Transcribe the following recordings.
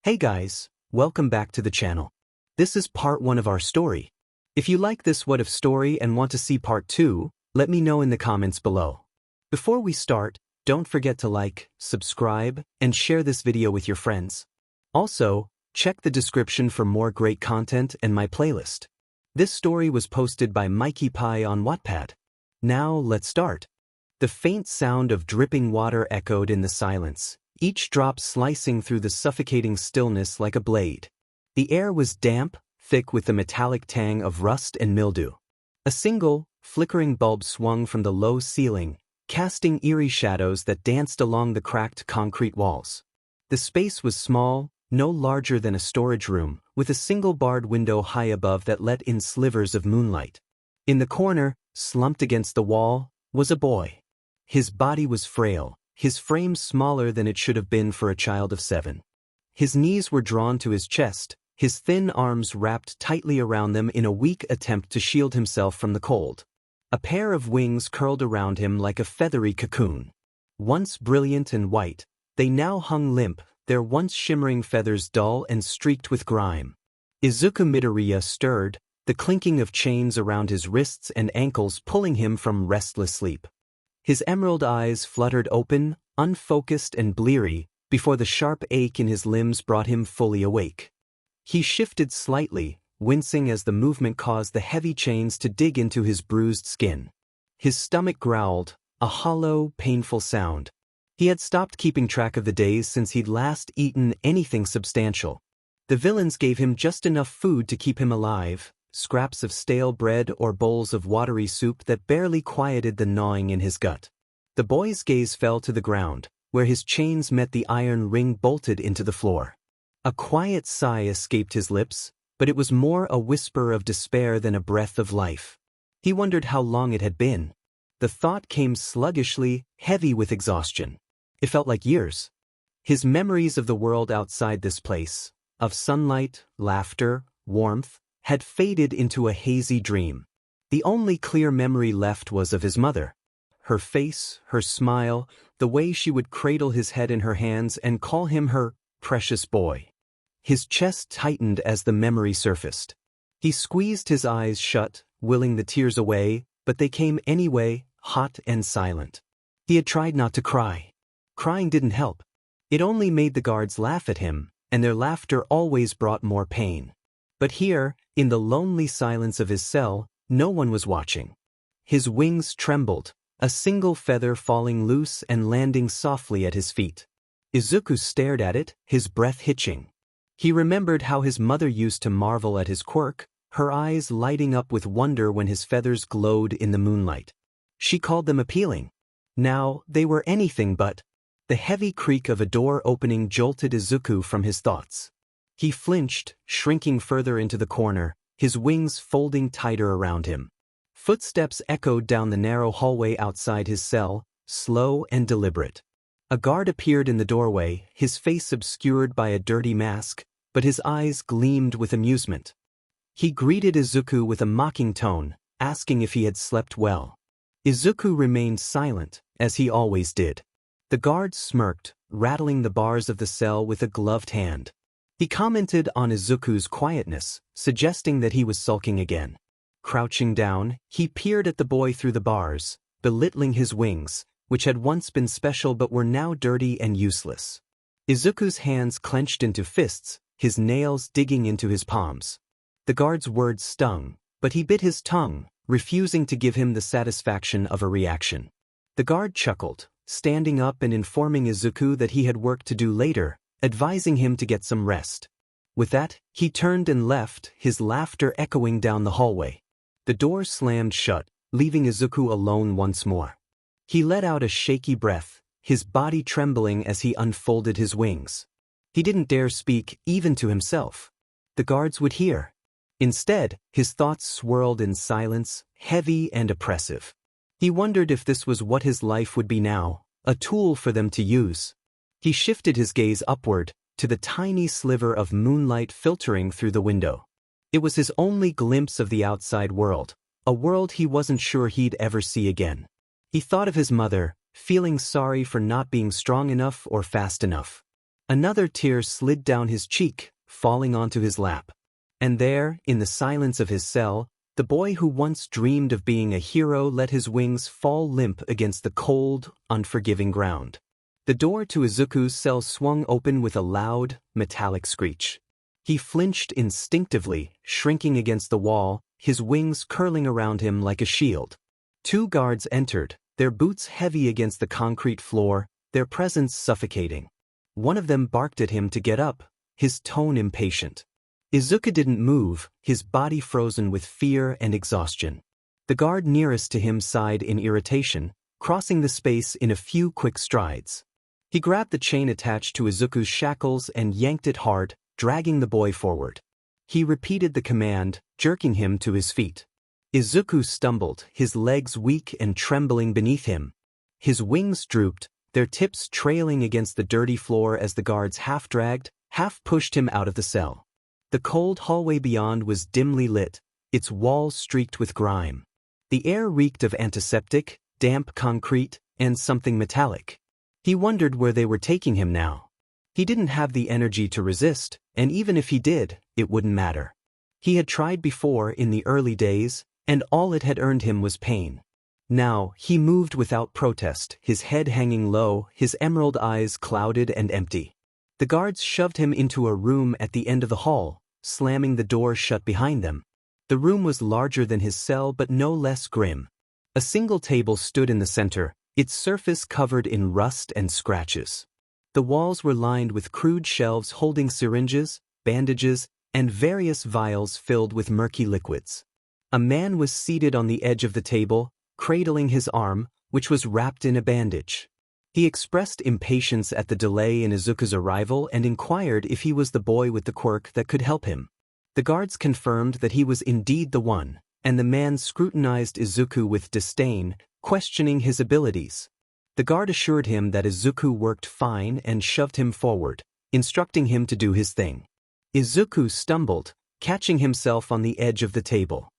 Hey guys, welcome back to the channel. This is part 1 of our story. If you like this What If story and want to see part 2, let me know in the comments below. Before we start, don't forget to like, subscribe, and share this video with your friends. Also, check the description for more great content and my playlist. This story was posted by MikeyPi on Wattpad. Now let's start. The faint sound of dripping water echoed in the silence, each drop slicing through the suffocating stillness like a blade. The air was damp, thick with the metallic tang of rust and mildew. A single, flickering bulb swung from the low ceiling, casting eerie shadows that danced along the cracked concrete walls. The space was small, no larger than a storage room, with a single barred window high above that let in slivers of moonlight. In the corner, slumped against the wall, was a boy. His body was frail, his frame smaller than it should have been for a child of 7. His knees were drawn to his chest, his thin arms wrapped tightly around them in a weak attempt to shield himself from the cold. A pair of wings curled around him like a feathery cocoon. Once brilliant and white, they now hung limp, their once shimmering feathers dull and streaked with grime. 𝐒𝐮𝐬𝐲 stirred, the clinking of chains around his wrists and ankles pulling him from restless sleep. His emerald eyes fluttered open, unfocused and bleary, before the sharp ache in his limbs brought him fully awake. He shifted slightly, wincing as the movement caused the heavy chains to dig into his bruised skin. His stomach growled, a hollow, painful sound. He had stopped keeping track of the days since he'd last eaten anything substantial. The villains gave him just enough food to keep him alive, scraps of stale bread or bowls of watery soup that barely quieted the gnawing in his gut. The boy's gaze fell to the ground, where his chains met the iron ring bolted into the floor. A quiet sigh escaped his lips, but it was more a whisper of despair than a breath of life. He wondered how long it had been. The thought came sluggishly, heavy with exhaustion. It felt like years. His memories of the world outside this place, of sunlight, laughter, warmth, had faded into a hazy dream. The only clear memory left was of his mother. Her face, her smile, the way she would cradle his head in her hands and call him her precious boy. His chest tightened as the memory surfaced. He squeezed his eyes shut, willing the tears away, but they came anyway, hot and silent. He had tried not to cry. Crying didn't help. It only made the guards laugh at him, and their laughter always brought more pain. But here, in the lonely silence of his cell, no one was watching. His wings trembled, a single feather falling loose and landing softly at his feet. Izuku stared at it, his breath hitching. He remembered how his mother used to marvel at his quirk, her eyes lighting up with wonder when his feathers glowed in the moonlight. She called them appealing. Now, they were anything but. The heavy creak of a door opening jolted Izuku from his thoughts. He flinched, shrinking further into the corner, his wings folding tighter around him. Footsteps echoed down the narrow hallway outside his cell, slow and deliberate. A guard appeared in the doorway, his face obscured by a dirty mask, but his eyes gleamed with amusement. He greeted Izuku with a mocking tone, asking if he had slept well. Izuku remained silent, as he always did. The guard smirked, rattling the bars of the cell with a gloved hand. He commented on Izuku's quietness, suggesting that he was sulking again. Crouching down, he peered at the boy through the bars, belittling his wings, which had once been special but were now dirty and useless. Izuku's hands clenched into fists, his nails digging into his palms. The guard's words stung, but he bit his tongue, refusing to give him the satisfaction of a reaction. The guard chuckled, standing up and informing Izuku that he had work to do later, advising him to get some rest. With that, he turned and left, his laughter echoing down the hallway. The door slammed shut, leaving Izuku alone once more. He let out a shaky breath, his body trembling as he unfolded his wings. He didn't dare speak, even to himself. The guards would hear. Instead, his thoughts swirled in silence, heavy and oppressive. He wondered if this was what his life would be now, a tool for them to use. He shifted his gaze upward, to the tiny sliver of moonlight filtering through the window. It was his only glimpse of the outside world, a world he wasn't sure he'd ever see again. He thought of his mother, feeling sorry for not being strong enough or fast enough. Another tear slid down his cheek, falling onto his lap. And there, in the silence of his cell, the boy who once dreamed of being a hero let his wings fall limp against the cold, unforgiving ground. The door to Izuku's cell swung open with a loud, metallic screech. He flinched instinctively, shrinking against the wall, his wings curling around him like a shield. 2 guards entered, their boots heavy against the concrete floor, their presence suffocating. One of them barked at him to get up, his tone impatient. Izuku didn't move, his body frozen with fear and exhaustion. The guard nearest to him sighed in irritation, crossing the space in a few quick strides. He grabbed the chain attached to Izuku's shackles and yanked it hard, dragging the boy forward. He repeated the command, jerking him to his feet. Izuku stumbled, his legs weak and trembling beneath him. His wings drooped, their tips trailing against the dirty floor as the guards half-dragged, half-pushed him out of the cell. The cold hallway beyond was dimly lit, its walls streaked with grime. The air reeked of antiseptic, damp concrete, and something metallic. He wondered where they were taking him now. He didn't have the energy to resist, and even if he did, it wouldn't matter. He had tried before in the early days, and all it had earned him was pain. Now, he moved without protest, his head hanging low, his emerald eyes clouded and empty. The guards shoved him into a room at the end of the hall, slamming the door shut behind them. The room was larger than his cell but no less grim. A single table stood in the center, its surface covered in rust and scratches. The walls were lined with crude shelves holding syringes, bandages, and various vials filled with murky liquids. A man was seated on the edge of the table, cradling his arm, which was wrapped in a bandage. He expressed impatience at the delay in Izuku's arrival and inquired if he was the boy with the quirk that could help him. The guards confirmed that he was indeed the one, and the man scrutinized Izuku with disdain, questioning his abilities. The guard assured him that Izuku worked fine and shoved him forward, instructing him to do his thing. Izuku stumbled, catching himself on the edge of the table.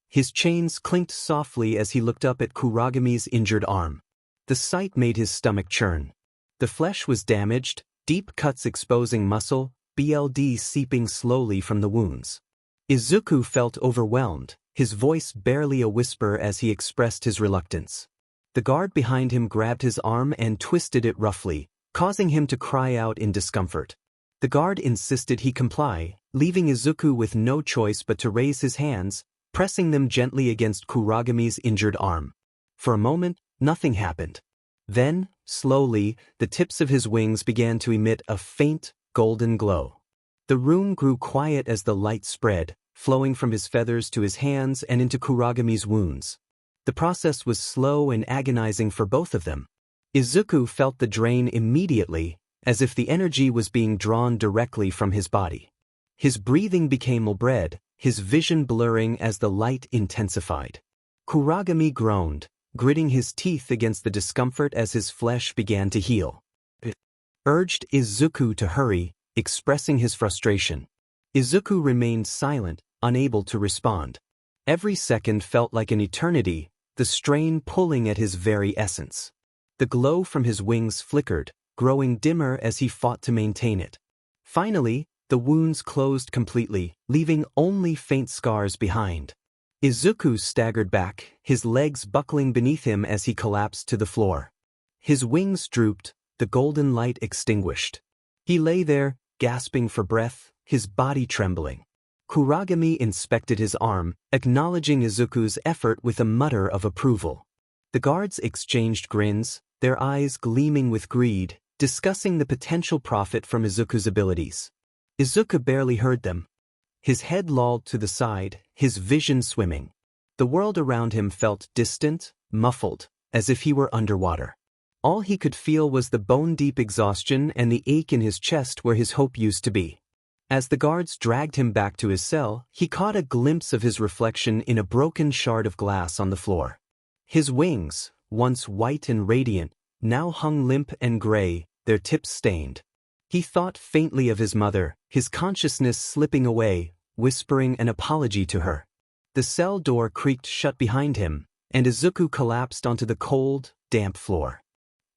His chains clinked softly as he looked up at Kuragami's injured arm. The sight made his stomach churn. The flesh was damaged, deep cuts exposing muscle, blood seeping slowly from the wounds. Izuku felt overwhelmed, his voice barely a whisper as he expressed his reluctance. The guard behind him grabbed his arm and twisted it roughly, causing him to cry out in discomfort. The guard insisted he comply, leaving Izuku with no choice but to raise his hands, pressing them gently against Kuragami's injured arm. For a moment, nothing happened. Then, slowly, the tips of his wings began to emit a faint, golden glow. The room grew quiet as the light spread, flowing from his feathers to his hands and into Kuragami's wounds. The process was slow and agonizing for both of them. Izuku felt the drain immediately, as if the energy was being drawn directly from his body. His breathing became labored, his vision blurring as the light intensified. Kuragami groaned, gritting his teeth against the discomfort as his flesh began to heal. Urged Izuku to hurry, expressing his frustration. Izuku remained silent, unable to respond. Every second felt like an eternity, the strain pulling at his very essence. The glow from his wings flickered, growing dimmer as he fought to maintain it. Finally, the wounds closed completely, leaving only faint scars behind. Izuku staggered back, his legs buckling beneath him as he collapsed to the floor. His wings drooped, the golden light extinguished. He lay there, gasping for breath, his body trembling. Kuragami inspected his arm, acknowledging Izuku's effort with a mutter of approval. The guards exchanged grins, their eyes gleaming with greed, discussing the potential profit from Izuku's abilities. Izuku barely heard them. His head lolled to the side, his vision swimming. The world around him felt distant, muffled, as if he were underwater. All he could feel was the bone-deep exhaustion and the ache in his chest where his hope used to be. As the guards dragged him back to his cell, he caught a glimpse of his reflection in a broken shard of glass on the floor. His wings, once white and radiant, now hung limp and gray, their tips stained. He thought faintly of his mother, his consciousness slipping away, whispering an apology to her. The cell door creaked shut behind him, and Izuku collapsed onto the cold, damp floor.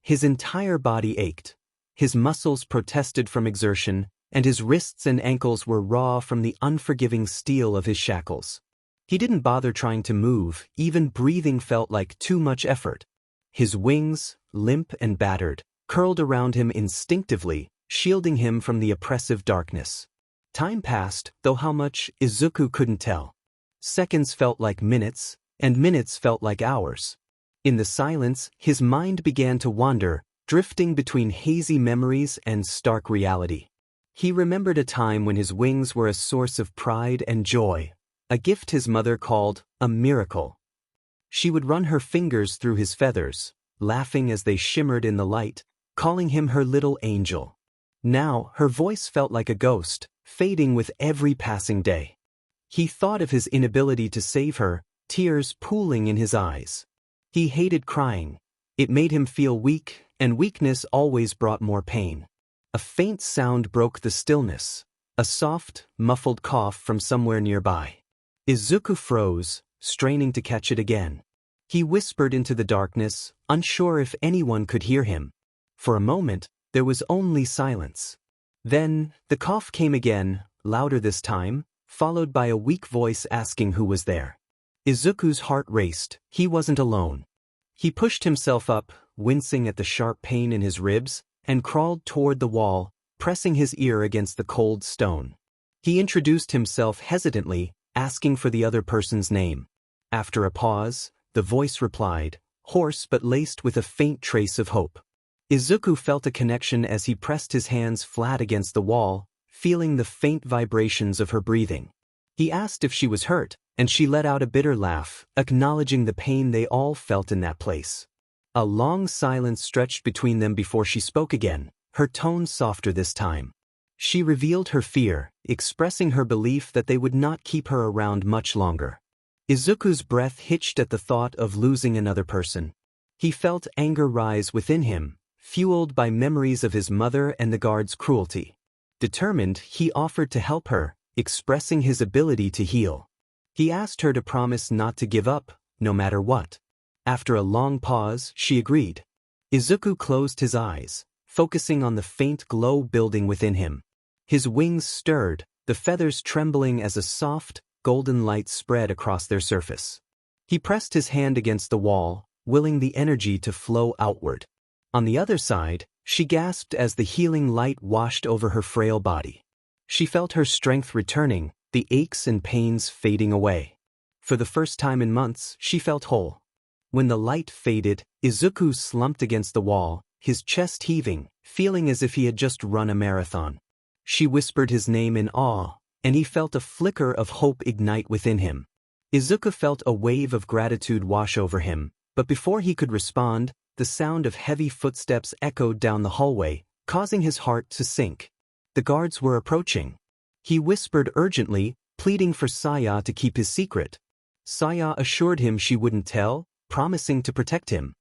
His entire body ached. his muscles protested from exertion, and his wrists and ankles were raw from the unforgiving steel of his shackles. He didn't bother trying to move, even breathing felt like too much effort. His wings, limp and battered, curled around him instinctively, shielding him from the oppressive darkness. Time passed, though how much, Izuku couldn't tell. Seconds felt like minutes, and minutes felt like hours. In the silence, his mind began to wander, drifting between hazy memories and stark reality. He remembered a time when his wings were a source of pride and joy, a gift his mother called a miracle. She would run her fingers through his feathers, laughing as they shimmered in the light, calling him her little angel. Now, her voice felt like a ghost, fading with every passing day. He thought of his inability to save her, tears pooling in his eyes. He hated crying. It made him feel weak, and weakness always brought more pain. A faint sound broke the stillness, a soft, muffled cough from somewhere nearby. Izuku froze, straining to catch it again. He whispered into the darkness, unsure if anyone could hear him. For a moment, there was only silence. Then, the cough came again, louder this time, followed by a weak voice asking who was there. Izuku's heart raced. He wasn't alone. He pushed himself up, wincing at the sharp pain in his ribs, and crawled toward the wall, pressing his ear against the cold stone. He introduced himself hesitantly, asking for the other person's name. After a pause, the voice replied, hoarse but laced with a faint trace of hope. Izuku felt a connection as he pressed his hands flat against the wall, feeling the faint vibrations of her breathing. He asked if she was hurt, and she let out a bitter laugh, acknowledging the pain they all felt in that place. A long silence stretched between them before she spoke again, her tone softer this time. She revealed her fear, expressing her belief that they would not keep her around much longer. Izuku's breath hitched at the thought of losing another person. He felt anger rise within him, fueled by memories of his mother and the guard's cruelty. Determined, he offered to help her, expressing his ability to heal. He asked her to promise not to give up, no matter what. After a long pause, she agreed. Izuku closed his eyes, focusing on the faint glow building within him. His wings stirred, the feathers trembling as a soft, golden light spread across their surface. He pressed his hand against the wall, willing the energy to flow outward. On the other side, she gasped as the healing light washed over her frail body. She felt her strength returning, the aches and pains fading away. For the first time in months, she felt whole. When the light faded, Izuku slumped against the wall, his chest heaving, feeling as if he had just run a marathon. She whispered his name in awe, and he felt a flicker of hope ignite within him. Izuku felt a wave of gratitude wash over him, but before he could respond, the sound of heavy footsteps echoed down the hallway, causing his heart to sink. The guards were approaching. He whispered urgently, pleading for Saya to keep his secret. Saya assured him she wouldn't tell, promising to protect him.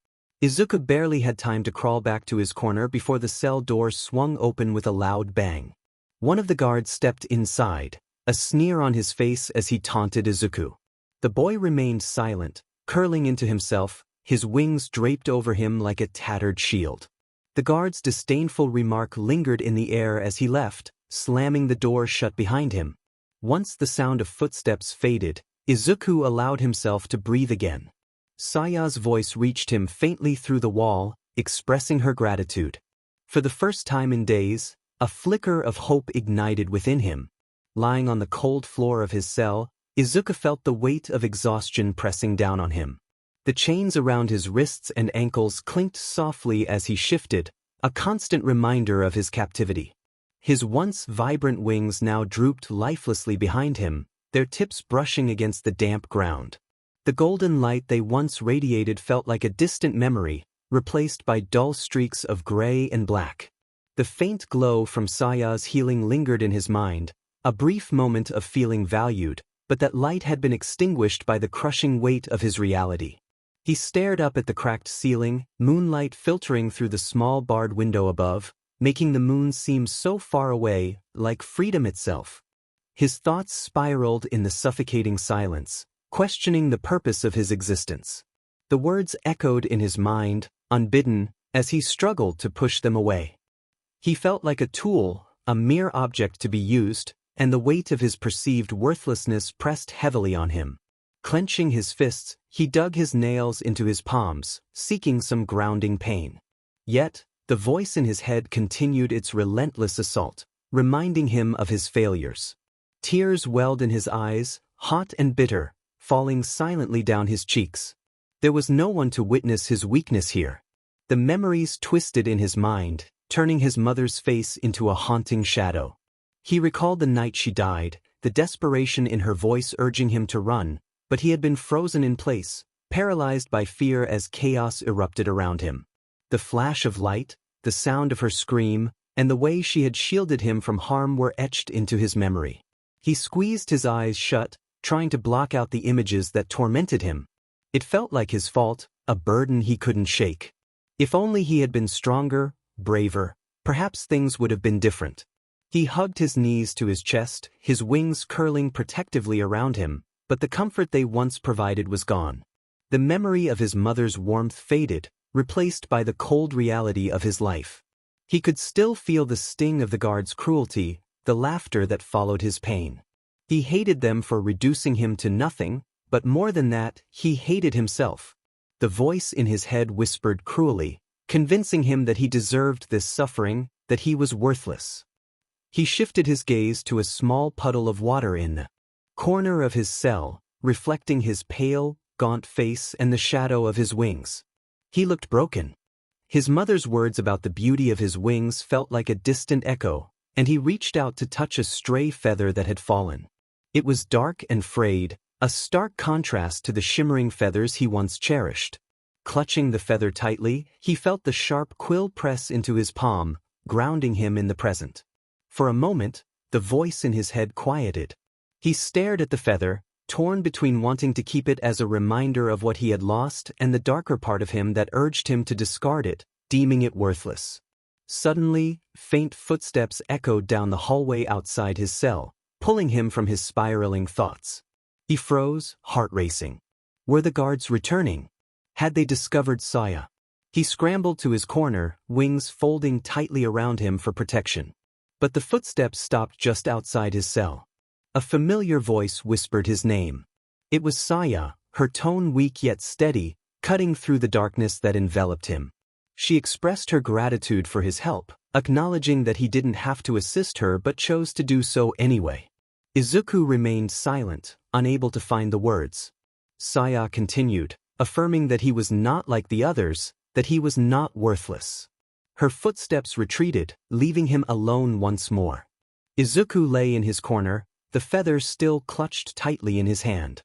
Izuku barely had time to crawl back to his corner before the cell door swung open with a loud bang. One of the guards stepped inside, a sneer on his face as he taunted Izuku. The boy remained silent, curling into himself, his wings draped over him like a tattered shield. The guard's disdainful remark lingered in the air as he left, slamming the door shut behind him. Once the sound of footsteps faded, Izuku allowed himself to breathe again. Saya's voice reached him faintly through the wall, expressing her gratitude. For the first time in days, a flicker of hope ignited within him. Lying on the cold floor of his cell, Izuku felt the weight of exhaustion pressing down on him. The chains around his wrists and ankles clinked softly as he shifted, a constant reminder of his captivity. His once vibrant wings now drooped lifelessly behind him, their tips brushing against the damp ground. The golden light they once radiated felt like a distant memory, replaced by dull streaks of gray and black. The faint glow from Saya's healing lingered in his mind, a brief moment of feeling valued, but that light had been extinguished by the crushing weight of his reality. He stared up at the cracked ceiling, moonlight filtering through the small barred window above, making the moon seem so far away, like freedom itself. His thoughts spiraled in the suffocating silence, questioning the purpose of his existence. The words echoed in his mind, unbidden, as he struggled to push them away. He felt like a tool, a mere object to be used, and the weight of his perceived worthlessness pressed heavily on him. Clenching his fists, he dug his nails into his palms, seeking some grounding pain. Yet, the voice in his head continued its relentless assault, reminding him of his failures. Tears welled in his eyes, hot and bitter, falling silently down his cheeks. There was no one to witness his weakness here. The memories twisted in his mind, turning his mother's face into a haunting shadow. He recalled the night she died, the desperation in her voice urging him to run, but he had been frozen in place, paralyzed by fear as chaos erupted around him. The flash of light, the sound of her scream, and the way she had shielded him from harm were etched into his memory. He squeezed his eyes shut, trying to block out the images that tormented him. It felt like his fault, a burden he couldn't shake. If only he had been stronger, braver, perhaps things would have been different. He hugged his knees to his chest, his wings curling protectively around him, but the comfort they once provided was gone. The memory of his mother's warmth faded, replaced by the cold reality of his life. He could still feel the sting of the guards' cruelty, the laughter that followed his pain. He hated them for reducing him to nothing, but more than that, he hated himself. The voice in his head whispered cruelly, convincing him that he deserved this suffering, that he was worthless. He shifted his gaze to a small puddle of water in the corner of his cell, reflecting his pale, gaunt face and the shadow of his wings. He looked broken. His mother's words about the beauty of his wings felt like a distant echo, and he reached out to touch a stray feather that had fallen. It was dark and frayed, a stark contrast to the shimmering feathers he once cherished. Clutching the feather tightly, he felt the sharp quill press into his palm, grounding him in the present. For a moment, the voice in his head quieted. He stared at the feather, torn between wanting to keep it as a reminder of what he had lost and the darker part of him that urged him to discard it, deeming it worthless. Suddenly, faint footsteps echoed down the hallway outside his cell, pulling him from his spiraling thoughts. He froze, heart racing. Were the guards returning? Had they discovered 𝐒𝐮𝐬? He scrambled to his corner, wings folding tightly around him for protection. But the footsteps stopped just outside his cell. A familiar voice whispered his name. It was 𝐒𝐮𝐬, her tone weak yet steady, cutting through the darkness that enveloped him. She expressed her gratitude for his help, acknowledging that he didn't have to assist her but chose to do so anyway. Izuku remained silent, unable to find the words. 𝐒𝐮𝐬 continued, affirming that he was not like the others, that he was not worthless. Her footsteps retreated, leaving him alone once more. Izuku lay in his corner, the feather still clutched tightly in his hand.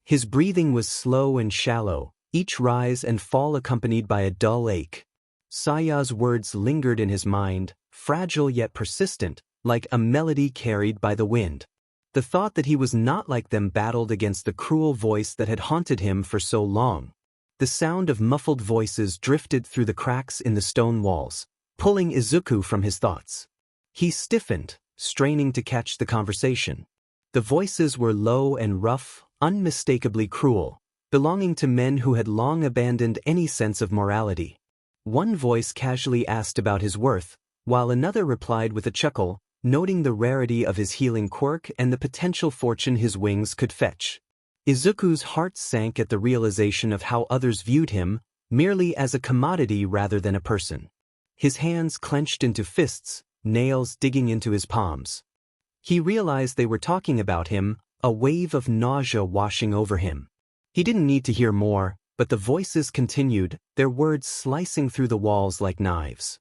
His breathing was slow and shallow, each rise and fall accompanied by a dull ache. 𝐒𝐮𝐬's words lingered in his mind, fragile yet persistent, like a melody carried by the wind. The thought that he was not like them battled against the cruel voice that had haunted him for so long. The sound of muffled voices drifted through the cracks in the stone walls, pulling Izuku from his thoughts. He stiffened, straining to catch the conversation. The voices were low and rough, unmistakably cruel, belonging to men who had long abandoned any sense of morality. One voice casually asked about his worth, while another replied with a chuckle, noting the rarity of his healing quirk and the potential fortune his wings could fetch. Izuku's heart sank at the realization of how others viewed him, merely as a commodity rather than a person. His hands clenched into fists, nails digging into his palms. He realized they were talking about him, a wave of nausea washing over him. He didn't need to hear more, but the voices continued, their words slicing through the walls like knives.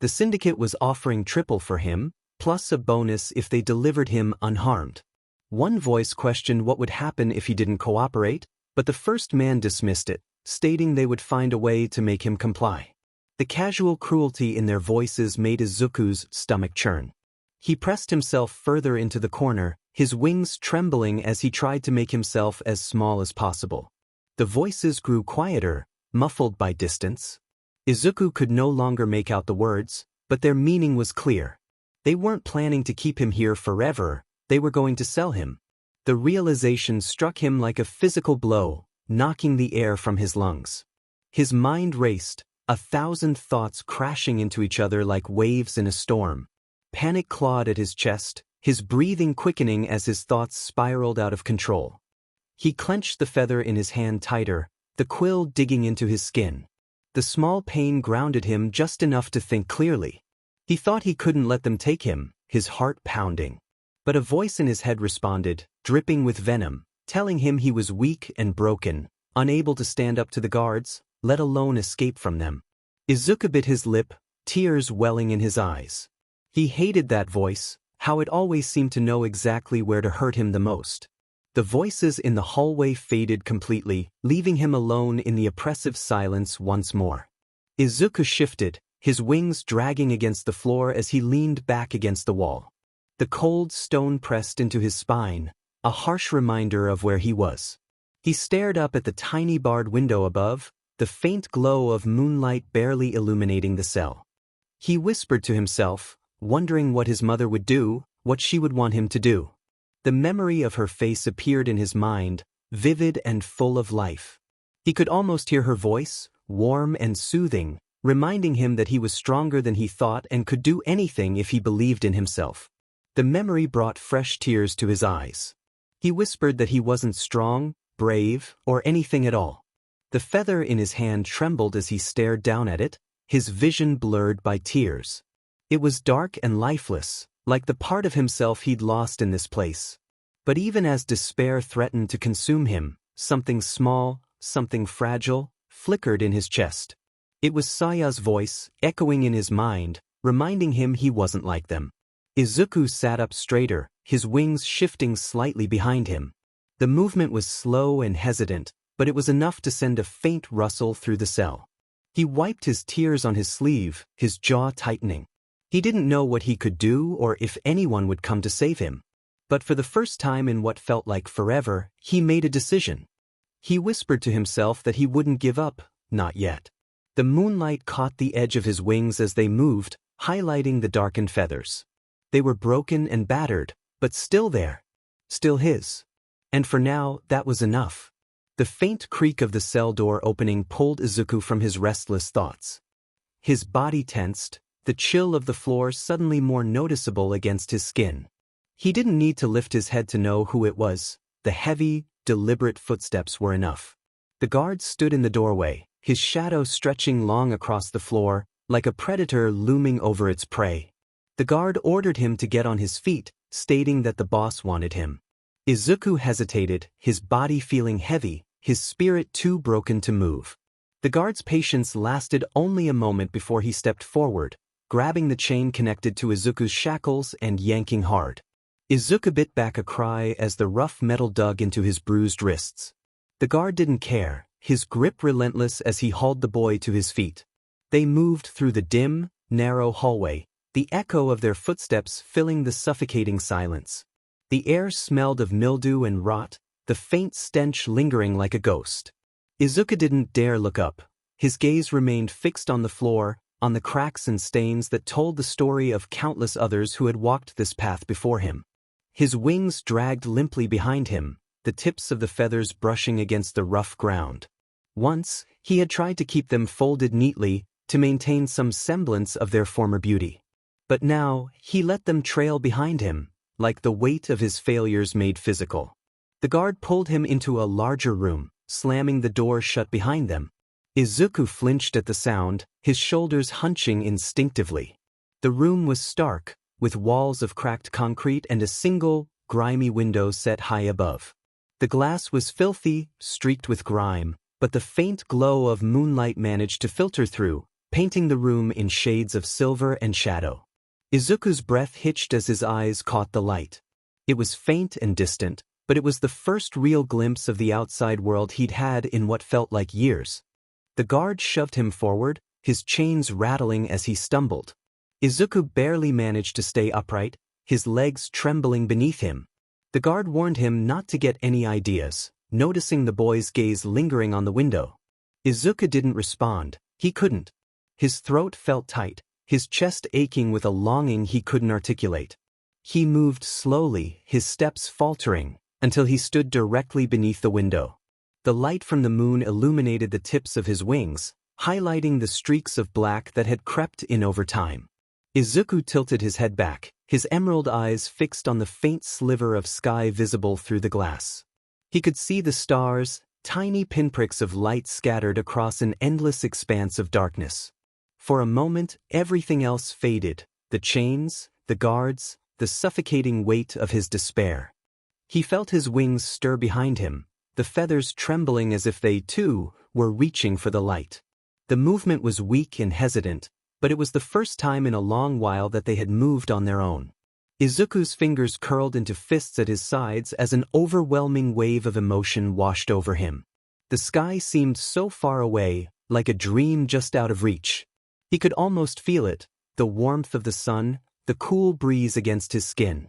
The syndicate was offering triple for him, plus a bonus if they delivered him unharmed. One voice questioned what would happen if he didn't cooperate, but the first man dismissed it, stating they would find a way to make him comply. The casual cruelty in their voices made Izuku's stomach churn. He pressed himself further into the corner, his wings trembling as he tried to make himself as small as possible. The voices grew quieter, muffled by distance. Izuku could no longer make out the words, but their meaning was clear. They weren't planning to keep him here forever, they were going to sell him. The realization struck him like a physical blow, knocking the air from his lungs. His mind raced, 1,000 thoughts crashing into each other like waves in a storm. Panic clawed at his chest, his breathing quickening as his thoughts spiraled out of control. He clenched the feather in his hand tighter, the quill digging into his skin. The small pain grounded him just enough to think clearly. He thought he couldn't let them take him, his heart pounding. But a voice in his head responded, dripping with venom, telling him he was weak and broken, unable to stand up to the guards, let alone escape from them. Izuku bit his lip, tears welling in his eyes. He hated that voice, how it always seemed to know exactly where to hurt him the most. The voices in the hallway faded completely, leaving him alone in the oppressive silence once more. Izuku shifted, his wings dragging against the floor as he leaned back against the wall. The cold stone pressed into his spine, a harsh reminder of where he was. He stared up at the tiny barred window above, the faint glow of moonlight barely illuminating the cell. He whispered to himself, wondering what his mother would do, what she would want him to do. The memory of her face appeared in his mind, vivid and full of life. He could almost hear her voice, warm and soothing, reminding him that he was stronger than he thought and could do anything if he believed in himself. The memory brought fresh tears to his eyes. He whispered that he wasn't strong, brave, or anything at all. The feather in his hand trembled as he stared down at it, his vision blurred by tears. It was dark and lifeless, like the part of himself he'd lost in this place. But even as despair threatened to consume him, something small, something fragile, flickered in his chest. It was Saya's voice, echoing in his mind, reminding him he wasn't like them. Izuku sat up straighter, his wings shifting slightly behind him. The movement was slow and hesitant, but it was enough to send a faint rustle through the cell. He wiped his tears on his sleeve, his jaw tightening. He didn't know what he could do or if anyone would come to save him. But for the first time in what felt like forever, he made a decision. He whispered to himself that he wouldn't give up, not yet. The moonlight caught the edge of his wings as they moved, highlighting the darkened feathers. They were broken and battered, but still there. Still his. And for now, that was enough. The faint creak of the cell door opening pulled Izuku from his restless thoughts. His body tensed, the chill of the floor suddenly more noticeable against his skin. He didn't need to lift his head to know who it was. The heavy, deliberate footsteps were enough. The guard stood in the doorway, his shadow stretching long across the floor, like a predator looming over its prey. The guard ordered him to get on his feet, stating that the boss wanted him. Izuku hesitated, his body feeling heavy, his spirit too broken to move. The guard's patience lasted only a moment before he stepped forward, grabbing the chain connected to Izuku's shackles and yanking hard. Izuku bit back a cry as the rough metal dug into his bruised wrists. The guard didn't care, his grip relentless as he hauled the boy to his feet. They moved through the dim, narrow hallway, the echo of their footsteps filling the suffocating silence. The air smelled of mildew and rot, the faint stench lingering like a ghost. Izuku didn't dare look up. His gaze remained fixed on the floor, on the cracks and stains that told the story of countless others who had walked this path before him. His wings dragged limply behind him, the tips of the feathers brushing against the rough ground. Once, he had tried to keep them folded neatly, to maintain some semblance of their former beauty. But now, he let them trail behind him, like the weight of his failures made physical. The guard pulled him into a larger room, slamming the door shut behind them. Izuku flinched at the sound, his shoulders hunching instinctively. The room was stark, with walls of cracked concrete and a single, grimy window set high above. The glass was filthy, streaked with grime, but the faint glow of moonlight managed to filter through, painting the room in shades of silver and shadow. Izuku's breath hitched as his eyes caught the light. It was faint and distant, but it was the first real glimpse of the outside world he'd had in what felt like years. The guard shoved him forward, his chains rattling as he stumbled. Izuku barely managed to stay upright, his legs trembling beneath him. The guard warned him not to get any ideas, noticing the boy's gaze lingering on the window. Izuku didn't respond, he couldn't. His throat felt tight, his chest aching with a longing he couldn't articulate. He moved slowly, his steps faltering, until he stood directly beneath the window. The light from the moon illuminated the tips of his wings, highlighting the streaks of black that had crept in over time. Izuku tilted his head back, his emerald eyes fixed on the faint sliver of sky visible through the glass. He could see the stars, tiny pinpricks of light scattered across an endless expanse of darkness. For a moment, everything else faded, the chains, the guards, the suffocating weight of his despair. He felt his wings stir behind him, the feathers trembling as if they, too, were reaching for the light. The movement was weak and hesitant, but it was the first time in a long while that they had moved on their own. Izuku's fingers curled into fists at his sides as an overwhelming wave of emotion washed over him. The sky seemed so far away, like a dream just out of reach. He could almost feel it, the warmth of the sun, the cool breeze against his skin.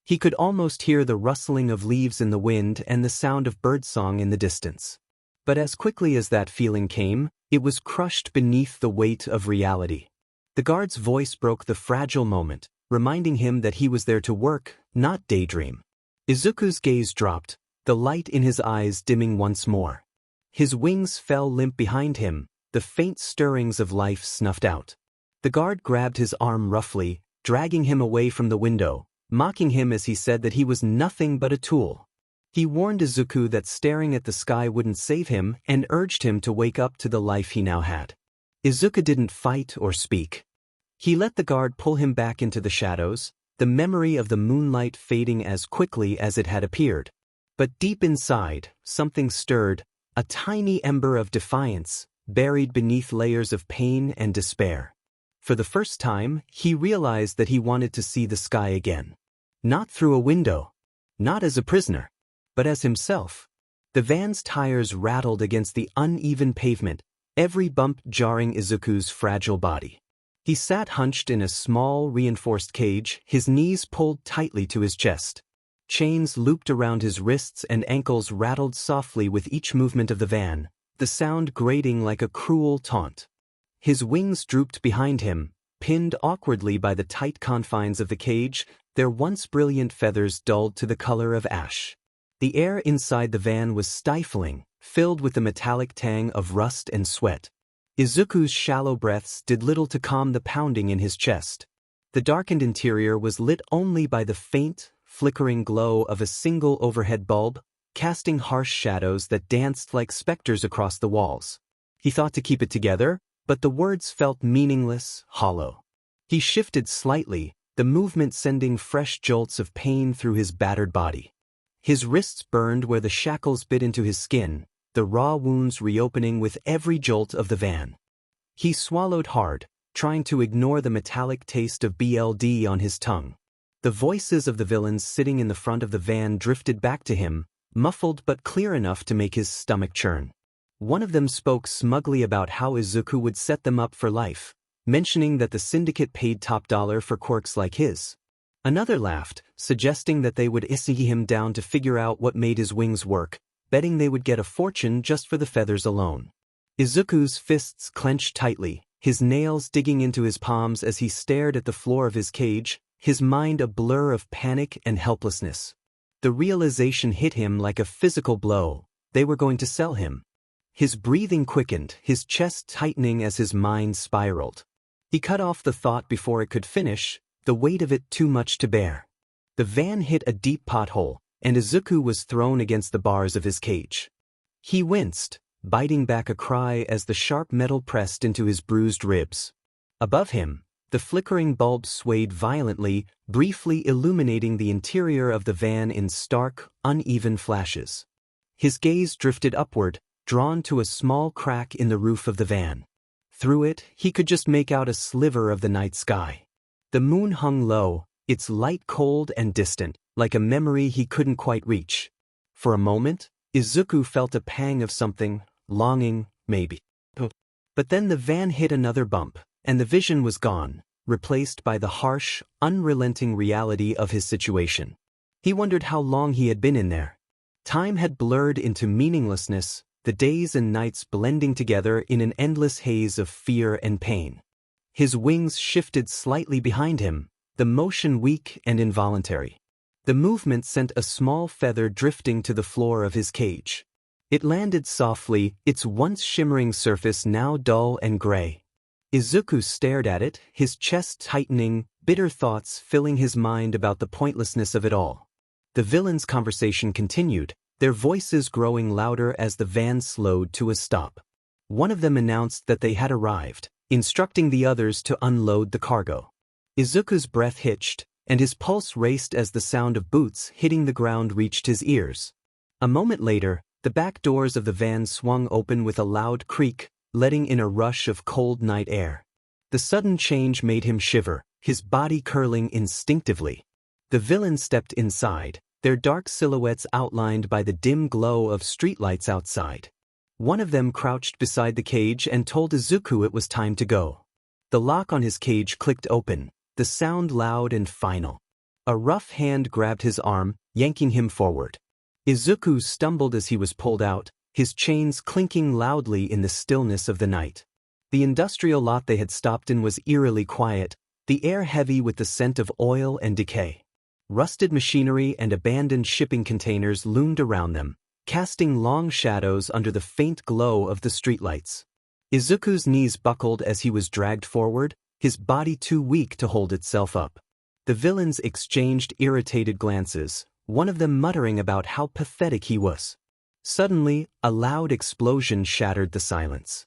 He could almost hear the rustling of leaves in the wind and the sound of birdsong in the distance. But as quickly as that feeling came, it was crushed beneath the weight of reality. The guard's voice broke the fragile moment, reminding him that he was there to work, not daydream. Izuku's gaze dropped, the light in his eyes dimming once more. His wings fell limp behind him, the faint stirrings of life snuffed out. The guard grabbed his arm roughly, dragging him away from the window, mocking him as he said that he was nothing but a tool. He warned Izuku that staring at the sky wouldn't save him and urged him to wake up to the life he now had. Izuku didn't fight or speak. He let the guard pull him back into the shadows, the memory of the moonlight fading as quickly as it had appeared. But deep inside, something stirred, a tiny ember of defiance, buried beneath layers of pain and despair. For the first time, he realized that he wanted to see the sky again. Not through a window. Not as a prisoner. But as himself. The van's tires rattled against the uneven pavement, every bump jarring Izuku's fragile body. He sat hunched in a small, reinforced cage, his knees pulled tightly to his chest. Chains looped around his wrists and ankles rattled softly with each movement of the van, the sound grating like a cruel taunt. His wings drooped behind him, pinned awkwardly by the tight confines of the cage, their once brilliant feathers dulled to the color of ash. The air inside the van was stifling, filled with the metallic tang of rust and sweat. Izuku's shallow breaths did little to calm the pounding in his chest. The darkened interior was lit only by the faint, flickering glow of a single overhead bulb, casting harsh shadows that danced like specters across the walls. He thought to keep it together, but the words felt meaningless, hollow. He shifted slightly, the movement sending fresh jolts of pain through his battered body. His wrists burned where the shackles bit into his skin, the raw wounds reopening with every jolt of the van. He swallowed hard, trying to ignore the metallic taste of BLD on his tongue. The voices of the villains sitting in the front of the van drifted back to him, muffled but clear enough to make his stomach churn. One of them spoke smugly about how Izuku would set them up for life, mentioning that the syndicate paid top dollar for quirks like his. Another laughed, suggesting that they would issue him down to figure out what made his wings work, betting they would get a fortune just for the feathers alone. Izuku's fists clenched tightly, his nails digging into his palms as he stared at the floor of his cage, his mind a blur of panic and helplessness. The realization hit him like a physical blow. They were going to sell him. His breathing quickened, his chest tightening as his mind spiraled. He cut off the thought before it could finish, the weight of it too much to bear. The van hit a deep pothole, and Izuku was thrown against the bars of his cage. He winced, biting back a cry as the sharp metal pressed into his bruised ribs. Above him, the flickering bulb swayed violently, briefly illuminating the interior of the van in stark, uneven flashes. His gaze drifted upward, drawn to a small crack in the roof of the van. Through it, he could just make out a sliver of the night sky. The moon hung low, its light cold and distant, like a memory he couldn't quite reach. For a moment, Izuku felt a pang of something, longing, maybe. But then the van hit another bump, and the vision was gone, replaced by the harsh, unrelenting reality of his situation. He wondered how long he had been in there. Time had blurred into meaninglessness, the days and nights blending together in an endless haze of fear and pain. His wings shifted slightly behind him, the motion weak and involuntary. The movement sent a small feather drifting to the floor of his cage. It landed softly, its once shimmering surface now dull and gray. Izuku stared at it, his chest tightening, bitter thoughts filling his mind about the pointlessness of it all. The villains' conversation continued, their voices growing louder as the van slowed to a stop. One of them announced that they had arrived, instructing the others to unload the cargo. Izuku's breath hitched, and his pulse raced as the sound of boots hitting the ground reached his ears. A moment later, the back doors of the van swung open with a loud creak, letting in a rush of cold night air. The sudden change made him shiver, his body curling instinctively. The villains stepped inside, their dark silhouettes outlined by the dim glow of streetlights outside. One of them crouched beside the cage and told Izuku it was time to go. The lock on his cage clicked open, the sound loud and final. A rough hand grabbed his arm, yanking him forward. Izuku stumbled as he was pulled out, his chains clinking loudly in the stillness of the night. The industrial lot they had stopped in was eerily quiet, the air heavy with the scent of oil and decay. Rusted machinery and abandoned shipping containers loomed around them, casting long shadows under the faint glow of the streetlights. Izuku's knees buckled as he was dragged forward, his body too weak to hold itself up. The villains exchanged irritated glances, one of them muttering about how pathetic he was. Suddenly, a loud explosion shattered the silence.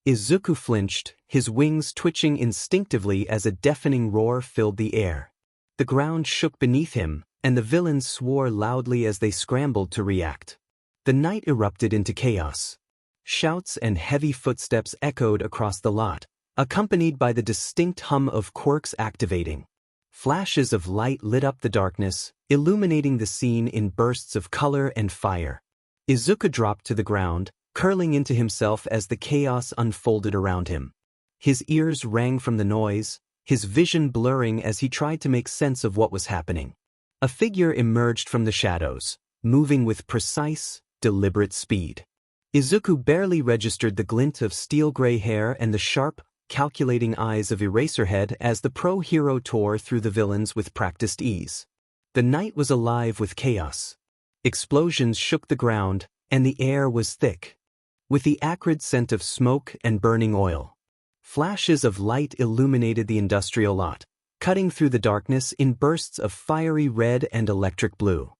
Izuku flinched, his wings twitching instinctively as a deafening roar filled the air. The ground shook beneath him, and the villains swore loudly as they scrambled to react. The night erupted into chaos. Shouts and heavy footsteps echoed across the lot, accompanied by the distinct hum of quirks activating. Flashes of light lit up the darkness, illuminating the scene in bursts of color and fire. Izuku dropped to the ground, curling into himself as the chaos unfolded around him. His ears rang from the noise, his vision blurring as he tried to make sense of what was happening. A figure emerged from the shadows, moving with precise, deliberate speed. Izuku barely registered the glint of steel gray hair and the sharp, calculating eyes of Eraserhead as the pro-hero tore through the villains with practiced ease. The night was alive with chaos. Explosions shook the ground, and the air was thick, with the acrid scent of smoke and burning oil. Flashes of light illuminated the industrial lot, cutting through the darkness in bursts of fiery red and electric blue.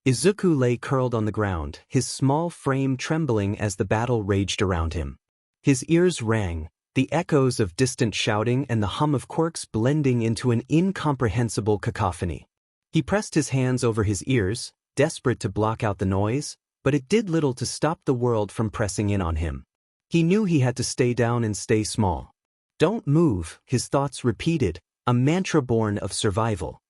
Izuku lay curled on the ground, his small frame trembling as the battle raged around him. His ears rang, the echoes of distant shouting and the hum of quirks blending into an incomprehensible cacophony. He pressed his hands over his ears, desperate to block out the noise, but it did little to stop the world from pressing in on him. He knew he had to stay down and stay small. "Don't move," his thoughts repeated, a mantra born of survival.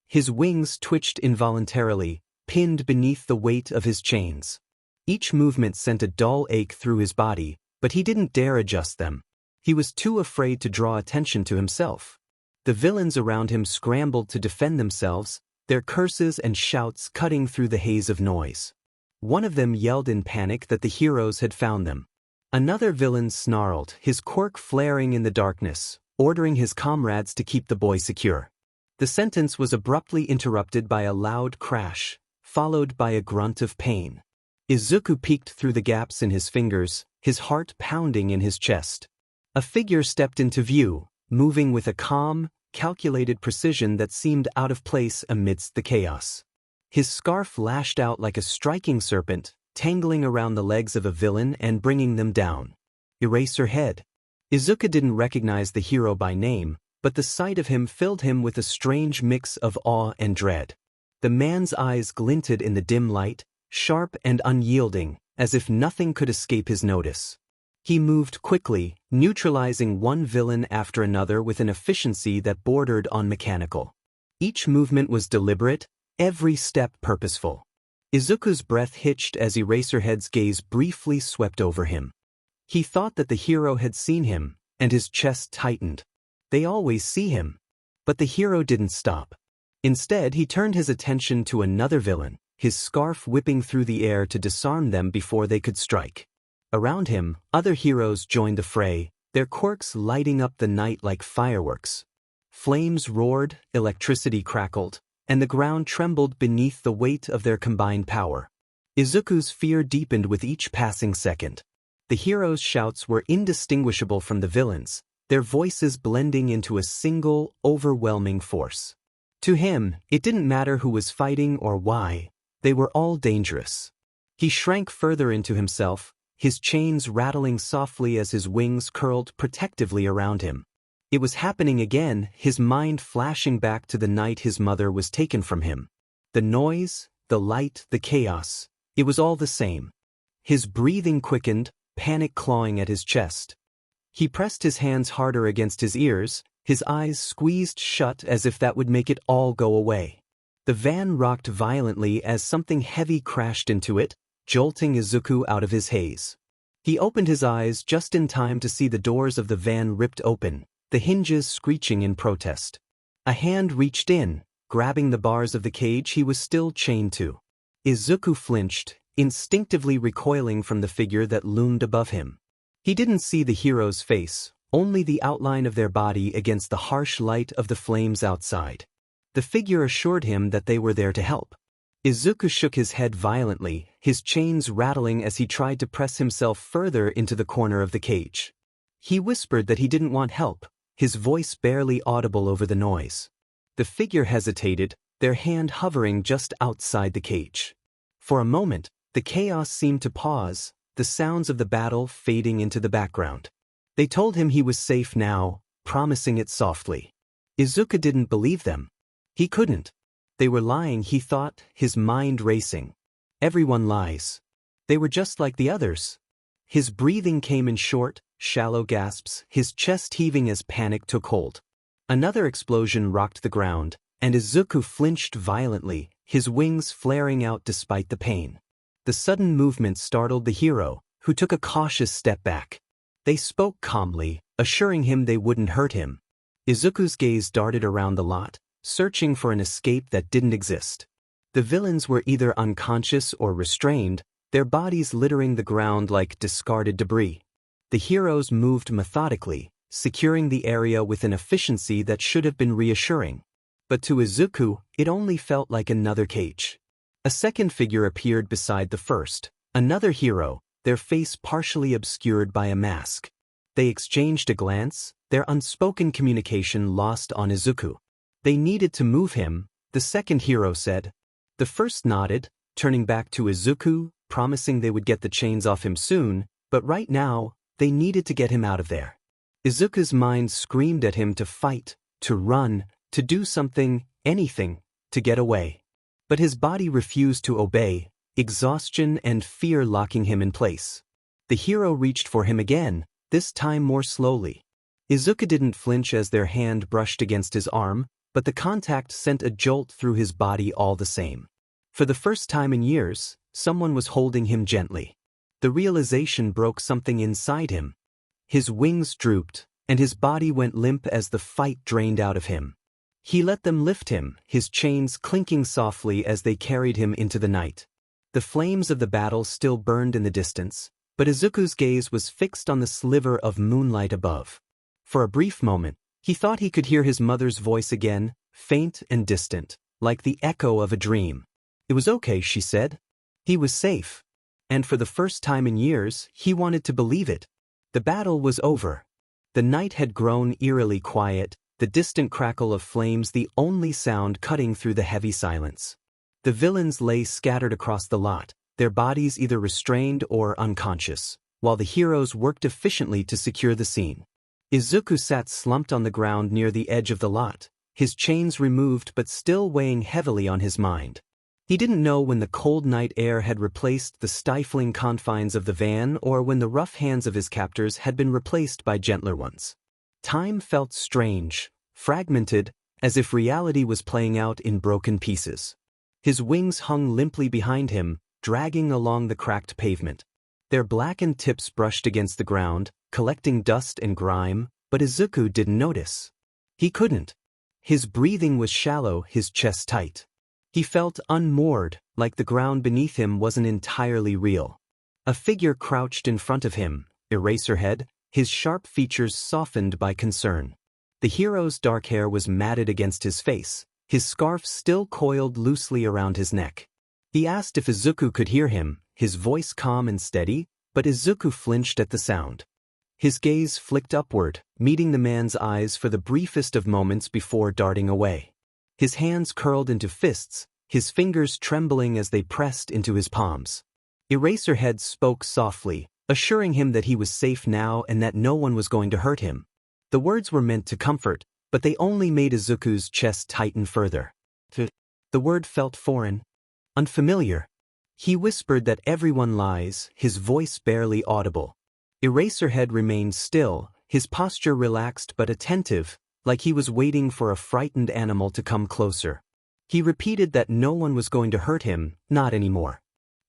His wings twitched involuntarily, pinned beneath the weight of his chains. Each movement sent a dull ache through his body, but he didn't dare adjust them. He was too afraid to draw attention to himself. The villains around him scrambled to defend themselves, their curses and shouts cutting through the haze of noise. One of them yelled in panic that the heroes had found them. Another villain snarled, his quirk flaring in the darkness, ordering his comrades to keep the boy secure. The sentence was abruptly interrupted by a loud crash, followed by a grunt of pain. Izuku peeked through the gaps in his fingers, his heart pounding in his chest. A figure stepped into view, moving with a calm, calculated precision that seemed out of place amidst the chaos. His scarf lashed out like a striking serpent, tangling around the legs of a villain and bringing them down. Eraserhead. Izuku didn't recognize the hero by name, but the sight of him filled him with a strange mix of awe and dread. The man's eyes glinted in the dim light, sharp and unyielding, as if nothing could escape his notice. He moved quickly, neutralizing one villain after another with an efficiency that bordered on mechanical. Each movement was deliberate, every step purposeful. Izuku's breath hitched as Eraserhead's gaze briefly swept over him. He thought that the hero had seen him, and his chest tightened. They always see him. But the hero didn't stop. Instead, he turned his attention to another villain, his scarf whipping through the air to disarm them before they could strike. Around him, other heroes joined the fray, their quirks lighting up the night like fireworks. Flames roared, electricity crackled, and the ground trembled beneath the weight of their combined power. Izuku's fear deepened with each passing second. The hero's shouts were indistinguishable from the villains, their voices blending into a single, overwhelming force. To him, it didn't matter who was fighting or why, they were all dangerous. He shrank further into himself, his chains rattling softly as his wings curled protectively around him. It was happening again, his mind flashing back to the night his mother was taken from him. The noise, the light, the chaos, it was all the same. His breathing quickened, panic clawing at his chest. He pressed his hands harder against his ears, his eyes squeezed shut as if that would make it all go away. The van rocked violently as something heavy crashed into it, jolting Izuku out of his haze. He opened his eyes just in time to see the doors of the van ripped open, the hinges screeching in protest. A hand reached in, grabbing the bars of the cage he was still chained to. Izuku flinched, instinctively recoiling from the figure that loomed above him. He didn't see the hero's face, only the outline of their body against the harsh light of the flames outside. The figure assured him that they were there to help. Izuku shook his head violently, his chains rattling as he tried to press himself further into the corner of the cage. He whispered that he didn't want help, his voice barely audible over the noise. The figure hesitated, their hand hovering just outside the cage. For a moment, the chaos seemed to pause, the sounds of the battle fading into the background. They told him he was safe now, promising it softly. Izuku didn't believe them. He couldn't. They were lying, he thought, his mind racing. Everyone lies. They were just like the others. His breathing came in short, shallow gasps, his chest heaving as panic took hold. Another explosion rocked the ground, and Izuku flinched violently, his wings flaring out despite the pain. The sudden movement startled the hero, who took a cautious step back. They spoke calmly, assuring him they wouldn't hurt him. Izuku's gaze darted around the lot, searching for an escape that didn't exist. The villains were either unconscious or restrained, their bodies littering the ground like discarded debris. The heroes moved methodically, securing the area with an efficiency that should have been reassuring. But to Izuku, it only felt like another cage. A second figure appeared beside the first, another hero, their face partially obscured by a mask. They exchanged a glance, their unspoken communication lost on Izuku. They needed to move him, the second hero said. The first nodded, turning back to Izuku, promising they would get the chains off him soon, but right now, they needed to get him out of there. Izuku's mind screamed at him to fight, to run, to do something, anything, to get away. But his body refused to obey, exhaustion and fear locking him in place. The hero reached for him again, this time more slowly. Izuku didn't flinch as their hand brushed against his arm, but the contact sent a jolt through his body all the same. For the first time in years, someone was holding him gently. The realization broke something inside him. His wings drooped, and his body went limp as the fight drained out of him. He let them lift him, his chains clinking softly as they carried him into the night. The flames of the battle still burned in the distance, but Izuku's gaze was fixed on the sliver of moonlight above. For a brief moment, he thought he could hear his mother's voice again, faint and distant, like the echo of a dream. It was okay, she said. He was safe. And for the first time in years, he wanted to believe it. The battle was over. The night had grown eerily quiet, the distant crackle of flames the only sound cutting through the heavy silence. The villains lay scattered across the lot, their bodies either restrained or unconscious, while the heroes worked efficiently to secure the scene. Izuku sat slumped on the ground near the edge of the lot, his chains removed but still weighing heavily on his mind. He didn't know when the cold night air had replaced the stifling confines of the van or when the rough hands of his captors had been replaced by gentler ones. Time felt strange, fragmented, as if reality was playing out in broken pieces. His wings hung limply behind him, dragging along the cracked pavement. Their blackened tips brushed against the ground, collecting dust and grime, but Izuku didn't notice. He couldn't. His breathing was shallow, his chest tight. He felt unmoored, like the ground beneath him wasn't entirely real. A figure crouched in front of him, Eraserhead, his sharp features softened by concern. The hero's dark hair was matted against his face, his scarf still coiled loosely around his neck. He asked if Izuku could hear him, his voice calm and steady, but Izuku flinched at the sound. His gaze flicked upward, meeting the man's eyes for the briefest of moments before darting away. His hands curled into fists, his fingers trembling as they pressed into his palms. 𝐼𝐻𝐻𝐬 spoke softly, assuring him that he was safe now and that no one was going to hurt him. The words were meant to comfort, but they only made Izuku's chest tighten further. The word felt foreign, unfamiliar. He whispered that everyone lies, his voice barely audible. 𝐼𝐻𝐻𝐬 remained still, his posture relaxed but attentive, like he was waiting for a frightened animal to come closer. He repeated that no one was going to hurt him, not anymore.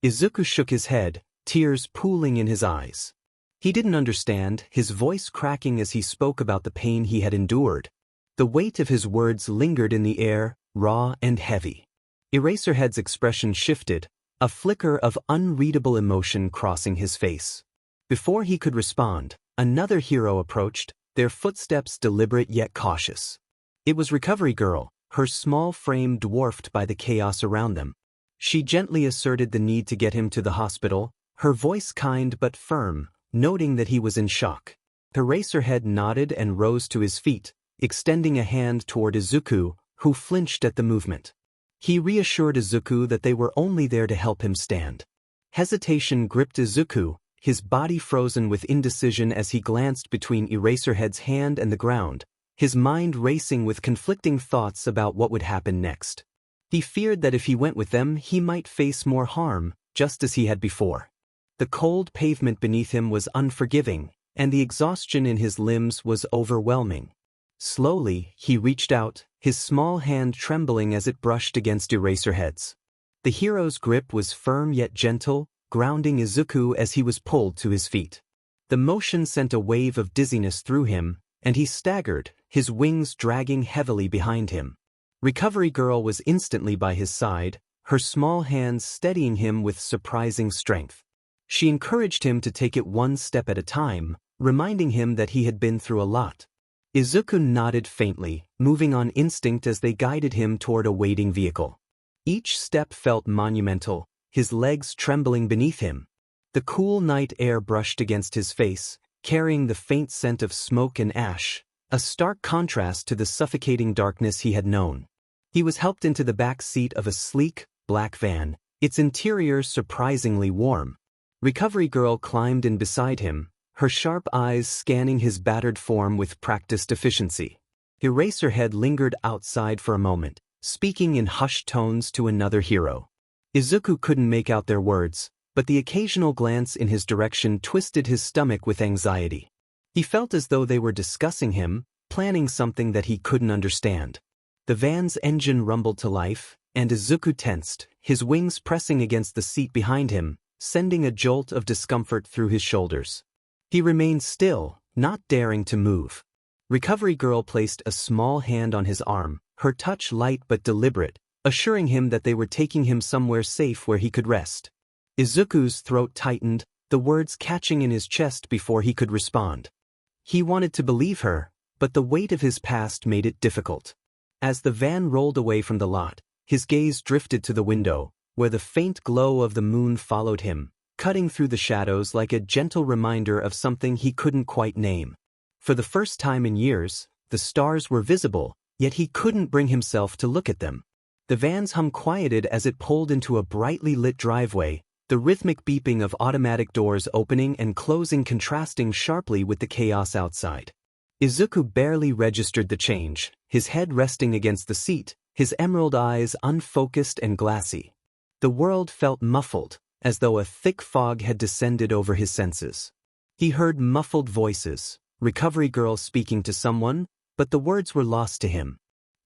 Izuku shook his head, tears pooling in his eyes. He didn't understand, his voice cracking as he spoke about the pain he had endured. The weight of his words lingered in the air, raw and heavy. 𝐼𝐻𝐻𝐬's expression shifted, a flicker of unreadable emotion crossing his face. Before he could respond, another hero approached, their footsteps deliberate yet cautious. It was Recovery Girl, her small frame dwarfed by the chaos around them. She gently asserted the need to get him to the hospital, her voice kind but firm, noting that he was in shock. 𝐼𝐻𝐻𝐬 nodded and rose to his feet, extending a hand toward Izuku, who flinched at the movement. He reassured Izuku that they were only there to help him stand. Hesitation gripped Izuku, his body frozen with indecision as he glanced between 𝐼𝐻𝐻𝐬's hand and the ground, his mind racing with conflicting thoughts about what would happen next. He feared that if he went with them he might face more harm, just as he had before. The cold pavement beneath him was unforgiving, and the exhaustion in his limbs was overwhelming. Slowly, he reached out, his small hand trembling as it brushed against 𝐼𝐻𝐻𝐬's. The hero's grip was firm yet gentle, grounding Izuku as he was pulled to his feet. The motion sent a wave of dizziness through him, and he staggered, his wings dragging heavily behind him. Recovery Girl was instantly by his side, her small hands steadying him with surprising strength. She encouraged him to take it one step at a time, reminding him that he had been through a lot. Izuku nodded faintly, moving on instinct as they guided him toward a waiting vehicle. Each step felt monumental, his legs trembling beneath him. The cool night air brushed against his face, carrying the faint scent of smoke and ash, a stark contrast to the suffocating darkness he had known. He was helped into the back seat of a sleek, black van, its interior surprisingly warm. Recovery Girl climbed in beside him, her sharp eyes scanning his battered form with practiced efficiency. 𝐼𝐻𝐻𝐬 lingered outside for a moment, speaking in hushed tones to another hero. Izuku couldn't make out their words, but the occasional glance in his direction twisted his stomach with anxiety. He felt as though they were discussing him, planning something that he couldn't understand. The van's engine rumbled to life, and Izuku tensed, his wings pressing against the seat behind him, sending a jolt of discomfort through his shoulders. He remained still, not daring to move. Recovery Girl placed a small hand on his arm, her touch light but deliberate, assuring him that they were taking him somewhere safe where he could rest. Izuku's throat tightened, the words catching in his chest before he could respond. He wanted to believe her, but the weight of his past made it difficult. As the van rolled away from the lot, his gaze drifted to the window, where the faint glow of the moon followed him, cutting through the shadows like a gentle reminder of something he couldn't quite name. For the first time in years, the stars were visible, yet he couldn't bring himself to look at them. The van's hum quieted as it pulled into a brightly lit driveway, the rhythmic beeping of automatic doors opening and closing contrasting sharply with the chaos outside. Izuku barely registered the change, his head resting against the seat, his emerald eyes unfocused and glassy. The world felt muffled, as though a thick fog had descended over his senses. He heard muffled voices, Recovery Girl speaking to someone, but the words were lost to him.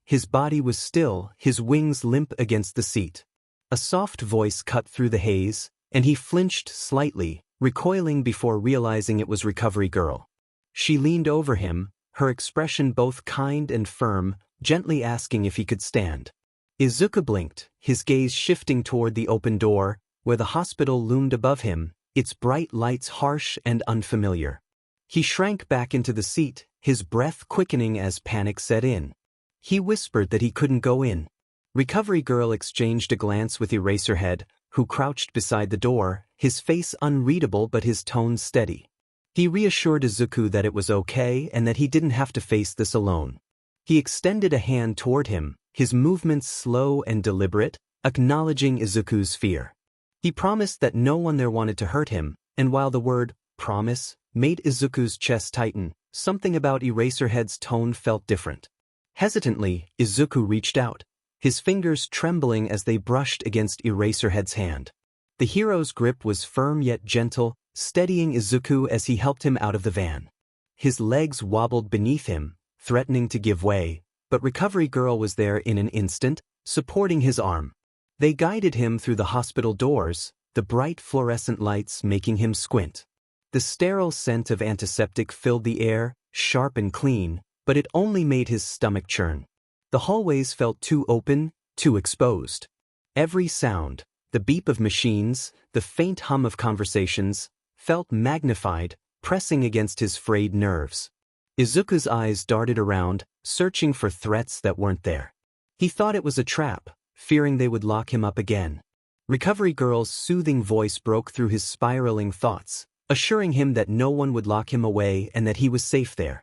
His body was still, his wings limp against the seat. A soft voice cut through the haze, and he flinched slightly, recoiling before realizing it was Recovery Girl. She leaned over him, her expression both kind and firm, gently asking if he could stand. Izuku blinked, his gaze shifting toward the open door, where the hospital loomed above him, its bright lights harsh and unfamiliar. He shrank back into the seat, his breath quickening as panic set in. He whispered that he couldn't go in. Recovery Girl exchanged a glance with Eraserhead, who crouched beside the door, his face unreadable but his tone steady. He reassured Izuku that it was okay and that he didn't have to face this alone. He extended a hand toward him, his movements slow and deliberate, acknowledging Izuku's fear. He promised that no one there wanted to hurt him, and while the word promise made Izuku's chest tighten, something about Eraserhead's tone felt different. Hesitantly, Izuku reached out, his fingers trembling as they brushed against Eraserhead's hand. The hero's grip was firm yet gentle, steadying Izuku as he helped him out of the van. His legs wobbled beneath him, threatening to give way, but Recovery Girl was there in an instant, supporting his arm. They guided him through the hospital doors, the bright fluorescent lights making him squint. The sterile scent of antiseptic filled the air, sharp and clean, but it only made his stomach churn. The hallways felt too open, too exposed. Every sound, the beep of machines, the faint hum of conversations, felt magnified, pressing against his frayed nerves. Izuku's eyes darted around, searching for threats that weren't there. He thought it was a trap, fearing they would lock him up again. Recovery Girl's soothing voice broke through his spiraling thoughts, assuring him that no one would lock him away and that he was safe there.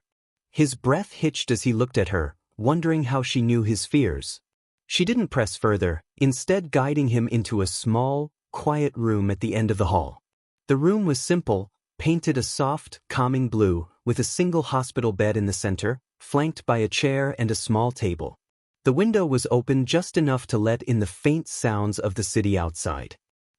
His breath hitched as he looked at her, wondering how she knew his fears. She didn't press further, instead guiding him into a small, quiet room at the end of the hall. The room was simple, painted a soft, calming blue, with a single hospital bed in the center, flanked by a chair and a small table. The window was open just enough to let in the faint sounds of the city outside.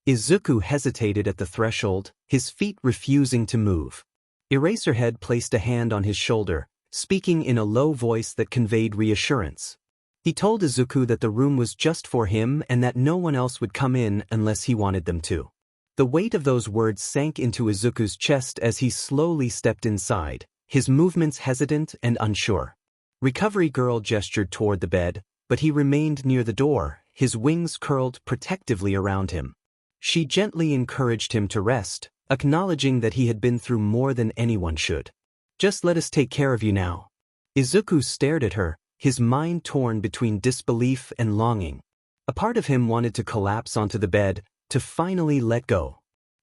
Izuku hesitated at the threshold, his feet refusing to move. Eraserhead placed a hand on his shoulder, speaking in a low voice that conveyed reassurance. He told Izuku that the room was just for him and that no one else would come in unless he wanted them to. The weight of those words sank into Izuku's chest as he slowly stepped inside, his movements hesitant and unsure. Recovery Girl gestured toward the bed, but he remained near the door, his wings curled protectively around him. She gently encouraged him to rest, acknowledging that he had been through more than anyone should. "Just let us take care of you now." Izuku stared at her, his mind torn between disbelief and longing. A part of him wanted to collapse onto the bed, to finally let go.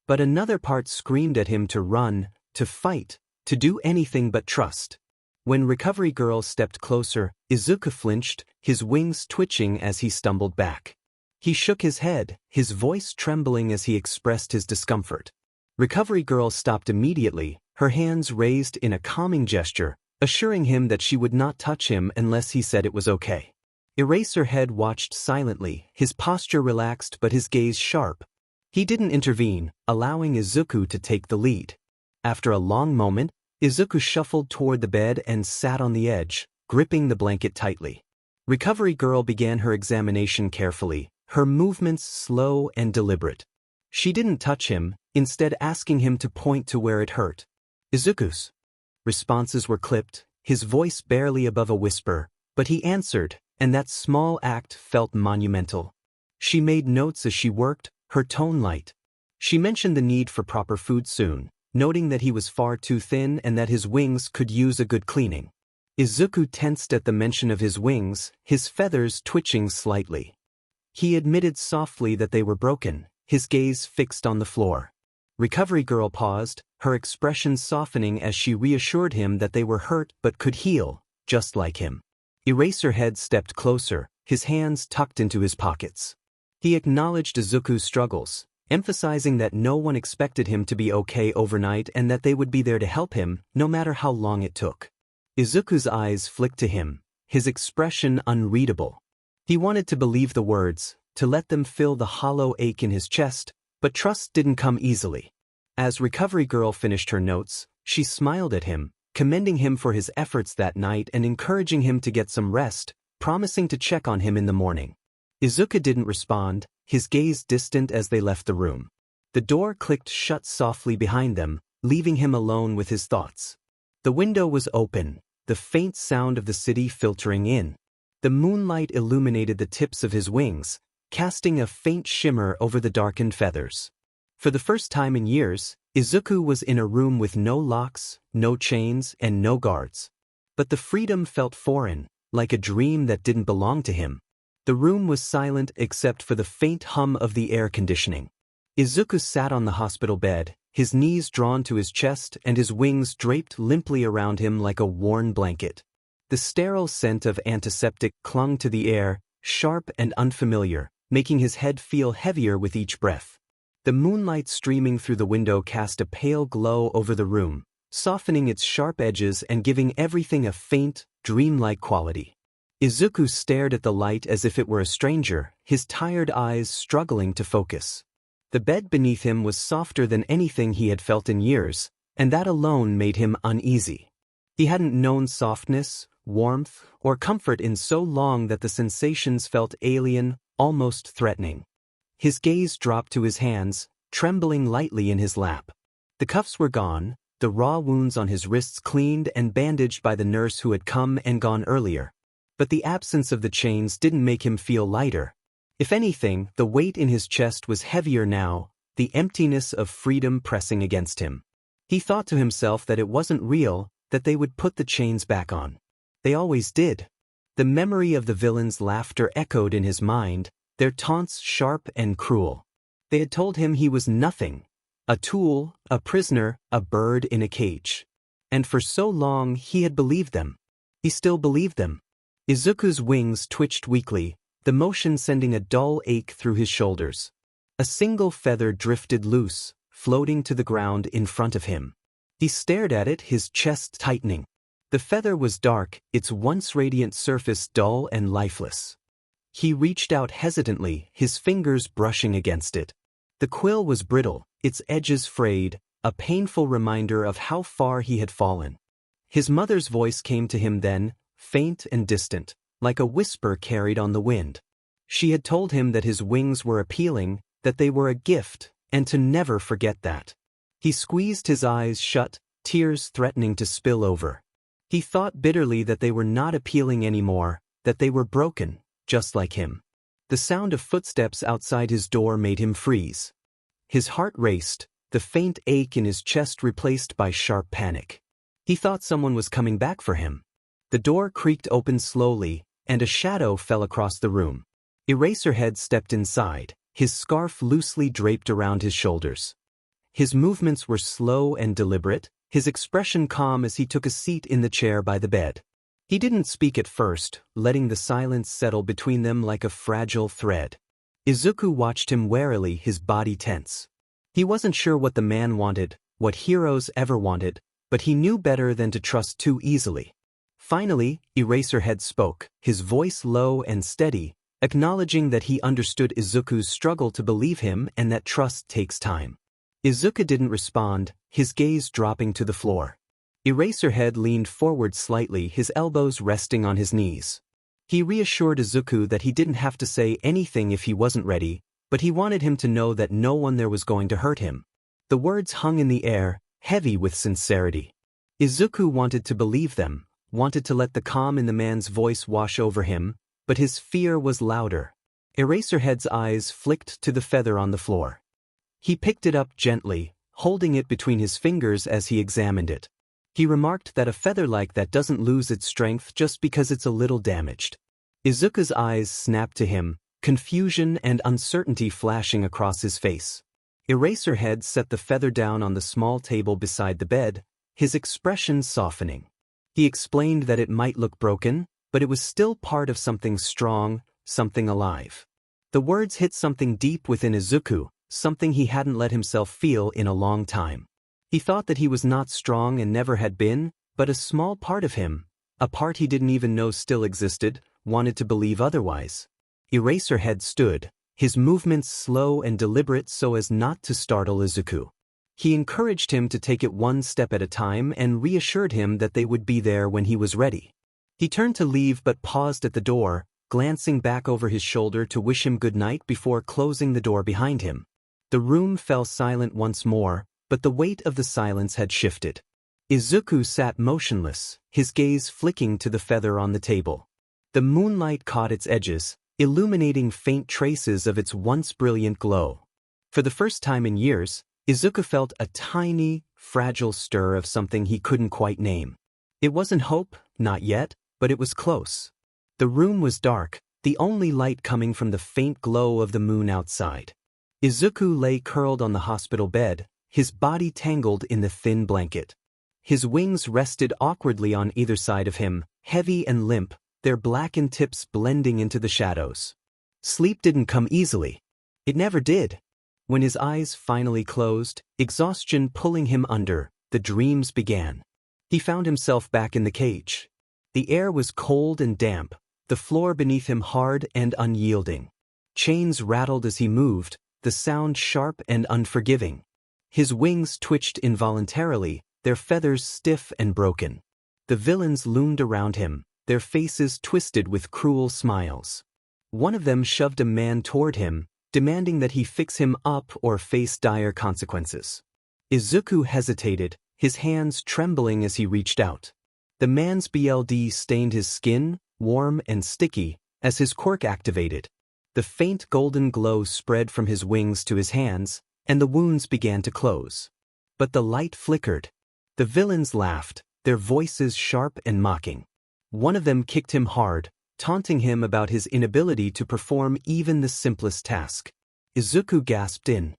But another part screamed at him to run, to fight, to do anything but trust. When Recovery Girl stepped closer, Izuku flinched, his wings twitching as he stumbled back. He shook his head, his voice trembling as he expressed his discomfort. Recovery Girl stopped immediately, her hands raised in a calming gesture, assuring him that she would not touch him unless he said it was okay. Eraserhead watched silently, his posture relaxed but his gaze sharp. He didn't intervene, allowing Izuku to take the lead. After a long moment, Izuku shuffled toward the bed and sat on the edge, gripping the blanket tightly. Recovery Girl began her examination carefully, her movements slow and deliberate. She didn't touch him, instead asking him to point to where it hurt. "Izuku's." Responses were clipped, his voice barely above a whisper, but he answered, and that small act felt monumental. She made notes as she worked, her tone light. She mentioned the need for proper food soon, noting that he was far too thin and that his wings could use a good cleaning. Izuku tensed at the mention of his wings, his feathers twitching slightly. He admitted softly that they were broken, his gaze fixed on the floor. Recovery Girl paused, her expression softening as she reassured him that they were hurt but could heal, just like him. Eraserhead stepped closer, his hands tucked into his pockets. He acknowledged Izuku's struggles, emphasizing that no one expected him to be okay overnight and that they would be there to help him, no matter how long it took. Izuku's eyes flicked to him, his expression unreadable. He wanted to believe the words, to let them fill the hollow ache in his chest, but trust didn't come easily. As Recovery Girl finished her notes, she smiled at him, commending him for his efforts that night and encouraging him to get some rest, promising to check on him in the morning. Izuku didn't respond, his gaze distant as they left the room. The door clicked shut softly behind them, leaving him alone with his thoughts. The window was open, the faint sound of the city filtering in. The moonlight illuminated the tips of his wings, casting a faint shimmer over the darkened feathers. For the first time in years, Izuku was in a room with no locks, no chains, and no guards. But the freedom felt foreign, like a dream that didn't belong to him. The room was silent except for the faint hum of the air conditioning. Izuku sat on the hospital bed, his knees drawn to his chest and his wings draped limply around him like a worn blanket. The sterile scent of antiseptic clung to the air, sharp and unfamiliar, making his head feel heavier with each breath. The moonlight streaming through the window cast a pale glow over the room, softening its sharp edges and giving everything a faint, dreamlike quality. Izuku stared at the light as if it were a stranger, his tired eyes struggling to focus. The bed beneath him was softer than anything he had felt in years, and that alone made him uneasy. He hadn't known softness, warmth, or comfort in so long that the sensations felt alien, almost threatening. His gaze dropped to his hands, trembling lightly in his lap. The cuffs were gone, the raw wounds on his wrists cleaned and bandaged by the nurse who had come and gone earlier. But the absence of the chains didn't make him feel lighter. If anything, the weight in his chest was heavier now, the emptiness of freedom pressing against him. He thought to himself that it wasn't real, that they would put the chains back on. They always did. The memory of the villain's laughter echoed in his mind, their taunts sharp and cruel. They had told him he was nothing, a tool, a prisoner, a bird in a cage. And for so long he had believed them. He still believed them. Izuku's wings twitched weakly, the motion sending a dull ache through his shoulders. A single feather drifted loose, floating to the ground in front of him. He stared at it, his chest tightening. The feather was dark, its once radiant surface dull and lifeless. He reached out hesitantly, his fingers brushing against it. The quill was brittle, its edges frayed, a painful reminder of how far he had fallen. His mother's voice came to him then, faint and distant, like a whisper carried on the wind. She had told him that his wings were appealing, that they were a gift, and to never forget that. He squeezed his eyes shut, tears threatening to spill over. He thought bitterly that they were not appealing anymore, that they were broken, just like him. The sound of footsteps outside his door made him freeze. His heart raced, the faint ache in his chest replaced by sharp panic. He thought someone was coming back for him. The door creaked open slowly, and a shadow fell across the room. Eraserhead stepped inside, his scarf loosely draped around his shoulders. His movements were slow and deliberate, his expression calm as he took a seat in the chair by the bed. He didn't speak at first, letting the silence settle between them like a fragile thread. Izuku watched him warily, his body tense. He wasn't sure what the man wanted, what heroes ever wanted, but he knew better than to trust too easily. Finally, Eraserhead spoke, his voice low and steady, acknowledging that he understood Izuku's struggle to believe him and that trust takes time. Izuku didn't respond, his gaze dropping to the floor. Eraserhead leaned forward slightly, his elbows resting on his knees. He reassured Izuku that he didn't have to say anything if he wasn't ready, but he wanted him to know that no one there was going to hurt him. The words hung in the air, heavy with sincerity. Izuku wanted to believe them, wanted to let the calm in the man's voice wash over him, but his fear was louder. Eraserhead's eyes flicked to the feather on the floor. He picked it up gently, holding it between his fingers as he examined it. He remarked that a feather like that doesn't lose its strength just because it's a little damaged. Izuku's eyes snapped to him, confusion and uncertainty flashing across his face. Eraserhead set the feather down on the small table beside the bed, his expression softening. He explained that it might look broken, but it was still part of something strong, something alive. The words hit something deep within Izuku, something he hadn't let himself feel in a long time. He thought that he was not strong and never had been, but a small part of him, a part he didn't even know still existed, wanted to believe otherwise. Eraserhead stood, his movements slow and deliberate so as not to startle Izuku. He encouraged him to take it one step at a time and reassured him that they would be there when he was ready. He turned to leave but paused at the door, glancing back over his shoulder to wish him good night before closing the door behind him. The room fell silent once more, but the weight of the silence had shifted. Izuku sat motionless, his gaze flicking to the feather on the table. The moonlight caught its edges, illuminating faint traces of its once brilliant glow. For the first time in years, Izuku felt a tiny, fragile stir of something he couldn't quite name. It wasn't hope, not yet, but it was close. The room was dark, the only light coming from the faint glow of the moon outside. Izuku lay curled on the hospital bed, his body tangled in the thin blanket. His wings rested awkwardly on either side of him, heavy and limp, their blackened tips blending into the shadows. Sleep didn't come easily. It never did. When his eyes finally closed, exhaustion pulling him under, the dreams began. He found himself back in the cage. The air was cold and damp, the floor beneath him hard and unyielding. Chains rattled as he moved, the sound sharp and unforgiving. His wings twitched involuntarily, their feathers stiff and broken. The villains loomed around him, their faces twisted with cruel smiles. One of them shoved a man toward him, demanding that he fix him up or face dire consequences. Izuku hesitated, his hands trembling as he reached out. The man's BLD stained his skin, warm and sticky, as his quirk activated. The faint golden glow spread from his wings to his hands, and the wounds began to close. But the light flickered. The villains laughed, their voices sharp and mocking. One of them kicked him hard, taunting him about his inability to perform even the simplest task. Izuku gasped in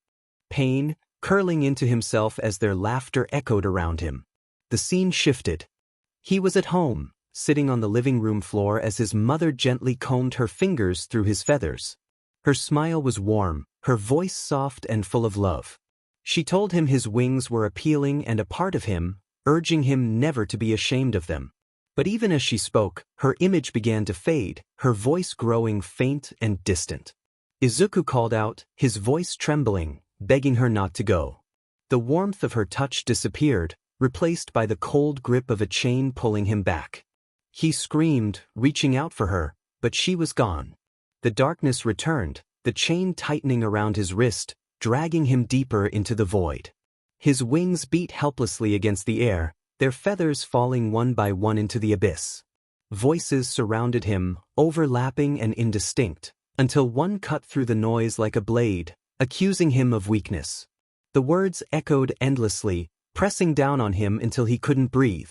pain, curling into himself as their laughter echoed around him. The scene shifted. He was at home, sitting on the living room floor as his mother gently combed her fingers through his feathers. Her smile was warm, her voice soft and full of love. She told him his wings were appealing and a part of him, urging him never to be ashamed of them. But even as she spoke, her image began to fade, her voice growing faint and distant. Izuku called out, his voice trembling, begging her not to go. The warmth of her touch disappeared, replaced by the cold grip of a chain pulling him back. He screamed, reaching out for her, but she was gone. The darkness returned, the chain tightening around his wrist, dragging him deeper into the void. His wings beat helplessly against the air, their feathers falling one by one into the abyss. Voices surrounded him, overlapping and indistinct, until one cut through the noise like a blade, accusing him of weakness. The words echoed endlessly, pressing down on him until he couldn't breathe.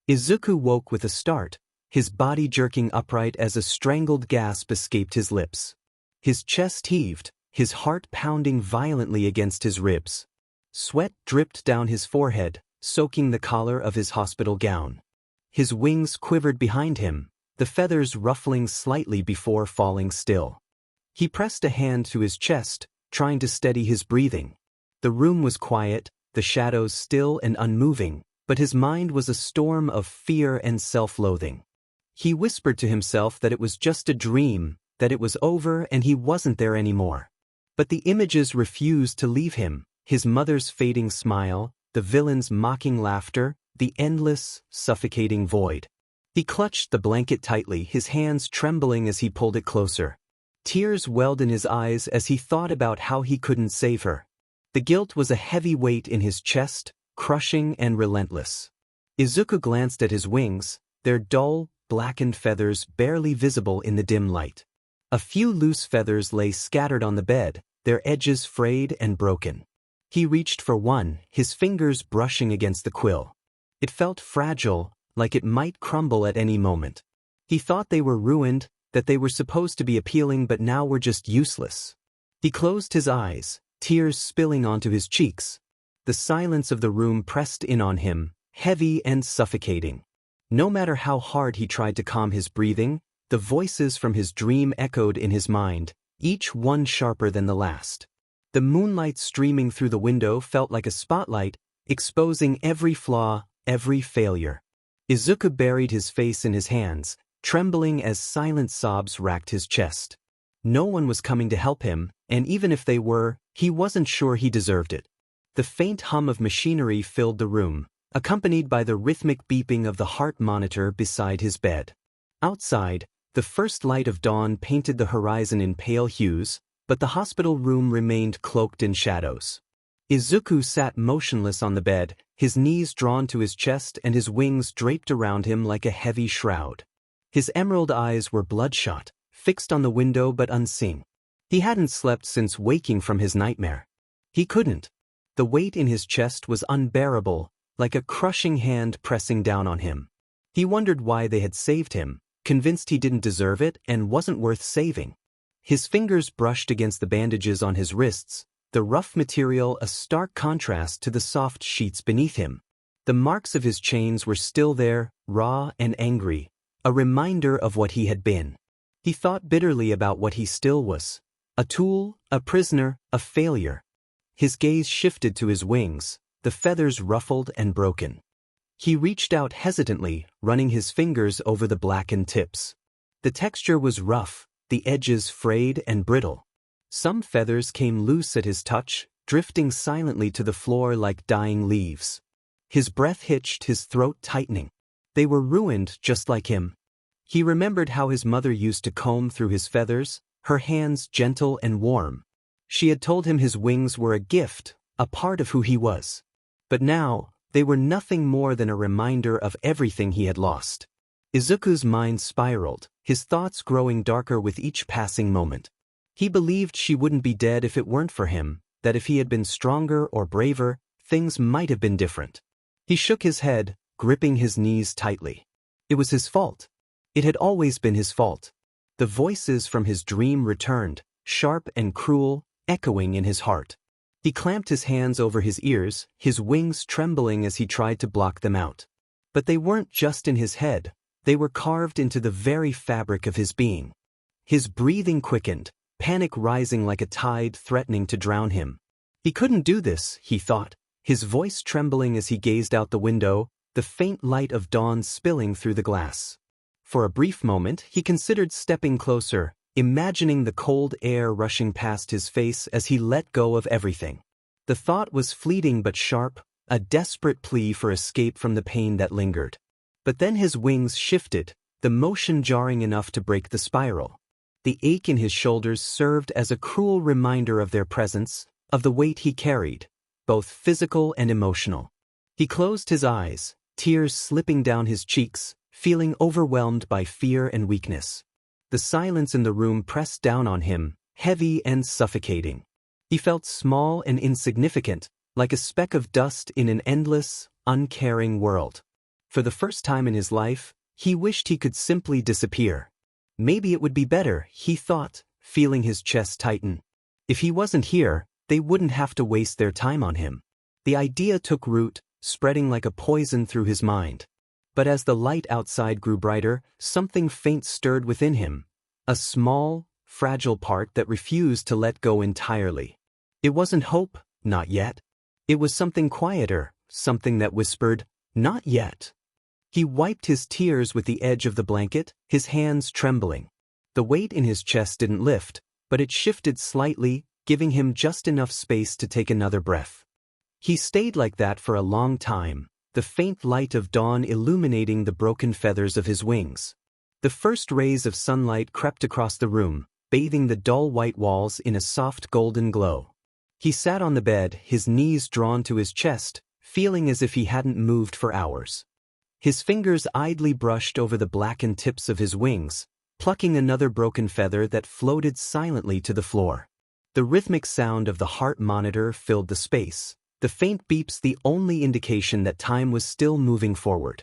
Izuku woke with a start, his body jerking upright as a strangled gasp escaped his lips. His chest heaved, his heart pounding violently against his ribs. Sweat dripped down his forehead, soaking the collar of his hospital gown. His wings quivered behind him, the feathers ruffling slightly before falling still. He pressed a hand to his chest, trying to steady his breathing. The room was quiet, the shadows still and unmoving, but his mind was a storm of fear and self-loathing. He whispered to himself that it was just a dream, that it was over and he wasn't there anymore. But the images refused to leave him, his mother's fading smile, the villain's mocking laughter, the endless, suffocating void. He clutched the blanket tightly, his hands trembling as he pulled it closer. Tears welled in his eyes as he thought about how he couldn't save her. The guilt was a heavy weight in his chest, crushing and relentless. Izuku glanced at his wings, their dull, blackened feathers barely visible in the dim light. A few loose feathers lay scattered on the bed, their edges frayed and broken. He reached for one, his fingers brushing against the quill. It felt fragile, like it might crumble at any moment. He thought they were ruined, that they were supposed to be appealing but now were just useless. He closed his eyes, tears spilling onto his cheeks. The silence of the room pressed in on him, heavy and suffocating. No matter how hard he tried to calm his breathing, the voices from his dream echoed in his mind, each one sharper than the last. The moonlight streaming through the window felt like a spotlight, exposing every flaw, every failure. Izuku buried his face in his hands, trembling as silent sobs racked his chest. No one was coming to help him, and even if they were, he wasn't sure he deserved it. The faint hum of machinery filled the room, accompanied by the rhythmic beeping of the heart monitor beside his bed. Outside, the first light of dawn painted the horizon in pale hues, but the hospital room remained cloaked in shadows. Izuku sat motionless on the bed, his knees drawn to his chest and his wings draped around him like a heavy shroud. His emerald eyes were bloodshot, fixed on the window but unseeing. He hadn't slept since waking from his nightmare. He couldn't. The weight in his chest was unbearable, like a crushing hand pressing down on him. He wondered why they had saved him, convinced he didn't deserve it and wasn't worth saving. His fingers brushed against the bandages on his wrists, the rough material a stark contrast to the soft sheets beneath him. The marks of his chains were still there, raw and angry, a reminder of what he had been. He thought bitterly about what he still was. A tool, a prisoner, a failure. His gaze shifted to his wings, the feathers ruffled and broken. He reached out hesitantly, running his fingers over the blackened tips. The texture was rough, the edges frayed and brittle. Some feathers came loose at his touch, drifting silently to the floor like dying leaves. His breath hitched, his throat tightening. They were ruined just like him. He remembered how his mother used to comb through his feathers, her hands gentle and warm. She had told him his wings were a gift, a part of who he was. But now, they were nothing more than a reminder of everything he had lost. Izuku's mind spiraled, his thoughts growing darker with each passing moment. He believed she wouldn't be dead if it weren't for him, that if he had been stronger or braver, things might have been different. He shook his head, gripping his knees tightly. It was his fault. It had always been his fault. The voices from his dream returned, sharp and cruel, echoing in his heart. He clamped his hands over his ears, his wings trembling as he tried to block them out. But they weren't just in his head, they were carved into the very fabric of his being. His breathing quickened, panic rising like a tide threatening to drown him. He couldn't do this, he thought, his voice trembling as he gazed out the window, the faint light of dawn spilling through the glass. For a brief moment, he considered stepping closer, imagining the cold air rushing past his face as he let go of everything. The thought was fleeting but sharp, a desperate plea for escape from the pain that lingered. But then his wings shifted, the motion jarring enough to break the spiral. The ache in his shoulders served as a cruel reminder of their presence, of the weight he carried, both physical and emotional. He closed his eyes, tears slipping down his cheeks, feeling overwhelmed by fear and weakness. The silence in the room pressed down on him, heavy and suffocating. He felt small and insignificant, like a speck of dust in an endless, uncaring world. For the first time in his life, he wished he could simply disappear. Maybe it would be better, he thought, feeling his chest tighten. If he wasn't here, they wouldn't have to waste their time on him. The idea took root, spreading like a poison through his mind. But as the light outside grew brighter, something faint stirred within him. A small, fragile part that refused to let go entirely. It wasn't hope, not yet. It was something quieter, something that whispered, not yet. He wiped his tears with the edge of the blanket, his hands trembling. The weight in his chest didn't lift, but it shifted slightly, giving him just enough space to take another breath. He stayed like that for a long time, the faint light of dawn illuminating the broken feathers of his wings. The first rays of sunlight crept across the room, bathing the dull white walls in a soft golden glow. He sat on the bed, his knees drawn to his chest, feeling as if he hadn't moved for hours. His fingers idly brushed over the blackened tips of his wings, plucking another broken feather that floated silently to the floor. The rhythmic sound of the heart monitor filled the space, the faint beeps the only indication that time was still moving forward.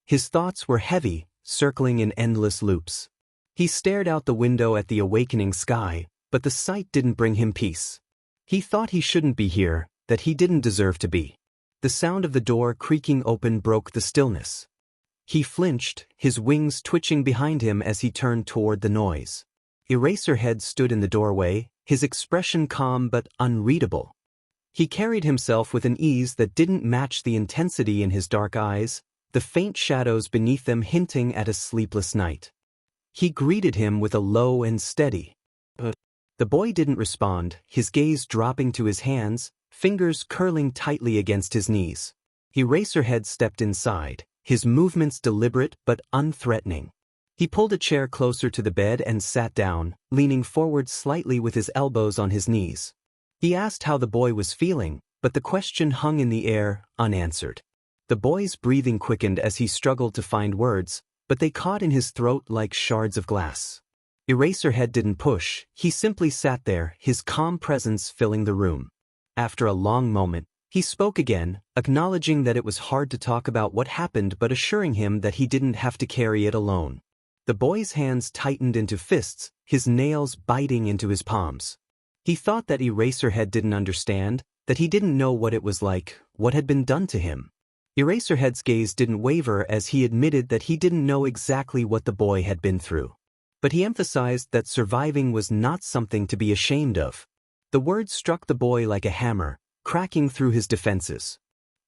His thoughts were heavy, circling in endless loops. He stared out the window at the awakening sky, but the sight didn't bring him peace. He thought he shouldn't be here, that he didn't deserve to be. The sound of the door creaking open broke the stillness. He flinched, his wings twitching behind him as he turned toward the noise. Eraserhead stood in the doorway, his expression calm but unreadable. He carried himself with an ease that didn't match the intensity in his dark eyes, the faint shadows beneath them hinting at a sleepless night. He greeted him with a low and steady. The boy didn't respond, his gaze dropping to his hands, fingers curling tightly against his knees. Eraserhead stepped inside, his movements deliberate but unthreatening. He pulled a chair closer to the bed and sat down, leaning forward slightly with his elbows on his knees. He asked how the boy was feeling, but the question hung in the air, unanswered. The boy's breathing quickened as he struggled to find words, but they caught in his throat like shards of glass. Eraserhead didn't push, he simply sat there, his calm presence filling the room. After a long moment, he spoke again, acknowledging that it was hard to talk about what happened but assuring him that he didn't have to carry it alone. The boy's hands tightened into fists, his nails biting into his palms. He thought that Eraserhead didn't understand, that he didn't know what it was like, what had been done to him. Eraserhead's gaze didn't waver as he admitted that he didn't know exactly what the boy had been through. But he emphasized that surviving was not something to be ashamed of. The words struck the boy like a hammer, cracking through his defenses.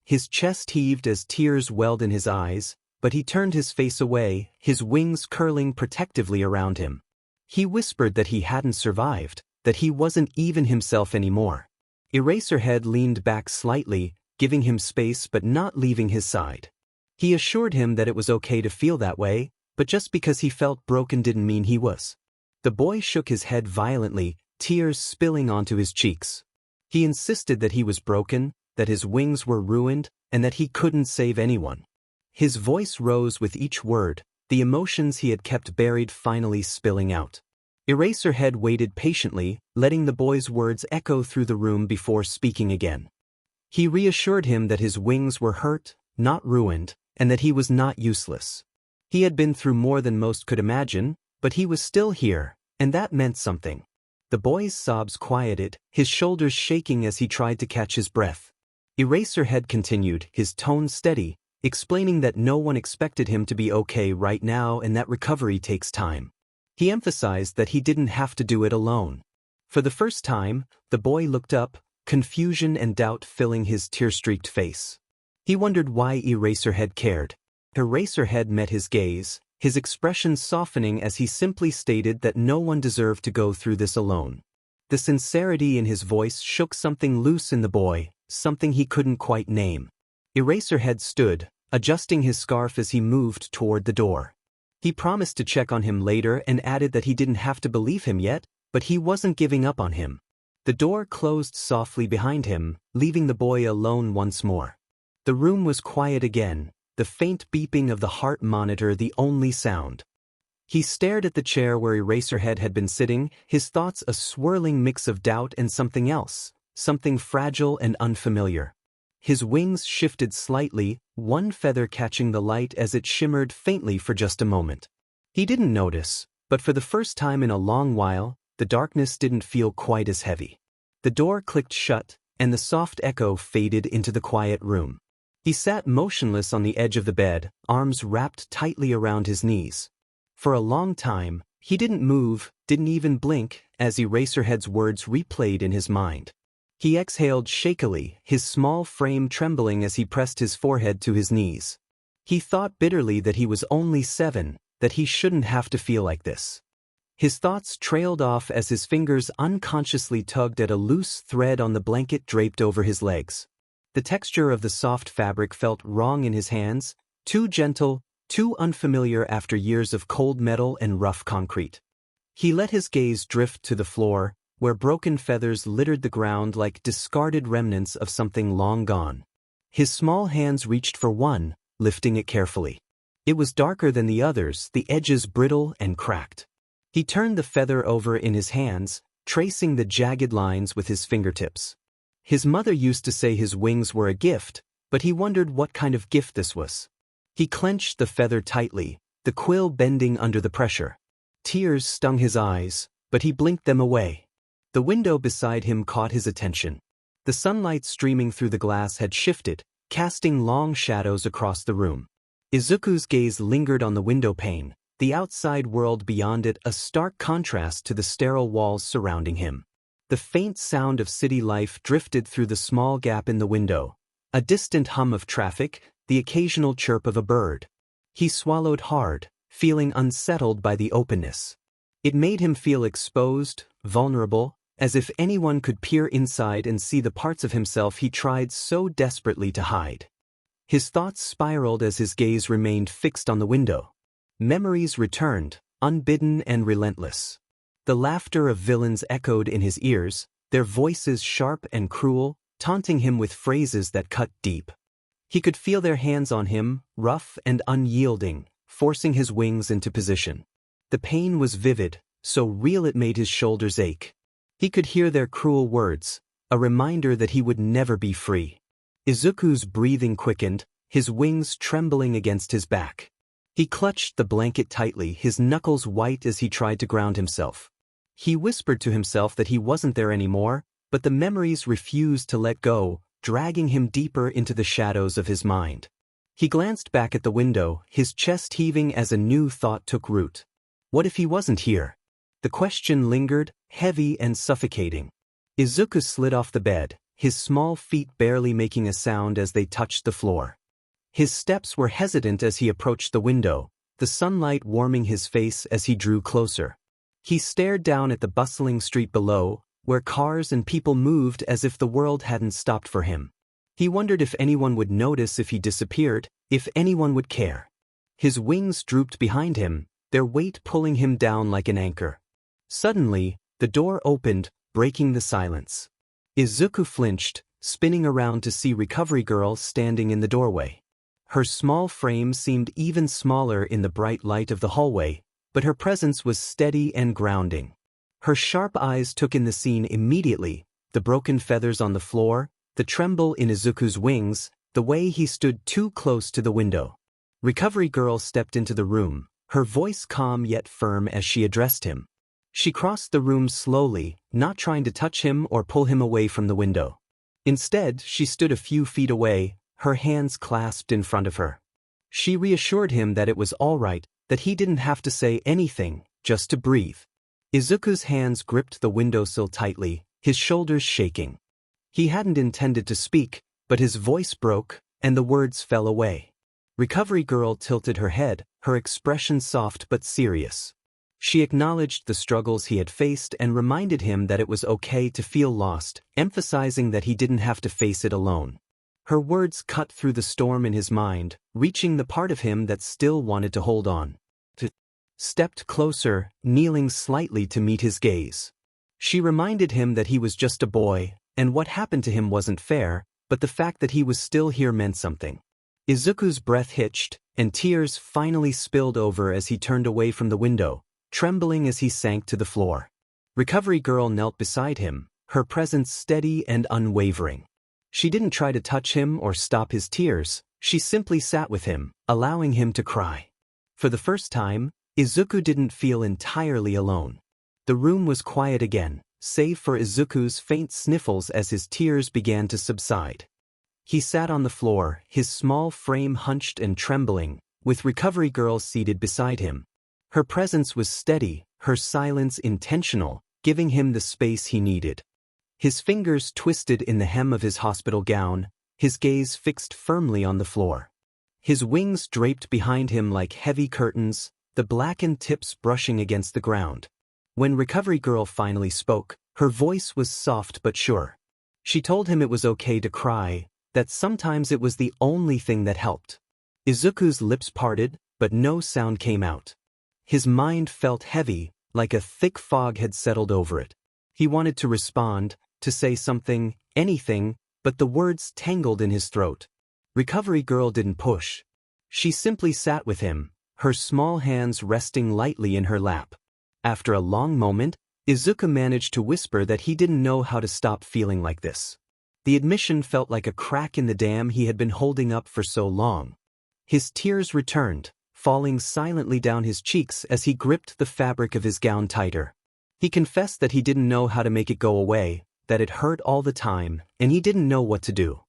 His chest heaved as tears welled in his eyes, but he turned his face away, his wings curling protectively around him. He whispered that he hadn't survived, that he wasn't even himself anymore. Eraserhead leaned back slightly, giving him space but not leaving his side. He assured him that it was okay to feel that way, but just because he felt broken didn't mean he was. The boy shook his head violently, tears spilling onto his cheeks. He insisted that he was broken, that his wings were ruined, and that he couldn't save anyone. His voice rose with each word, the emotions he had kept buried finally spilling out. Eraserhead waited patiently, letting the boy's words echo through the room before speaking again. He reassured him that his wings were hurt, not ruined, and that he was not useless. He had been through more than most could imagine, but he was still here, and that meant something. The boy's sobs quieted, his shoulders shaking as he tried to catch his breath. Eraserhead continued, his tone steady, explaining that no one expected him to be okay right now and that recovery takes time. He emphasized that he didn't have to do it alone. For the first time, the boy looked up, confusion and doubt filling his tear-streaked face. He wondered why Eraserhead cared. Eraserhead met his gaze, his expression softening as he simply stated that no one deserved to go through this alone. The sincerity in his voice shook something loose in the boy, something he couldn't quite name. Eraserhead stood, adjusting his scarf as he moved toward the door. He promised to check on him later and added that he didn't have to believe him yet, but he wasn't giving up on him. The door closed softly behind him, leaving the boy alone once more. The room was quiet again, the faint beeping of the heart monitor the only sound. He stared at the chair where Eraserhead had been sitting, his thoughts a swirling mix of doubt and something else, something fragile and unfamiliar. His wings shifted slightly, one feather catching the light as it shimmered faintly for just a moment. He didn't notice, but for the first time in a long while, the darkness didn't feel quite as heavy. The door clicked shut, and the soft echo faded into the quiet room. He sat motionless on the edge of the bed, arms wrapped tightly around his knees. For a long time, he didn't move, didn't even blink, as Eraserhead's words replayed in his mind. He exhaled shakily, his small frame trembling as he pressed his forehead to his knees. He thought bitterly that he was only 7, that he shouldn't have to feel like this. His thoughts trailed off as his fingers unconsciously tugged at a loose thread on the blanket draped over his legs. The texture of the soft fabric felt wrong in his hands, too gentle, too unfamiliar after years of cold metal and rough concrete. He let his gaze drift to the floor, where broken feathers littered the ground like discarded remnants of something long gone. His small hands reached for one, lifting it carefully. It was darker than the others, the edges brittle and cracked. He turned the feather over in his hands, tracing the jagged lines with his fingertips. His mother used to say his wings were a gift, but he wondered what kind of gift this was. He clenched the feather tightly, the quill bending under the pressure. Tears stung his eyes, but he blinked them away. The window beside him caught his attention. The sunlight streaming through the glass had shifted, casting long shadows across the room. Izuku's gaze lingered on the window pane, the outside world beyond it a stark contrast to the sterile walls surrounding him. The faint sound of city life drifted through the small gap in the window, a distant hum of traffic, the occasional chirp of a bird. He swallowed hard, feeling unsettled by the openness. It made him feel exposed, vulnerable, as if anyone could peer inside and see the parts of himself he tried so desperately to hide. His thoughts spiraled as his gaze remained fixed on the window. Memories returned, unbidden and relentless. The laughter of villains echoed in his ears, their voices sharp and cruel, taunting him with phrases that cut deep. He could feel their hands on him, rough and unyielding, forcing his wings into position. The pain was vivid, so real it made his shoulders ache. He could hear their cruel words, a reminder that he would never be free. Izuku's breathing quickened, his wings trembling against his back. He clutched the blanket tightly, his knuckles white as he tried to ground himself. He whispered to himself that he wasn't there anymore, but the memories refused to let go, dragging him deeper into the shadows of his mind. He glanced back at the window, his chest heaving as a new thought took root. What if he wasn't here? The question lingered, heavy and suffocating. Izuku slid off the bed, his small feet barely making a sound as they touched the floor. His steps were hesitant as he approached the window, the sunlight warming his face as he drew closer. He stared down at the bustling street below, where cars and people moved as if the world hadn't stopped for him. He wondered if anyone would notice if he disappeared, if anyone would care. His wings drooped behind him, their weight pulling him down like an anchor. Suddenly, the door opened, breaking the silence. Izuku flinched, spinning around to see Recovery Girl standing in the doorway. Her small frame seemed even smaller in the bright light of the hallway, but her presence was steady and grounding. Her sharp eyes took in the scene immediately, the broken feathers on the floor, the tremble in Izuku's wings, the way he stood too close to the window. Recovery Girl stepped into the room, her voice calm yet firm as she addressed him. She crossed the room slowly, not trying to touch him or pull him away from the window. Instead, she stood a few feet away, her hands clasped in front of her. She reassured him that it was all right, that he didn't have to say anything, just to breathe. Izuku's hands gripped the windowsill tightly, his shoulders shaking. He hadn't intended to speak, but his voice broke, and the words fell away. Recovery Girl tilted her head, her expression soft but serious. She acknowledged the struggles he had faced and reminded him that it was okay to feel lost, emphasizing that he didn't have to face it alone. Her words cut through the storm in his mind, reaching the part of him that still wanted to hold on. Stepped closer, kneeling slightly to meet his gaze. She reminded him that he was just a boy, and what happened to him wasn't fair, but the fact that he was still here meant something. Izuku's breath hitched, and tears finally spilled over as he turned away from the window, trembling as he sank to the floor. Recovery Girl knelt beside him, her presence steady and unwavering. She didn't try to touch him or stop his tears, she simply sat with him, allowing him to cry. For the first time, Izuku didn't feel entirely alone. The room was quiet again, save for Izuku's faint sniffles as his tears began to subside. He sat on the floor, his small frame hunched and trembling, with Recovery Girl seated beside him. Her presence was steady, her silence intentional, giving him the space he needed. His fingers twisted in the hem of his hospital gown, his gaze fixed firmly on the floor. His wings draped behind him like heavy curtains, the blackened tips brushing against the ground. When Recovery Girl finally spoke, her voice was soft but sure. She told him it was okay to cry, that sometimes it was the only thing that helped. Izuku's lips parted, but no sound came out. His mind felt heavy, like a thick fog had settled over it. He wanted to respond, to say something, anything, but the words tangled in his throat. Recovery Girl didn't push. She simply sat with him, her small hands resting lightly in her lap. After a long moment, Izuku managed to whisper that he didn't know how to stop feeling like this. The admission felt like a crack in the dam he had been holding up for so long. His tears returned, falling silently down his cheeks as he gripped the fabric of his gown tighter. He confessed that he didn't know how to make it go away, that it hurt all the time, and he didn't know what to do.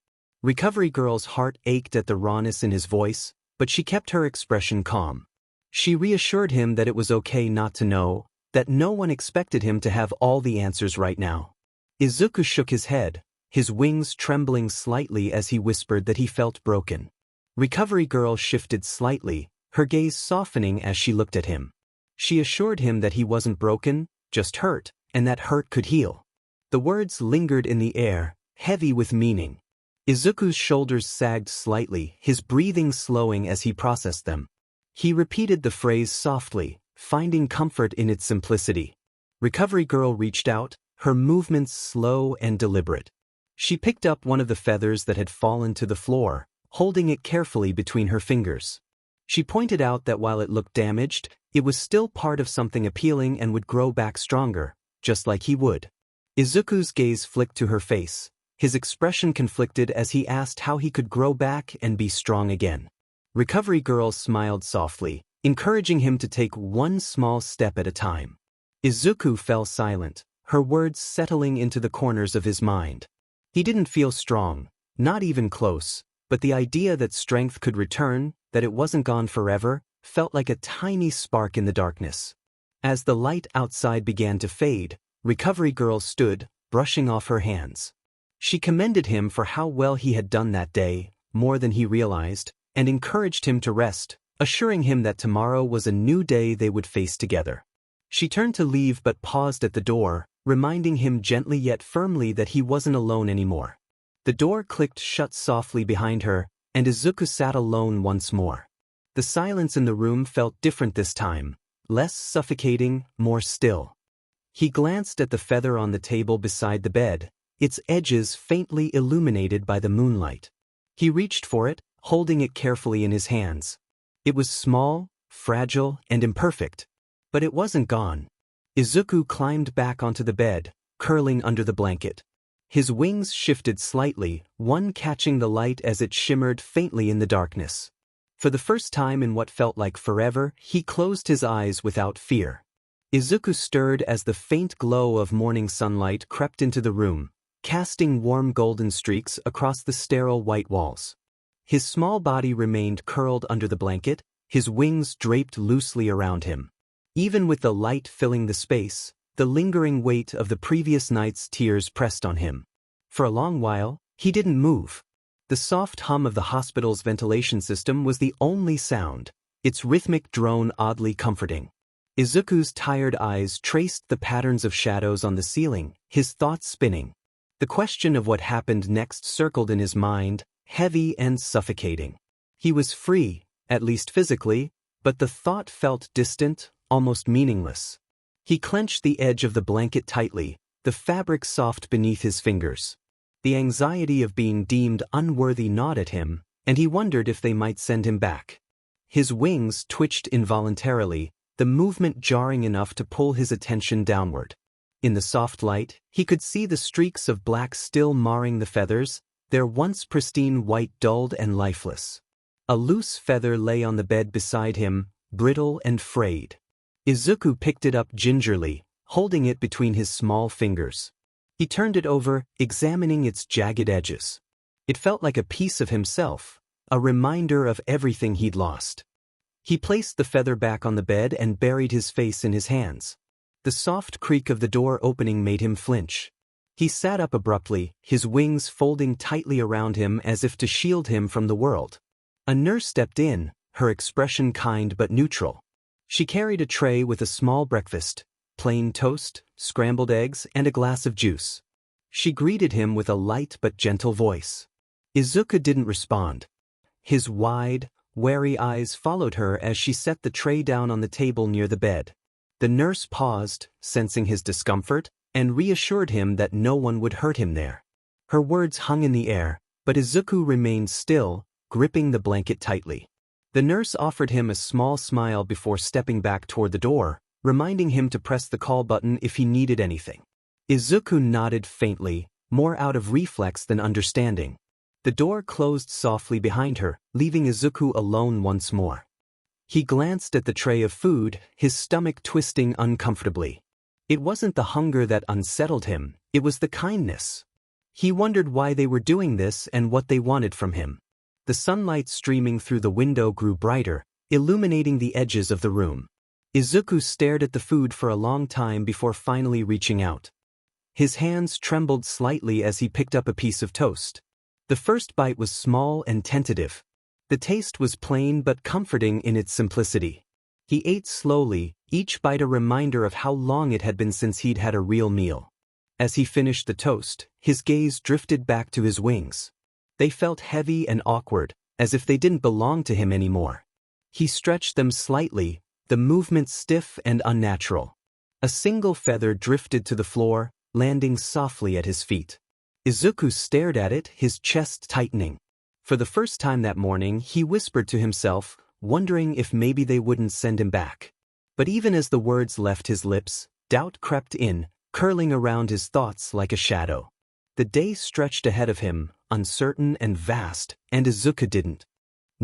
Recovery Girl's heart ached at the rawness in his voice, but she kept her expression calm. She reassured him that it was okay not to know, that no one expected him to have all the answers right now. Izuku shook his head, his wings trembling slightly as he whispered that he felt broken. Recovery Girl shifted slightly, her gaze softening as she looked at him. She assured him that he wasn't broken, just hurt, and that hurt could heal. The words lingered in the air, heavy with meaning. Izuku's shoulders sagged slightly, his breathing slowing as he processed them. He repeated the phrase softly, finding comfort in its simplicity. Recovery Girl reached out, her movements slow and deliberate. She picked up one of the feathers that had fallen to the floor, holding it carefully between her fingers. She pointed out that while it looked damaged, it was still part of something appealing and would grow back stronger, just like he would. Izuku's gaze flicked to her face, his expression conflicted as he asked how he could grow back and be strong again. Recovery Girl smiled softly, encouraging him to take one small step at a time. Izuku fell silent, her words settling into the corners of his mind. He didn't feel strong, not even close, but the idea that strength could return, that it wasn't gone forever, felt like a tiny spark in the darkness. As the light outside began to fade, Recovery Girl stood, brushing off her hands. She commended him for how well he had done that day, more than he realized, and encouraged him to rest, assuring him that tomorrow was a new day they would face together. She turned to leave but paused at the door, reminding him gently yet firmly that he wasn't alone anymore. The door clicked shut softly behind her, and Izuku sat alone once more. The silence in the room felt different this time, less suffocating, more still. He glanced at the feather on the table beside the bed, its edges faintly illuminated by the moonlight. He reached for it, holding it carefully in his hands. It was small, fragile, and imperfect, but it wasn't gone. Izuku climbed back onto the bed, curling under the blanket. His wings shifted slightly, one catching the light as it shimmered faintly in the darkness. For the first time in what felt like forever, he closed his eyes without fear. Izuku stirred as the faint glow of morning sunlight crept into the room, casting warm golden streaks across the sterile white walls. His small body remained curled under the blanket, his wings draped loosely around him. Even with the light filling the space, the lingering weight of the previous night's tears pressed on him. For a long while, he didn't move. The soft hum of the hospital's ventilation system was the only sound, its rhythmic drone oddly comforting. Izuku's tired eyes traced the patterns of shadows on the ceiling, his thoughts spinning. The question of what happened next circled in his mind, heavy and suffocating. He was free, at least physically, but the thought felt distant, almost meaningless. He clenched the edge of the blanket tightly, the fabric soft beneath his fingers. The anxiety of being deemed unworthy gnawed at him, and he wondered if they might send him back. His wings twitched involuntarily, the movement jarring enough to pull his attention downward. In the soft light, he could see the streaks of black still marring the feathers, their once pristine white dulled and lifeless. A loose feather lay on the bed beside him, brittle and frayed. Izuku picked it up gingerly, holding it between his small fingers. He turned it over, examining its jagged edges. It felt like a piece of himself, a reminder of everything he'd lost. He placed the feather back on the bed and buried his face in his hands. The soft creak of the door opening made him flinch. He sat up abruptly, his wings folding tightly around him as if to shield him from the world. A nurse stepped in, her expression kind but neutral. She carried a tray with a small breakfast, plain toast, scrambled eggs, and a glass of juice. She greeted him with a light but gentle voice. Izuku didn't respond. His wide, wary eyes followed her as she set the tray down on the table near the bed. The nurse paused, sensing his discomfort, and reassured him that no one would hurt him there. Her words hung in the air, but Izuku remained still, gripping the blanket tightly. The nurse offered him a small smile before stepping back toward the door, reminding him to press the call button if he needed anything. Izuku nodded faintly, more out of reflex than understanding. The door closed softly behind her, leaving Izuku alone once more. He glanced at the tray of food, his stomach twisting uncomfortably. It wasn't the hunger that unsettled him, it was the kindness. He wondered why they were doing this and what they wanted from him. The sunlight streaming through the window grew brighter, illuminating the edges of the room. Izuku stared at the food for a long time before finally reaching out. His hands trembled slightly as he picked up a piece of toast. The first bite was small and tentative. The taste was plain but comforting in its simplicity. He ate slowly, each bite a reminder of how long it had been since he'd had a real meal. As he finished the toast, his gaze drifted back to his wings. They felt heavy and awkward, as if they didn't belong to him anymore. He stretched them slightly, the movement stiff and unnatural. A single feather drifted to the floor, landing softly at his feet. Izuku stared at it, his chest tightening. For the first time that morning, he whispered to himself, wondering if maybe they wouldn't send him back. But even as the words left his lips, doubt crept in, curling around his thoughts like a shadow. The day stretched ahead of him, uncertain and vast, and Izuku didn't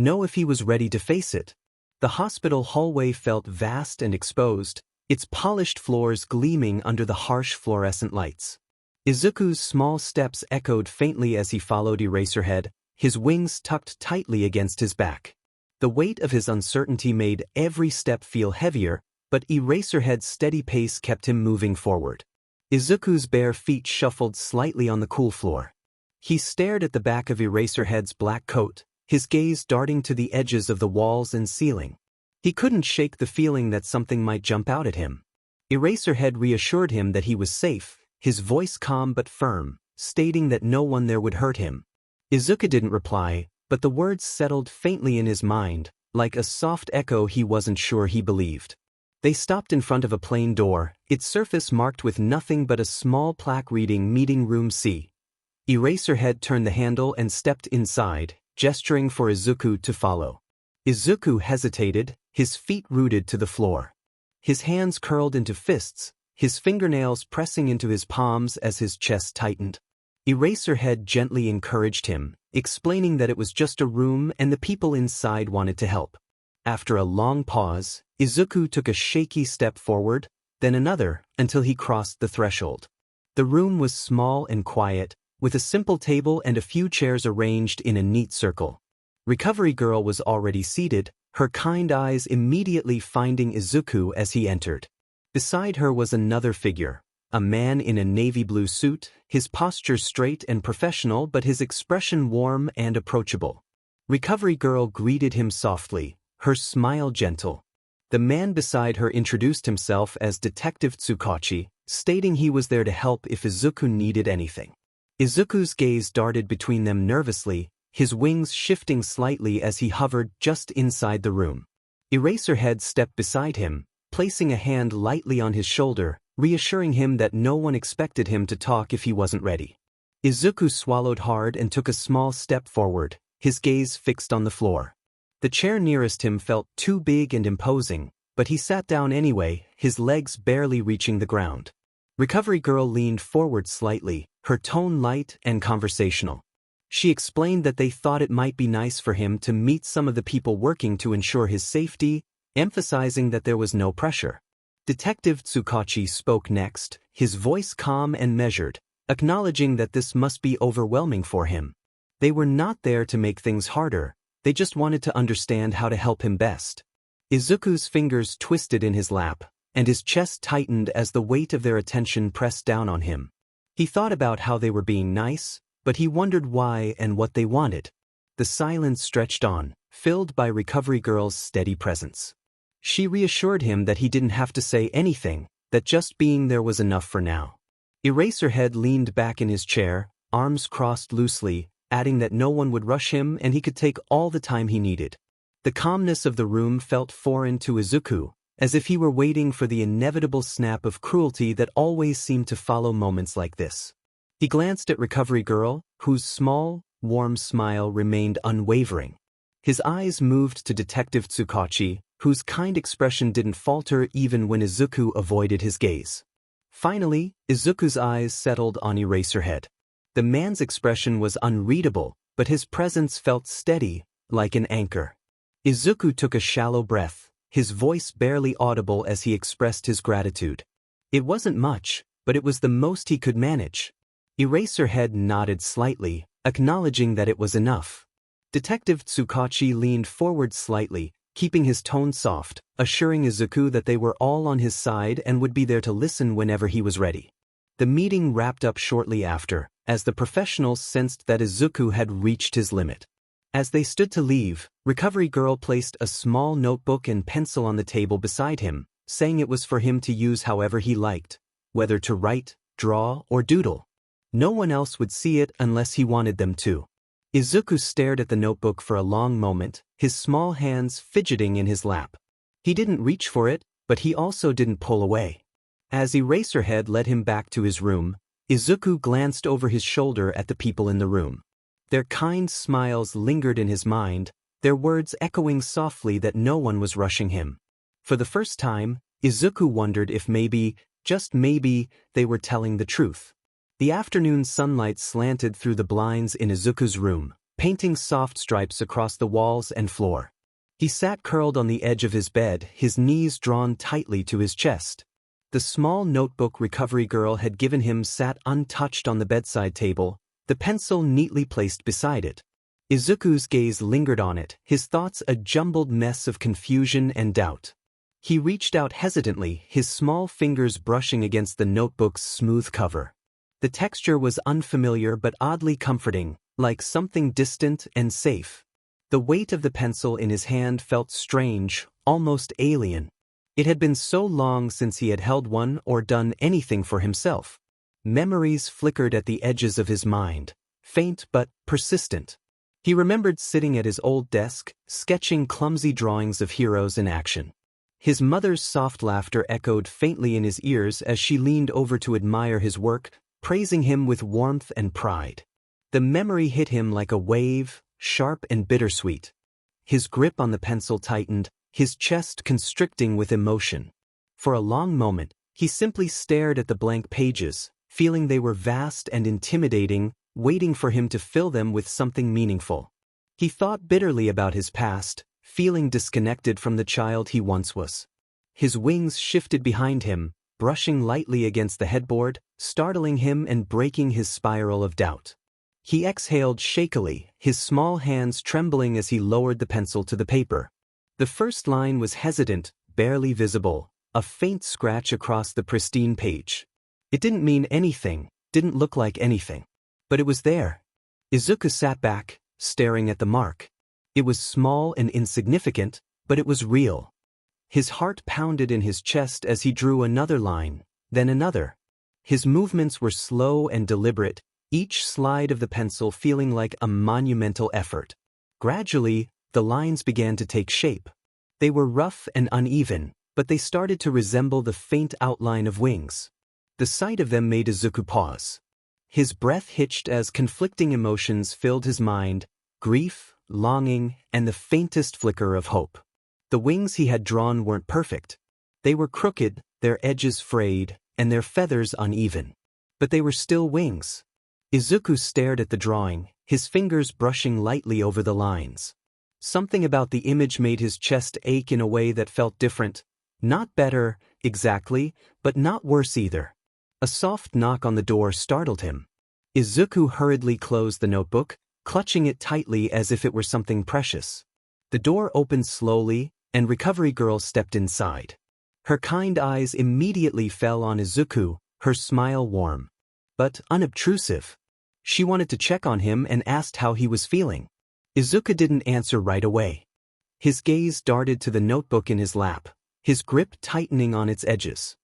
know if he was ready to face it. The hospital hallway felt vast and exposed, its polished floors gleaming under the harsh fluorescent lights. Izuku's small steps echoed faintly as he followed 𝐼𝐻𝐻𝐸, his wings tucked tightly against his back. The weight of his uncertainty made every step feel heavier, but 𝐼𝐻𝐻𝐸's steady pace kept him moving forward. Izuku's bare feet shuffled slightly on the cool floor. He stared at the back of 𝐼𝐻𝐻𝐸's black coat, his gaze darting to the edges of the walls and ceiling. He couldn't shake the feeling that something might jump out at him. 𝐼𝐻𝐻𝐸 reassured him that he was safe, his voice calm but firm, stating that no one there would hurt him. Izuku didn't reply, but the words settled faintly in his mind, like a soft echo he wasn't sure he believed. They stopped in front of a plain door, its surface marked with nothing but a small plaque reading Meeting Room C. 𝐼𝐻𝐻𝐸 turned the handle and stepped inside, gesturing for Izuku to follow. Izuku hesitated, his feet rooted to the floor. His hands curled into fists, his fingernails pressing into his palms as his chest tightened. 𝐼𝐻𝐻𝐸 gently encouraged him, explaining that it was just a room and the people inside wanted to help. After a long pause, Izuku took a shaky step forward, then another, until he crossed the threshold. The room was small and quiet, with a simple table and a few chairs arranged in a neat circle. Recovery Girl was already seated, her kind eyes immediately finding Izuku as he entered. Beside her was another figure, a man in a navy blue suit, his posture straight and professional but his expression warm and approachable. Recovery Girl greeted him softly, her smile gentle. The man beside her introduced himself as Detective 𝐒𝐮𝐬, stating he was there to help if Izuku needed anything. Izuku's gaze darted between them nervously, his wings shifting slightly as he hovered just inside the room. 𝐼𝐻𝐻𝐸 stepped beside him, placing a hand lightly on his shoulder, reassuring him that no one expected him to talk if he wasn't ready. Izuku swallowed hard and took a small step forward, his gaze fixed on the floor. The chair nearest him felt too big and imposing, but he sat down anyway, his legs barely reaching the ground. Recovery Girl leaned forward slightly, her tone light and conversational. She explained that they thought it might be nice for him to meet some of the people working to ensure his safety, emphasizing that there was no pressure. Detective 𝐒𝐮𝐬 spoke next, his voice calm and measured, acknowledging that this must be overwhelming for him. They were not there to make things harder, they just wanted to understand how to help him best. Izuku's fingers twisted in his lap, and his chest tightened as the weight of their attention pressed down on him. He thought about how they were being nice, but he wondered why and what they wanted. The silence stretched on, filled by Recovery Girl's steady presence. She reassured him that he didn't have to say anything, that just being there was enough for now. 𝐼𝐻𝐻𝐸 leaned back in his chair, arms crossed loosely, adding that no one would rush him and he could take all the time he needed. The calmness of the room felt foreign to Izuku, as if he were waiting for the inevitable snap of cruelty that always seemed to follow moments like this. He glanced at Recovery Girl, whose small, warm smile remained unwavering. His eyes moved to Detective 𝐒𝐮𝐬, whose kind expression didn't falter even when Izuku avoided his gaze. Finally, Izuku's eyes settled on 𝐼𝐻𝐻𝐸. The man's expression was unreadable, but his presence felt steady, like an anchor. Izuku took a shallow breath, his voice barely audible as he expressed his gratitude. It wasn't much, but it was the most he could manage. 𝐼𝐻𝐻𝐸 nodded slightly, acknowledging that it was enough. Detective 𝐒𝐮𝐬 leaned forward slightly, keeping his tone soft, assuring Izuku that they were all on his side and would be there to listen whenever he was ready. The meeting wrapped up shortly after, as the professionals sensed that Izuku had reached his limit. As they stood to leave, Recovery Girl placed a small notebook and pencil on the table beside him, saying it was for him to use however he liked, whether to write, draw, or doodle. No one else would see it unless he wanted them to. Izuku stared at the notebook for a long moment, his small hands fidgeting in his lap. He didn't reach for it, but he also didn't pull away. As 𝐼𝐻𝐻𝐸 led him back to his room, Izuku glanced over his shoulder at the people in the room. Their kind smiles lingered in his mind, their words echoing softly that no one was rushing him. For the first time, Izuku wondered if maybe, just maybe, they were telling the truth. The afternoon sunlight slanted through the blinds in Izuku's room, painting soft stripes across the walls and floor. He sat curled on the edge of his bed, his knees drawn tightly to his chest. The small notebook 𝗟𝐿 had given him sat untouched on the bedside table, the pencil neatly placed beside it. Izuku's gaze lingered on it, his thoughts a jumbled mess of confusion and doubt. He reached out hesitantly, his small fingers brushing against the notebook's smooth cover. The texture was unfamiliar but oddly comforting, like something distant and safe. The weight of the pencil in his hand felt strange, almost alien. It had been so long since he had held one or done anything for himself. Memories flickered at the edges of his mind, faint but persistent. He remembered sitting at his old desk, sketching clumsy drawings of heroes in action. His mother's soft laughter echoed faintly in his ears as she leaned over to admire his work, praising him with warmth and pride. The memory hit him like a wave, sharp and bittersweet. His grip on the pencil tightened, his chest constricting with emotion. For a long moment, he simply stared at the blank pages, feeling they were vast and intimidating, waiting for him to fill them with something meaningful. He thought bitterly about his past, feeling disconnected from the child he once was. His wings shifted behind him, brushing lightly against the headboard, startling him and breaking his spiral of doubt. He exhaled shakily, his small hands trembling as he lowered the pencil to the paper. The first line was hesitant, barely visible, a faint scratch across the pristine page. It didn't mean anything, didn't look like anything. But it was there. Izuku sat back, staring at the mark. It was small and insignificant, but it was real. His heart pounded in his chest as he drew another line, then another. His movements were slow and deliberate, each slide of the pencil feeling like a monumental effort. Gradually, the lines began to take shape. They were rough and uneven, but they started to resemble the faint outline of wings. The sight of them made Izuku pause. His breath hitched as conflicting emotions filled his mind, grief, longing, and the faintest flicker of hope. The wings he had drawn weren't perfect. They were crooked, their edges frayed, and their feathers uneven. But they were still wings. Izuku stared at the drawing, his fingers brushing lightly over the lines. Something about the image made his chest ache in a way that felt different. Not better, exactly, but not worse either. A soft knock on the door startled him. Izuku hurriedly closed the notebook, clutching it tightly as if it were something precious. The door opened slowly, and 𝗟𝐿 stepped inside. Her kind eyes immediately fell on Izuku, her smile warm, but unobtrusive. She wanted to check on him and asked how he was feeling. Izuku didn't answer right away. His gaze darted to the notebook in his lap, his grip tightening on its edges.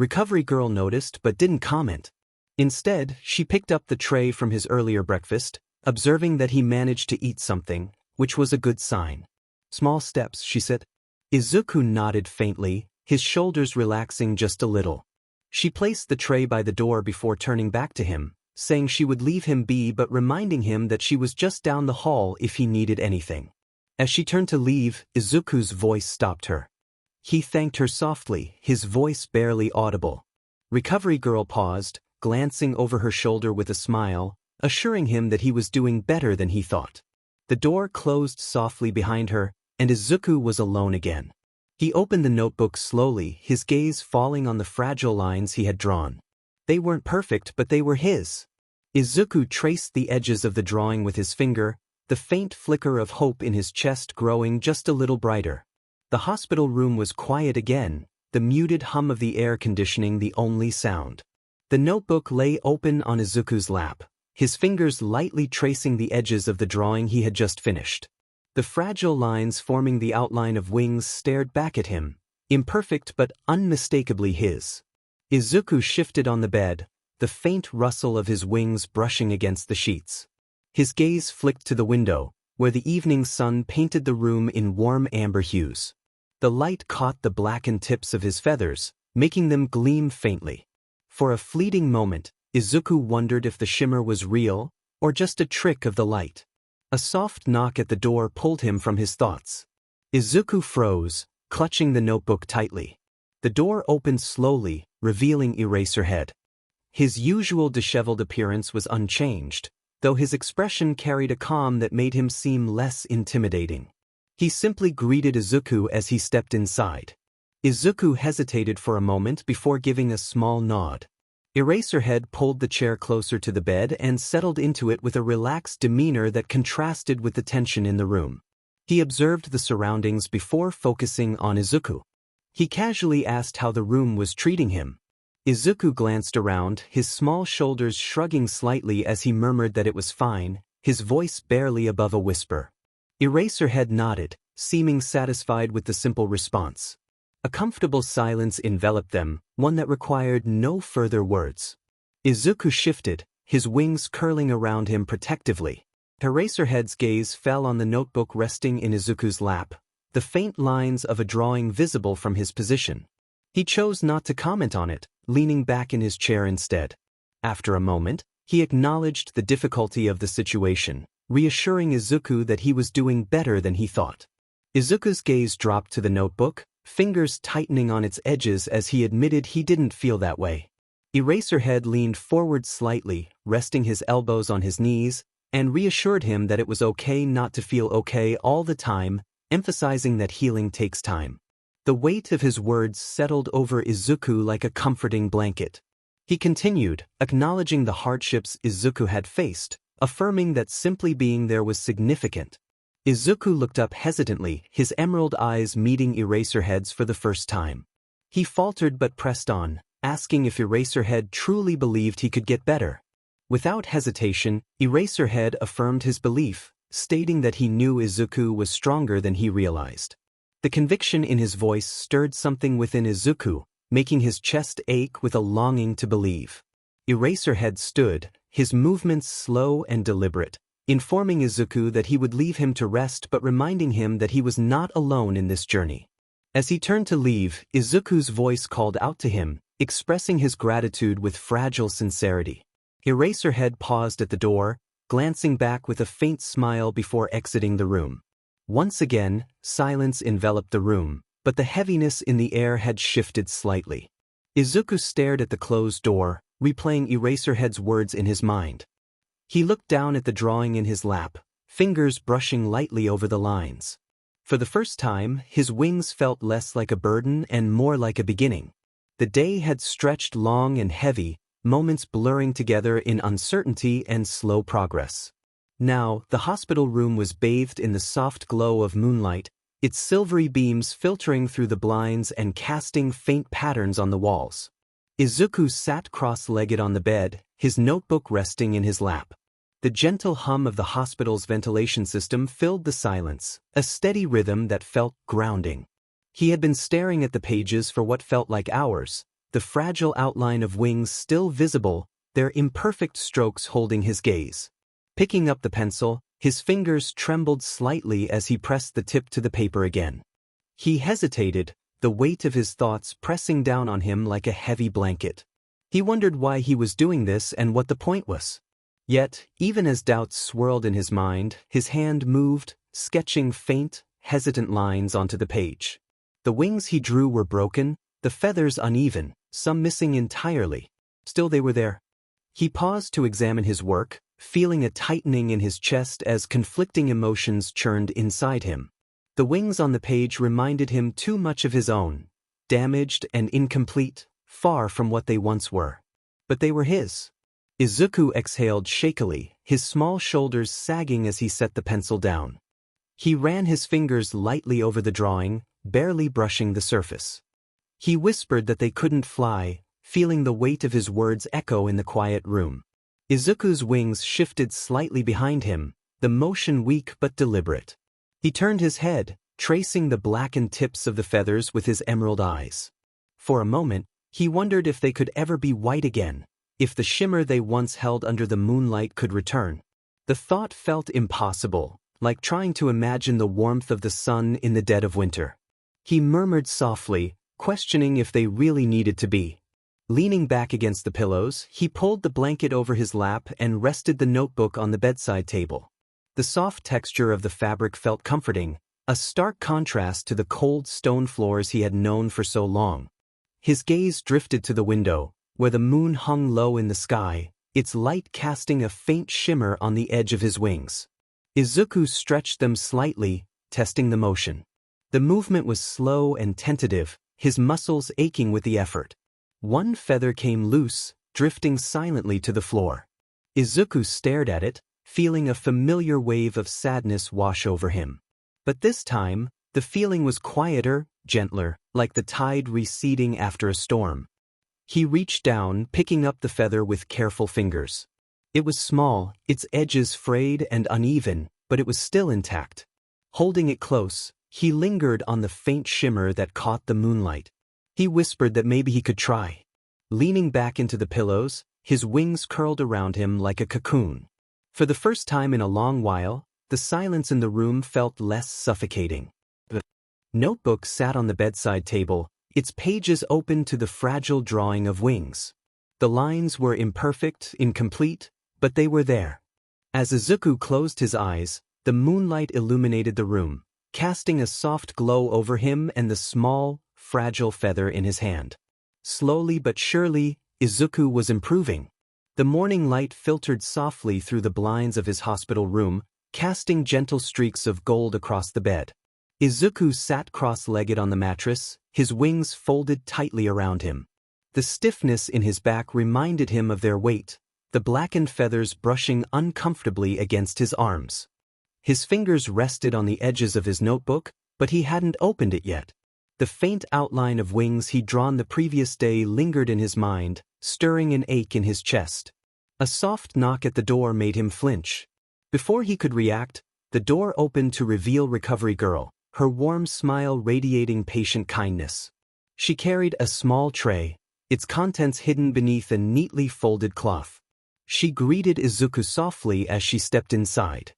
𝗟𝐿 noticed but didn't comment. Instead, she picked up the tray from his earlier breakfast, observing that he managed to eat something, which was a good sign. "Small steps," she said. Izuku nodded faintly, his shoulders relaxing just a little. She placed the tray by the door before turning back to him, saying she would leave him be but reminding him that she was just down the hall if he needed anything. As she turned to leave, Izuku's voice stopped her. He thanked her softly, his voice barely audible. 𝗟𝐿 paused, glancing over her shoulder with a smile, assuring him that he was doing better than he thought. The door closed softly behind her, and Izuku was alone again. He opened the notebook slowly, his gaze falling on the fragile lines he had drawn. They weren't perfect, but they were his. Izuku traced the edges of the drawing with his finger, the faint flicker of hope in his chest growing just a little brighter. The hospital room was quiet again, the muted hum of the air conditioning the only sound. The notebook lay open on Izuku's lap, his fingers lightly tracing the edges of the drawing he had just finished. The fragile lines forming the outline of wings stared back at him, imperfect but unmistakably his. Izuku shifted on the bed, the faint rustle of his wings brushing against the sheets. His gaze flicked to the window, where the evening sun painted the room in warm amber hues. The light caught the blackened tips of his feathers, making them gleam faintly. For a fleeting moment, Izuku wondered if the shimmer was real, or just a trick of the light. A soft knock at the door pulled him from his thoughts. Izuku froze, clutching the notebook tightly. The door opened slowly, revealing 𝐼𝐻𝐿. His usual disheveled appearance was unchanged, though his expression carried a calm that made him seem less intimidating. He simply greeted Izuku as he stepped inside. Izuku hesitated for a moment before giving a small nod. 𝐼𝐻𝐻 pulled the chair closer to the bed and settled into it with a relaxed demeanor that contrasted with the tension in the room. He observed the surroundings before focusing on Izuku. He casually asked how the room was treating him. Izuku glanced around, his small shoulders shrugging slightly as he murmured that it was fine, his voice barely above a whisper. 𝐼𝐻𝐻 nodded, seeming satisfied with the simple response. A comfortable silence enveloped them, one that required no further words. Izuku shifted, his wings curling around him protectively. 𝐼𝐻𝐻's gaze fell on the notebook resting in Izuku's lap, the faint lines of a drawing visible from his position. He chose not to comment on it, leaning back in his chair instead. After a moment, he acknowledged the difficulty of the situation, reassuring Izuku that he was doing better than he thought. Izuku's gaze dropped to the notebook, fingers tightening on its edges as he admitted he didn't feel that way. 𝐼𝐻𝐻 leaned forward slightly, resting his elbows on his knees, and reassured him that it was okay not to feel okay all the time, emphasizing that healing takes time. The weight of his words settled over Izuku like a comforting blanket. He continued, acknowledging the hardships Izuku had faced, affirming that simply being there was significant. Izuku looked up hesitantly, his emerald eyes meeting 𝐼𝐻𝐻's for the first time. He faltered but pressed on, asking if 𝐼𝐻𝐻 truly believed he could get better. Without hesitation, 𝐼𝐻𝐻 affirmed his belief, stating that he knew Izuku was stronger than he realized. The conviction in his voice stirred something within Izuku, making his chest ache with a longing to believe. 𝐼𝐻𝐻 stood, his movements slow and deliberate, informing Izuku that he would leave him to rest but reminding him that he was not alone in this journey. As he turned to leave, Izuku's voice called out to him, expressing his gratitude with fragile sincerity. 𝐼𝐻𝐻 paused at the door, glancing back with a faint smile before exiting the room. Once again, silence enveloped the room, but the heaviness in the air had shifted slightly. Izuku stared at the closed door, replaying 𝐼𝐻𝐻's words in his mind. He looked down at the drawing in his lap, fingers brushing lightly over the lines. For the first time, his wings felt less like a burden and more like a beginning. The day had stretched long and heavy, moments blurring together in uncertainty and slow progress. Now, the hospital room was bathed in the soft glow of moonlight, its silvery beams filtering through the blinds and casting faint patterns on the walls. Izuku sat cross-legged on the bed, his notebook resting in his lap. The gentle hum of the hospital's ventilation system filled the silence, a steady rhythm that felt grounding. He had been staring at the pages for what felt like hours, the fragile outline of wings still visible, their imperfect strokes holding his gaze. Picking up the pencil, his fingers trembled slightly as he pressed the tip to the paper again. He hesitated, the weight of his thoughts pressing down on him like a heavy blanket. He wondered why he was doing this and what the point was. Yet, even as doubts swirled in his mind, his hand moved, sketching faint, hesitant lines onto the page. The wings he drew were broken, the feathers uneven, some missing entirely. Still they were there. He paused to examine his work, feeling a tightening in his chest as conflicting emotions churned inside him. The wings on the page reminded him too much of his own, damaged and incomplete, far from what they once were. But they were his. Izuku exhaled shakily, his small shoulders sagging as he set the pencil down. He ran his fingers lightly over the drawing, barely brushing the surface. He whispered that they couldn't fly, feeling the weight of his words echo in the quiet room. Izuku's wings shifted slightly behind him, the motion weak but deliberate. He turned his head, tracing the blackened tips of the feathers with his emerald eyes. For a moment, he wondered if they could ever be white again, if the shimmer they once held under the moonlight could return. The thought felt impossible, like trying to imagine the warmth of the sun in the dead of winter. He murmured softly, questioning if they really needed to be. Leaning back against the pillows, he pulled the blanket over his lap and rested the notebook on the bedside table. The soft texture of the fabric felt comforting, a stark contrast to the cold stone floors he had known for so long. His gaze drifted to the window, where the moon hung low in the sky, its light casting a faint shimmer on the edge of his wings. Izuku stretched them slightly, testing the motion. The movement was slow and tentative, his muscles aching with the effort. One feather came loose, drifting silently to the floor. Izuku stared at it, feeling a familiar wave of sadness wash over him. But this time, the feeling was quieter, gentler, like the tide receding after a storm. He reached down, picking up the feather with careful fingers. It was small, its edges frayed and uneven, but it was still intact. Holding it close, he lingered on the faint shimmer that caught the moonlight. He whispered that maybe he could try. Leaning back into the pillows, his wings curled around him like a cocoon. For the first time in a long while, the silence in the room felt less suffocating. The notebook sat on the bedside table, its pages open to the fragile drawing of wings. The lines were imperfect, incomplete, but they were there. As Izuku closed his eyes, the moonlight illuminated the room, casting a soft glow over him and the small, fragile feather in his hand. Slowly but surely, Izuku was improving. The morning light filtered softly through the blinds of his hospital room, casting gentle streaks of gold across the bed. Izuku sat cross-legged on the mattress, his wings folded tightly around him. The stiffness in his back reminded him of their weight, the blackened feathers brushing uncomfortably against his arms. His fingers rested on the edges of his notebook, but he hadn't opened it yet. The faint outline of wings he'd drawn the previous day lingered in his mind, stirring an ache in his chest. A soft knock at the door made him flinch. Before he could react, the door opened to reveal Recovery Girl, her warm smile radiating patient kindness. She carried a small tray, its contents hidden beneath a neatly folded cloth. She greeted Izuku softly as she stepped inside.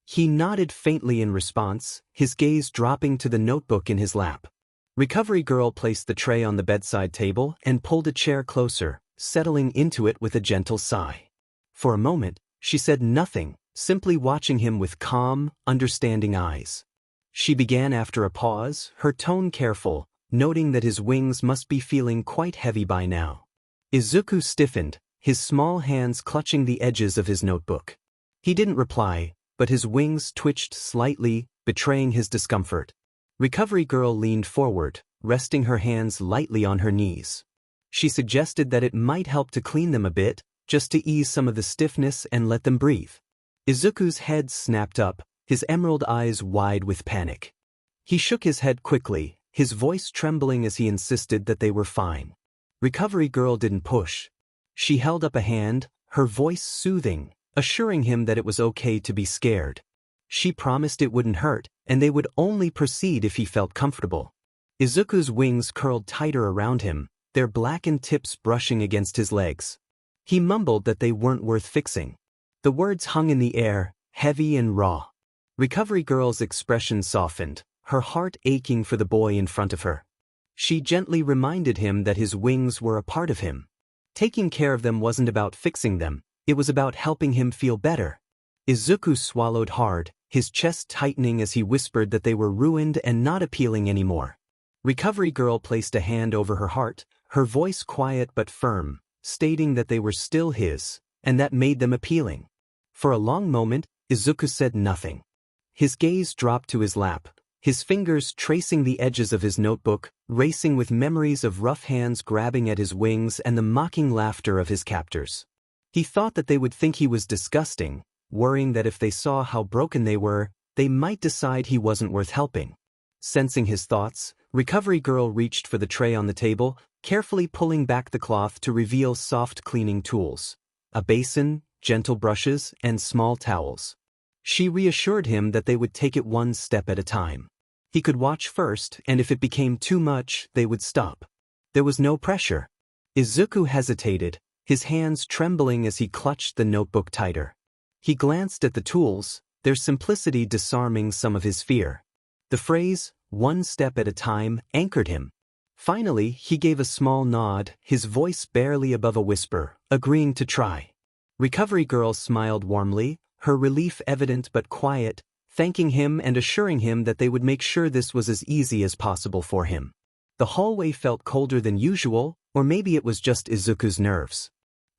He nodded faintly in response, his gaze dropping to the notebook in his lap. Recovery Girl placed the tray on the bedside table and pulled a chair closer, settling into it with a gentle sigh. For a moment, she said nothing, simply watching him with calm, understanding eyes. She began after a pause, her tone careful, noting that his wings must be feeling quite heavy by now. Izuku stiffened, his small hands clutching the edges of his notebook. He didn't reply, but his wings twitched slightly, betraying his discomfort. Recovery Girl leaned forward, resting her hands lightly on her knees. She suggested that it might help to clean them a bit, just to ease some of the stiffness and let them breathe. Izuku's head snapped up, his emerald eyes wide with panic. He shook his head quickly, his voice trembling as he insisted that they were fine. Recovery Girl didn't push. She held up a hand, her voice soothing, assuring him that it was okay to be scared. She promised it wouldn't hurt, and they would only proceed if he felt comfortable. Izuku's wings curled tighter around him, their blackened tips brushing against his legs. He mumbled that they weren't worth fixing. The words hung in the air, heavy and raw. Recovery Girl's expression softened, her heart aching for the boy in front of her. She gently reminded him that his wings were a part of him. Taking care of them wasn't about fixing them, it was about helping him feel better. Izuku swallowed hard, his chest tightening as he whispered that they were ruined and not appealing anymore. Recovery Girl placed a hand over her heart, her voice quiet but firm, stating that they were still his, and that made them appealing. For a long moment, Izuku said nothing. His gaze dropped to his lap, his fingers tracing the edges of his notebook, racing with memories of rough hands grabbing at his wings and the mocking laughter of his captors. He thought that they would think he was disgusting, worrying that if they saw how broken they were, they might decide he wasn't worth helping. Sensing his thoughts, Recovery Girl reached for the tray on the table, carefully pulling back the cloth to reveal soft cleaning tools, a basin, gentle brushes, and small towels. She reassured him that they would take it one step at a time. He could watch first, and if it became too much, they would stop. There was no pressure. Izuku hesitated, his hands trembling as he clutched the notebook tighter. He glanced at the tools, their simplicity disarming some of his fear. The phrase, "one step at a time," anchored him. Finally, he gave a small nod, his voice barely above a whisper, agreeing to try. Recovery Girl smiled warmly, her relief evident but quiet, thanking him and assuring him that they would make sure this was as easy as possible for him. The hallway felt colder than usual, or maybe it was just Izuku's nerves.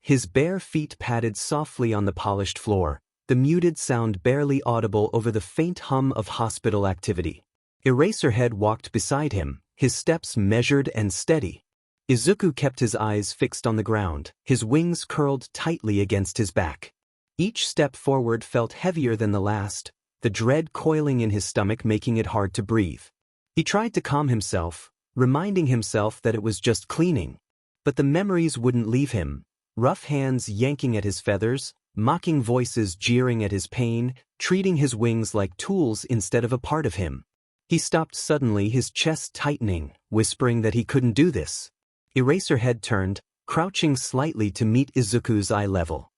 His bare feet padded softly on the polished floor, the muted sound barely audible over the faint hum of hospital activity. 𝐼𝐻𝐻𝐬 walked beside him, his steps measured and steady. Izuku kept his eyes fixed on the ground, his wings curled tightly against his back. Each step forward felt heavier than the last, the dread coiling in his stomach making it hard to breathe. He tried to calm himself, reminding himself that it was just cleaning. But the memories wouldn't leave him. Rough hands yanking at his feathers, mocking voices jeering at his pain, treating his wings like tools instead of a part of him. He stopped suddenly, his chest tightening, whispering that he couldn't do this. 𝐼𝐻𝐻𝐬 turned, crouching slightly to meet Izuku's eye level.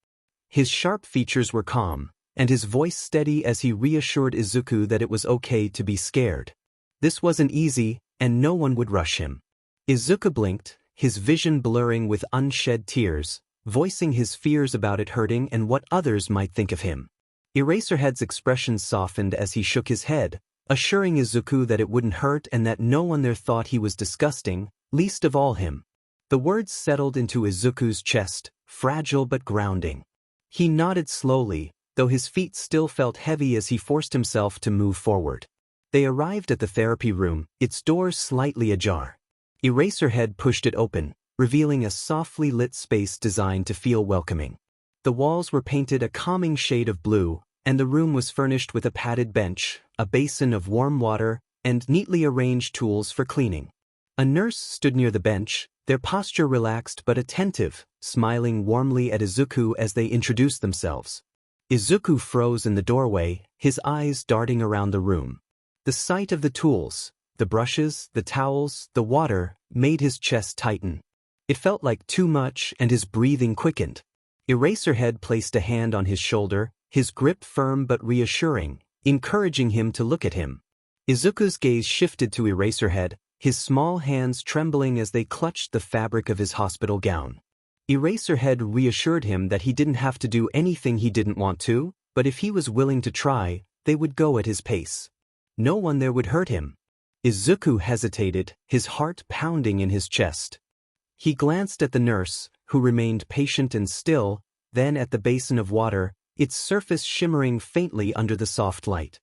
His sharp features were calm, and his voice steady as he reassured Izuku that it was okay to be scared. This wasn't easy, and no one would rush him. Izuku blinked, his vision blurring with unshed tears, voicing his fears about it hurting and what others might think of him. 𝐼𝐻𝐻𝐬's expression softened as he shook his head, assuring Izuku that it wouldn't hurt and that no one there thought he was disgusting, least of all him. The words settled into Izuku's chest, fragile but grounding. He nodded slowly, though his feet still felt heavy as he forced himself to move forward. They arrived at the therapy room, its doors slightly ajar. 𝐼𝐻𝐻𝐬 pushed it open, revealing a softly lit space designed to feel welcoming. The walls were painted a calming shade of blue, and the room was furnished with a padded bench, a basin of warm water, and neatly arranged tools for cleaning. A nurse stood near the bench, their posture relaxed but attentive, smiling warmly at Izuku as they introduced themselves. Izuku froze in the doorway, his eyes darting around the room. The sight of the tools, the brushes, the towels, the water, made his chest tighten. It felt like too much, and his breathing quickened. 𝐼𝐻𝐻𝐬 placed a hand on his shoulder, his grip firm but reassuring, encouraging him to look at him. Izuku's gaze shifted to 𝐼𝐻𝐻𝐬, his small hands trembling as they clutched the fabric of his hospital gown. 𝐼𝐻𝐻𝐬 reassured him that he didn't have to do anything he didn't want to, but if he was willing to try, they would go at his pace. No one there would hurt him. Izuku hesitated, his heart pounding in his chest. He glanced at the nurse, who remained patient and still, then at the basin of water, its surface shimmering faintly under the soft light.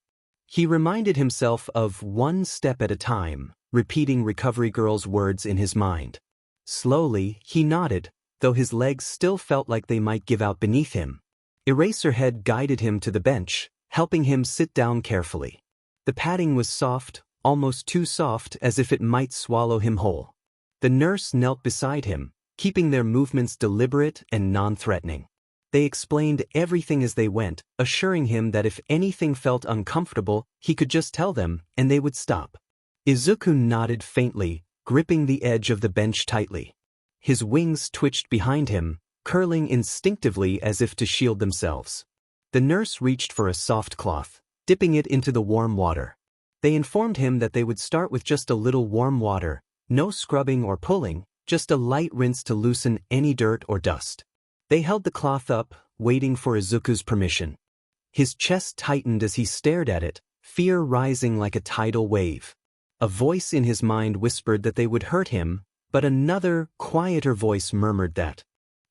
He reminded himself of one step at a time, repeating Recovery Girl's words in his mind. Slowly, he nodded, though his legs still felt like they might give out beneath him. 𝐼𝐻𝐻𝐬 guided him to the bench, helping him sit down carefully. The padding was soft, almost too soft, as if it might swallow him whole. The nurse knelt beside him, keeping their movements deliberate and non-threatening. They explained everything as they went, assuring him that if anything felt uncomfortable, he could just tell them, and they would stop. Izuku nodded faintly, gripping the edge of the bench tightly. His wings twitched behind him, curling instinctively as if to shield themselves. The nurse reached for a soft cloth, dipping it into the warm water. They informed him that they would start with just a little warm water, no scrubbing or pulling, just a light rinse to loosen any dirt or dust. They held the cloth up, waiting for Izuku's permission. His chest tightened as he stared at it, fear rising like a tidal wave. A voice in his mind whispered that they would hurt him, but another, quieter voice murmured that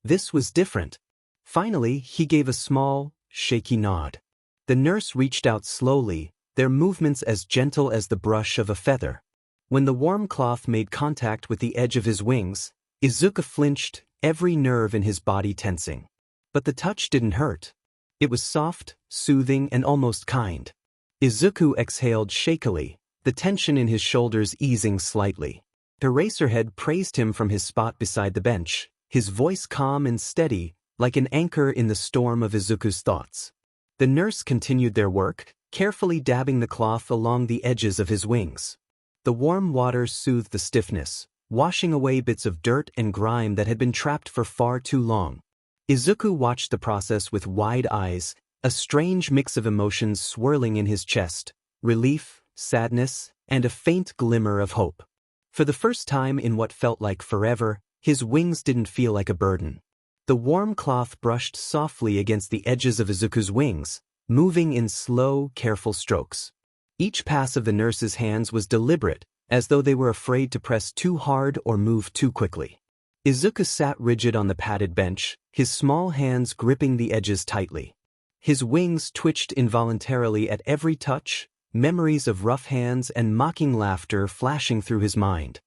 this was different. Finally, he gave a small, shaky nod. The nurse reached out slowly, their movements as gentle as the brush of a feather. When the warm cloth made contact with the edge of his wings, Izuku flinched, every nerve in his body tensing. But the touch didn't hurt. It was soft, soothing, and almost kind. Izuku exhaled shakily, the tension in his shoulders easing slightly. 𝐼𝐻𝐻𝐬 praised him from his spot beside the bench, his voice calm and steady, like an anchor in the storm of Izuku's thoughts. The nurse continued their work, carefully dabbing the cloth along the edges of his wings. The warm water soothed the stiffness, washing away bits of dirt and grime that had been trapped for far too long. Izuku watched the process with wide eyes, a strange mix of emotions swirling in his chest, relief, sadness, and a faint glimmer of hope. For the first time in what felt like forever, his wings didn't feel like a burden. The warm cloth brushed softly against the edges of Izuku's wings, moving in slow, careful strokes. Each pass of the nurse's hands was deliberate, as though they were afraid to press too hard or move too quickly. Izuku sat rigid on the padded bench, his small hands gripping the edges tightly. His wings twitched involuntarily at every touch, memories of rough hands and mocking laughter flashing through his mind.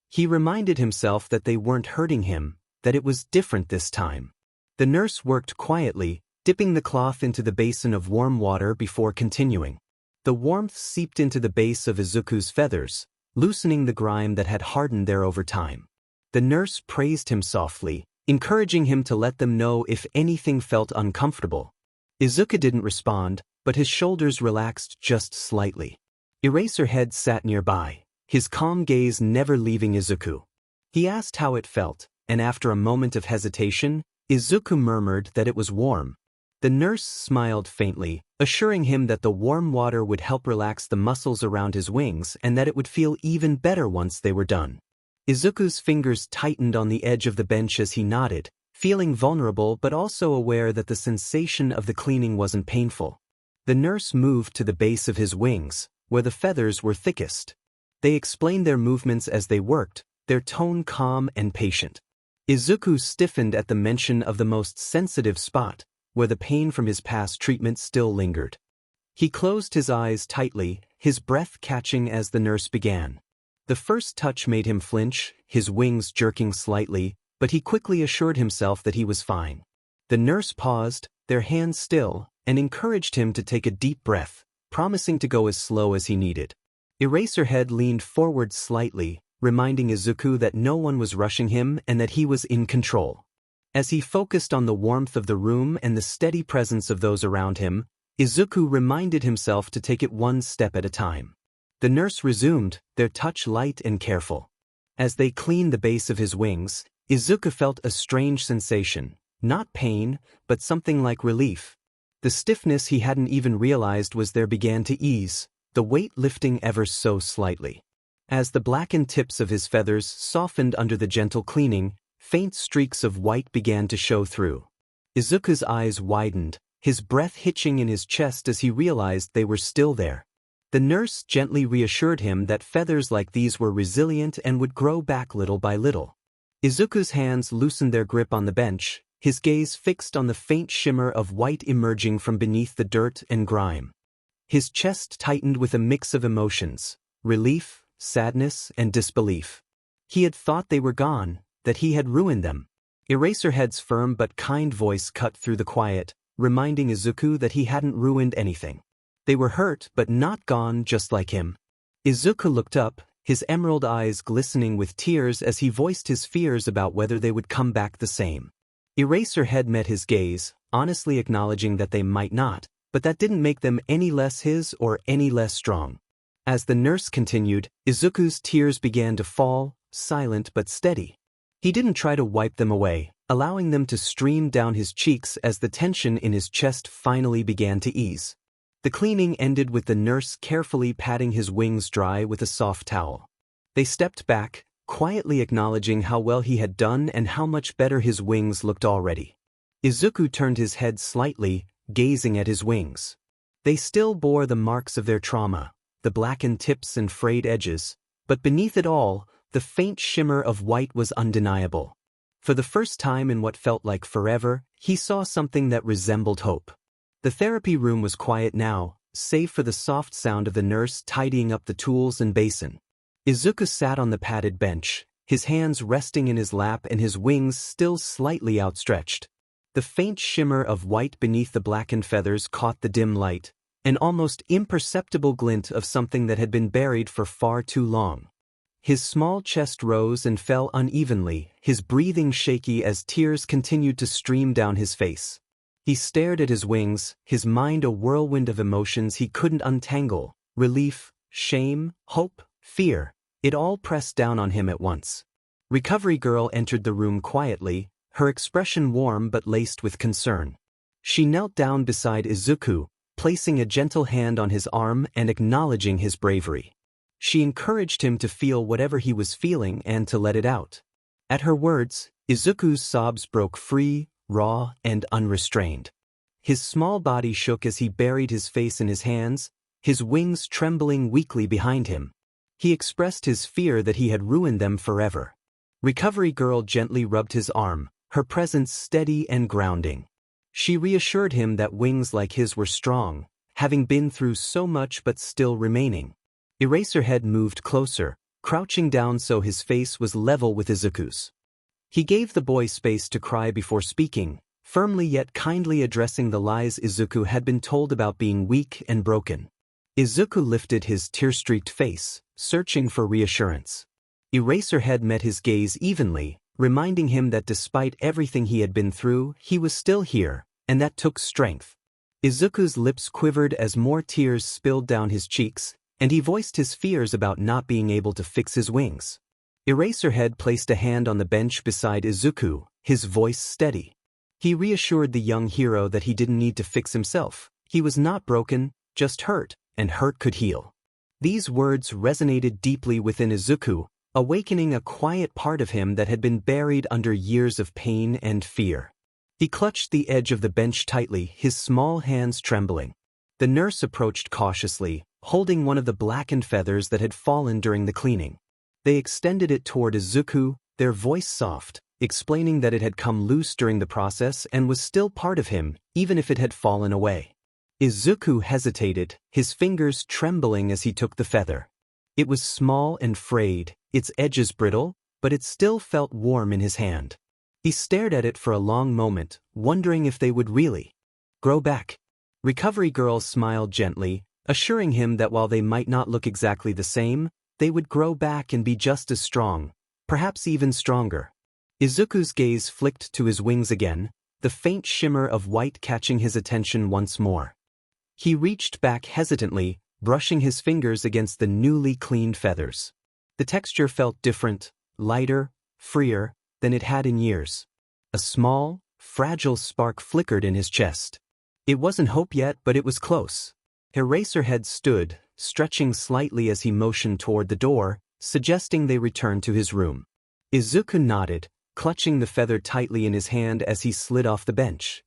He reminded himself that they weren't hurting him, that it was different this time. The nurse worked quietly, dipping the cloth into the basin of warm water before continuing. The warmth seeped into the base of Izuku's feathers, loosening the grime that had hardened there over time. The nurse praised him softly, encouraging him to let them know if anything felt uncomfortable. Izuku didn't respond, but his shoulders relaxed just slightly. 𝐼𝐻𝐬𝐽 sat nearby, his calm gaze never leaving Izuku. He asked how it felt, and after a moment of hesitation, Izuku murmured that it was warm. The nurse smiled faintly, assuring him that the warm water would help relax the muscles around his wings and that it would feel even better once they were done. Izuku's fingers tightened on the edge of the bench as he nodded, feeling vulnerable but also aware that the sensation of the cleaning wasn't painful. The nurse moved to the base of his wings, where the feathers were thickest. They explained their movements as they worked, their tone calm and patient. Izuku stiffened at the mention of the most sensitive spot, where the pain from his past treatment still lingered. He closed his eyes tightly, his breath catching as the nurse began. The first touch made him flinch, his wings jerking slightly, but he quickly assured himself that he was fine. The nurse paused, their hands still, and encouraged him to take a deep breath, promising to go as slow as he needed. 𝐼𝐻𝐬𝐽 leaned forward slightly, reminding Izuku that no one was rushing him and that he was in control. As he focused on the warmth of the room and the steady presence of those around him, Izuku reminded himself to take it one step at a time. The nurse resumed, their touch light and careful. As they cleaned the base of his wings, Izuku felt a strange sensation, not pain, but something like relief. The stiffness he hadn't even realized was there began to ease, the weight lifting ever so slightly. As the blackened tips of his feathers softened under the gentle cleaning, faint streaks of white began to show through. Izuku's eyes widened, his breath hitching in his chest as he realized they were still there. The nurse gently reassured him that feathers like these were resilient and would grow back little by little. Izuku's hands loosened their grip on the bench, his gaze fixed on the faint shimmer of white emerging from beneath the dirt and grime. His chest tightened with a mix of emotions, relief, sadness, and disbelief. He had thought they were gone, that he had ruined them. 𝐼𝐻𝐬𝐽's firm but kind voice cut through the quiet, reminding Izuku that he hadn't ruined anything. They were hurt but not gone just like him. Izuku looked up, his emerald eyes glistening with tears as he voiced his fears about whether they would come back the same. 𝐼𝐻𝐬𝐽 met his gaze, honestly acknowledging that they might not, but that didn't make them any less his or any less strong. As the nurse continued, Izuku's tears began to fall, silent but steady. He didn't try to wipe them away, allowing them to stream down his cheeks as the tension in his chest finally began to ease. The cleaning ended with the nurse carefully patting his wings dry with a soft towel. They stepped back, quietly acknowledging how well he had done and how much better his wings looked already. Izuku turned his head slightly, gazing at his wings. They still bore the marks of their trauma, the blackened tips and frayed edges, but beneath it all, the faint shimmer of white was undeniable. For the first time in what felt like forever, he saw something that resembled hope. The therapy room was quiet now, save for the soft sound of the nurse tidying up the tools and basin. Izuku sat on the padded bench, his hands resting in his lap and his wings still slightly outstretched. The faint shimmer of white beneath the blackened feathers caught the dim light, an almost imperceptible glint of something that had been buried for far too long. His small chest rose and fell unevenly, his breathing shaky as tears continued to stream down his face. He stared at his wings, his mind a whirlwind of emotions he couldn't untangle, relief, shame, hope, fear, it all pressed down on him at once. Recovery Girl entered the room quietly, her expression warm but laced with concern. She knelt down beside Izuku, placing a gentle hand on his arm and acknowledging his bravery. She encouraged him to feel whatever he was feeling and to let it out. At her words, Izuku's sobs broke free, raw, and unrestrained. His small body shook as he buried his face in his hands, his wings trembling weakly behind him. He expressed his fear that he had ruined them forever. Recovery Girl gently rubbed his arm, her presence steady and grounding. She reassured him that wings like his were strong, having been through so much but still remaining. 𝐼𝐻𝐻 moved closer, crouching down so his face was level with Izuku's. He gave the boy space to cry before speaking, firmly yet kindly addressing the lies Izuku had been told about being weak and broken. Izuku lifted his tear-streaked face, searching for reassurance. 𝐼𝐻𝐻 met his gaze evenly, reminding him that despite everything he had been through, he was still here, and that took strength. Izuku's lips quivered as more tears spilled down his cheeks, and he voiced his fears about not being able to fix his wings. 𝐼𝐻𝐻 placed a hand on the bench beside Izuku, his voice steady. He reassured the young hero that he didn't need to fix himself. He was not broken, just hurt, and hurt could heal. These words resonated deeply within Izuku, awakening a quiet part of him that had been buried under years of pain and fear. He clutched the edge of the bench tightly, his small hands trembling. The nurse approached cautiously, holding one of the blackened feathers that had fallen during the cleaning. They extended it toward Izuku, their voice soft, explaining that it had come loose during the process and was still part of him, even if it had fallen away. Izuku hesitated, his fingers trembling as he took the feather. It was small and frayed, its edges brittle, but it still felt warm in his hand. He stared at it for a long moment, wondering if they would really grow back. Recovery Girl smiled gently, assuring him that while they might not look exactly the same, they would grow back and be just as strong, perhaps even stronger. Izuku's gaze flicked to his wings again, the faint shimmer of white catching his attention once more. He reached back hesitantly, brushing his fingers against the newly cleaned feathers. The texture felt different, lighter, freer than it had in years. A small, fragile spark flickered in his chest. It wasn't hope yet, but it was close. 𝐼𝐻𝐻 stood, stretching slightly as he motioned toward the door, suggesting they return to his room. Izuku nodded, clutching the feather tightly in his hand as he slid off the bench.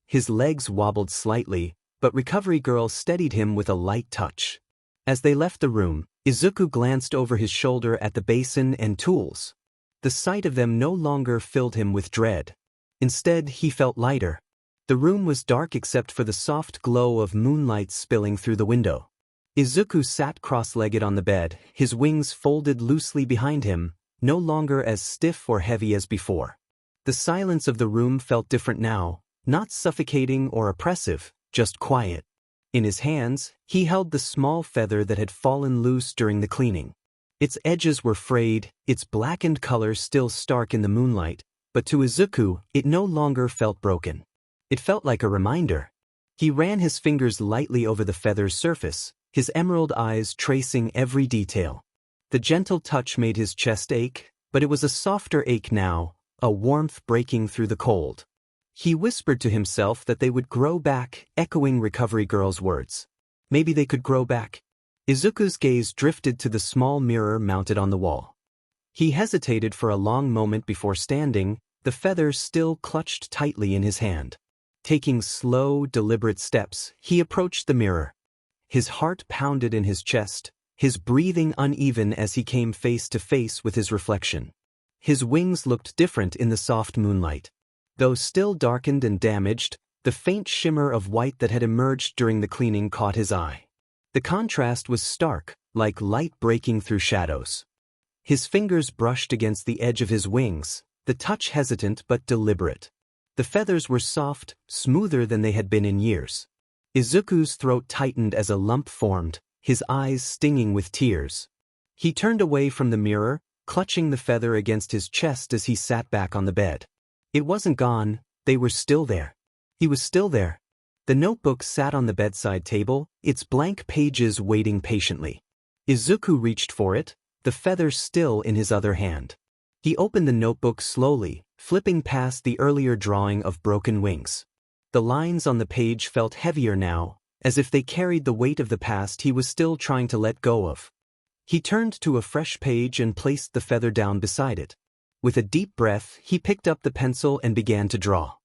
His legs wobbled slightly, but Recovery Girl steadied him with a light touch. As they left the room, Izuku glanced over his shoulder at the basin and tools. The sight of them no longer filled him with dread. Instead, he felt lighter. The room was dark except for the soft glow of moonlight spilling through the window. Izuku sat cross-legged on the bed, his wings folded loosely behind him, no longer as stiff or heavy as before. The silence of the room felt different now, not suffocating or oppressive, just quiet. In his hands, he held the small feather that had fallen loose during the cleaning. Its edges were frayed, its blackened color still stark in the moonlight, but to Izuku, it no longer felt broken. It felt like a reminder. He ran his fingers lightly over the feather's surface, his emerald eyes tracing every detail. The gentle touch made his chest ache, but it was a softer ache now, a warmth breaking through the cold. He whispered to himself that they would grow back, echoing Recovery Girl's words. Maybe they could grow back. Izuku's gaze drifted to the small mirror mounted on the wall. He hesitated for a long moment before standing, the feather still clutched tightly in his hand. Taking slow, deliberate steps, he approached the mirror. His heart pounded in his chest, his breathing uneven as he came face to face with his reflection. His wings looked different in the soft moonlight. Though still darkened and damaged, the faint shimmer of white that had emerged during the cleaning caught his eye. The contrast was stark, like light breaking through shadows. His fingers brushed against the edge of his wings, the touch hesitant but deliberate. The feathers were soft, smoother than they had been in years. Izuku's throat tightened as a lump formed, his eyes stinging with tears. He turned away from the mirror, clutching the feather against his chest as he sat back on the bed. It wasn't gone, they were still there. He was still there. The notebook sat on the bedside table, its blank pages waiting patiently. Izuku reached for it, the feather still in his other hand. He opened the notebook slowly, flipping past the earlier drawing of broken wings. The lines on the page felt heavier now, as if they carried the weight of the past he was still trying to let go of. He turned to a fresh page and placed the feather down beside it. With a deep breath, he picked up the pencil and began to draw.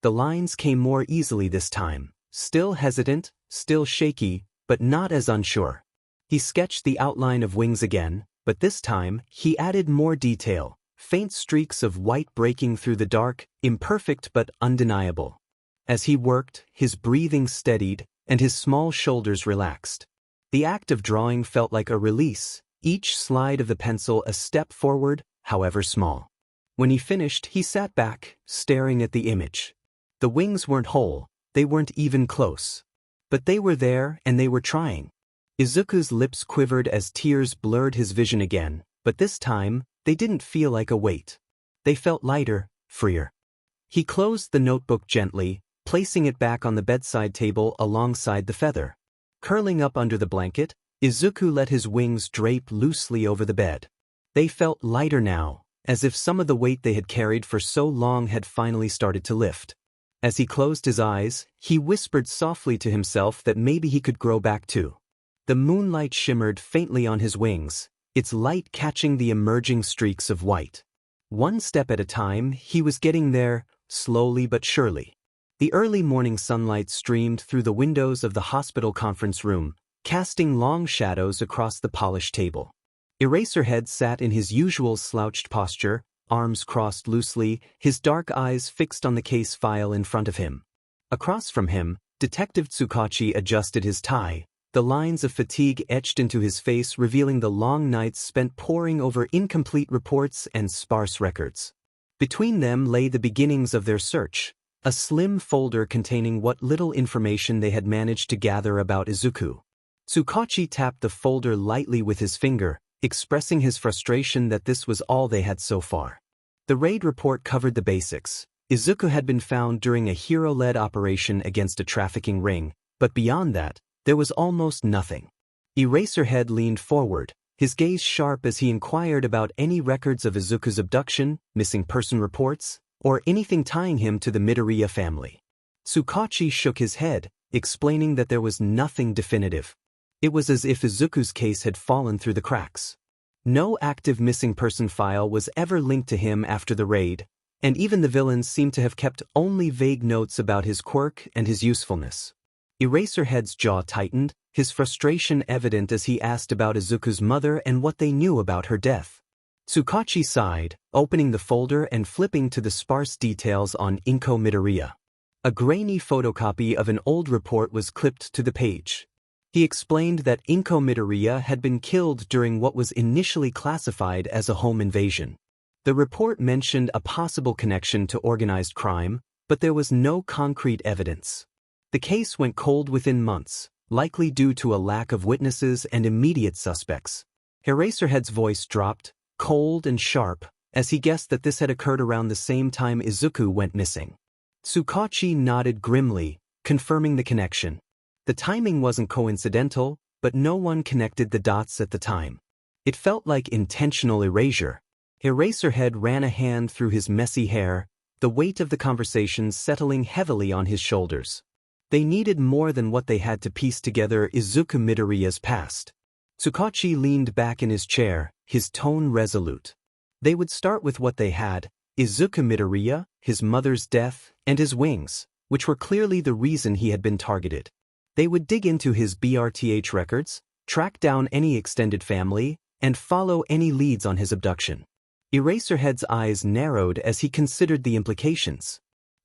The lines came more easily this time, still hesitant, still shaky, but not as unsure. He sketched the outline of wings again, but this time, he added more detail, faint streaks of white breaking through the dark, imperfect but undeniable. As he worked, his breathing steadied, and his small shoulders relaxed. The act of drawing felt like a release, each slide of the pencil a step forward, however small. When he finished, he sat back, staring at the image. The wings weren't whole, they weren't even close. But they were there, and they were trying. Izuku's lips quivered as tears blurred his vision again, but this time, they didn't feel like a weight. They felt lighter, freer. He closed the notebook gently, placing it back on the bedside table alongside the feather. Curling up under the blanket, Izuku let his wings drape loosely over the bed. They felt lighter now, as if some of the weight they had carried for so long had finally started to lift. As he closed his eyes, he whispered softly to himself that maybe he could grow back too. The moonlight shimmered faintly on his wings, its light catching the emerging streaks of white. One step at a time, he was getting there, slowly but surely. The early morning sunlight streamed through the windows of the hospital conference room, casting long shadows across the polished table. 𝐒𝐻𝐬 sat in his usual slouched posture, arms crossed loosely, his dark eyes fixed on the case file in front of him. Across from him, Detective Tsukachi adjusted his tie, the lines of fatigue etched into his face revealing the long nights spent poring over incomplete reports and sparse records. Between them lay the beginnings of their search, a slim folder containing what little information they had managed to gather about Izuku. Tsukachi tapped the folder lightly with his finger, expressing his frustration that this was all they had so far. The raid report covered the basics. Izuku had been found during a hero-led operation against a trafficking ring, but beyond that, there was almost nothing. 𝐒𝐻𝐬 leaned forward, his gaze sharp as he inquired about any records of Izuku's abduction, missing person reports, or anything tying him to the Midoriya family. Tsukachi shook his head, explaining that there was nothing definitive. It was as if Izuku's case had fallen through the cracks. No active missing person file was ever linked to him after the raid, and even the villains seemed to have kept only vague notes about his quirk and his usefulness. 𝐒𝐻𝐬's jaw tightened, his frustration evident as he asked about Izuku's mother and what they knew about her death. Tsukachi sighed, opening the folder and flipping to the sparse details on 𝐒𝐮𝐦𝐬 Midoriya. A grainy photocopy of an old report was clipped to the page. He explained that 𝐒𝐮𝐦𝐬 Midoriya had been killed during what was initially classified as a home invasion. The report mentioned a possible connection to organized crime, but there was no concrete evidence. The case went cold within months, likely due to a lack of witnesses and immediate suspects. 𝐒𝐻𝐬's voice dropped, cold and sharp, as he guessed that this had occurred around the same time Izuku went missing. Tsukachi nodded grimly, confirming the connection. The timing wasn't coincidental, but no one connected the dots at the time. It felt like intentional erasure. 𝐒𝐻𝐬 ran a hand through his messy hair, the weight of the conversation settling heavily on his shoulders. They needed more than what they had to piece together Izuku Midoriya's past. Tsukachi leaned back in his chair, his tone resolute. They would start with what they had, Izuku Midoriya, his mother's death, and his wings, which were clearly the reason he had been targeted. They would dig into his BRTH records, track down any extended family, and follow any leads on his abduction. 𝐒𝐻𝐬's eyes narrowed as he considered the implications.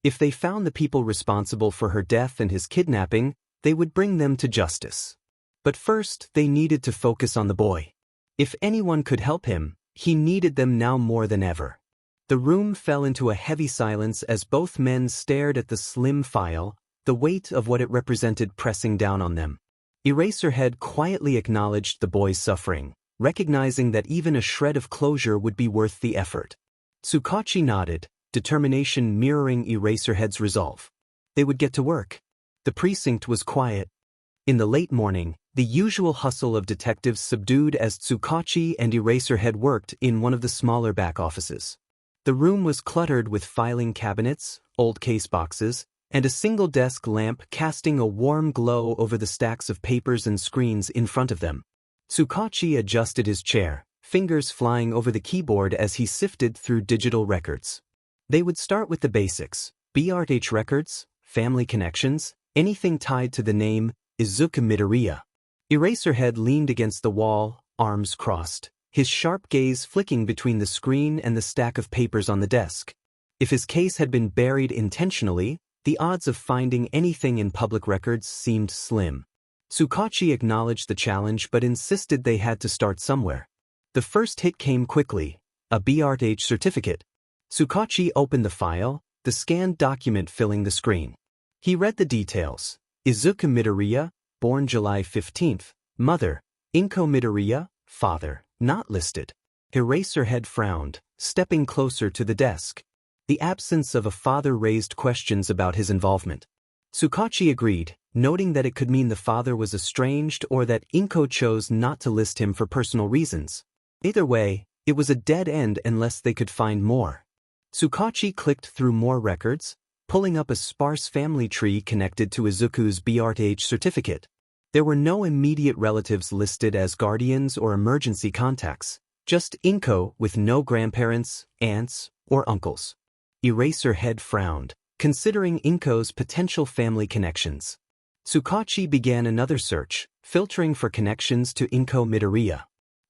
If they found the people responsible for her death and his kidnapping, they would bring them to justice. But first, they needed to focus on the boy. If anyone could help him, he needed them now more than ever. The room fell into a heavy silence as both men stared at the slim file, the weight of what it represented pressing down on them. 𝐒𝐻𝐬 quietly acknowledged the boy's suffering, recognizing that even a shred of closure would be worth the effort. Tsukachi nodded, determination mirroring 𝐒𝐻𝐬's resolve. They would get to work. The precinct was quiet. In the late morning, the usual hustle of detectives subdued as Tsukachi and 𝐒𝐻𝐬 worked in one of the smaller back offices. The room was cluttered with filing cabinets, old case boxes, and a single desk lamp casting a warm glow over the stacks of papers and screens in front of them. Tsukachi adjusted his chair, fingers flying over the keyboard as he sifted through digital records. They would start with the basics, BRTH records, family connections, anything tied to the name Izuku Midoriya. 𝐒𝐻𝐬 leaned against the wall, arms crossed, his sharp gaze flicking between the screen and the stack of papers on the desk. If his case had been buried intentionally, the odds of finding anything in public records seemed slim. 𝐶𝐶 acknowledged the challenge but insisted they had to start somewhere. The first hit came quickly, a 𝐼𝐼𝐷 certificate. 𝐶𝐶 opened the file, the scanned document filling the screen. He read the details. Izuku Midoriya, born July 15th, mother. 𝐒𝐮𝐦𝐦𝐚 Midoriya, father, not listed. 𝗟𝗟𝐬𝐃 frowned, stepping closer to the desk. The absence of a father raised questions about his involvement. 𝐶𝐶 agreed, noting that it could mean the father was estranged or that 𝐒𝐮𝐽 chose not to list him for personal reasons. Either way, it was a dead end unless they could find more. 𝐶𝐶 clicked through more records, pulling up a sparse family tree connected to Izuku's 𝐼𝐷 certificate. There were no immediate relatives listed as guardians or emergency contacts, just 𝐒𝐮𝐽 with no grandparents, aunts, or uncles. 𝗟𝗟𝐃 frowned, considering 𝐒𝐮𝐽's potential family connections. 𝐶𝐶 began another search, filtering for connections to 𝐒𝐮𝐽 Midoriya.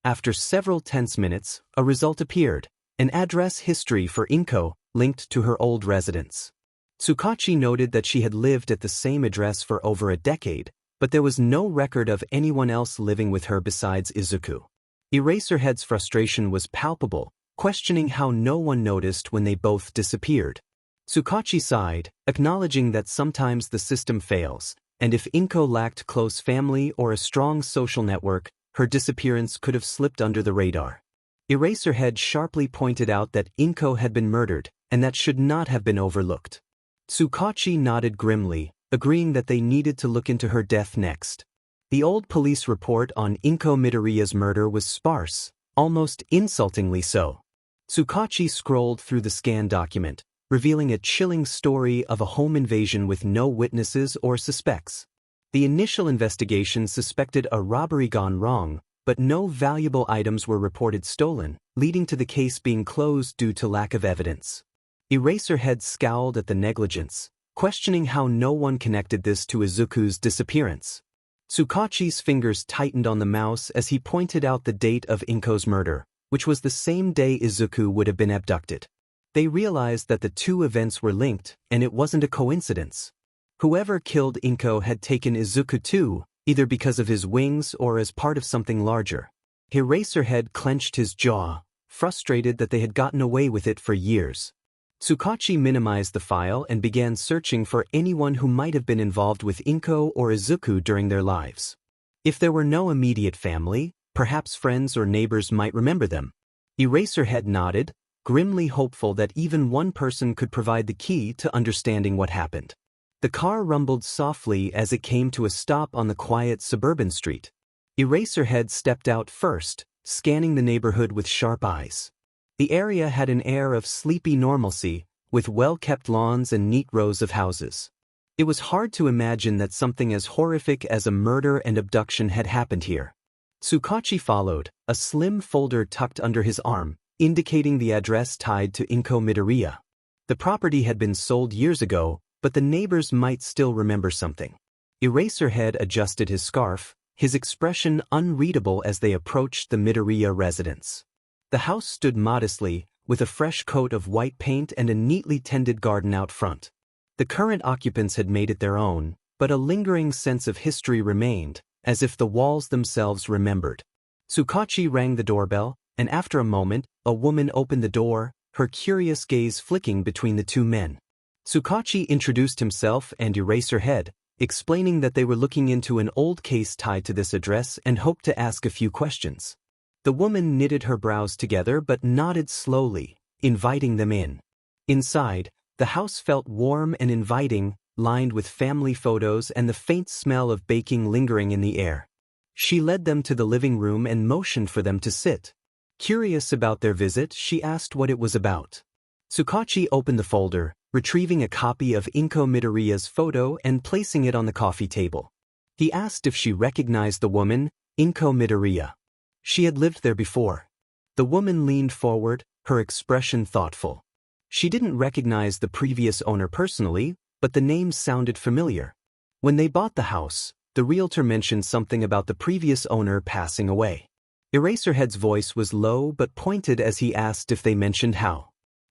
After several tense minutes, a result appeared, an address history for 𝐒𝐮𝐽 linked to her old residence. 𝐶𝐶 noted that she had lived at the same address for over a decade, but there was no record of anyone else living with her besides Izuku. 𝗟𝗟𝐃's frustration was palpable, questioning how no one noticed when they both disappeared. 𝐶𝐶 sighed, acknowledging that sometimes the system fails, and if 𝐒𝐮𝐽 lacked close family or a strong social network, her disappearance could have slipped under the radar. 𝗟𝗟𝐃 sharply pointed out that 𝐒𝐮𝐽 had been murdered, and that should not have been overlooked. 𝐶𝐶 nodded grimly, agreeing that they needed to look into her death next. The old police report on 𝐮𝐽 Midoriya's murder was sparse, almost insultingly so. 𝐶𝐶 scrolled through the scanned document, revealing a chilling story of a home invasion with no witnesses or suspects. The initial investigation suspected a robbery gone wrong, but no valuable items were reported stolen, leading to the case being closed due to lack of evidence. 𝗟𝗟𝐃 scowled at the negligence, questioning how no one connected this to Izuku's disappearance. 𝐶𝐶's fingers tightened on the mouse as he pointed out the date of 𝐮𝐽's murder, which was the same day Izuku would have been abducted. They realized that the two events were linked, and it wasn't a coincidence. Whoever killed 𝐮𝐽 had taken Izuku too, either because of his wings or as part of something larger. 𝗟𝗟𝐃 clenched his jaw, frustrated that they had gotten away with it for years. 𝐶𝐶 minimized the file and began searching for anyone who might have been involved with 𝐮𝐽 or Izuku during their lives. If there were no immediate family, perhaps friends or neighbors might remember them. 𝗟𝗟𝐃 nodded, grimly hopeful that even one person could provide the key to understanding what happened. The car rumbled softly as it came to a stop on the quiet suburban street. 𝗟𝗟𝐃 stepped out first, scanning the neighborhood with sharp eyes. The area had an air of sleepy normalcy, with well-kept lawns and neat rows of houses. It was hard to imagine that something as horrific as a murder and abduction had happened here. 𝐶𝐶 followed, a slim folder tucked under his arm, indicating the address tied to 𝐮𝐽 Midoriya. The property had been sold years ago, but the neighbors might still remember something. 𝗟𝗟𝐃 adjusted his scarf, his expression unreadable as they approached the Midoriya residence. The house stood modestly, with a fresh coat of white paint and a neatly tended garden out front. The current occupants had made it their own, but a lingering sense of history remained, as if the walls themselves remembered. 𝐶𝐶 rang the doorbell, and after a moment, a woman opened the door, her curious gaze flicking between the two men. 𝐶𝐶 introduced himself and 𝗟𝗟𝐃, explaining that they were looking into an old case tied to this address and hoped to ask a few questions. The woman knitted her brows together but nodded slowly, inviting them in. Inside, the house felt warm and inviting, lined with family photos and the faint smell of baking lingering in the air. She led them to the living room and motioned for them to sit. Curious about their visit, she asked what it was about. 𝐶𝐶 opened the folder, retrieving a copy of 𝐮𝐽 Midoriya's photo and placing it on the coffee table. He asked if she recognized the woman, 𝐮𝐽 Midoriya. She had lived there before. The woman leaned forward, her expression thoughtful. She didn't recognize the previous owner personally, but the name sounded familiar. When they bought the house, the realtor mentioned something about the previous owner passing away. Eraserhead's voice was low but pointed as he asked if they mentioned how.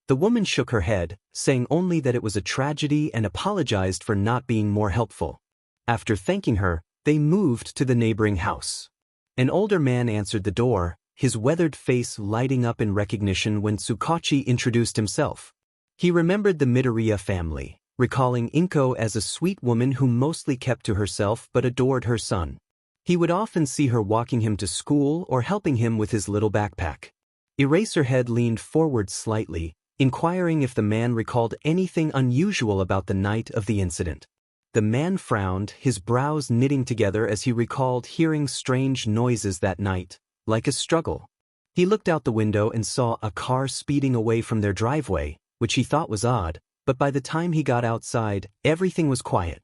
The woman shook her head, saying only that it was a tragedy and apologized for not being more helpful. After thanking her, they moved to the neighboring house. An older man answered the door, his weathered face lighting up in recognition when Tsukachi introduced himself. He remembered the Midoriya family, recalling 𝐼𝐻𝐬 as a sweet woman who mostly kept to herself but adored her son. He would often see her walking him to school or helping him with his little backpack. Eraserhead leaned forward slightly, inquiring if the man recalled anything unusual about the night of the incident. The man frowned, his brows knitting together as he recalled hearing strange noises that night, like a struggle. He looked out the window and saw a car speeding away from their driveway, which he thought was odd, but by the time he got outside, everything was quiet.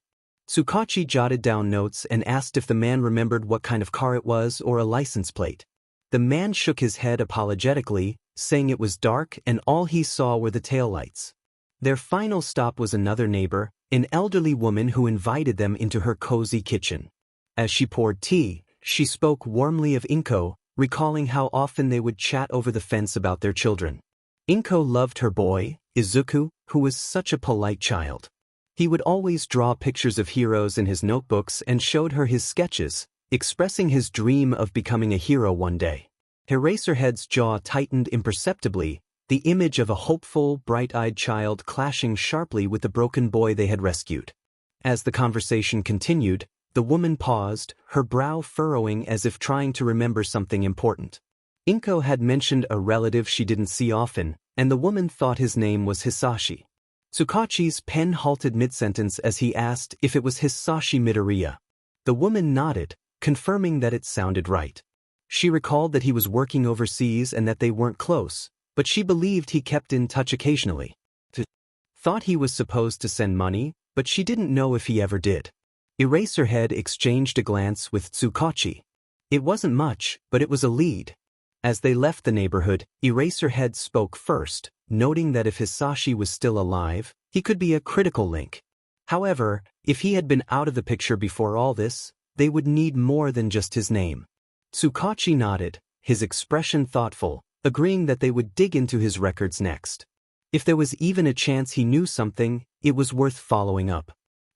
Tsukachi jotted down notes and asked if the man remembered what kind of car it was or a license plate. The man shook his head apologetically, saying it was dark and all he saw were the taillights. Their final stop was another neighbor, an elderly woman who invited them into her cozy kitchen. As she poured tea, she spoke warmly of 𝐼𝐻𝐬, recalling how often they would chat over the fence about their children. 𝐼𝐻𝐬 loved her boy, Izuku, who was such a polite child. He would always draw pictures of heroes in his notebooks and showed her his sketches, expressing his dream of becoming a hero one day. Eraserhead's jaw tightened imperceptibly, the image of a hopeful, bright-eyed child clashing sharply with the broken boy they had rescued. As the conversation continued, the woman paused, her brow furrowing as if trying to remember something important. 𝐼𝐻𝐬 had mentioned a relative she didn't see often, and the woman thought his name was Hisashi. Tsukachi's pen halted mid-sentence as he asked if it was Hisashi Midoriya. The woman nodded, confirming that it sounded right. She recalled that he was working overseas and that they weren't close, but she believed he kept in touch occasionally. Thought he was supposed to send money, but she didn't know if he ever did. Eraserhead exchanged a glance with Tsukachi. It wasn't much, but it was a lead. As they left the neighborhood, Eraserhead spoke first, noting that if Hisashi was still alive, he could be a critical link. However, if he had been out of the picture before all this, they would need more than just his name. Tsukachi nodded, his expression thoughtful, agreeing that they would dig into his records next. If there was even a chance he knew something, it was worth following up.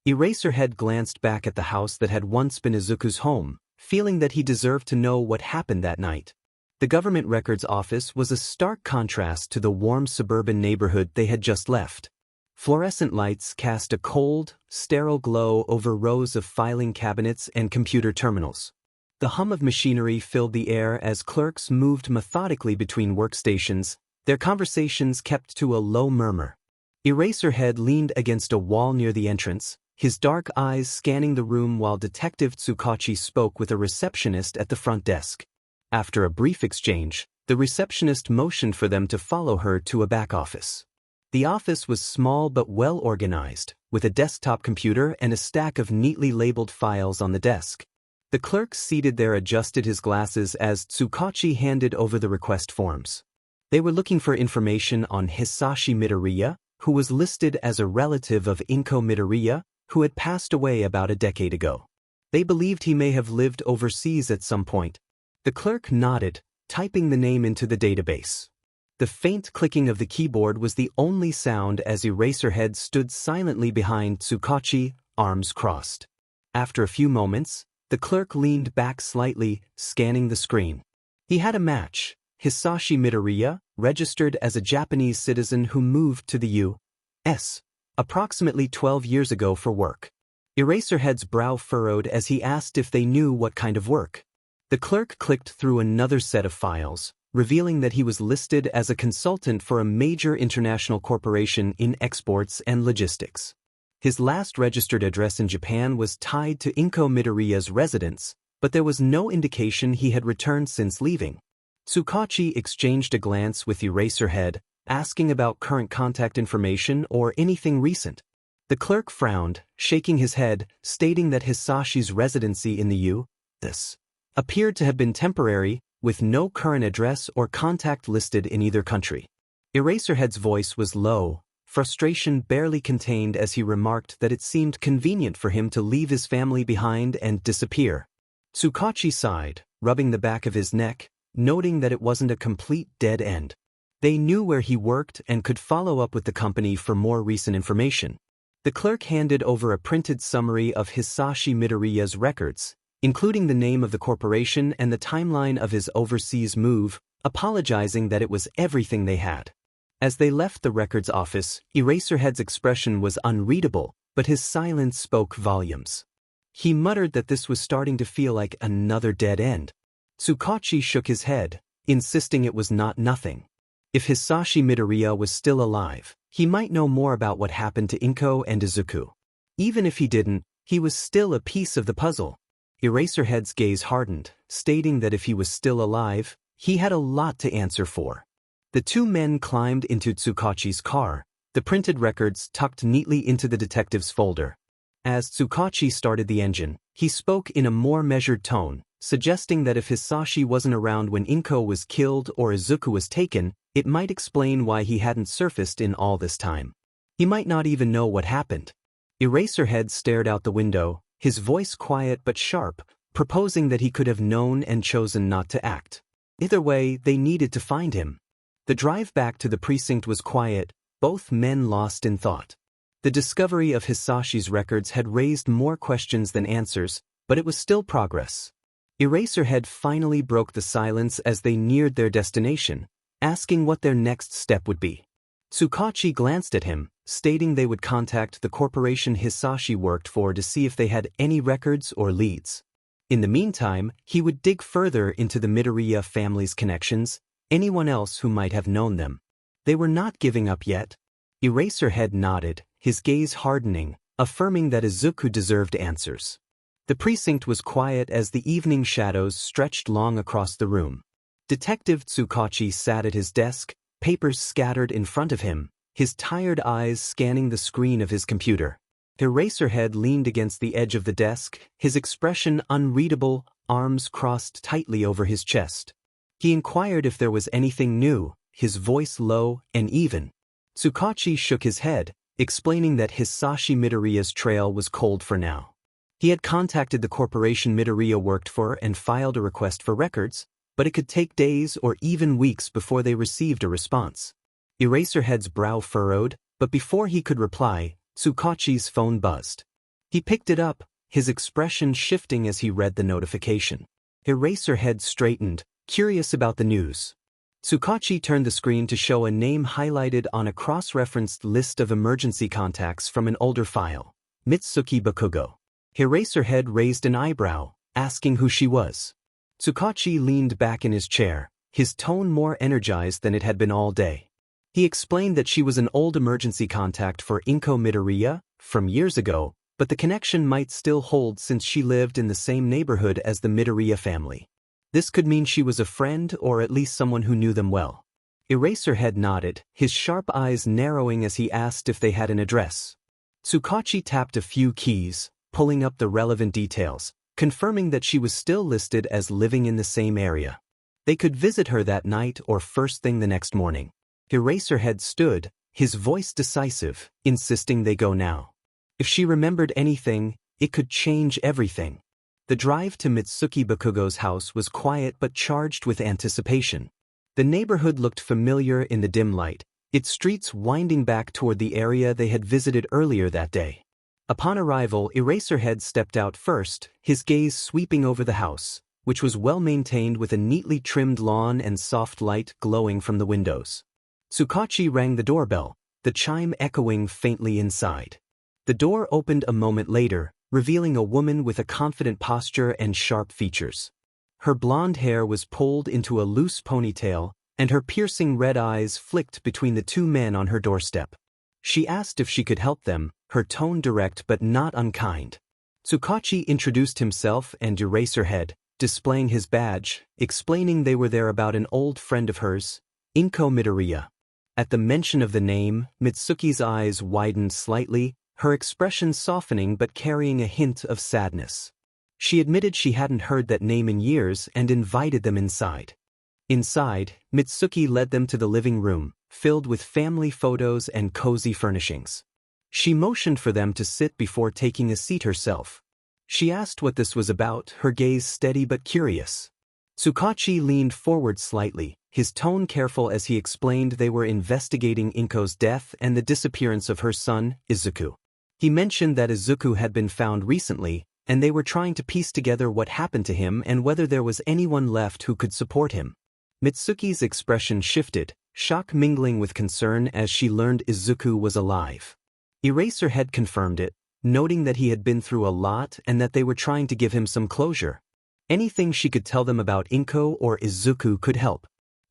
Eraserhead glanced back at the house that had once been Izuku's home, feeling that he deserved to know what happened that night. The government records office was a stark contrast to the warm suburban neighborhood they had just left. Fluorescent lights cast a cold, sterile glow over rows of filing cabinets and computer terminals. The hum of machinery filled the air as clerks moved methodically between workstations, their conversations kept to a low murmur. Eraserhead leaned against a wall near the entrance, his dark eyes scanning the room while Detective Tsukachi spoke with a receptionist at the front desk. After a brief exchange, the receptionist motioned for them to follow her to a back office. The office was small but well organized, with a desktop computer and a stack of neatly labeled files on the desk. The clerk seated there adjusted his glasses as Tsukachi handed over the request forms. They were looking for information on Hisashi Midoriya, who was listed as a relative of 𝐼𝐻𝐬 Midoriya, who had passed away about a decade ago. They believed he may have lived overseas at some point. The clerk nodded, typing the name into the database. The faint clicking of the keyboard was the only sound as Eraserhead stood silently behind Tsukachi, arms crossed. After a few moments, the clerk leaned back slightly, scanning the screen. He had a match, Hisashi Midoriya, registered as a Japanese citizen who moved to the U.S. approximately 12 years ago for work. Eraserhead's brow furrowed as he asked if they knew what kind of work. The clerk clicked through another set of files, revealing that he was listed as a consultant for a major international corporation in exports and logistics. His last registered address in Japan was tied to 𝐼𝐻𝐬 Midoriya's residence, but there was no indication he had returned since leaving. Tsukachi exchanged a glance with Eraserhead, asking about current contact information or anything recent. The clerk frowned, shaking his head, stating that Hisashi's residency in the U.S. appeared to have been temporary, with no current address or contact listed in either country. Eraserhead's voice was low, frustration barely contained as he remarked that it seemed convenient for him to leave his family behind and disappear. Tsukachi sighed, rubbing the back of his neck, noting that it wasn't a complete dead end. They knew where he worked and could follow up with the company for more recent information. The clerk handed over a printed summary of Hisashi Midoriya's records, including the name of the corporation and the timeline of his overseas move, apologizing that it was everything they had. As they left the records office, Eraserhead's expression was unreadable, but his silence spoke volumes. He muttered that this was starting to feel like another dead end. Tsukachi shook his head, insisting it was not nothing. If Hisashi Midoriya was still alive, he might know more about what happened to Inko and Izuku. Even if he didn't, he was still a piece of the puzzle. Eraserhead's gaze hardened, stating that if he was still alive, he had a lot to answer for. The two men climbed into Tsukachi's car, the printed records tucked neatly into the detective's folder. As Tsukachi started the engine, he spoke in a more measured tone, suggesting that if Hisashi wasn't around when Inko was killed or Izuku was taken, it might explain why he hadn't surfaced in all this time. He might not even know what happened. Eraserhead stared out the window, his voice quiet but sharp, proposing that he could have known and chosen not to act. Either way, they needed to find him. The drive back to the precinct was quiet, both men lost in thought. The discovery of Hisashi's records had raised more questions than answers, but it was still progress. Eraserhead finally broke the silence as they neared their destination, asking what their next step would be. Tsukachi glanced at him, stating they would contact the corporation Hisashi worked for to see if they had any records or leads. In the meantime, he would dig further into the Midoriya family's connections, anyone else who might have known them. They were not giving up yet. Eraserhead nodded, his gaze hardening, affirming that Izuku deserved answers. The precinct was quiet as the evening shadows stretched long across the room. Detective Tsukachi sat at his desk, papers scattered in front of him, his tired eyes scanning the screen of his computer. Eraserhead leaned against the edge of the desk, his expression unreadable, arms crossed tightly over his chest. He inquired if there was anything new, his voice low and even. Tsukachi shook his head, explaining that Hisashi Midoriya's trail was cold for now. He had contacted the corporation Midoriya worked for and filed a request for records, but it could take days or even weeks before they received a response. Eraserhead's brow furrowed, but before he could reply, Tsukachi's phone buzzed. He picked it up, his expression shifting as he read the notification. Eraserhead straightened, curious about the news. Tsukachi turned the screen to show a name highlighted on a cross-referenced list of emergency contacts from an older file, Mitsuki Bakugo. Eraserhead raised an eyebrow, asking who she was. Tsukachi leaned back in his chair, his tone more energized than it had been all day. He explained that she was an old emergency contact for Inko Midoriya from years ago, but the connection might still hold since she lived in the same neighborhood as the Midoriya family. This could mean she was a friend or at least someone who knew them well. Eraserhead nodded, his sharp eyes narrowing as he asked if they had an address. Tsukachi tapped a few keys, pulling up the relevant details, confirming that she was still listed as living in the same area. They could visit her that night or first thing the next morning. Eraserhead stood, his voice decisive, insisting they go now. If she remembered anything, it could change everything. The drive to Mitsuki Bakugo's house was quiet but charged with anticipation. The neighborhood looked familiar in the dim light, its streets winding back toward the area they had visited earlier that day. Upon arrival, Eraserhead stepped out first, his gaze sweeping over the house, which was well maintained with a neatly trimmed lawn and soft light glowing from the windows. Tsukachi rang the doorbell, the chime echoing faintly inside. The door opened a moment later, revealing a woman with a confident posture and sharp features. Her blonde hair was pulled into a loose ponytail, and her piercing red eyes flicked between the two men on her doorstep. She asked if she could help them, her tone direct but not unkind. Tsukachi introduced himself and Eraserhead, displaying his badge, explaining they were there about an old friend of hers, Inko Midoriya. At the mention of the name, Mitsuki's eyes widened slightly, her expression softening but carrying a hint of sadness. She admitted she hadn't heard that name in years and invited them inside. Inside, Mitsuki led them to the living room, filled with family photos and cozy furnishings. She motioned for them to sit before taking a seat herself. She asked what this was about, her gaze steady but curious. 𝐶𝐾𝐭𝐚𝐢𝐥𝐬 leaned forward slightly, his tone careful as he explained they were investigating 𝐒𝐮𝐲's death and the disappearance of her son, Izuku. He mentioned that Izuku had been found recently, and they were trying to piece together what happened to him and whether there was anyone left who could support him. Mitsuki's expression shifted, shock mingling with concern as she learned Izuku was alive. 𝐼𝐻𝐼𝐻𝐸 confirmed it, noting that he had been through a lot and that they were trying to give him some closure. Anything she could tell them about 𝐼𝐻𝐼𝐻 or Izuku could help.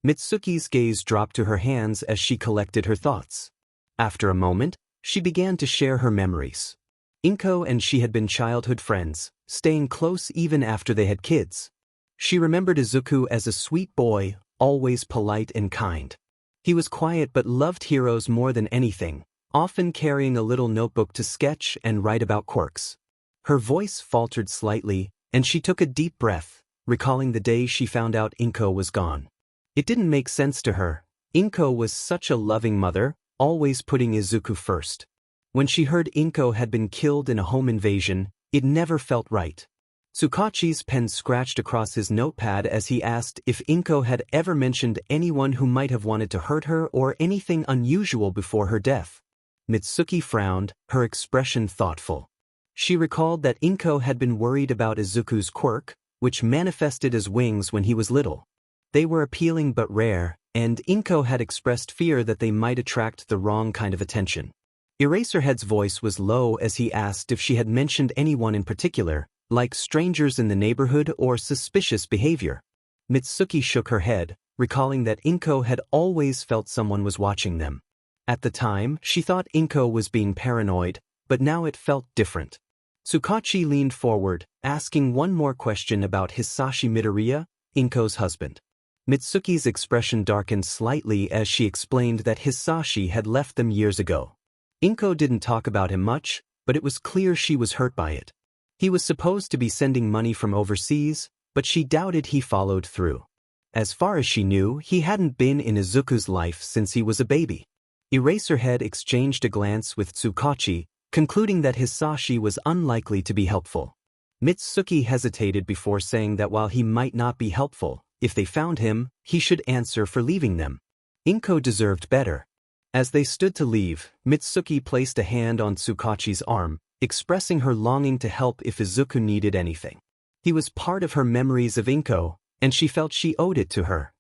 Mitsuki's gaze dropped to her hands as she collected her thoughts. After a moment, she began to share her memories. 𝐼𝐻𝐼𝐻 and she had been childhood friends, staying close even after they had kids. She remembered Izuku as a sweet boy, always polite and kind. He was quiet but loved heroes more than anything, often carrying a little notebook to sketch and write about quirks. Her voice faltered slightly, and she took a deep breath, recalling the day she found out 𝐼𝐻𝐼𝐻 was gone. It didn't make sense to her. 𝐼𝐻𝐻 was such a loving mother, always putting Izuku first. When she heard 𝐼𝐻𝐻 had been killed in a home invasion, it never felt right. 𝐶𝐾𝐭𝐚𝐢𝐥𝐬's pen scratched across his notepad as he asked if 𝐼𝐻𝐻 had ever mentioned anyone who might have wanted to hurt her or anything unusual before her death. Mitsuki frowned, her expression thoughtful. She recalled that 𝐻𝐻𝐻 had been worried about Izuku's quirk, which manifested as wings when he was little. They were appealing but rare, and 𝐻𝐻𝐻 had expressed fear that they might attract the wrong kind of attention. Eraserhead's voice was low as he asked if she had mentioned anyone in particular, like strangers in the neighborhood or suspicious behavior. Mitsuki shook her head, recalling that 𝐻𝐻𝐻 had always felt someone was watching them. At the time, she thought 𝐻𝐻𝐻 was being paranoid, but now it felt different. 𝐶𝐾𝐭𝐚𝐢𝐥𝐬 leaned forward, asking one more question about Hisashi Midoriya, 𝐻𝐻𝐻's husband. Mitsuki's expression darkened slightly as she explained that Hisashi had left them years ago. 𝐻𝐻𝐻 didn't talk about him much, but it was clear she was hurt by it. He was supposed to be sending money from overseas, but she doubted he followed through. As far as she knew, he hadn't been in Izuku's life since he was a baby. Eraserhead exchanged a glance with 𝐶𝐾𝐭𝐚𝐢𝐥𝐬, concluding that Hisashi was unlikely to be helpful. Mitsuki hesitated before saying that while he might not be helpful, if they found him, he should answer for leaving them. 𝐻𝐻𝐻 deserved better. As they stood to leave, Mitsuki placed a hand on 𝐶𝐾𝐭𝐚𝐢𝐥𝐬's arm, expressing her longing to help if Izuku needed anything. He was part of her memories of 𝐻𝐻𝐻, and she felt she owed it to her.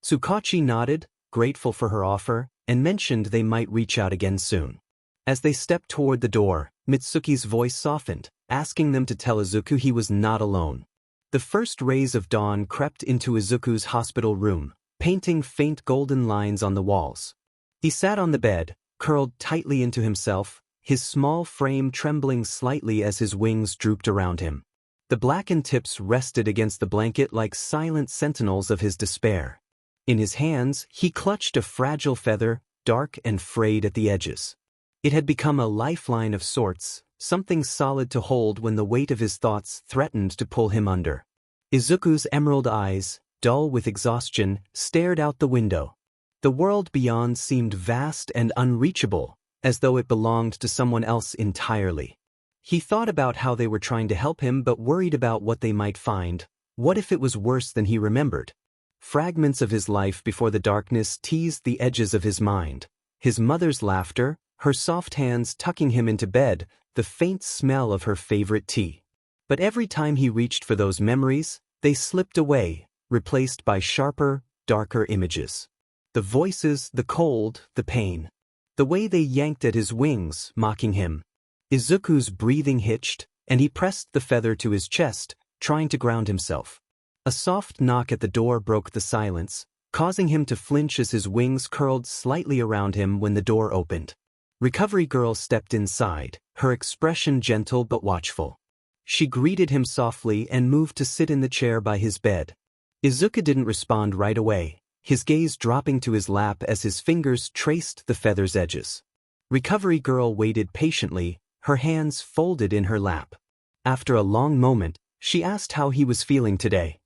𝐶𝐾𝐭𝐚𝐢𝐥𝐬 nodded, grateful for her offer, and mentioned they might reach out again soon. As they stepped toward the door, Mitsuki's voice softened, asking them to tell Izuku he was not alone. The first rays of dawn crept into Izuku's hospital room, painting faint golden lines on the walls. He sat on the bed, curled tightly into himself, his small frame trembling slightly as his wings drooped around him. The blackened tips rested against the blanket like silent sentinels of his despair. In his hands, he clutched a fragile feather, dark and frayed at the edges. It had become a lifeline of sorts, something solid to hold when the weight of his thoughts threatened to pull him under. Izuku's emerald eyes, dull with exhaustion, stared out the window. The world beyond seemed vast and unreachable, as though it belonged to someone else entirely. He thought about how they were trying to help him but worried about what they might find. What if it was worse than he remembered? Fragments of his life before the darkness teased the edges of his mind. His mother's laughter, her soft hands tucking him into bed, the faint smell of her favorite tea. But every time he reached for those memories, they slipped away, replaced by sharper, darker images. The voices, the cold, the pain. The way they yanked at his wings, mocking him. Izuku's breathing hitched, and he pressed the feather to his chest, trying to ground himself. A soft knock at the door broke the silence, causing him to flinch as his wings curled slightly around him when the door opened. Recovery Girl stepped inside, her expression gentle but watchful. She greeted him softly and moved to sit in the chair by his bed. Izuku didn't respond right away, his gaze dropping to his lap as his fingers traced the feather's edges. Recovery Girl waited patiently, her hands folded in her lap. After a long moment, she asked how he was feeling today.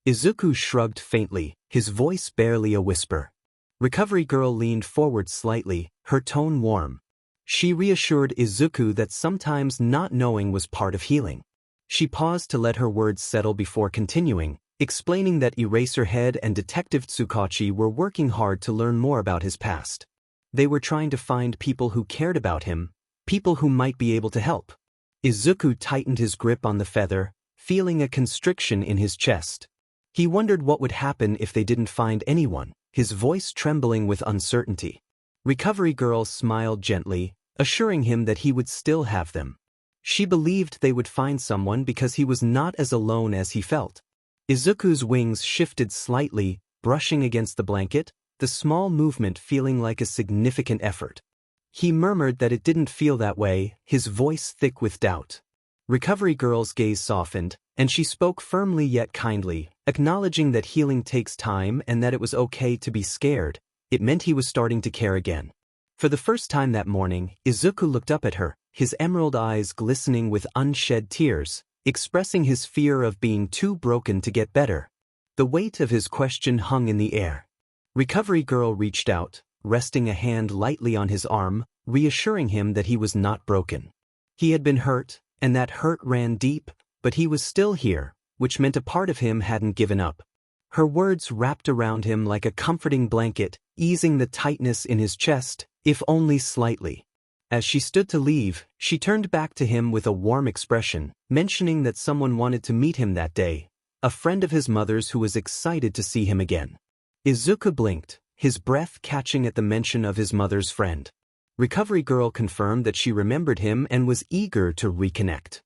Izuku shrugged faintly, his voice barely a whisper. Recovery Girl leaned forward slightly, her tone warm. She reassured Izuku that sometimes not knowing was part of healing. She paused to let her words settle before continuing, explaining that 𝐼𝐻 and Detective 𝐒𝐮𝐲 were working hard to learn more about his past. They were trying to find people who cared about him, people who might be able to help. Izuku tightened his grip on the feather, feeling a constriction in his chest. He wondered what would happen if they didn't find anyone, his voice trembling with uncertainty. Recovery Girl smiled gently, assuring him that he would still have them. She believed they would find someone because he was not as alone as he felt. Izuku's wings shifted slightly, brushing against the blanket, the small movement feeling like a significant effort. He murmured that it didn't feel that way, his voice thick with doubt. Recovery Girl's gaze softened, and she spoke firmly yet kindly, acknowledging that healing takes time and that it was okay to be scared. It meant he was starting to care again. For the first time that morning, Izuku looked up at her, his emerald eyes glistening with unshed tears, expressing his fear of being too broken to get better. The weight of his question hung in the air. Recovery Girl reached out, resting a hand lightly on his arm, reassuring him that he was not broken. He had been hurt, and that hurt ran deep, but he was still here, which meant a part of him hadn't given up. Her words wrapped around him like a comforting blanket, easing the tightness in his chest, if only slightly. As she stood to leave, she turned back to him with a warm expression, mentioning that someone wanted to meet him that day, a friend of his mother's who was excited to see him again. Izuku blinked, his breath catching at the mention of his mother's friend. Recovery Girl confirmed that she remembered him and was eager to reconnect.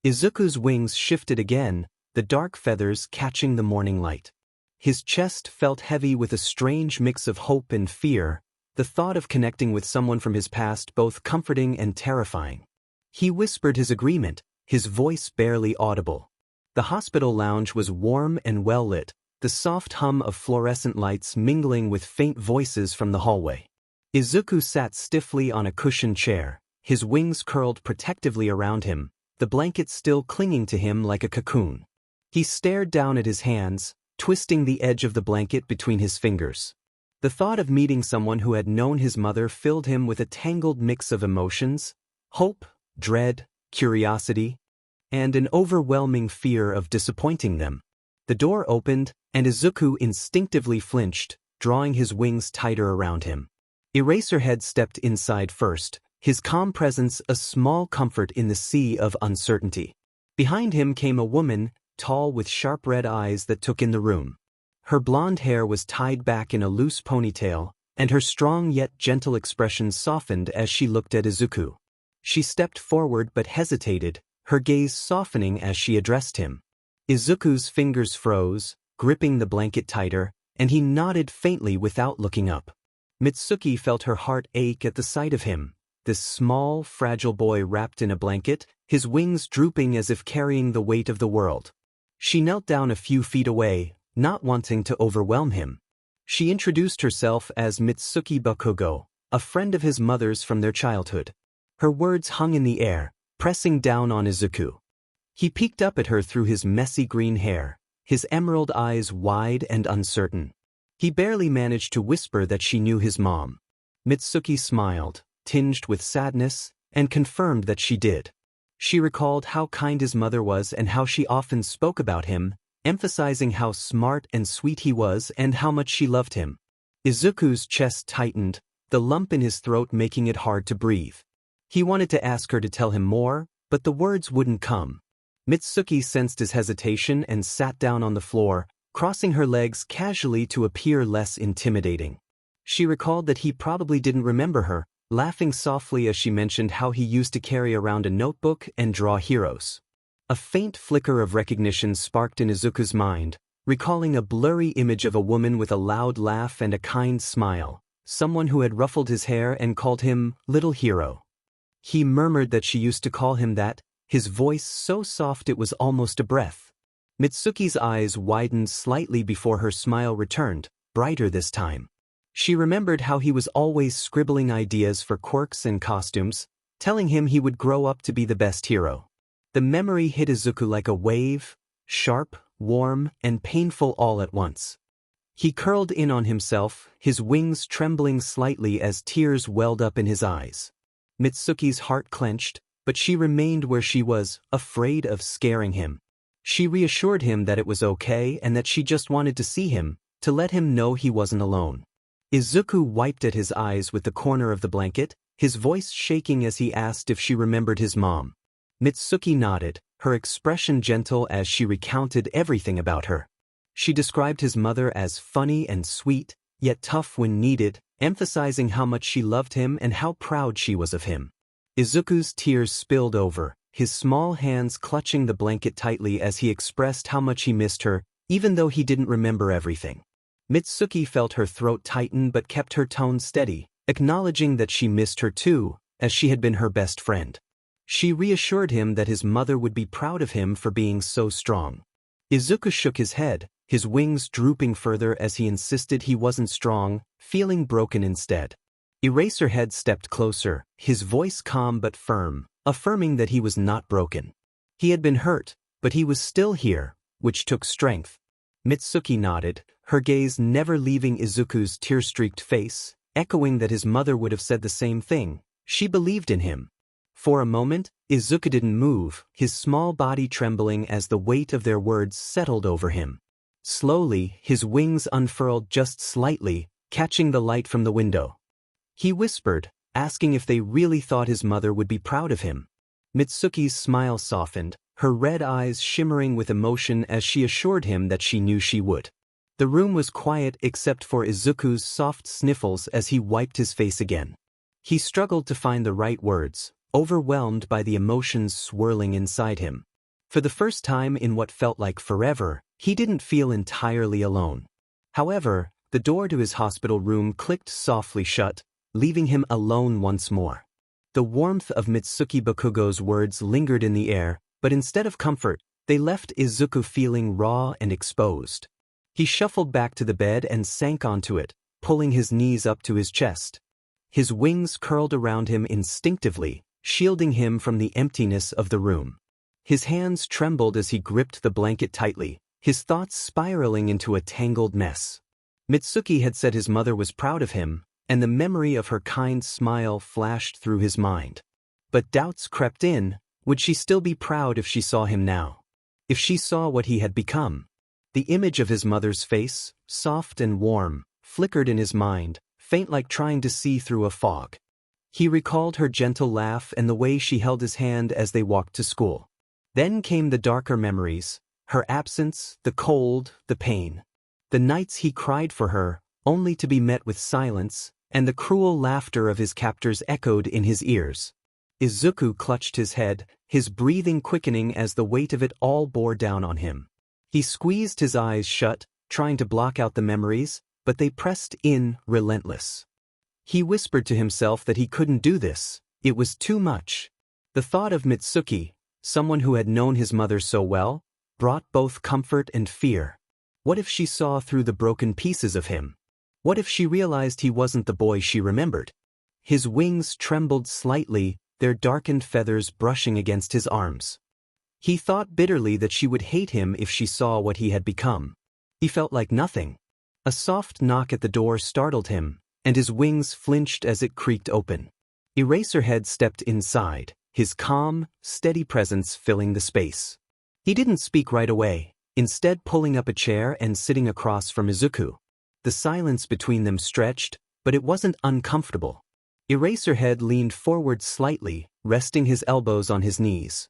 Izuku's wings shifted again, the dark feathers catching the morning light. His chest felt heavy with a strange mix of hope and fear, the thought of connecting with someone from his past both comforting and terrifying. He whispered his agreement, his voice barely audible. The hospital lounge was warm and well lit, the soft hum of fluorescent lights mingling with faint voices from the hallway. Izuku sat stiffly on a cushioned chair, his wings curled protectively around him, the blanket still clinging to him like a cocoon. He stared down at his hands, twisting the edge of the blanket between his fingers. The thought of meeting someone who had known his mother filled him with a tangled mix of emotions: hope, dread, curiosity, and an overwhelming fear of disappointing them. The door opened, and Izuku instinctively flinched, drawing his wings tighter around him. 𝐼𝐻 stepped inside first, his calm presence a small comfort in the sea of uncertainty. Behind him came a woman, tall with sharp red eyes that took in the room. Her blonde hair was tied back in a loose ponytail, and her strong yet gentle expression softened as she looked at Izuku. She stepped forward but hesitated, her gaze softening as she addressed him. Izuku's fingers froze, gripping the blanket tighter, and he nodded faintly without looking up. Mitsuki felt her heart ache at the sight of him, this small, fragile boy wrapped in a blanket, his wings drooping as if carrying the weight of the world. She knelt down a few feet away, not wanting to overwhelm him. She introduced herself as Mitsuki Bakugo, a friend of his mother's from their childhood. Her words hung in the air, pressing down on Izuku. He peeked up at her through his messy green hair, his emerald eyes wide and uncertain. He barely managed to whisper that she knew his mom. Mitsuki smiled, tinged with sadness, and confirmed that she did. She recalled how kind his mother was and how she often spoke about him, emphasizing how smart and sweet he was and how much she loved him. Izuku's chest tightened, the lump in his throat making it hard to breathe. He wanted to ask her to tell him more, but the words wouldn't come. Mitsuki sensed his hesitation and sat down on the floor, crossing her legs casually to appear less intimidating. She recalled that he probably didn't remember her, laughing softly as she mentioned how he used to carry around a notebook and draw heroes. A faint flicker of recognition sparked in Izuku's mind, recalling a blurry image of a woman with a loud laugh and a kind smile, someone who had ruffled his hair and called him Little Hero. He murmured that she used to call him that, his voice so soft it was almost a breath. Mitsuki's eyes widened slightly before her smile returned, brighter this time. She remembered how he was always scribbling ideas for quirks and costumes, telling him he would grow up to be the best hero. The memory hit Izuku like a wave, sharp, warm, and painful all at once. He curled in on himself, his wings trembling slightly as tears welled up in his eyes. Mitsuki's heart clenched, but she remained where she was, afraid of scaring him. She reassured him that it was okay and that she just wanted to see him, to let him know he wasn't alone. Izuku wiped at his eyes with the corner of the blanket, his voice shaking as he asked if she remembered his mom. Mitsuki nodded, her expression gentle as she recounted everything about her. She described his mother as funny and sweet, yet tough when needed, emphasizing how much she loved him and how proud she was of him. Izuku's tears spilled over, his small hands clutching the blanket tightly as he expressed how much he missed her, even though he didn't remember everything. Mitsuki felt her throat tighten but kept her tone steady, acknowledging that she missed her too, as she had been her best friend. She reassured him that his mother would be proud of him for being so strong. Izuku shook his head, his wings drooping further as he insisted he wasn't strong, feeling broken instead. 𝐼𝐻𝐼𝐸 stepped closer, his voice calm but firm, affirming that he was not broken. He had been hurt, but he was still here, which took strength. Mitsuki nodded, her gaze never leaving Izuku's tear-streaked face, echoing that his mother would have said the same thing. She believed in him. For a moment, Izuku didn't move, his small body trembling as the weight of their words settled over him. Slowly, his wings unfurled just slightly, catching the light from the window. He whispered, asking if they really thought his mother would be proud of him. Mitsuki's smile softened, her red eyes shimmering with emotion as she assured him that she knew she would. The room was quiet except for Izuku's soft sniffles as he wiped his face again. He struggled to find the right words, overwhelmed by the emotions swirling inside him. For the first time in what felt like forever, he didn't feel entirely alone. However, the door to his hospital room clicked softly shut, leaving him alone once more. The warmth of Mitsuki Bakugo's words lingered in the air, but instead of comfort, they left Izuku feeling raw and exposed. He shuffled back to the bed and sank onto it, pulling his knees up to his chest. His wings curled around him instinctively, shielding him from the emptiness of the room. His hands trembled as he gripped the blanket tightly, his thoughts spiraling into a tangled mess. Mitsuki had said his mother was proud of him, and the memory of her kind smile flashed through his mind. But doubts crept in. Would she still be proud if she saw him now? If she saw what he had become? The image of his mother's face, soft and warm, flickered in his mind, faint like trying to see through a fog. He recalled her gentle laugh and the way she held his hand as they walked to school. Then came the darker memories, her absence, the cold, the pain. The nights he cried for her, only to be met with silence, and the cruel laughter of his captors echoed in his ears. Izuku clutched his head, his breathing quickening as the weight of it all bore down on him. He squeezed his eyes shut, trying to block out the memories, but they pressed in, relentless. He whispered to himself that he couldn't do this, it was too much. The thought of Mitsuki, someone who had known his mother so well, brought both comfort and fear. What if she saw through the broken pieces of him? What if she realized he wasn't the boy she remembered? His wings trembled slightly, their darkened feathers brushing against his arms. He thought bitterly that she would hate him if she saw what he had become. He felt like nothing. A soft knock at the door startled him, and his wings flinched as it creaked open. 𝐼𝐻𝐼𝐸 stepped inside, his calm, steady presence filling the space. He didn't speak right away, instead pulling up a chair and sitting across from Izuku. The silence between them stretched, but it wasn't uncomfortable. 𝐼𝐻𝐼𝐸 leaned forward slightly, resting his elbows on his knees.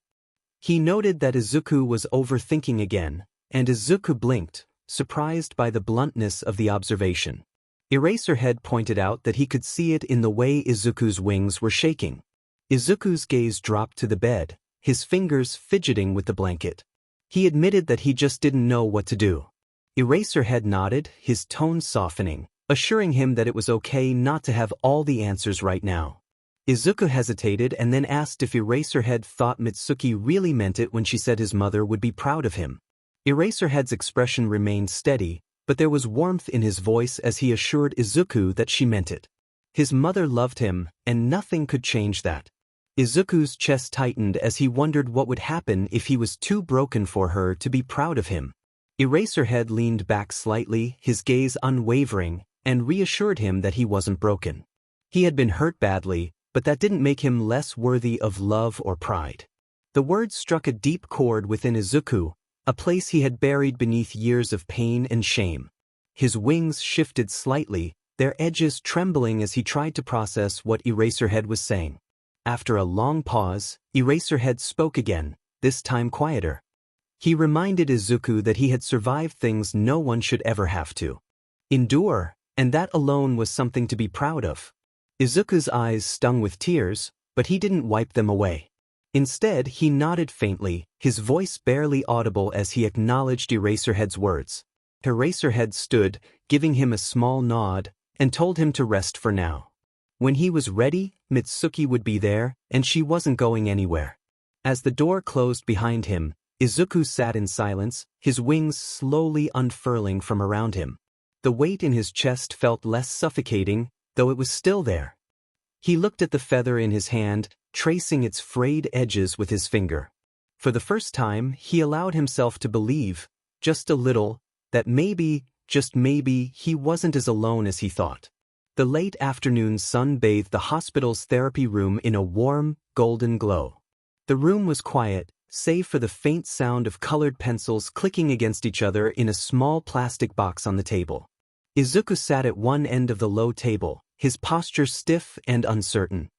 He noted that Izuku was overthinking again, and Izuku blinked, surprised by the bluntness of the observation. 𝐼𝐻𝐼𝐸 pointed out that he could see it in the way Izuku's wings were shaking. Izuku's gaze dropped to the bed, his fingers fidgeting with the blanket. He admitted that he just didn't know what to do. 𝐼𝐻𝐼𝐸 nodded, his tone softening, assuring him that it was okay not to have all the answers right now. Izuku hesitated and then asked if 𝐼𝐻𝐼𝐸 thought Mitsuki really meant it when she said his mother would be proud of him. 𝐼𝐻𝐼𝐸's expression remained steady, but there was warmth in his voice as he assured Izuku that she meant it. His mother loved him, and nothing could change that. Izuku's chest tightened as he wondered what would happen if he was too broken for her to be proud of him. 𝐼𝐻𝐼𝐸 leaned back slightly, his gaze unwavering, and reassured him that he wasn't broken. He had been hurt badly, but that didn't make him less worthy of love or pride. The words struck a deep chord within Izuku, a place he had buried beneath years of pain and shame. His wings shifted slightly, their edges trembling as he tried to process what Eraserhead was saying. After a long pause, Eraserhead spoke again, this time quieter. He reminded Izuku that he had survived things no one should ever have to endure, and that alone was something to be proud of. Izuku's eyes stung with tears, but he didn't wipe them away. Instead, he nodded faintly, his voice barely audible as he acknowledged Eraserhead's words. Eraserhead stood, giving him a small nod, and told him to rest for now. When he was ready, Mitsuki would be there, and she wasn't going anywhere. As the door closed behind him, Izuku sat in silence, his wings slowly unfurling from around him. The weight in his chest felt less suffocating, though it was still there. He looked at the feather in his hand, tracing its frayed edges with his finger. For the first time, he allowed himself to believe, just a little, that maybe, just maybe, he wasn't as alone as he thought. The late afternoon sun bathed the hospital's therapy room in a warm, golden glow. The room was quiet, save for the faint sound of colored pencils clicking against each other in a small plastic box on the table. Izuku sat at one end of the low table, his posture stiff and uncertain.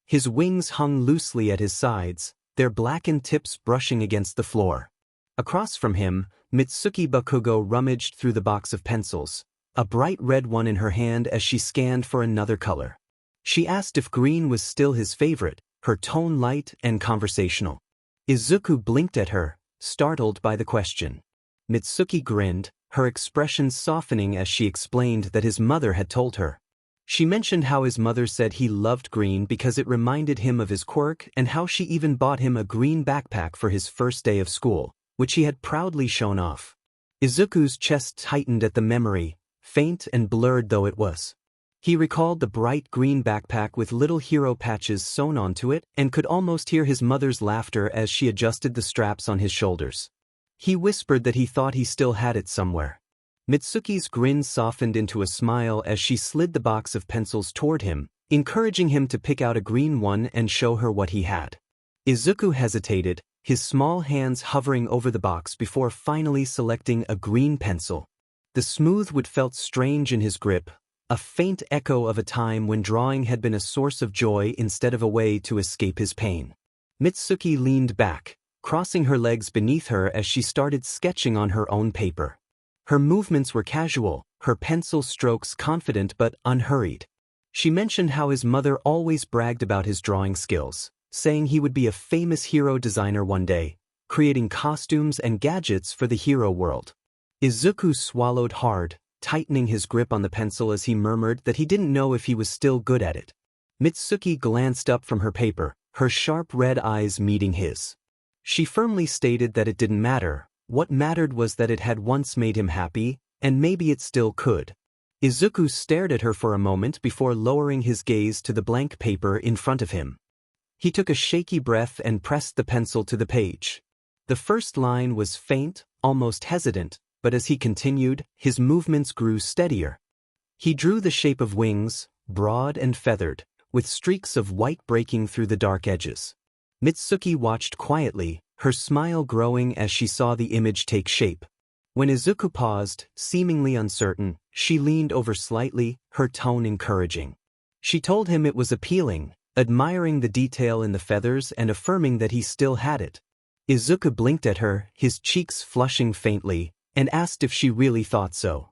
His wings hung loosely at his sides, their blackened tips brushing against the floor. Across from him, Mitsuki Bakugo rummaged through the box of pencils, a bright red one in her hand as she scanned for another color. She asked if green was still his favorite, her tone light and conversational. Izuku blinked at her, startled by the question. Mitsuki grinned, her expression softening as she explained that his mother had told her. She mentioned how his mother said he loved green because it reminded him of his quirk and how she even bought him a green backpack for his first day of school, which he had proudly shown off. Izuku's chest tightened at the memory, faint and blurred though it was. He recalled the bright green backpack with little hero patches sewn onto it and could almost hear his mother's laughter as she adjusted the straps on his shoulders. He whispered that he thought he still had it somewhere. Mitsuki's grin softened into a smile as she slid the box of pencils toward him, encouraging him to pick out a green one and show her what he had. Izuku hesitated, his small hands hovering over the box before finally selecting a green pencil. The smooth wood felt strange in his grip, a faint echo of a time when drawing had been a source of joy instead of a way to escape his pain. Mitsuki leaned back, crossing her legs beneath her as she started sketching on her own paper. Her movements were casual, her pencil strokes confident but unhurried. She mentioned how his mother always bragged about his drawing skills, saying he would be a famous hero designer one day, creating costumes and gadgets for the hero world. Izuku swallowed hard, tightening his grip on the pencil as he murmured that he didn't know if he was still good at it. Mitsuki glanced up from her paper, her sharp red eyes meeting his. She firmly stated that it didn't matter. What mattered was that it had once made him happy, and maybe it still could. Izuku stared at her for a moment before lowering his gaze to the blank paper in front of him. He took a shaky breath and pressed the pencil to the page. The first line was faint, almost hesitant, but as he continued, his movements grew steadier. He drew the shape of wings, broad and feathered, with streaks of white breaking through the dark edges. Mitsuki watched quietly, her smile growing as she saw the image take shape. When Izuku paused, seemingly uncertain, she leaned over slightly, her tone encouraging. She told him it was appealing, admiring the detail in the feathers and affirming that he still had it. Izuku blinked at her, his cheeks flushing faintly, and asked if she really thought so.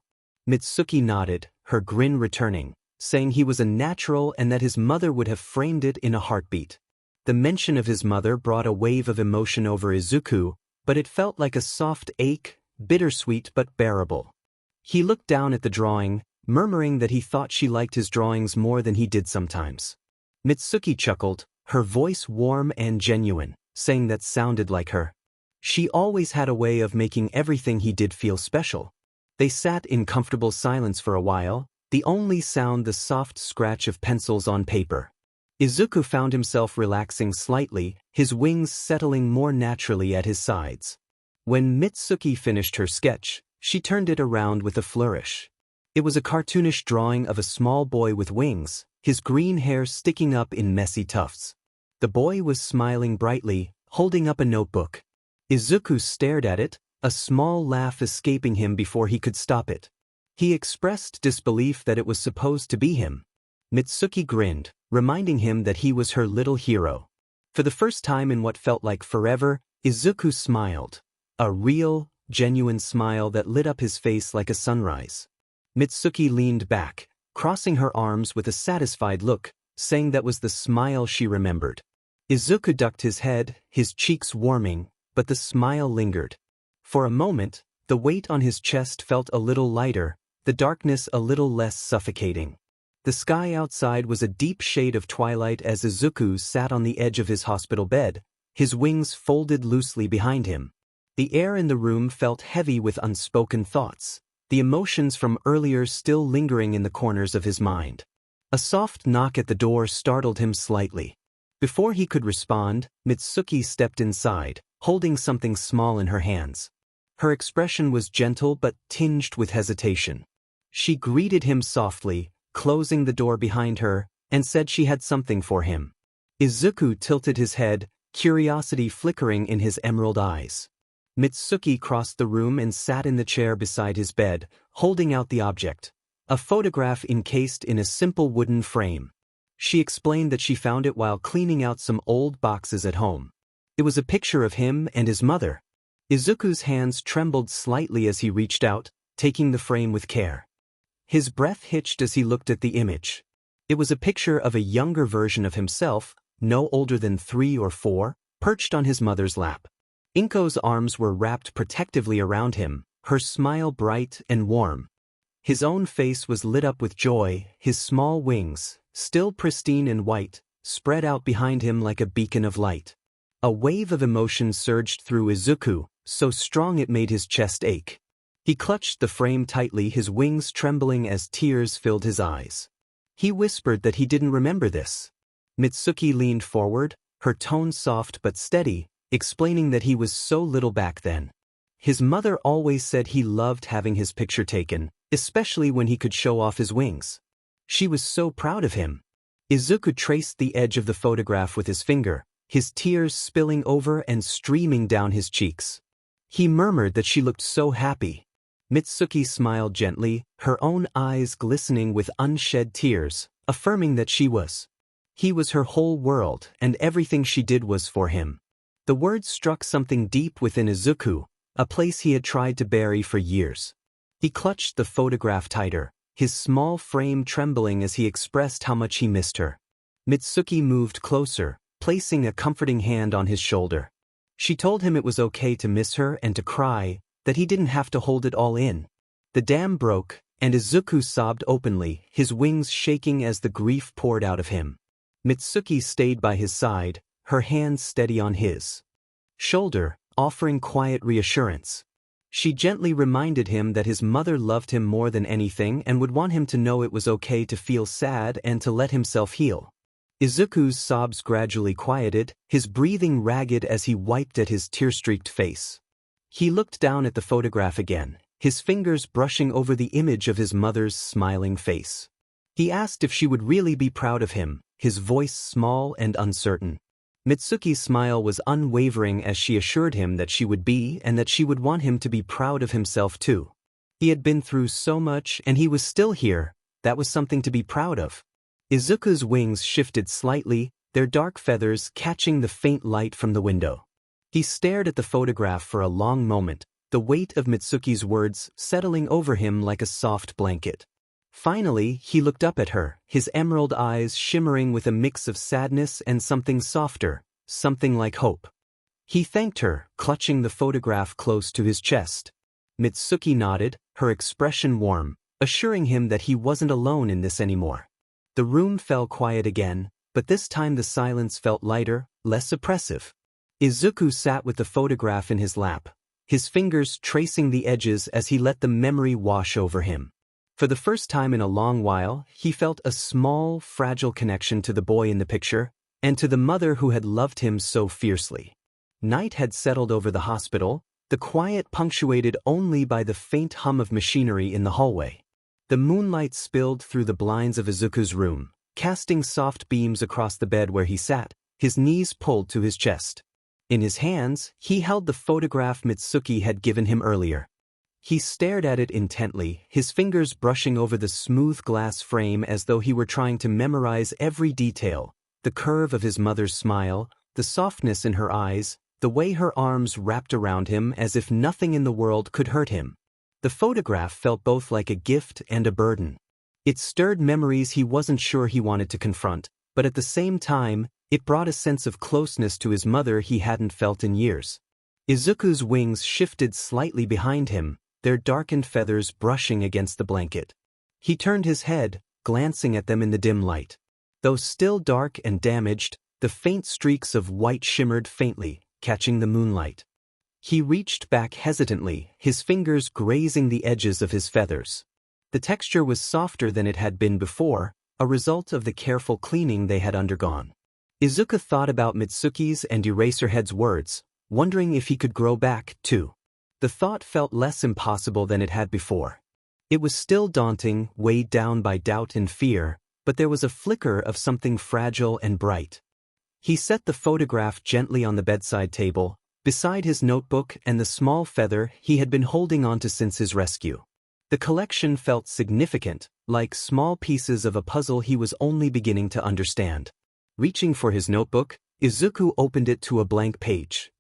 Mitsuki nodded, her grin returning, saying he was a natural and that his mother would have framed it in a heartbeat. The mention of his mother brought a wave of emotion over Izuku, but it felt like a soft ache, bittersweet but bearable. He looked down at the drawing, murmuring that he thought she liked his drawings more than he did sometimes. Mitsuki chuckled, her voice warm and genuine, saying that sounded like her. She always had a way of making everything he did feel special. They sat in comfortable silence for a while, the only sound the soft scratch of pencils on paper. Izuku found himself relaxing slightly, his wings settling more naturally at his sides. When Mitsuki finished her sketch, she turned it around with a flourish. It was a cartoonish drawing of a small boy with wings, his green hair sticking up in messy tufts. The boy was smiling brightly, holding up a notebook. Izuku stared at it, a small laugh escaping him before he could stop it. He expressed disbelief that it was supposed to be him. Mitsuki grinned, reminding him that he was her little hero. For the first time in what felt like forever, Izuku smiled. A real, genuine smile that lit up his face like a sunrise. Mitsuki leaned back, crossing her arms with a satisfied look, saying that was the smile she remembered. Izuku ducked his head, his cheeks warming, but the smile lingered. For a moment, the weight on his chest felt a little lighter, the darkness a little less suffocating. The sky outside was a deep shade of twilight as Izuku sat on the edge of his hospital bed, his wings folded loosely behind him. The air in the room felt heavy with unspoken thoughts, the emotions from earlier still lingering in the corners of his mind. A soft knock at the door startled him slightly. Before he could respond, Mitsuki stepped inside, holding something small in her hands. Her expression was gentle but tinged with hesitation. She greeted him softly, closing the door behind her, and said she had something for him. Izuku tilted his head, curiosity flickering in his emerald eyes. Mitsuki crossed the room and sat in the chair beside his bed, holding out the object, a photograph encased in a simple wooden frame. She explained that she found it while cleaning out some old boxes at home. It was a picture of him and his mother. Izuku's hands trembled slightly as he reached out, taking the frame with care. His breath hitched as he looked at the image. It was a picture of a younger version of himself, no older than 3 or 4, perched on his mother's lap. Inko's arms were wrapped protectively around him, her smile bright and warm. His own face was lit up with joy, his small wings, still pristine and white, spread out behind him like a beacon of light. A wave of emotion surged through Izuku, so strong it made his chest ache. He clutched the frame tightly, his wings trembling as tears filled his eyes. He whispered that he didn't remember this. Mitsuki leaned forward, her tone soft but steady, explaining that he was so little back then. His mother always said he loved having his picture taken, especially when he could show off his wings. She was so proud of him. Izuku traced the edge of the photograph with his finger, his tears spilling over and streaming down his cheeks. He murmured that she looked so happy. Mitsuki smiled gently, her own eyes glistening with unshed tears, affirming that she was. He was her whole world, and everything she did was for him. The words struck something deep within Izuku, a place he had tried to bury for years. He clutched the photograph tighter, his small frame trembling as he expressed how much he missed her. Mitsuki moved closer, placing a comforting hand on his shoulder. She told him it was okay to miss her and to cry, that he didn't have to hold it all in. The dam broke, and Izuku sobbed openly, his wings shaking as the grief poured out of him. Mitsuki stayed by his side, her hands steady on his shoulder, offering quiet reassurance. She gently reminded him that his mother loved him more than anything and would want him to know it was okay to feel sad and to let himself heal. Izuku's sobs gradually quieted, his breathing ragged as he wiped at his tear-streaked face. He looked down at the photograph again, his fingers brushing over the image of his mother's smiling face. He asked if she would really be proud of him, his voice small and uncertain. Mitsuki's smile was unwavering as she assured him that she would be and that she would want him to be proud of himself too. He had been through so much and he was still here, that was something to be proud of. Izuku's wings shifted slightly, their dark feathers catching the faint light from the window. He stared at the photograph for a long moment, the weight of Mitsuki's words settling over him like a soft blanket. Finally, he looked up at her, his emerald eyes shimmering with a mix of sadness and something softer, something like hope. He thanked her, clutching the photograph close to his chest. Mitsuki nodded, her expression warm, assuring him that he wasn't alone in this anymore. The room fell quiet again, but this time the silence felt lighter, less oppressive. Izuku sat with the photograph in his lap, his fingers tracing the edges as he let the memory wash over him. For the first time in a long while, he felt a small, fragile connection to the boy in the picture, and to the mother who had loved him so fiercely. Night had settled over the hospital, the quiet punctuated only by the faint hum of machinery in the hallway. The moonlight spilled through the blinds of Izuku's room, casting soft beams across the bed where he sat, his knees pulled to his chest. In his hands, he held the photograph Mitsuki had given him earlier. He stared at it intently, his fingers brushing over the smooth glass frame as though he were trying to memorize every detail: the curve of his mother's smile, the softness in her eyes, the way her arms wrapped around him as if nothing in the world could hurt him. The photograph felt both like a gift and a burden. It stirred memories he wasn't sure he wanted to confront, but at the same time, it brought a sense of closeness to his mother he hadn't felt in years. Izuku's wings shifted slightly behind him, their darkened feathers brushing against the blanket. He turned his head, glancing at them in the dim light. Though still dark and damaged, the faint streaks of white shimmered faintly, catching the moonlight. He reached back hesitantly, his fingers grazing the edges of his feathers. The texture was softer than it had been before, a result of the careful cleaning they had undergone. Izuku thought about Mitsuki's and 𝐼𝐻𝐻𝐿's words, wondering if he could grow back, too. The thought felt less impossible than it had before. It was still daunting, weighed down by doubt and fear, but there was a flicker of something fragile and bright. He set the photograph gently on the bedside table, beside his notebook and the small feather he had been holding onto since his rescue. The collection felt significant, like small pieces of a puzzle he was only beginning to understand. Reaching for his notebook, Izuku opened it to a blank page.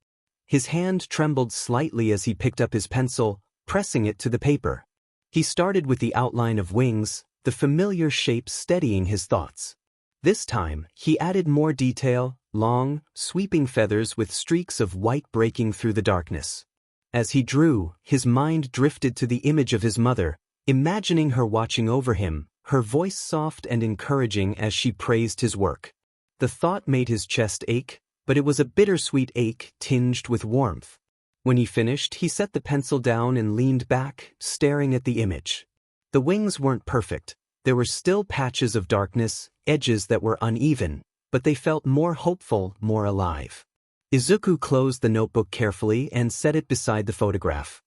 His hand trembled slightly as he picked up his pencil, pressing it to the paper. He started with the outline of wings, the familiar shape steadying his thoughts. This time, he added more detail: long, sweeping feathers with streaks of white breaking through the darkness. As he drew, his mind drifted to the image of his mother, imagining her watching over him, her voice soft and encouraging as she praised his work. The thought made his chest ache, but it was a bittersweet ache tinged with warmth. When he finished, he set the pencil down and leaned back, staring at the image. The wings weren't perfect. There were still patches of darkness, edges that were uneven, but they felt more hopeful, more alive. Izuku closed the notebook carefully and set it beside the photograph.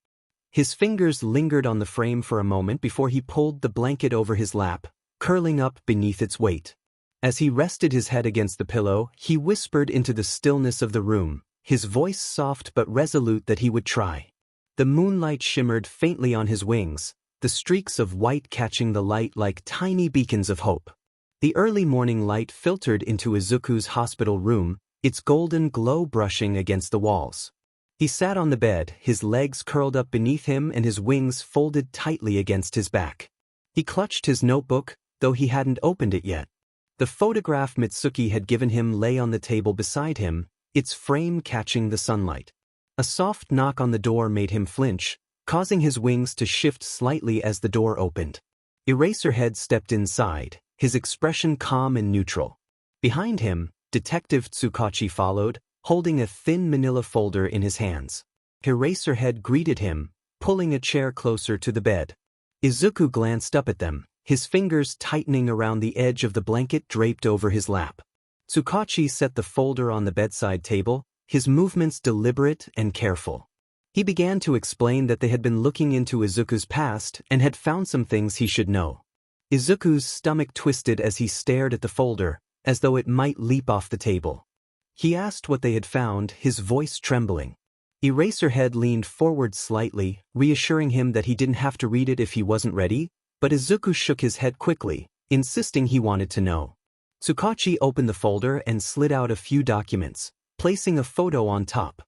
His fingers lingered on the frame for a moment before he pulled the blanket over his lap, curling up beneath its weight. As he rested his head against the pillow, he whispered into the stillness of the room, his voice soft but resolute that he would try. The moonlight shimmered faintly on his wings, the streaks of white catching the light like tiny beacons of hope. The early morning light filtered into Izuku's hospital room, its golden glow brushing against the walls. He sat on the bed, his legs curled up beneath him and his wings folded tightly against his back. He clutched his notebook, though he hadn't opened it yet. The photograph Mitsuki had given him lay on the table beside him, its frame catching the sunlight. A soft knock on the door made him flinch, causing his wings to shift slightly as the door opened. 𝐼𝐻𝐻𝐿 stepped inside, his expression calm and neutral. Behind him, Detective Tsukachi followed, holding a thin manila folder in his hands. 𝐼𝐻𝐻𝐿 greeted him, pulling a chair closer to the bed. Izuku glanced up at them, his fingers tightening around the edge of the blanket draped over his lap. Tsukachi set the folder on the bedside table, his movements deliberate and careful. He began to explain that they had been looking into Izuku's past and had found some things he should know. Izuku's stomach twisted as he stared at the folder, as though it might leap off the table. He asked what they had found, his voice trembling. 𝐼𝐻𝐻𝐿 leaned forward slightly, reassuring him that he didn't have to read it if he wasn't ready, but Izuku shook his head quickly, insisting he wanted to know. Tsukachi opened the folder and slid out a few documents, placing a photo on top.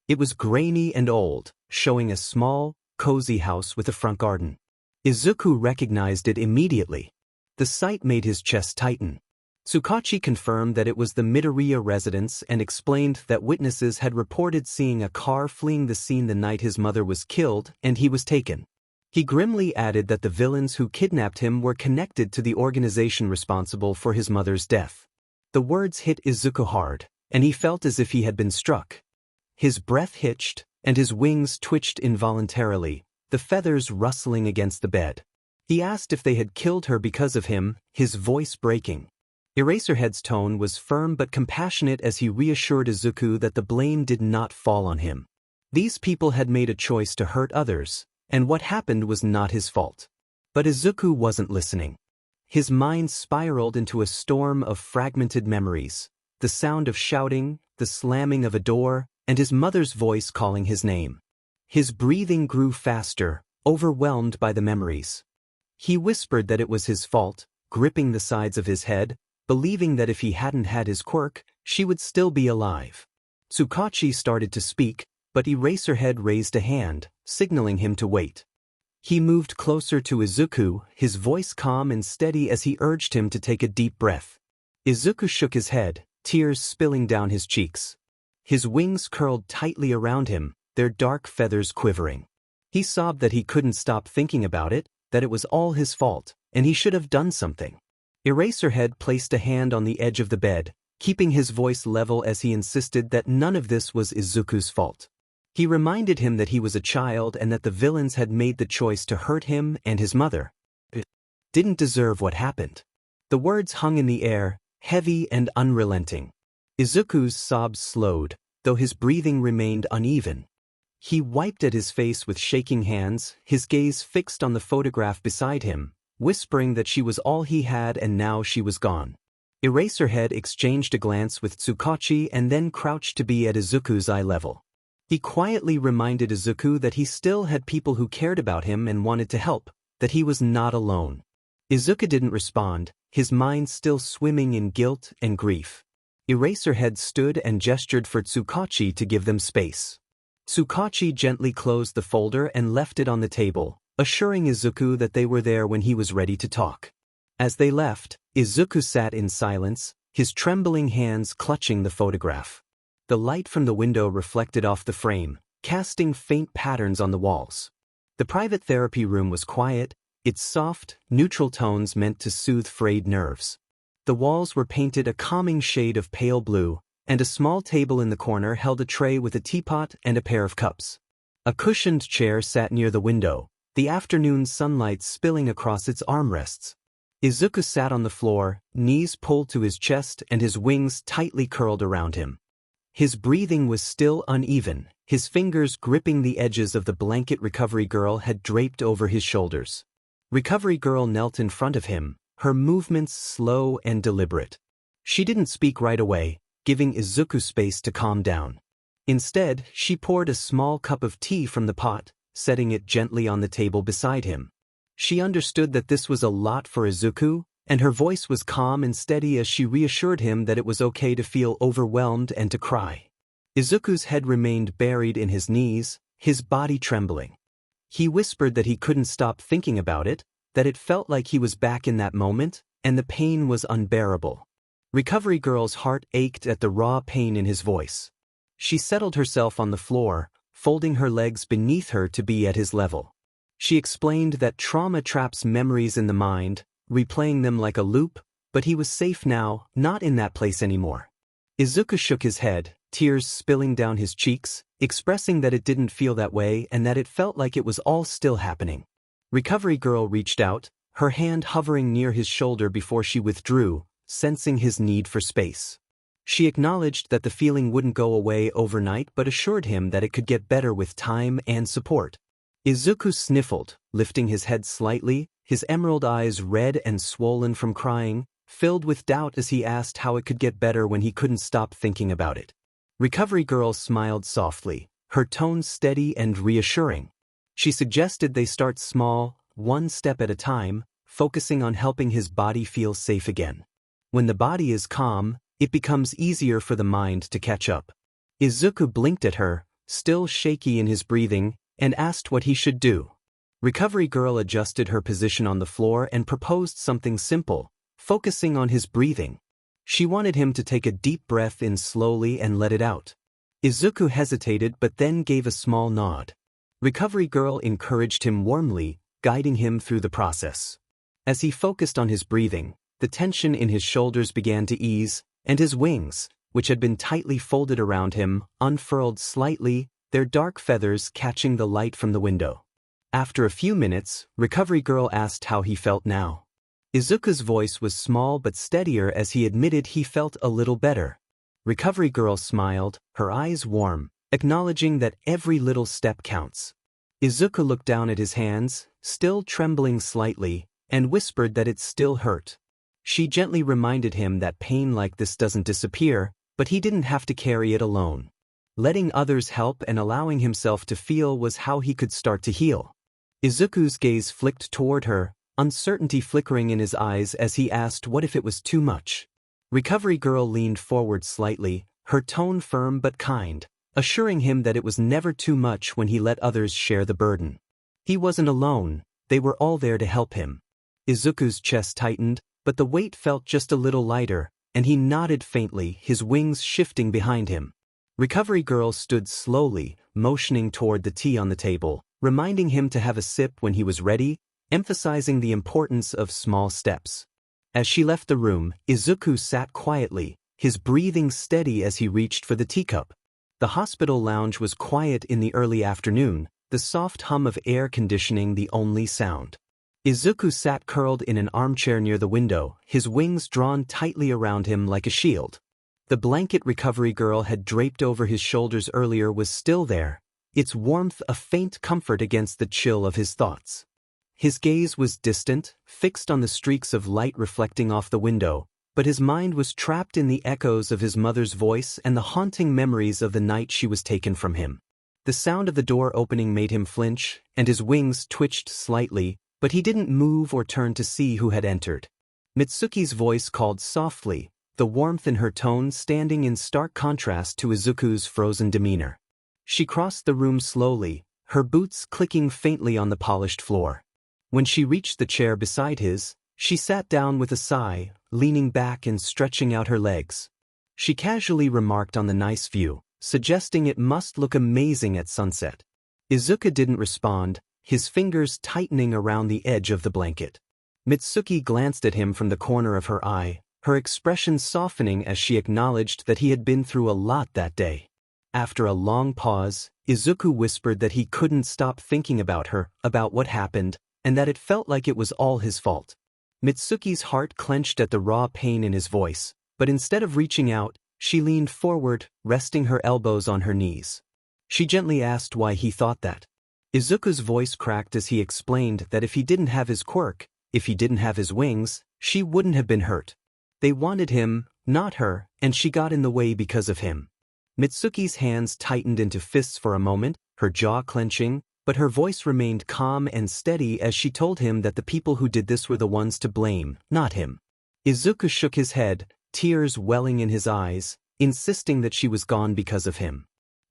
It was grainy and old, showing a small, cozy house with a front garden. Izuku recognized it immediately. The sight made his chest tighten. Tsukachi confirmed that it was the Midoriya residence and explained that witnesses had reported seeing a car fleeing the scene the night his mother was killed and he was taken. He grimly added that the villains who kidnapped him were connected to the organization responsible for his mother's death. The words hit Izuku hard, and he felt as if he had been struck. His breath hitched, and his wings twitched involuntarily, the feathers rustling against the bed. He asked if they had killed her because of him, his voice breaking. 𝐼𝐻𝐻𝐿's tone was firm but compassionate as he reassured Izuku that the blame did not fall on him. These people had made a choice to hurt others, and what happened was not his fault. But Izuku wasn't listening. His mind spiraled into a storm of fragmented memories, the sound of shouting, the slamming of a door, and his mother's voice calling his name. His breathing grew faster, overwhelmed by the memories. He whispered that it was his fault, gripping the sides of his head, believing that if he hadn't had his quirk, she would still be alive. 𝐶𝐶 started to speak, but 𝐼𝐻𝐻 raised a hand, signaling him to wait. He moved closer to Izuku, his voice calm and steady as he urged him to take a deep breath. Izuku shook his head, tears spilling down his cheeks. His wings curled tightly around him, their dark feathers quivering. He sobbed that he couldn't stop thinking about it, that it was all his fault, and he should have done something. 𝐼𝐻𝐻 placed a hand on the edge of the bed, keeping his voice level as he insisted that none of this was Izuku's fault. He reminded him that he was a child and that the villains had made the choice to hurt him and his mother. It didn't deserve what happened. The words hung in the air, heavy and unrelenting. Izuku's sobs slowed, though his breathing remained uneven. He wiped at his face with shaking hands, his gaze fixed on the photograph beside him, whispering that she was all he had and now she was gone. 𝐼𝐻𝐻 exchanged a glance with 𝐶𝐶 and then crouched to be at Izuku's eye level. He quietly reminded Izuku that he still had people who cared about him and wanted to help, that he was not alone. Izuku didn't respond, his mind still swimming in guilt and grief. 𝐼𝐻𝐻 stood and gestured for 𝐶𝐶 to give them space. 𝐶𝐶 gently closed the folder and left it on the table, assuring Izuku that they were there when he was ready to talk. As they left, Izuku sat in silence, his trembling hands clutching the photograph. The light from the window reflected off the frame, casting faint patterns on the walls. The private therapy room was quiet, its soft, neutral tones meant to soothe frayed nerves. The walls were painted a calming shade of pale blue, and a small table in the corner held a tray with a teapot and a pair of cups. A cushioned chair sat near the window, the afternoon sunlight spilling across its armrests. Izuku sat on the floor, knees pulled to his chest and his wings tightly curled around him. His breathing was still uneven, his fingers gripping the edges of the blanket Recovery Girl had draped over his shoulders. Recovery Girl knelt in front of him, her movements slow and deliberate. She didn't speak right away, giving Izuku space to calm down. Instead, she poured a small cup of tea from the pot, setting it gently on the table beside him. She understood that this was a lot for Izuku, and her voice was calm and steady as she reassured him that it was okay to feel overwhelmed and to cry. Izuku's head remained buried in his knees, his body trembling. He whispered that he couldn't stop thinking about it, that it felt like he was back in that moment, and the pain was unbearable. Recovery Girl's heart ached at the raw pain in his voice. She settled herself on the floor, folding her legs beneath her to be at his level. She explained that trauma traps memories in the mind, replaying them like a loop, but he was safe now, not in that place anymore. Izuku shook his head, tears spilling down his cheeks, expressing that it didn't feel that way and that it felt like it was all still happening. Recovery Girl reached out, her hand hovering near his shoulder before she withdrew, sensing his need for space. She acknowledged that the feeling wouldn't go away overnight but assured him that it could get better with time and support. Izuku sniffled, lifting his head slightly, his emerald eyes red and swollen from crying, filled with doubt as he asked how it could get better when he couldn't stop thinking about it. Recovery Girl smiled softly, her tone steady and reassuring. She suggested they start small, one step at a time, focusing on helping his body feel safe again. When the body is calm, it becomes easier for the mind to catch up. Izuku blinked at her, still shaky in his breathing, and asked what he should do. Recovery Girl adjusted her position on the floor and proposed something simple, focusing on his breathing. She wanted him to take a deep breath in slowly and let it out. Izuku hesitated but then gave a small nod. Recovery Girl encouraged him warmly, guiding him through the process. As he focused on his breathing, the tension in his shoulders began to ease, and his wings, which had been tightly folded around him, unfurled slightly, their dark feathers catching the light from the window. After a few minutes, Recovery Girl asked how he felt now. Izuku's voice was small but steadier as he admitted he felt a little better. Recovery Girl smiled, her eyes warm, acknowledging that every little step counts. Izuku looked down at his hands, still trembling slightly, and whispered that it still hurt. She gently reminded him that pain like this doesn't disappear, but he didn't have to carry it alone. Letting others help and allowing himself to feel was how he could start to heal. Izuku's gaze flicked toward her, uncertainty flickering in his eyes as he asked what if it was too much. Recovery Girl leaned forward slightly, her tone firm but kind, assuring him that it was never too much when he let others share the burden. He wasn't alone, they were all there to help him. Izuku's chest tightened, but the weight felt just a little lighter, and he nodded faintly, his wings shifting behind him. Recovery Girl stood slowly, motioning toward the tea on the table, reminding him to have a sip when he was ready, emphasizing the importance of small steps. As she left the room, Izuku sat quietly, his breathing steady as he reached for the teacup. The hospital lounge was quiet in the early afternoon, the soft hum of air conditioning the only sound. Izuku sat curled in an armchair near the window, his wings drawn tightly around him like a shield. The blanket Recovery Girl had draped over his shoulders earlier was still there, its warmth a faint comfort against the chill of his thoughts. His gaze was distant, fixed on the streaks of light reflecting off the window, but his mind was trapped in the echoes of his mother's voice and the haunting memories of the night she was taken from him. The sound of the door opening made him flinch, and his wings twitched slightly, but he didn't move or turn to see who had entered. Mitsuki's voice called softly, the warmth in her tone standing in stark contrast to Izuku's frozen demeanor. She crossed the room slowly, her boots clicking faintly on the polished floor. When she reached the chair beside his, she sat down with a sigh, leaning back and stretching out her legs. She casually remarked on the nice view, suggesting it must look amazing at sunset. Izuku didn't respond, his fingers tightening around the edge of the blanket. Mitsuki glanced at him from the corner of her eye, her expression softening as she acknowledged that he had been through a lot that day. After a long pause, Izuku whispered that he couldn't stop thinking about her, about what happened, and that it felt like it was all his fault. Mitsuki's heart clenched at the raw pain in his voice, but instead of reaching out, she leaned forward, resting her elbows on her knees. She gently asked why he thought that. Izuku's voice cracked as he explained that if he didn't have his quirk, if he didn't have his wings, she wouldn't have been hurt. They wanted him, not her, and she got in the way because of him. Mitsuki's hands tightened into fists for a moment, her jaw clenching, but her voice remained calm and steady as she told him that the people who did this were the ones to blame, not him. Izuku shook his head, tears welling in his eyes, insisting that she was gone because of him.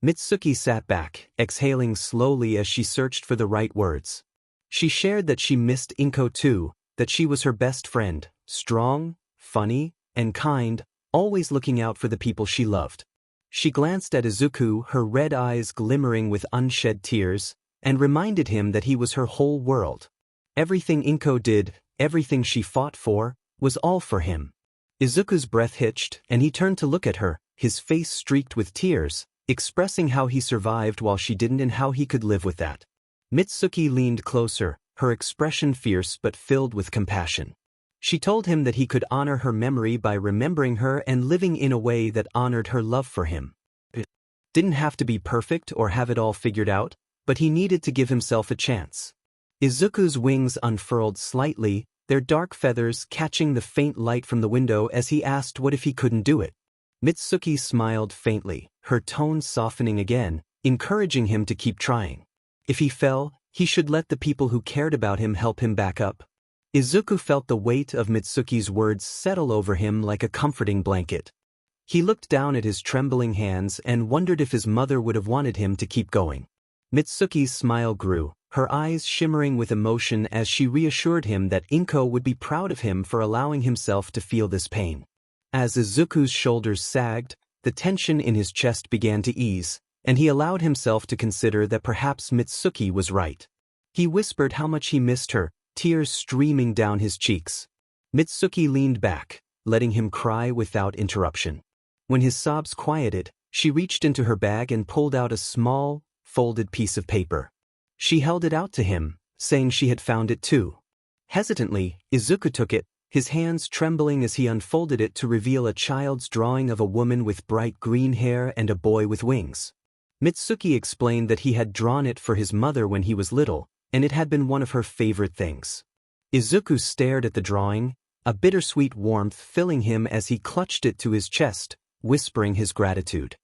Mitsuki sat back, exhaling slowly as she searched for the right words. She shared that she missed 𝐼𝐻𝐬 too, that she was her best friend, strong, funny, and kind, always looking out for the people she loved. She glanced at Izuku, her red eyes glimmering with unshed tears, and reminded him that he was her whole world. Everything 𝐼𝐻𝐬 did, everything she fought for, was all for him. Izuku's breath hitched, and he turned to look at her, his face streaked with tears, expressing how he survived while she didn't and how he could live with that. Mitsuki leaned closer, her expression fierce but filled with compassion. She told him that he could honor her memory by remembering her and living in a way that honored her love for him. It didn't have to be perfect or have it all figured out, but he needed to give himself a chance. Izuku's wings unfurled slightly, their dark feathers catching the faint light from the window as he asked what if he couldn't do it. Mitsuki smiled faintly, her tone softening again, encouraging him to keep trying. If he fell, he should let the people who cared about him help him back up. Izuku felt the weight of Mitsuki's words settle over him like a comforting blanket. He looked down at his trembling hands and wondered if his mother would have wanted him to keep going. Mitsuki's smile grew, her eyes shimmering with emotion as she reassured him that 𝐼𝐻𝐬 would be proud of him for allowing himself to feel this pain. As Izuku's shoulders sagged, the tension in his chest began to ease, and he allowed himself to consider that perhaps Mitsuki was right. He whispered how much he missed her, tears streaming down his cheeks. Mitsuki leaned back, letting him cry without interruption. When his sobs quieted, she reached into her bag and pulled out a small, folded piece of paper. She held it out to him, saying she had found it too. Hesitantly, Izuku took it, his hands trembling as he unfolded it to reveal a child's drawing of a woman with bright green hair and a boy with wings. Mitsuki explained that he had drawn it for his mother when he was little, and it had been one of her favorite things. Izuku stared at the drawing, a bittersweet warmth filling him as he clutched it to his chest, whispering his gratitude.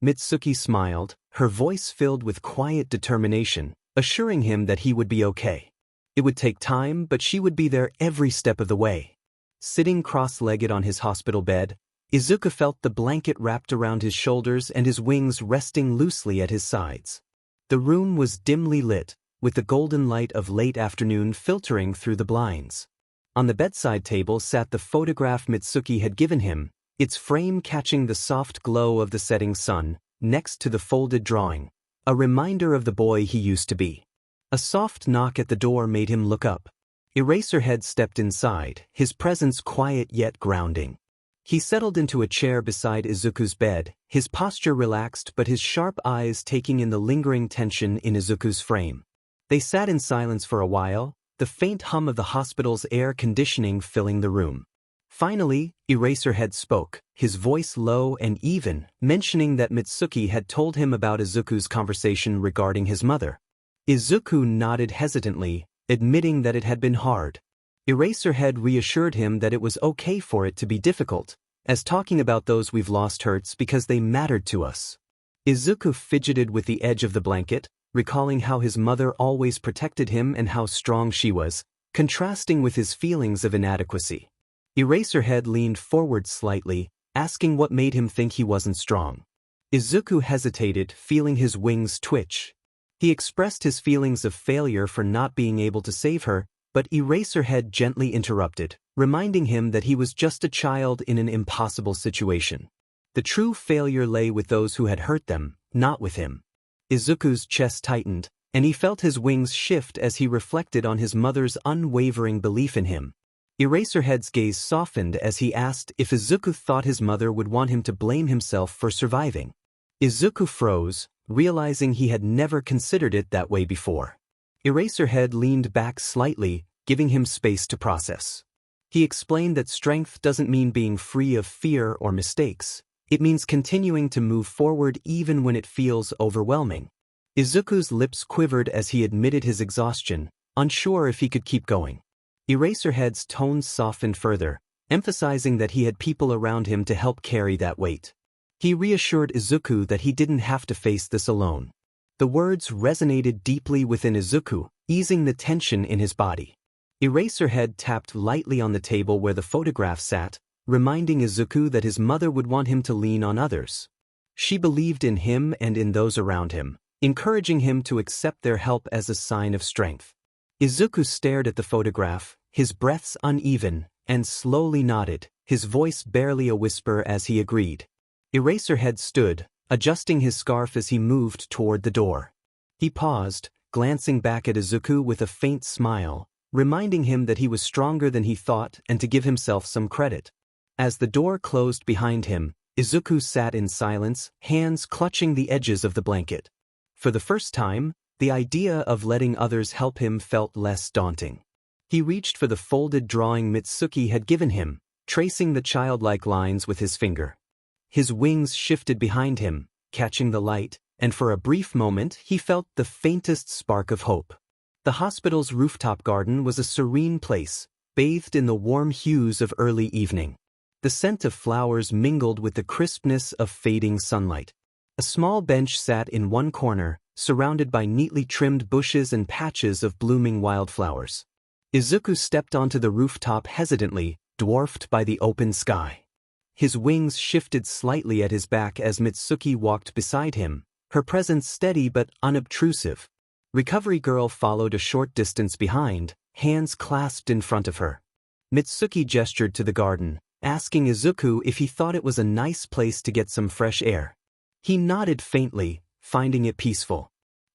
Mitsuki smiled, her voice filled with quiet determination, assuring him that he would be okay. It would take time, but she would be there every step of the way. Sitting cross-legged on his hospital bed, Izuku felt the blanket wrapped around his shoulders and his wings resting loosely at his sides. The room was dimly lit, with the golden light of late afternoon filtering through the blinds. On the bedside table sat the photograph Mitsuki had given him, its frame catching the soft glow of the setting sun, next to the folded drawing, a reminder of the boy he used to be. A soft knock at the door made him look up. 𝐼𝐻𝐻 stepped inside, his presence quiet yet grounding. He settled into a chair beside Izuku's bed, his posture relaxed but his sharp eyes taking in the lingering tension in Izuku's frame. They sat in silence for a while, the faint hum of the hospital's air conditioning filling the room. Finally, 𝐼𝐻𝐻 spoke, his voice low and even, mentioning that Mitsuki had told him about Izuku's conversation regarding his mother. Izuku nodded hesitantly, admitting that it had been hard. 𝐼𝐻𝐻 reassured him that it was okay for it to be difficult, as talking about those we've lost hurts because they mattered to us. Izuku fidgeted with the edge of the blanket, recalling how his mother always protected him and how strong she was, contrasting with his feelings of inadequacy. 𝐼𝐻𝐻 leaned forward slightly, asking what made him think he wasn't strong. Izuku hesitated, feeling his wings twitch. He expressed his feelings of failure for not being able to save her, but 𝐼𝐻𝐻 gently interrupted, reminding him that he was just a child in an impossible situation. The true failure lay with those who had hurt them, not with him. Izuku's chest tightened, and he felt his wings shift as he reflected on his mother's unwavering belief in him. 𝐼𝐻𝐻's gaze softened as he asked if Izuku thought his mother would want him to blame himself for surviving. Izuku froze, realizing he had never considered it that way before. 𝐼𝐻𝐻 leaned back slightly, giving him space to process. He explained that strength doesn't mean being free of fear or mistakes. It means continuing to move forward even when it feels overwhelming. Izuku's lips quivered as he admitted his exhaustion, unsure if he could keep going. 𝐼𝐻𝐻's tone softened further, emphasizing that he had people around him to help carry that weight. He reassured Izuku that he didn't have to face this alone. The words resonated deeply within Izuku, easing the tension in his body. 𝐼𝐻𝐻 tapped lightly on the table where the photograph sat, reminding Izuku that his mother would want him to lean on others. She believed in him and in those around him, encouraging him to accept their help as a sign of strength. Izuku stared at the photograph, his breaths uneven, and slowly nodded, his voice barely a whisper as he agreed. 𝐼𝐻𝐻 stood, adjusting his scarf as he moved toward the door. He paused, glancing back at Izuku with a faint smile, reminding him that he was stronger than he thought and to give himself some credit. As the door closed behind him, Izuku sat in silence, hands clutching the edges of the blanket. For the first time, the idea of letting others help him felt less daunting. He reached for the folded drawing Mitsuki had given him, tracing the childlike lines with his finger. His wings shifted behind him, catching the light, and for a brief moment he felt the faintest spark of hope. The hospital's rooftop garden was a serene place, bathed in the warm hues of early evening. The scent of flowers mingled with the crispness of fading sunlight. A small bench sat in one corner, surrounded by neatly trimmed bushes and patches of blooming wildflowers. Izuku stepped onto the rooftop hesitantly, dwarfed by the open sky. His wings shifted slightly at his back as Mitsuki walked beside him, her presence steady but unobtrusive. Recovery Girl followed a short distance behind, hands clasped in front of her. Mitsuki gestured to the garden, asking Izuku if he thought it was a nice place to get some fresh air. He nodded faintly, finding it peaceful.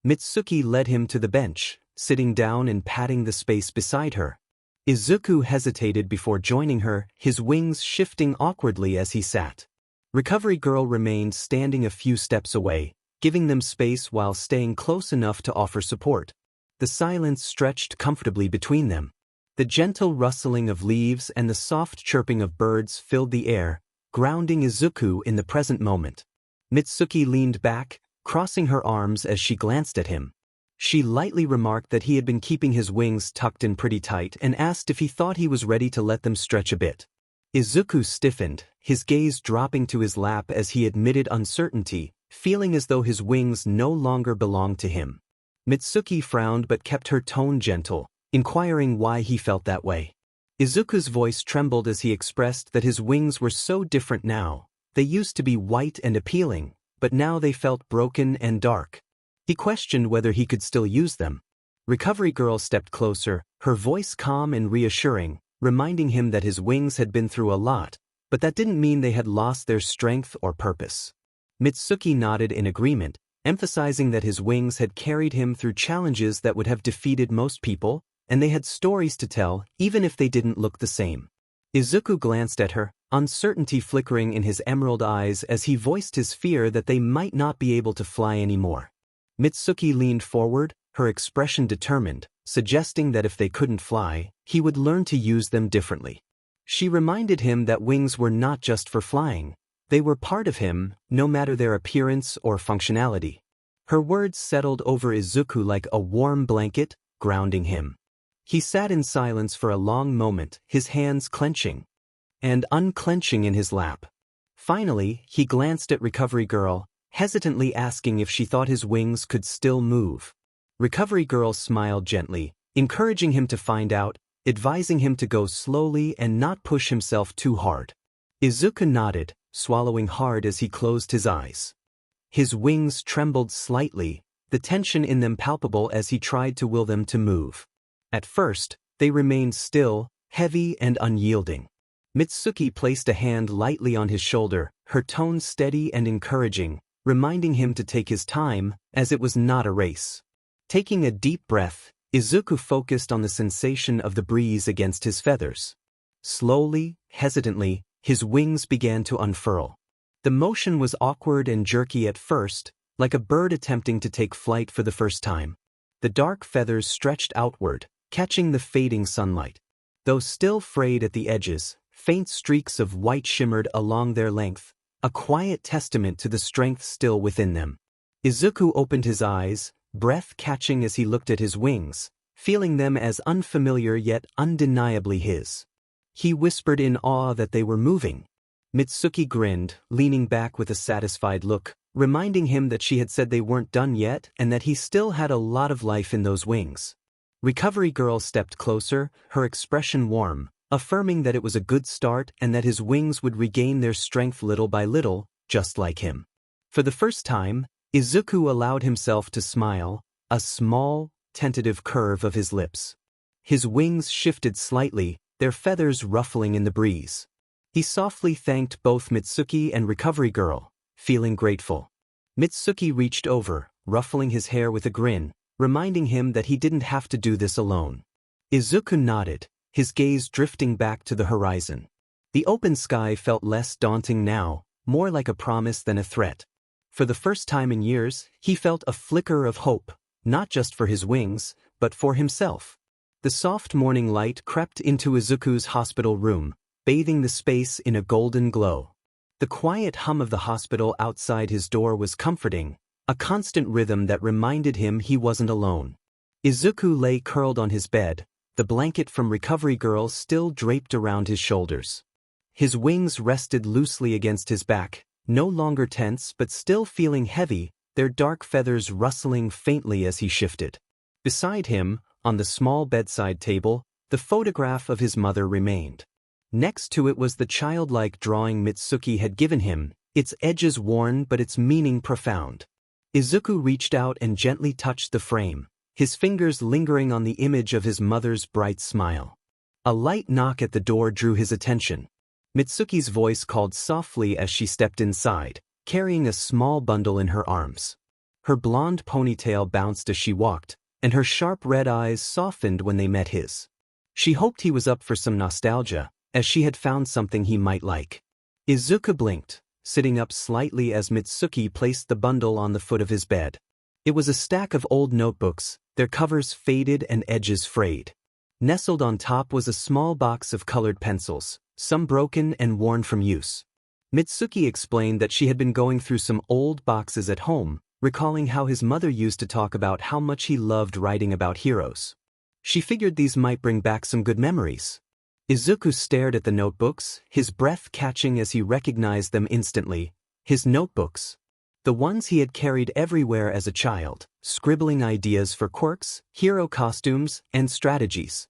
Mitsuki led him to the bench, sitting down and patting the space beside her. Izuku hesitated before joining her, his wings shifting awkwardly as he sat. Recovery Girl remained standing a few steps away, giving them space while staying close enough to offer support. The silence stretched comfortably between them. The gentle rustling of leaves and the soft chirping of birds filled the air, grounding Izuku in the present moment. Mitsuki leaned back, crossing her arms as she glanced at him. She lightly remarked that he had been keeping his wings tucked in pretty tight and asked if he thought he was ready to let them stretch a bit. Izuku stiffened, his gaze dropping to his lap as he admitted uncertainty, feeling as though his wings no longer belonged to him. Mitsuki frowned but kept her tone gentle, inquiring why he felt that way. Izuku's voice trembled as he expressed that his wings were so different now. They used to be white and appealing, but now they felt broken and dark. He questioned whether he could still use them. Recovery Girl stepped closer, her voice calm and reassuring, reminding him that his wings had been through a lot, but that didn't mean they had lost their strength or purpose. Mitsuki nodded in agreement, emphasizing that his wings had carried him through challenges that would have defeated most people, and they had stories to tell, even if they didn't look the same. Izuku glanced at her, uncertainty flickering in his emerald eyes as he voiced his fear that they might not be able to fly anymore. Mitsuki leaned forward, her expression determined, suggesting that if they couldn't fly, he would learn to use them differently. She reminded him that wings were not just for flying. They were part of him, no matter their appearance or functionality. Her words settled over Izuku like a warm blanket, grounding him. He sat in silence for a long moment, his hands clenching and unclenching in his lap. Finally, he glanced at Recovery Girl, hesitantly asking if she thought his wings could still move. Recovery Girl smiled gently, encouraging him to find out, advising him to go slowly and not push himself too hard. Izuku nodded, swallowing hard as he closed his eyes. His wings trembled slightly, the tension in them palpable as he tried to will them to move. At first, they remained still, heavy and unyielding. Mitsuki placed a hand lightly on his shoulder, her tone steady and encouraging, reminding him to take his time, as it was not a race. Taking a deep breath, Izuku focused on the sensation of the breeze against his feathers. Slowly, hesitantly, his wings began to unfurl. The motion was awkward and jerky at first, like a bird attempting to take flight for the first time. The dark feathers stretched outward, catching the fading sunlight. Though still frayed at the edges, faint streaks of white shimmered along their length, a quiet testament to the strength still within them. Izuku opened his eyes, breath catching as he looked at his wings, feeling them as unfamiliar yet undeniably his. He whispered in awe that they were moving. Mitsuki grinned, leaning back with a satisfied look, reminding him that she had said they weren't done yet and that he still had a lot of life in those wings. Recovery Girl stepped closer, her expression warm, affirming that it was a good start and that his wings would regain their strength little by little, just like him. For the first time, Izuku allowed himself to smile, a small, tentative curve of his lips. His wings shifted slightly, their feathers ruffling in the breeze. He softly thanked both Mitsuki and Recovery Girl, feeling grateful. Mitsuki reached over, ruffling his hair with a grin, reminding him that he didn't have to do this alone. Izuku nodded, his gaze drifting back to the horizon. The open sky felt less daunting now, more like a promise than a threat. For the first time in years, he felt a flicker of hope, not just for his wings, but for himself. The soft morning light crept into Izuku's hospital room, bathing the space in a golden glow. The quiet hum of the hospital outside his door was comforting, a constant rhythm that reminded him he wasn't alone. Izuku lay curled on his bed, the blanket from Recovery Girl still draped around his shoulders. His wings rested loosely against his back, no longer tense but still feeling heavy, their dark feathers rustling faintly as he shifted. Beside him, on the small bedside table, the photograph of his mother remained. Next to it was the childlike drawing Mitsuki had given him, its edges worn but its meaning profound. Izuku reached out and gently touched the frame, his fingers lingering on the image of his mother's bright smile. A light knock at the door drew his attention. Mitsuki's voice called softly as she stepped inside, carrying a small bundle in her arms. Her blonde ponytail bounced as she walked, and her sharp red eyes softened when they met his. She hoped he was up for some nostalgia, as she had found something he might like. Izuku blinked, sitting up slightly as Mitsuki placed the bundle on the foot of his bed. It was a stack of old notebooks, their covers faded and edges frayed. Nestled on top was a small box of colored pencils, some broken and worn from use. Mitsuki explained that she had been going through some old boxes at home, recalling how his mother used to talk about how much he loved writing about heroes. She figured these might bring back some good memories. Izuku stared at the notebooks, his breath catching as he recognized them instantly. His notebooks. The ones he had carried everywhere as a child, scribbling ideas for quirks, hero costumes, and strategies.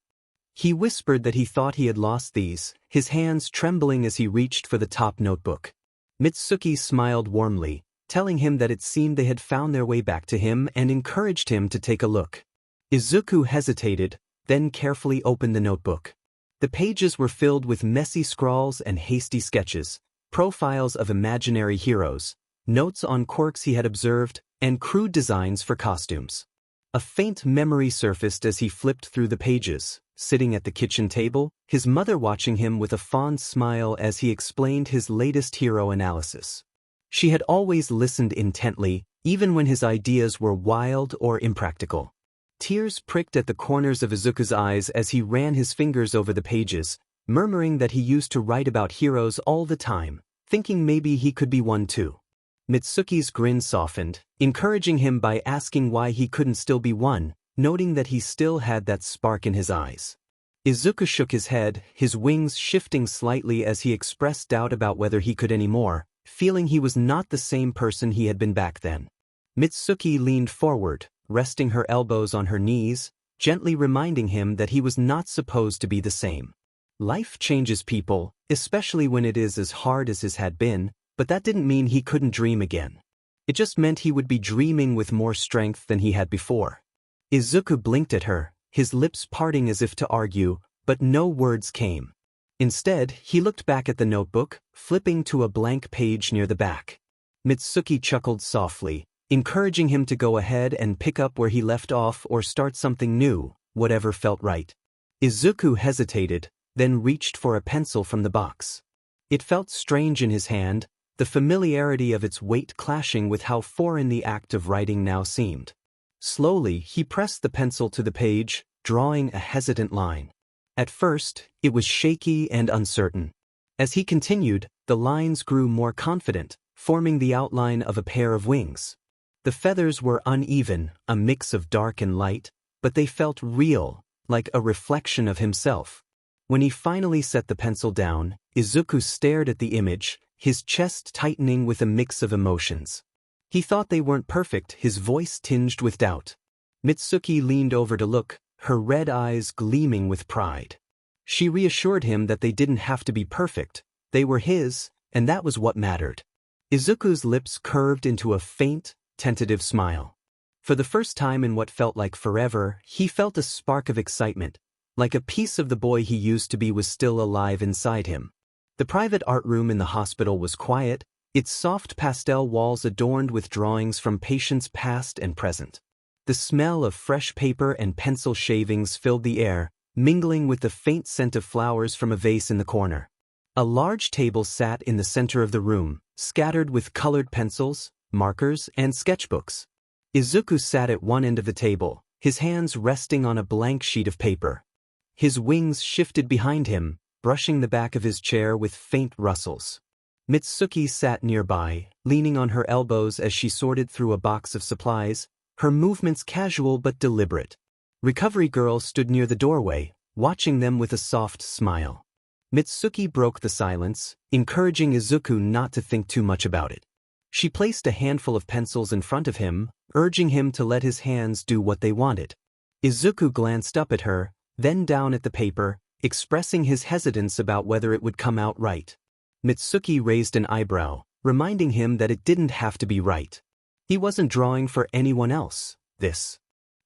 He whispered that he thought he had lost these, his hands trembling as he reached for the top notebook. Mitsuki smiled warmly, telling him that it seemed they had found their way back to him and encouraged him to take a look. Izuku hesitated, then carefully opened the notebook. The pages were filled with messy scrawls and hasty sketches, profiles of imaginary heroes, notes on quirks he had observed, and crude designs for costumes. A faint memory surfaced as he flipped through the pages, sitting at the kitchen table, his mother watching him with a fond smile as he explained his latest hero analysis. She had always listened intently, even when his ideas were wild or impractical. Tears pricked at the corners of Izuku's eyes as he ran his fingers over the pages, murmuring that he used to write about heroes all the time, thinking maybe he could be one too. Mitsuki's grin softened, encouraging him by asking why he couldn't still be one, noting that he still had that spark in his eyes. Izuku shook his head, his wings shifting slightly as he expressed doubt about whether he could anymore, feeling he was not the same person he had been back then. Mitsuki leaned forward, resting her elbows on her knees, gently reminding him that he was not supposed to be the same. Life changes people, especially when it is as hard as his had been, but that didn't mean he couldn't dream again. It just meant he would be dreaming with more strength than he had before. Izuku blinked at her, his lips parting as if to argue, but no words came. Instead, he looked back at the notebook, flipping to a blank page near the back. Mitsuki chuckled softly, encouraging him to go ahead and pick up where he left off or start something new, whatever felt right. Izuku hesitated, then reached for a pencil from the box. It felt strange in his hand, the familiarity of its weight clashing with how foreign the act of writing now seemed. Slowly, he pressed the pencil to the page, drawing a hesitant line. At first, it was shaky and uncertain. As he continued, the lines grew more confident, forming the outline of a pair of wings. The feathers were uneven, a mix of dark and light, but they felt real, like a reflection of himself. When he finally set the pencil down, Izuku stared at the image, his chest tightening with a mix of emotions. He thought they weren't perfect, his voice tinged with doubt. Mitsuki leaned over to look, her red eyes gleaming with pride. She reassured him that they didn't have to be perfect, they were his, and that was what mattered. Izuku's lips curved into a faint, tentative smile. For the first time in what felt like forever, he felt a spark of excitement, like a piece of the boy he used to be was still alive inside him. The private art room in the hospital was quiet, its soft pastel walls adorned with drawings from patients past and present. The smell of fresh paper and pencil shavings filled the air, mingling with the faint scent of flowers from a vase in the corner. A large table sat in the center of the room, scattered with colored pencils, markers, and sketchbooks. Izuku sat at one end of the table, his hands resting on a blank sheet of paper. His wings shifted behind him, brushing the back of his chair with faint rustles. Mitsuki sat nearby, leaning on her elbows as she sorted through a box of supplies, her movements casual but deliberate. Recovery Girl stood near the doorway, watching them with a soft smile. Mitsuki broke the silence, encouraging Izuku not to think too much about it. She placed a handful of pencils in front of him, urging him to let his hands do what they wanted. Izuku glanced up at her, then down at the paper, expressing his hesitance about whether it would come out right. Mitsuki raised an eyebrow, reminding him that it didn't have to be right. He wasn't drawing for anyone else, this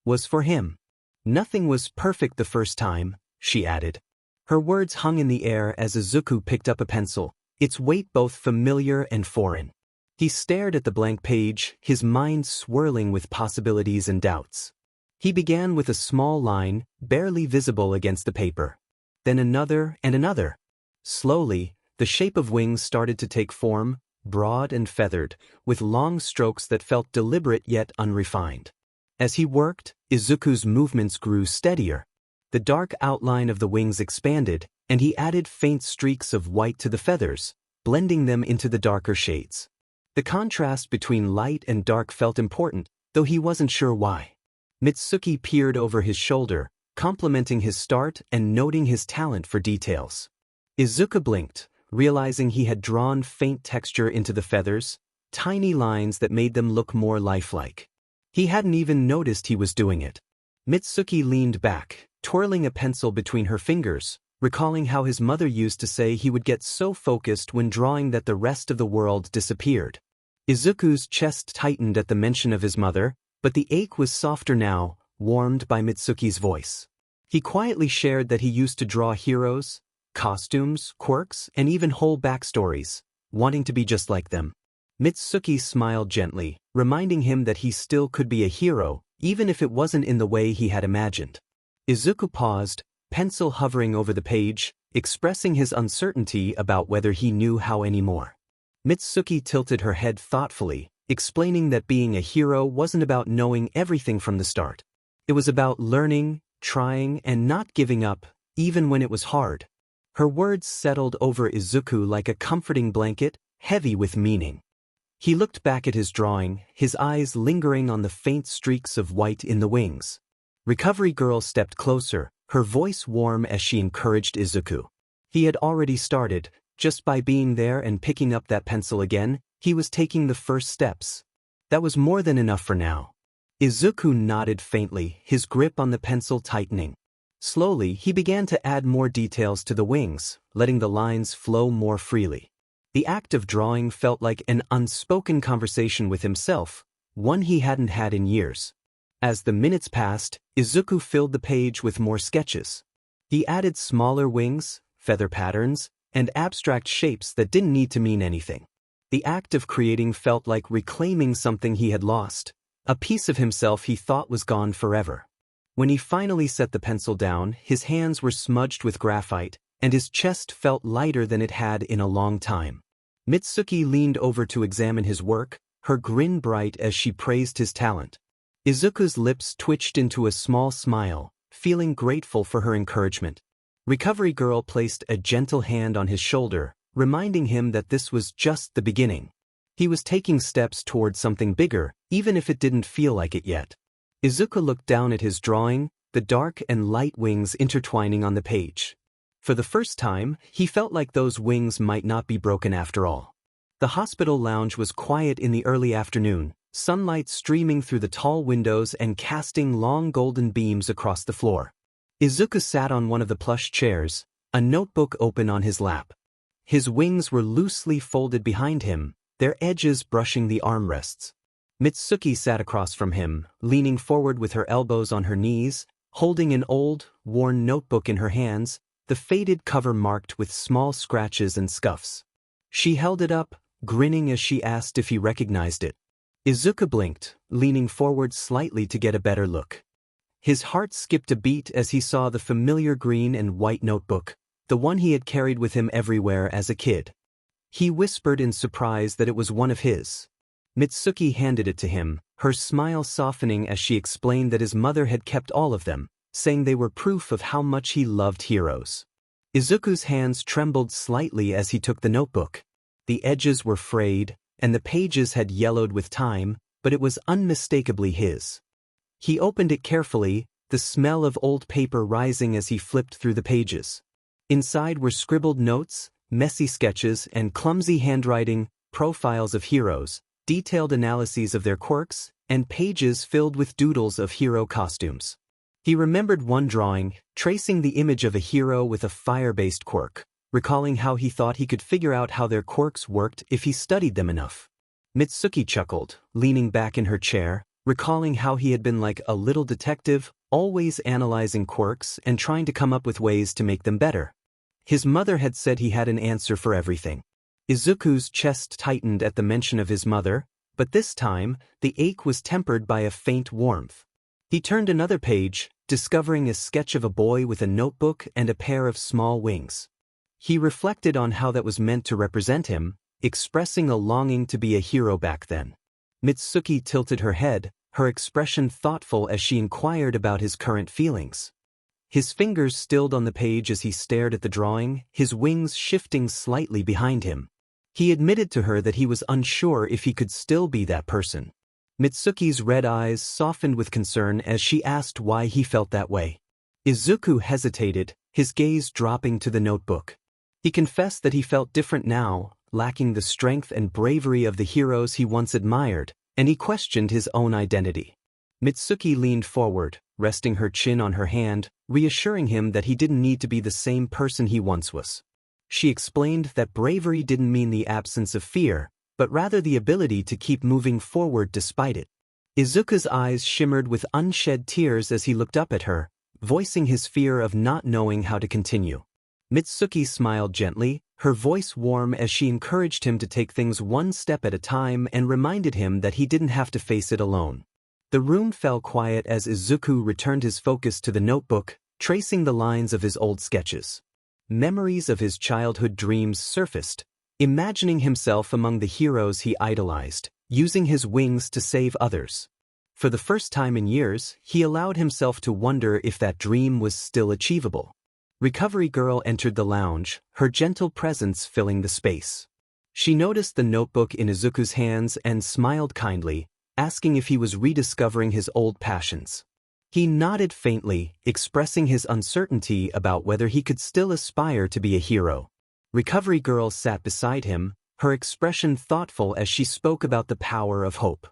was for him. Nothing was perfect the first time, she added. Her words hung in the air as Izuku picked up a pencil, its weight both familiar and foreign. He stared at the blank page, his mind swirling with possibilities and doubts. He began with a small line, barely visible against the paper. Then another and another. Slowly, the shape of wings started to take form, broad and feathered, with long strokes that felt deliberate yet unrefined. As he worked, Izuku's movements grew steadier. The dark outline of the wings expanded, and he added faint streaks of white to the feathers, blending them into the darker shades. The contrast between light and dark felt important, though he wasn't sure why. Mitsuki peered over his shoulder, complimenting his start and noting his talent for details. Izuku blinked, realizing he had drawn faint texture into the feathers, tiny lines that made them look more lifelike. He hadn't even noticed he was doing it. Mitsuki leaned back, twirling a pencil between her fingers, recalling how his mother used to say he would get so focused when drawing that the rest of the world disappeared. Izuku's chest tightened at the mention of his mother, but the ache was softer now, warmed by Mitsuki's voice. He quietly shared that he used to draw heroes, costumes, quirks, and even whole backstories, wanting to be just like them. Mitsuki smiled gently, reminding him that he still could be a hero, even if it wasn't in the way he had imagined. Izuku paused, pencil hovering over the page, expressing his uncertainty about whether he knew how anymore. Mitsuki tilted her head thoughtfully, explaining that being a hero wasn't about knowing everything from the start. It was about learning, trying, and not giving up, even when it was hard. Her words settled over Izuku like a comforting blanket, heavy with meaning. He looked back at his drawing, his eyes lingering on the faint streaks of white in the wings. Recovery Girl stepped closer, her voice warm as she encouraged Izuku. He had already started, just by being there and picking up that pencil again, he was taking the first steps. That was more than enough for now. Izuku nodded faintly, his grip on the pencil tightening. Slowly, he began to add more details to the wings, letting the lines flow more freely. The act of drawing felt like an unspoken conversation with himself, one he hadn't had in years. As the minutes passed, Izuku filled the page with more sketches. He added smaller wings, feather patterns, and abstract shapes that didn't need to mean anything. The act of creating felt like reclaiming something he had lost, a piece of himself he thought was gone forever. When he finally set the pencil down, his hands were smudged with graphite, and his chest felt lighter than it had in a long time. Mitsuki leaned over to examine his work, her grin bright as she praised his talent. Izuku's lips twitched into a small smile, feeling grateful for her encouragement. Recovery Girl placed a gentle hand on his shoulder, reminding him that this was just the beginning. He was taking steps toward something bigger, even if it didn't feel like it yet. Izuku looked down at his drawing, the dark and light wings intertwining on the page. For the first time, he felt like those wings might not be broken after all. The hospital lounge was quiet in the early afternoon, sunlight streaming through the tall windows and casting long golden beams across the floor. Izuku sat on one of the plush chairs, a notebook open on his lap. His wings were loosely folded behind him, their edges brushing the armrests. Mitsuki sat across from him, leaning forward with her elbows on her knees, holding an old, worn notebook in her hands, the faded cover marked with small scratches and scuffs. She held it up, grinning as she asked if he recognized it. Izuku blinked, leaning forward slightly to get a better look. His heart skipped a beat as he saw the familiar green and white notebook, the one he had carried with him everywhere as a kid. He whispered in surprise that it was one of his. Mitsuki handed it to him, her smile softening as she explained that his mother had kept all of them, saying they were proof of how much he loved heroes. Izuku's hands trembled slightly as he took the notebook. The edges were frayed, and the pages had yellowed with time, but it was unmistakably his. He opened it carefully, the smell of old paper rising as he flipped through the pages. Inside were scribbled notes, messy sketches, and clumsy handwriting, profiles of heroes, detailed analyses of their quirks, and pages filled with doodles of hero costumes. He remembered one drawing, tracing the image of a hero with a fire-based quirk, recalling how he thought he could figure out how their quirks worked if he studied them enough. Mitsuki chuckled, leaning back in her chair, recalling how he had been like a little detective, always analyzing quirks and trying to come up with ways to make them better. His mother had said he had an answer for everything. Izuku's chest tightened at the mention of his mother, but this time, the ache was tempered by a faint warmth. He turned another page, discovering a sketch of a boy with a notebook and a pair of small wings. He reflected on how that was meant to represent him, expressing a longing to be a hero back then. Mitsuki tilted her head, her expression thoughtful as she inquired about his current feelings. His fingers stilled on the page as he stared at the drawing, his wings shifting slightly behind him. He admitted to her that he was unsure if he could still be that person. Mitsuki's red eyes softened with concern as she asked why he felt that way. Izuku hesitated, his gaze dropping to the notebook. He confessed that he felt different now, lacking the strength and bravery of the heroes he once admired, and he questioned his own identity. Mitsuki leaned forward, resting her chin on her hand, reassuring him that he didn't need to be the same person he once was. She explained that bravery didn't mean the absence of fear, but rather the ability to keep moving forward despite it. Izuku's eyes shimmered with unshed tears as he looked up at her, voicing his fear of not knowing how to continue. Mitsuki smiled gently, her voice warm as she encouraged him to take things one step at a time and reminded him that he didn't have to face it alone. The room fell quiet as Izuku returned his focus to the notebook, tracing the lines of his old sketches. Memories of his childhood dreams surfaced, imagining himself among the heroes he idolized, using his wings to save others. For the first time in years, he allowed himself to wonder if that dream was still achievable. Recovery Girl entered the lounge, her gentle presence filling the space. She noticed the notebook in Izuku's hands and smiled kindly, asking if he was rediscovering his old passions. He nodded faintly, expressing his uncertainty about whether he could still aspire to be a hero. Recovery Girl sat beside him, her expression thoughtful as she spoke about the power of hope.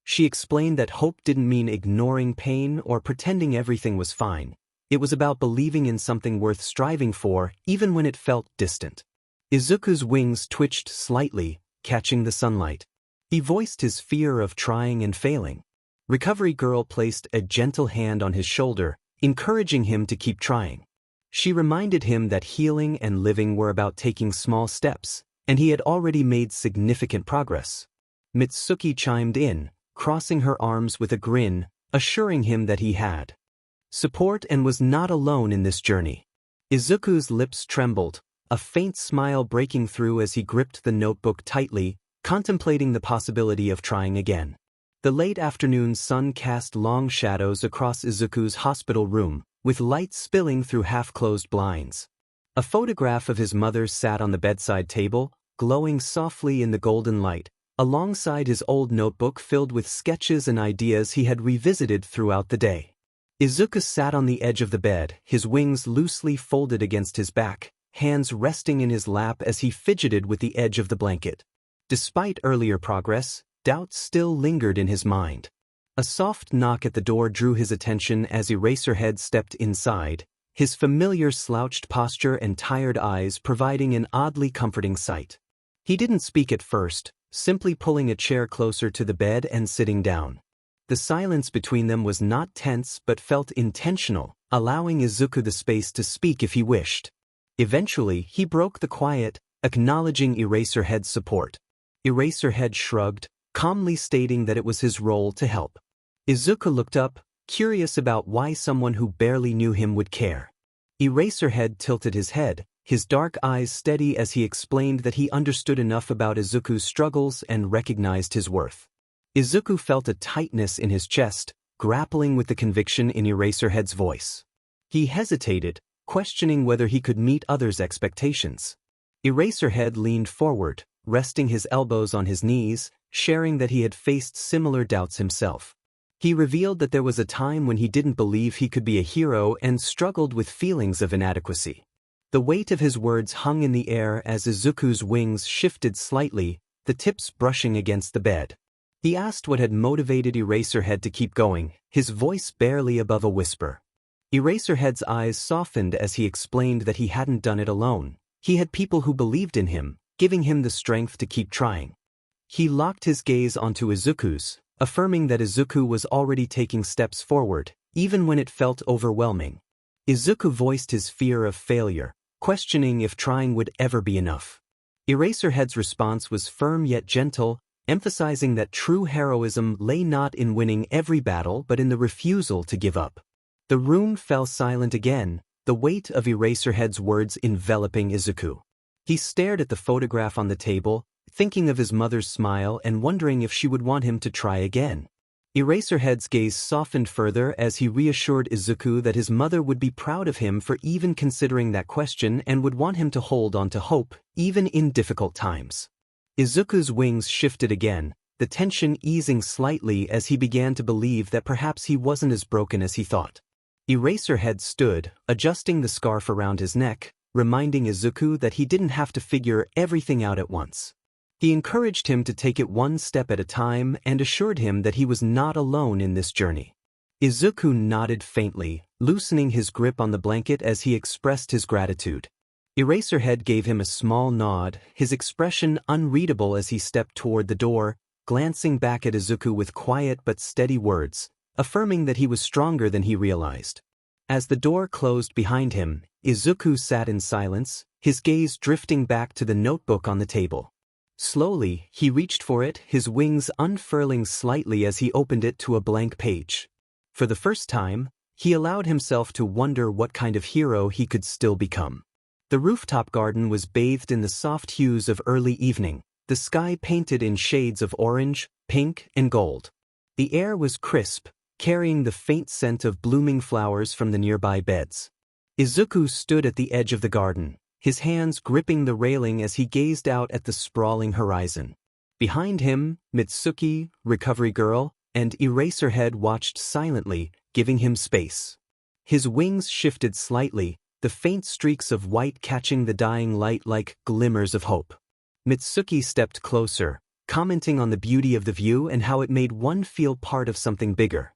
She explained that hope didn't mean ignoring pain or pretending everything was fine. It was about believing in something worth striving for, even when it felt distant. Izuku's wings twitched slightly, catching the sunlight. He voiced his fear of trying and failing. Recovery Girl placed a gentle hand on his shoulder, encouraging him to keep trying. She reminded him that healing and living were about taking small steps, and he had already made significant progress. Mitsuki chimed in, crossing her arms with a grin, assuring him that he had support and was not alone in this journey. Izuku's lips trembled, a faint smile breaking through as he gripped the notebook tightly, contemplating the possibility of trying again. The late afternoon sun cast long shadows across Izuku's hospital room, with light spilling through half-closed blinds. A photograph of his mother sat on the bedside table, glowing softly in the golden light, alongside his old notebook filled with sketches and ideas he had revisited throughout the day. Izuku sat on the edge of the bed, his wings loosely folded against his back, hands resting in his lap as he fidgeted with the edge of the blanket. Despite earlier progress, doubts still lingered in his mind. A soft knock at the door drew his attention as 𝐼𝐻𝐼𝐻𝐸 stepped inside, his familiar slouched posture and tired eyes providing an oddly comforting sight. He didn't speak at first, simply pulling a chair closer to the bed and sitting down. The silence between them was not tense but felt intentional, allowing Izuku the space to speak if he wished. Eventually, he broke the quiet, acknowledging 𝐼𝐻𝐼𝐻𝐸's support. 𝐼𝐻𝐼𝐻𝐸 shrugged, calmly stating that it was his role to help. Izuku looked up, curious about why someone who barely knew him would care. 𝐼𝐻𝐼𝐻𝐸 tilted his head, his dark eyes steady as he explained that he understood enough about Izuku's struggles and recognized his worth. Izuku felt a tightness in his chest, grappling with the conviction in 𝐼𝐻𝐼𝐻𝐸's voice. He hesitated, questioning whether he could meet others' expectations. 𝐼𝐻𝐼𝐻𝐸 leaned forward, resting his elbows on his knees, sharing that he had faced similar doubts himself. He revealed that there was a time when he didn't believe he could be a hero and struggled with feelings of inadequacy. The weight of his words hung in the air as Izuku's wings shifted slightly, the tips brushing against the bed. He asked what had motivated 𝐼𝐻𝐼𝐻𝐸 to keep going, his voice barely above a whisper. 𝐼𝐻𝐼𝐻𝐸's eyes softened as he explained that he hadn't done it alone. He had people who believed in him, giving him the strength to keep trying. He locked his gaze onto Izuku's, affirming that Izuku was already taking steps forward, even when it felt overwhelming. Izuku voiced his fear of failure, questioning if trying would ever be enough. 𝐼𝐻𝐼𝐻𝐸's response was firm yet gentle, emphasizing that true heroism lay not in winning every battle but in the refusal to give up. The room fell silent again, the weight of 𝐼𝐻𝐼𝐻𝐸's words enveloping Izuku. He stared at the photograph on the table, thinking of his mother's smile and wondering if she would want him to try again. 𝐼𝐻𝐼𝐻𝐸's gaze softened further as he reassured Izuku that his mother would be proud of him for even considering that question and would want him to hold on to hope, even in difficult times. Izuku's wings shifted again, the tension easing slightly as he began to believe that perhaps he wasn't as broken as he thought. 𝐼𝐻𝐼𝐻𝐸 stood, adjusting the scarf around his neck, reminding Izuku that he didn't have to figure everything out at once. He encouraged him to take it one step at a time and assured him that he was not alone in this journey. Izuku nodded faintly, loosening his grip on the blanket as he expressed his gratitude. 𝐼𝐻𝐼𝐸 gave him a small nod, his expression unreadable as he stepped toward the door, glancing back at Izuku with quiet but steady words, affirming that he was stronger than he realized. As the door closed behind him, Izuku sat in silence, his gaze drifting back to the notebook on the table. Slowly, he reached for it, his wings unfurling slightly as he opened it to a blank page. For the first time, he allowed himself to wonder what kind of hero he could still become. The rooftop garden was bathed in the soft hues of early evening, the sky painted in shades of orange, pink, and gold. The air was crisp, carrying the faint scent of blooming flowers from the nearby beds. Izuku stood at the edge of the garden, his hands gripping the railing as he gazed out at the sprawling horizon. Behind him, Mitsuki, Recovery Girl, and 𝐼𝐻𝐼𝐸 watched silently, giving him space. His wings shifted slightly, the faint streaks of white catching the dying light like glimmers of hope. Mitsuki stepped closer, commenting on the beauty of the view and how it made one feel part of something bigger.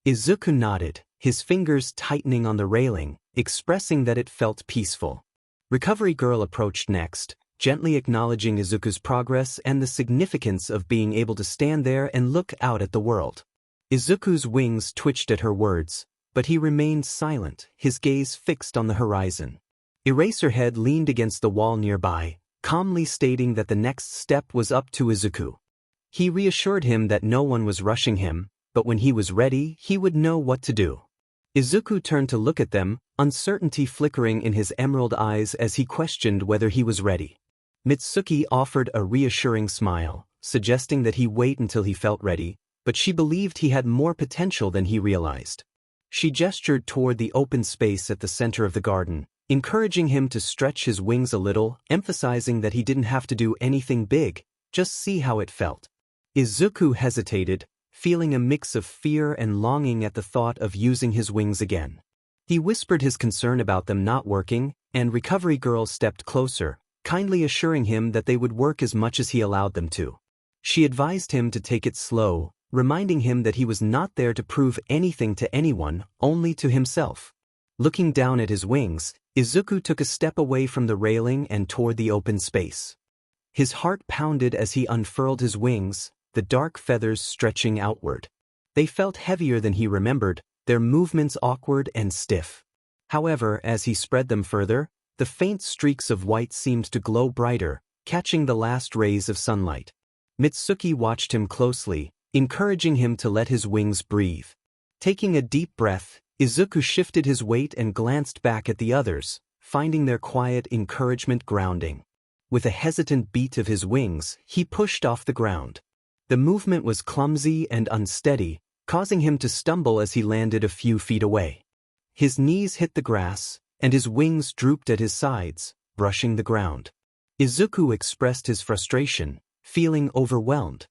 Izuku nodded, his fingers tightening on the railing, expressing that it felt peaceful. Recovery Girl approached next, gently acknowledging Izuku's progress and the significance of being able to stand there and look out at the world. Izuku's wings twitched at her words, but he remained silent, his gaze fixed on the horizon. 𝐼𝐻𝐼𝐸 leaned against the wall nearby, calmly stating that the next step was up to Izuku. He reassured him that no one was rushing him, but when he was ready, he would know what to do. Izuku turned to look at them, uncertainty flickering in his emerald eyes as he questioned whether he was ready. Mitsuki offered a reassuring smile, suggesting that he wait until he felt ready, but she believed he had more potential than he realized. She gestured toward the open space at the center of the garden, encouraging him to stretch his wings a little, emphasizing that he didn't have to do anything big, just see how it felt. Izuku hesitated, feeling a mix of fear and longing at the thought of using his wings again. He whispered his concern about them not working, and Recovery Girl stepped closer, kindly assuring him that they would work as much as he allowed them to. She advised him to take it slow, reminding him that he was not there to prove anything to anyone, only to himself. Looking down at his wings, Izuku took a step away from the railing and toward the open space. His heart pounded as he unfurled his wings, the dark feathers stretching outward. They felt heavier than he remembered, their movements awkward and stiff. However, as he spread them further, the faint streaks of white seemed to glow brighter, catching the last rays of sunlight. Mitsuki watched him closely, encouraging him to let his wings breathe. Taking a deep breath, Izuku shifted his weight and glanced back at the others, finding their quiet encouragement grounding. With a hesitant beat of his wings, he pushed off the ground. The movement was clumsy and unsteady, causing him to stumble as he landed a few feet away. His knees hit the grass, and his wings drooped at his sides, brushing the ground. Izuku expressed his frustration, feeling overwhelmed.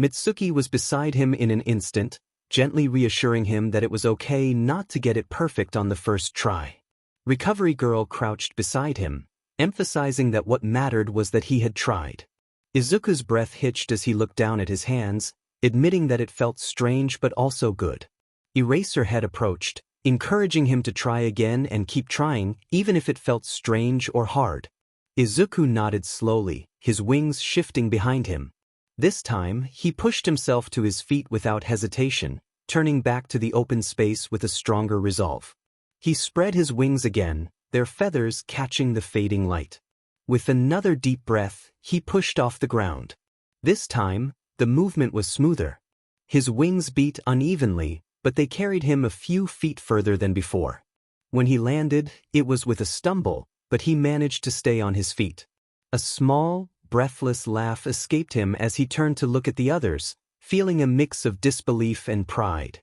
Mitsuki was beside him in an instant, gently reassuring him that it was okay not to get it perfect on the first try. Recovery Girl crouched beside him, emphasizing that what mattered was that he had tried. Izuku's breath hitched as he looked down at his hands, admitting that it felt strange but also good. 𝐼𝐻𝐼𝐸 approached, encouraging him to try again and keep trying, even if it felt strange or hard. Izuku nodded slowly, his wings shifting behind him. This time, he pushed himself to his feet without hesitation, turning back to the open space with a stronger resolve. He spread his wings again, their feathers catching the fading light. With another deep breath, he pushed off the ground. This time, the movement was smoother. His wings beat unevenly, but they carried him a few feet further than before. When he landed, it was with a stumble, but he managed to stay on his feet. A small, breathless laugh escaped him as he turned to look at the others, feeling a mix of disbelief and pride.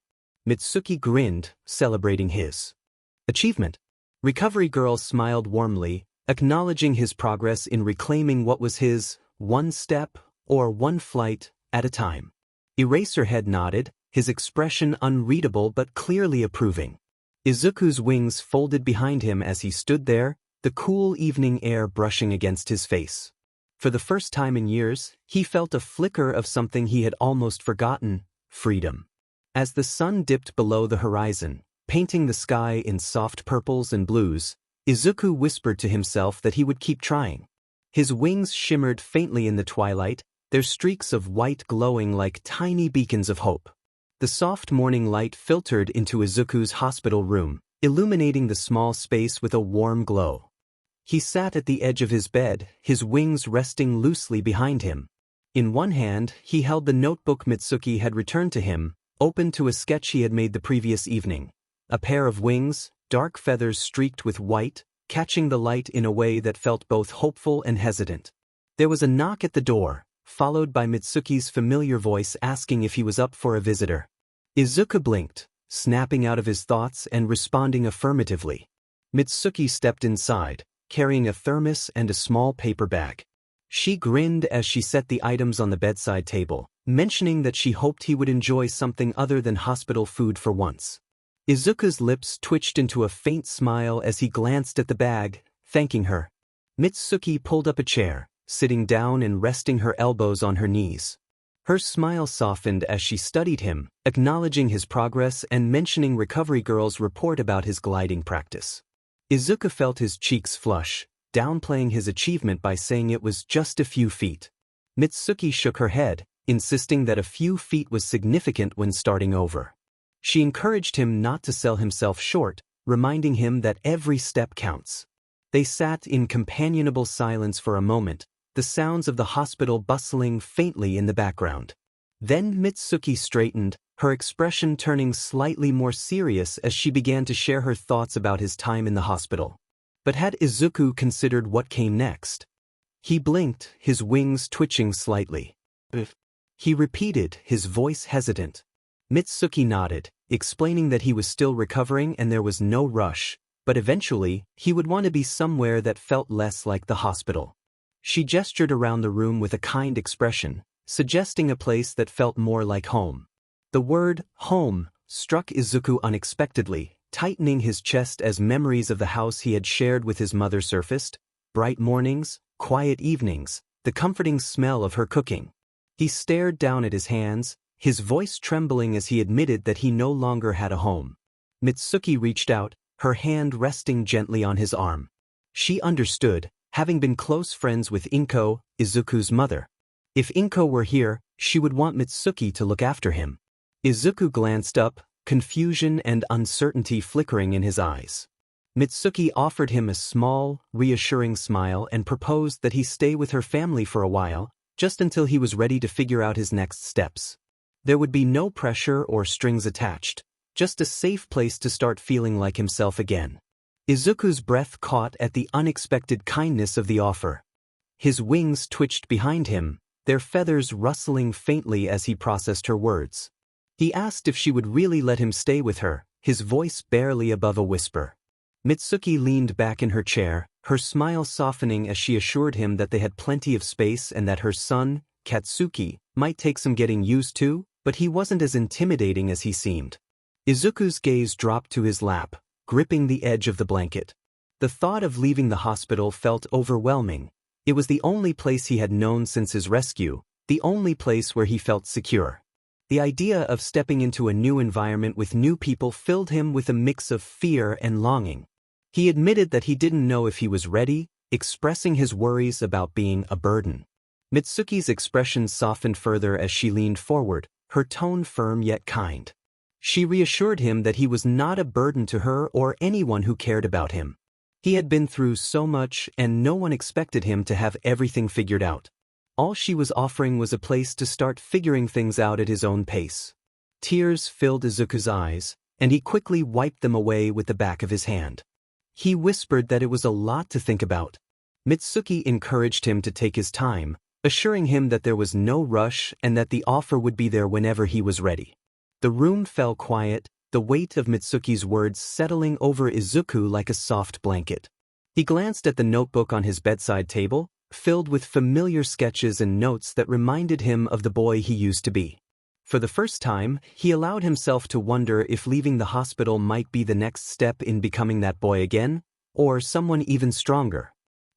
Mitsuki grinned, celebrating his achievement. Recovery Girl smiled warmly, acknowledging his progress in reclaiming what was his, one step, or one flight, at a time. 𝐼𝐻𝐼𝐸 nodded, his expression unreadable but clearly approving. Izuku's wings folded behind him as he stood there, the cool evening air brushing against his face. For the first time in years, he felt a flicker of something he had almost forgotten: freedom. As the sun dipped below the horizon, painting the sky in soft purples and blues, Izuku whispered to himself that he would keep trying. His wings shimmered faintly in the twilight, their streaks of white glowing like tiny beacons of hope. The soft morning light filtered into Izuku's hospital room, illuminating the small space with a warm glow. He sat at the edge of his bed, his wings resting loosely behind him. In one hand, he held the notebook Mitsuki had returned to him, open to a sketch he had made the previous evening. A pair of wings, dark feathers streaked with white, catching the light in a way that felt both hopeful and hesitant. There was a knock at the door, followed by Mitsuki's familiar voice asking if he was up for a visitor. Izuku blinked, snapping out of his thoughts and responding affirmatively. Mitsuki stepped inside, carrying a thermos and a small paper bag. She grinned as she set the items on the bedside table, mentioning that she hoped he would enjoy something other than hospital food for once. Izuku's lips twitched into a faint smile as he glanced at the bag, thanking her. Mitsuki pulled up a chair, sitting down and resting her elbows on her knees. Her smile softened as she studied him, acknowledging his progress and mentioning Recovery Girl's report about his gliding practice. Izuku felt his cheeks flush, downplaying his achievement by saying it was just a few feet. Mitsuki shook her head, insisting that a few feet was significant when starting over. She encouraged him not to sell himself short, reminding him that every step counts. They sat in companionable silence for a moment, the sounds of the hospital bustling faintly in the background. Then Mitsuki straightened, her expression turning slightly more serious as she began to share her thoughts about his time in the hospital. But had Izuku considered what came next? He blinked, his wings twitching slightly. He repeated, his voice hesitant. Mitsuki nodded, explaining that he was still recovering and there was no rush, but eventually, he would want to be somewhere that felt less like the hospital. She gestured around the room with a kind expression, suggesting a place that felt more like home. The word, home, struck Izuku unexpectedly, tightening his chest as memories of the house he had shared with his mother surfaced: bright mornings, quiet evenings, the comforting smell of her cooking. He stared down at his hands, his voice trembling as he admitted that he no longer had a home. Mitsuki reached out, her hand resting gently on his arm. She understood, having been close friends with 𝐒𝐮𝐬, Izuku's mother. If 𝐒𝐮𝐬 were here, she would want Mitsuki to look after him. Izuku glanced up, confusion and uncertainty flickering in his eyes. Mitsuki offered him a small, reassuring smile and proposed that he stay with her family for a while, just until he was ready to figure out his next steps. There would be no pressure or strings attached, just a safe place to start feeling like himself again. Izuku's breath caught at the unexpected kindness of the offer. His wings twitched behind him, their feathers rustling faintly as he processed her words. He asked if she would really let him stay with her, his voice barely above a whisper. Mitsuki leaned back in her chair, her smile softening as she assured him that they had plenty of space and that her son, Katsuki, might take some getting used to, but he wasn't as intimidating as he seemed. Izuku's gaze dropped to his lap, gripping the edge of the blanket. The thought of leaving the hospital felt overwhelming. It was the only place he had known since his rescue, the only place where he felt secure. The idea of stepping into a new environment with new people filled him with a mix of fear and longing. He admitted that he didn't know if he was ready, expressing his worries about being a burden. Mitsuki's expression softened further as she leaned forward, her tone firm yet kind. She reassured him that he was not a burden to her or anyone who cared about him. He had been through so much and no one expected him to have everything figured out. All she was offering was a place to start figuring things out at his own pace. Tears filled Izuku's eyes, and he quickly wiped them away with the back of his hand. He whispered that it was a lot to think about. Mitsuki encouraged him to take his time, assuring him that there was no rush and that the offer would be there whenever he was ready. The room fell quiet, the weight of Mitsuki's words settling over Izuku like a soft blanket. He glanced at the notebook on his bedside table, filled with familiar sketches and notes that reminded him of the boy he used to be. For the first time, he allowed himself to wonder if leaving the hospital might be the next step in becoming that boy again, or someone even stronger.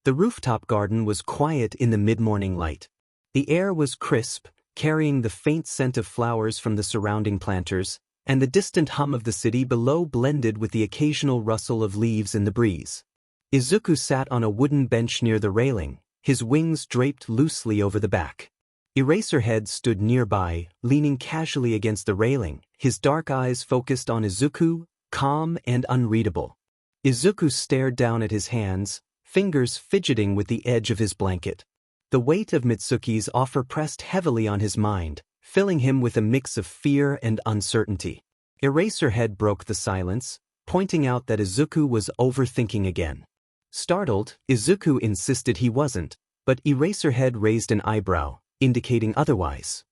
The rooftop garden was quiet in the mid-morning light. The air was crisp, carrying the faint scent of flowers from the surrounding planters, and the distant hum of the city below blended with the occasional rustle of leaves in the breeze. Izuku sat on a wooden bench near the railing, his wings draped loosely over the back. 𝐼𝐻𝐻𝐬 stood nearby, leaning casually against the railing, his dark eyes focused on Izuku, calm and unreadable. Izuku stared down at his hands, fingers fidgeting with the edge of his blanket. The weight of Mitsuki's offer pressed heavily on his mind, filling him with a mix of fear and uncertainty. 𝐼𝐻𝐻𝐬 broke the silence, pointing out that Izuku was overthinking again. Startled, Izuku insisted he wasn't, but 𝐼𝐻𝐻𝐬 raised an eyebrow, indicating otherwise.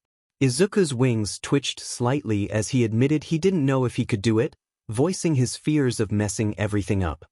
Izuku's wings twitched slightly as he admitted he didn't know if he could do it, voicing his fears of messing everything up.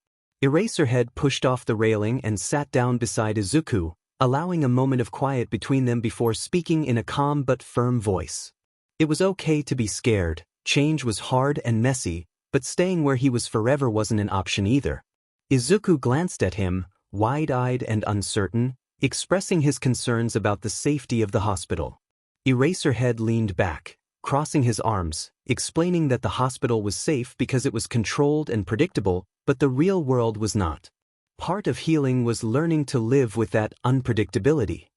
𝐼𝐻𝐻𝐬 pushed off the railing and sat down beside Izuku, allowing a moment of quiet between them before speaking in a calm but firm voice. It was okay to be scared, change was hard and messy, but staying where he was forever wasn't an option either. Izuku glanced at him, wide-eyed and uncertain, expressing his concerns about the safety of the hospital. 𝐼𝐻𝐻𝐬 leaned back, crossing his arms, explaining that the hospital was safe because it was controlled and predictable, but the real world was not. Part of healing was learning to live with that unpredictability.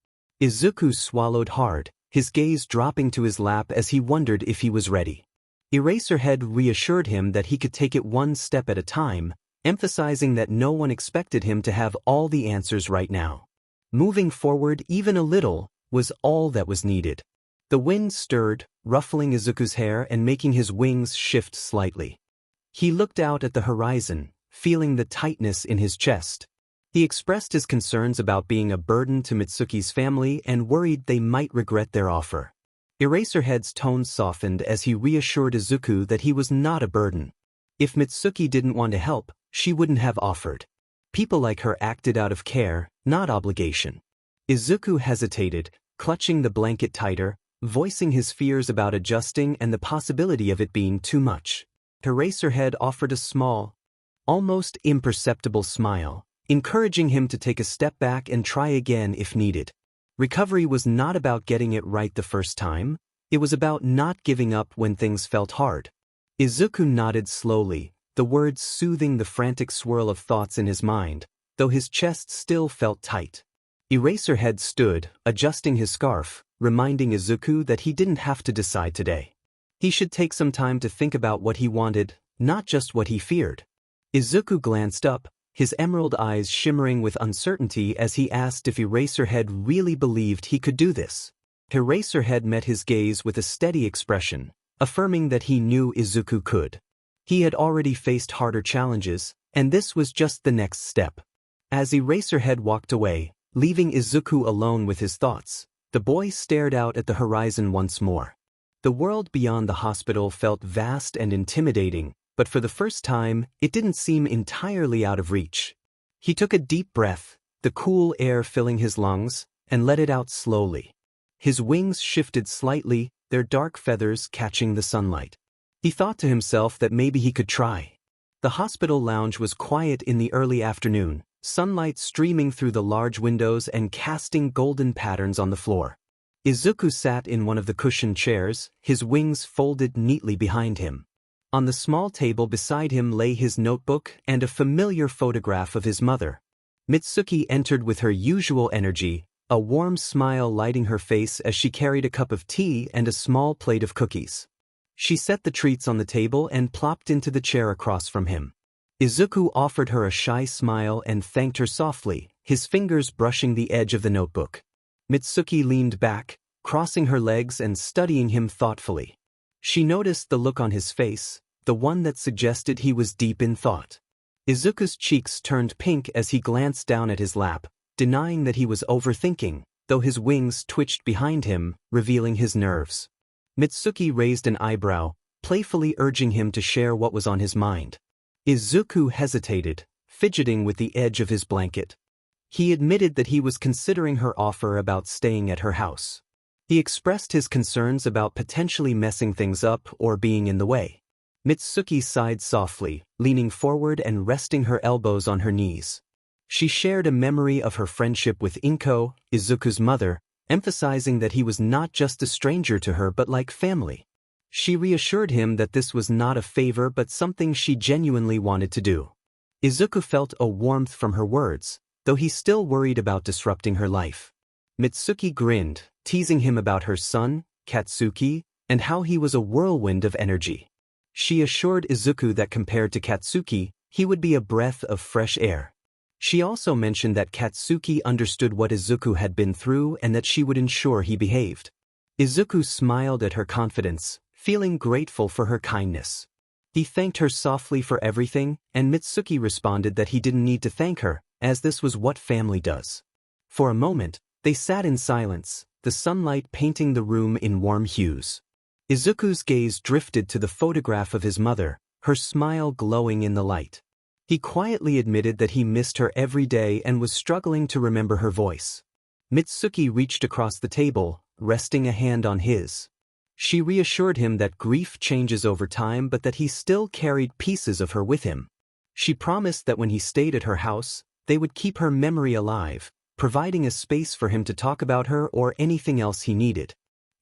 Izuku swallowed hard, his gaze dropping to his lap as he wondered if he was ready. 𝐼𝐻𝐻𝐬 reassured him that he could take it one step at a time, emphasizing that no one expected him to have all the answers right now. Moving forward even a little was all that was needed. The wind stirred, ruffling Izuku's hair and making his wings shift slightly. He looked out at the horizon, feeling the tightness in his chest. He expressed his concerns about being a burden to Mitsuki's family and worried they might regret their offer. 𝐼𝐻𝐻𝐬's tone softened as he reassured Izuku that he was not a burden. If Mitsuki didn't want to help, she wouldn't have offered. People like her acted out of care, not obligation. Izuku hesitated, clutching the blanket tighter, voicing his fears about adjusting and the possibility of it being too much. 𝐼𝐻𝐻𝐬 offered a small, almost imperceptible smile, encouraging him to take a step back and try again if needed. Recovery was not about getting it right the first time, it was about not giving up when things felt hard. Izuku nodded slowly, the words soothing the frantic swirl of thoughts in his mind, though his chest still felt tight. 𝐼𝐻𝐻𝐬 stood, adjusting his scarf, reminding Izuku that he didn't have to decide today. He should take some time to think about what he wanted, not just what he feared. Izuku glanced up, his emerald eyes shimmering with uncertainty as he asked if 𝐼𝐻𝐻𝐬 really believed he could do this. 𝐼𝐻𝐻𝐬 met his gaze with a steady expression, affirming that he knew Izuku could. He had already faced harder challenges, and this was just the next step. As 𝐼𝐻𝐻𝐬 walked away, leaving Izuku alone with his thoughts, the boy stared out at the horizon once more. The world beyond the hospital felt vast and intimidating, but for the first time, it didn't seem entirely out of reach. He took a deep breath, the cool air filling his lungs, and let it out slowly. His wings shifted slightly, their dark feathers catching the sunlight. He thought to himself that maybe he could try. The hospital lounge was quiet in the early afternoon, sunlight streaming through the large windows and casting golden patterns on the floor. Izuku sat in one of the cushioned chairs, his wings folded neatly behind him. On the small table beside him lay his notebook and a familiar photograph of his mother. Mitsuki entered with her usual energy, a warm smile lighting her face as she carried a cup of tea and a small plate of cookies. She set the treats on the table and plopped into the chair across from him. Izuku offered her a shy smile and thanked her softly, his fingers brushing the edge of the notebook. Mitsuki leaned back, crossing her legs and studying him thoughtfully. She noticed the look on his face, the one that suggested he was deep in thought. Izuku's cheeks turned pink as he glanced down at his lap, denying that he was overthinking, though his wings twitched behind him, revealing his nerves. Mitsuki raised an eyebrow, playfully urging him to share what was on his mind. Izuku hesitated, fidgeting with the edge of his blanket. He admitted that he was considering her offer about staying at her house. He expressed his concerns about potentially messing things up or being in the way. Mitsuki sighed softly, leaning forward and resting her elbows on her knees. She shared a memory of her friendship with Inko, Izuku's mother, emphasizing that he was not just a stranger to her but like family. She reassured him that this was not a favor but something she genuinely wanted to do. Izuku felt a warmth from her words, though he still worried about disrupting her life. Mitsuki grinned, teasing him about her son, Katsuki, and how he was a whirlwind of energy. She assured Izuku that compared to Katsuki, he would be a breath of fresh air. She also mentioned that Katsuki understood what Izuku had been through and that she would ensure he behaved. Izuku smiled at her confidence, feeling grateful for her kindness. He thanked her softly for everything, and Mitsuki responded that he didn't need to thank her, as this was what family does. For a moment, they sat in silence, the sunlight painting the room in warm hues. Izuku's gaze drifted to the photograph of his mother, her smile glowing in the light. He quietly admitted that he missed her every day and was struggling to remember her voice. Mitsuki reached across the table, resting a hand on his. She reassured him that grief changes over time but that he still carried pieces of her with him. She promised that when he stayed at her house, they would keep her memory alive, providing a space for him to talk about her or anything else he needed.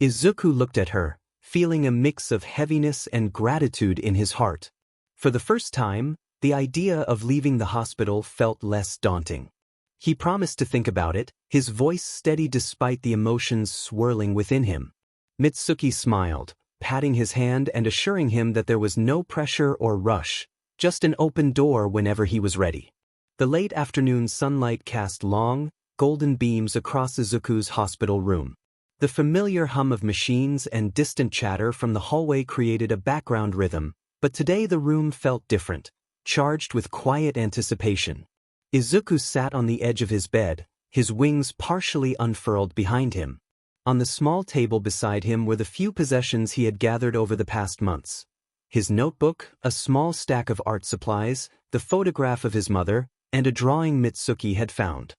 Izuku looked at her, feeling a mix of heaviness and gratitude in his heart. For the first time, the idea of leaving the hospital felt less daunting. He promised to think about it, his voice steady despite the emotions swirling within him. Mitsuki smiled, patting his hand and assuring him that there was no pressure or rush, just an open door whenever he was ready. The late afternoon sunlight cast long, golden beams across Izuku's hospital room. The familiar hum of machines and distant chatter from the hallway created a background rhythm, but today the room felt different, charged with quiet anticipation. Izuku sat on the edge of his bed, his wings partially unfurled behind him. On the small table beside him were the few possessions he had gathered over the past months. His notebook, a small stack of art supplies, the photograph of his mother, and a drawing Mitsuki had found.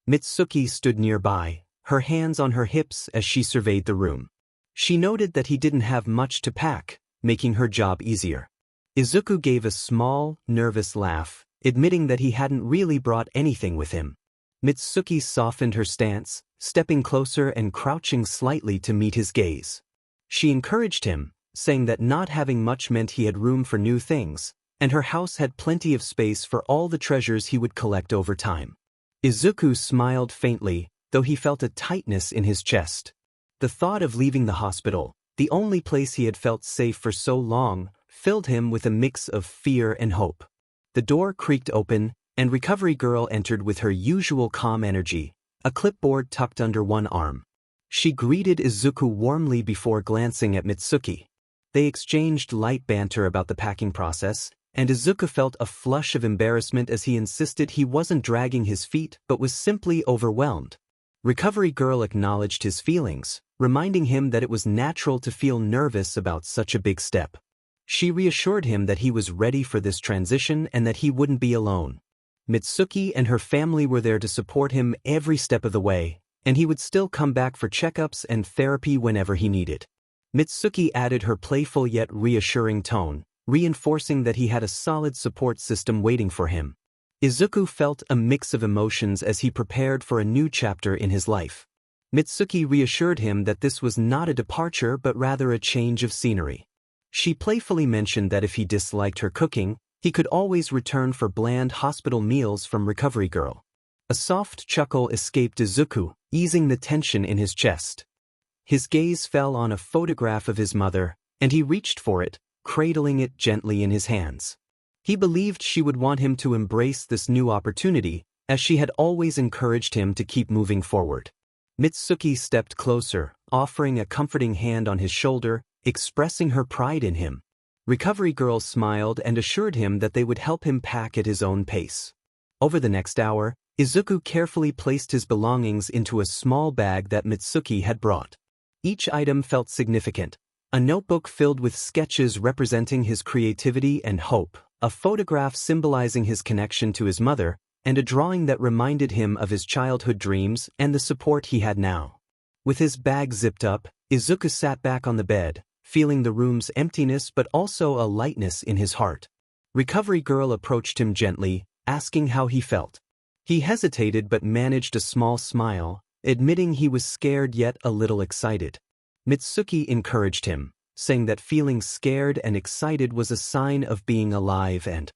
Mitsuki stood nearby, her hands on her hips as she surveyed the room. She noted that he didn't have much to pack, making her job easier. Izuku gave a small, nervous laugh, admitting that he hadn't really brought anything with him. Mitsuki softened her stance, stepping closer and crouching slightly to meet his gaze. She encouraged him, saying that not having much meant he had room for new things, and her house had plenty of space for all the treasures he would collect over time. Izuku smiled faintly, though he felt a tightness in his chest. The thought of leaving the hospital, the only place he had felt safe for so long, filled him with a mix of fear and hope. The door creaked open, and Recovery Girl entered with her usual calm energy, a clipboard tucked under one arm. She greeted Izuku warmly before glancing at Mitsuki. They exchanged light banter about the packing process, and Izuku felt a flush of embarrassment as he insisted he wasn't dragging his feet but was simply overwhelmed. Recovery Girl acknowledged his feelings, reminding him that it was natural to feel nervous about such a big step. She reassured him that he was ready for this transition and that he wouldn't be alone. Mitsuki and her family were there to support him every step of the way, and he would still come back for checkups and therapy whenever he needed. Mitsuki added her playful yet reassuring tone, reinforcing that he had a solid support system waiting for him. Izuku felt a mix of emotions as he prepared for a new chapter in his life. Mitsuki reassured him that this was not a departure but rather a change of scenery. She playfully mentioned that if he disliked her cooking, he could always return for bland hospital meals from Recovery Girl. A soft chuckle escaped Izuku, easing the tension in his chest. His gaze fell on a photograph of his mother, and he reached for it, cradling it gently in his hands. He believed she would want him to embrace this new opportunity, as she had always encouraged him to keep moving forward. Mitsuki stepped closer, offering a comforting hand on his shoulder, expressing her pride in him. Recovery Girl smiled and assured him that they would help him pack at his own pace. Over the next hour, Izuku carefully placed his belongings into a small bag that Mitsuki had brought. Each item felt significant: a notebook filled with sketches representing his creativity and hope, a photograph symbolizing his connection to his mother, and a drawing that reminded him of his childhood dreams and the support he had now. With his bag zipped up, Izuku sat back on the bed, feeling the room's emptiness but also a lightness in his heart. Recovery Girl approached him gently, asking how he felt. He hesitated but managed a small smile, admitting he was scared yet a little excited. Mitsuki encouraged him, saying that feeling scared and excited was a sign of being alive and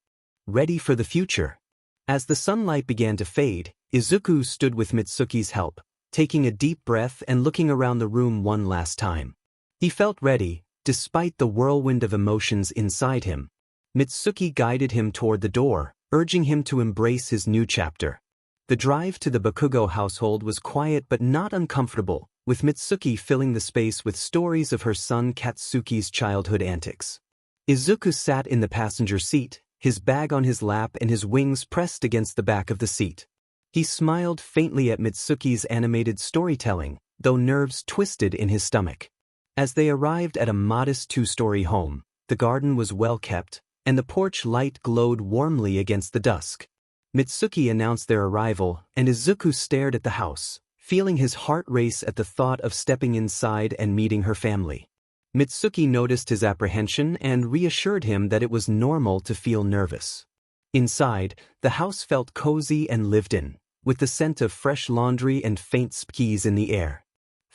ready for the future. As the sunlight began to fade, Izuku stood with Mitsuki's help, taking a deep breath and looking around the room one last time. He felt ready, despite the whirlwind of emotions inside him. Mitsuki guided him toward the door, urging him to embrace his new chapter. The drive to the Bakugo household was quiet but not uncomfortable, with Mitsuki filling the space with stories of her son Katsuki's childhood antics. Izuku sat in the passenger seat, his bag on his lap and his wings pressed against the back of the seat. He smiled faintly at Mitsuki's animated storytelling, though nerves twisted in his stomach. As they arrived at a modest two-story home, the garden was well kept, and the porch light glowed warmly against the dusk. Mitsuki announced their arrival, and Izuku stared at the house, feeling his heart race at the thought of stepping inside and meeting her family. Mitsuki noticed his apprehension and reassured him that it was normal to feel nervous. Inside, the house felt cozy and lived in, with the scent of fresh laundry and faint 𝗶𝗞s in the air.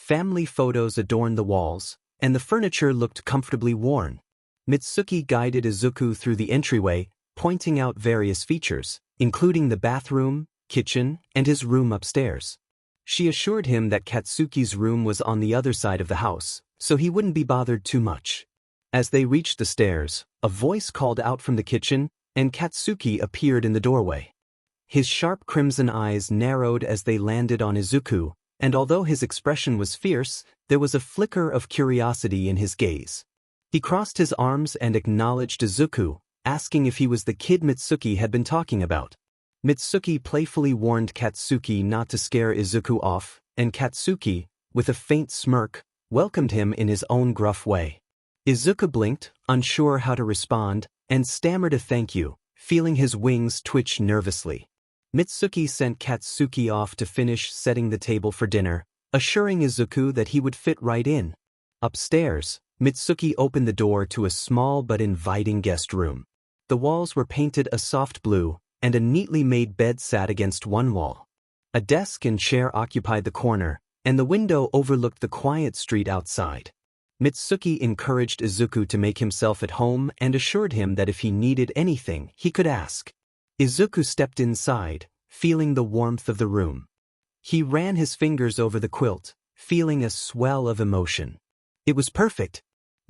Family photos adorned the walls, and the furniture looked comfortably worn. Mitsuki guided Izuku through the entryway, pointing out various features, including the bathroom, kitchen, and his room upstairs. She assured him that Katsuki's room was on the other side of the house, so he wouldn't be bothered too much. As they reached the stairs, a voice called out from the kitchen, and Katsuki appeared in the doorway. His sharp crimson eyes narrowed as they landed on Izuku, and although his expression was fierce, there was a flicker of curiosity in his gaze. He crossed his arms and acknowledged Izuku, asking if he was the kid Mitsuki had been talking about. Mitsuki playfully warned Katsuki not to scare Izuku off, and Katsuki, with a faint smirk, welcomed him in his own gruff way. Izuku blinked, unsure how to respond, and stammered a thank you, feeling his wings twitch nervously. Mitsuki sent Katsuki off to finish setting the table for dinner, assuring Izuku that he would fit right in. Upstairs, Mitsuki opened the door to a small but inviting guest room. The walls were painted a soft blue, and a neatly made bed sat against one wall. A desk and chair occupied the corner, and the window overlooked the quiet street outside. Mitsuki encouraged Izuku to make himself at home and assured him that if he needed anything, he could ask. Izuku stepped inside, feeling the warmth of the room. He ran his fingers over the quilt, feeling a swell of emotion. It was perfect.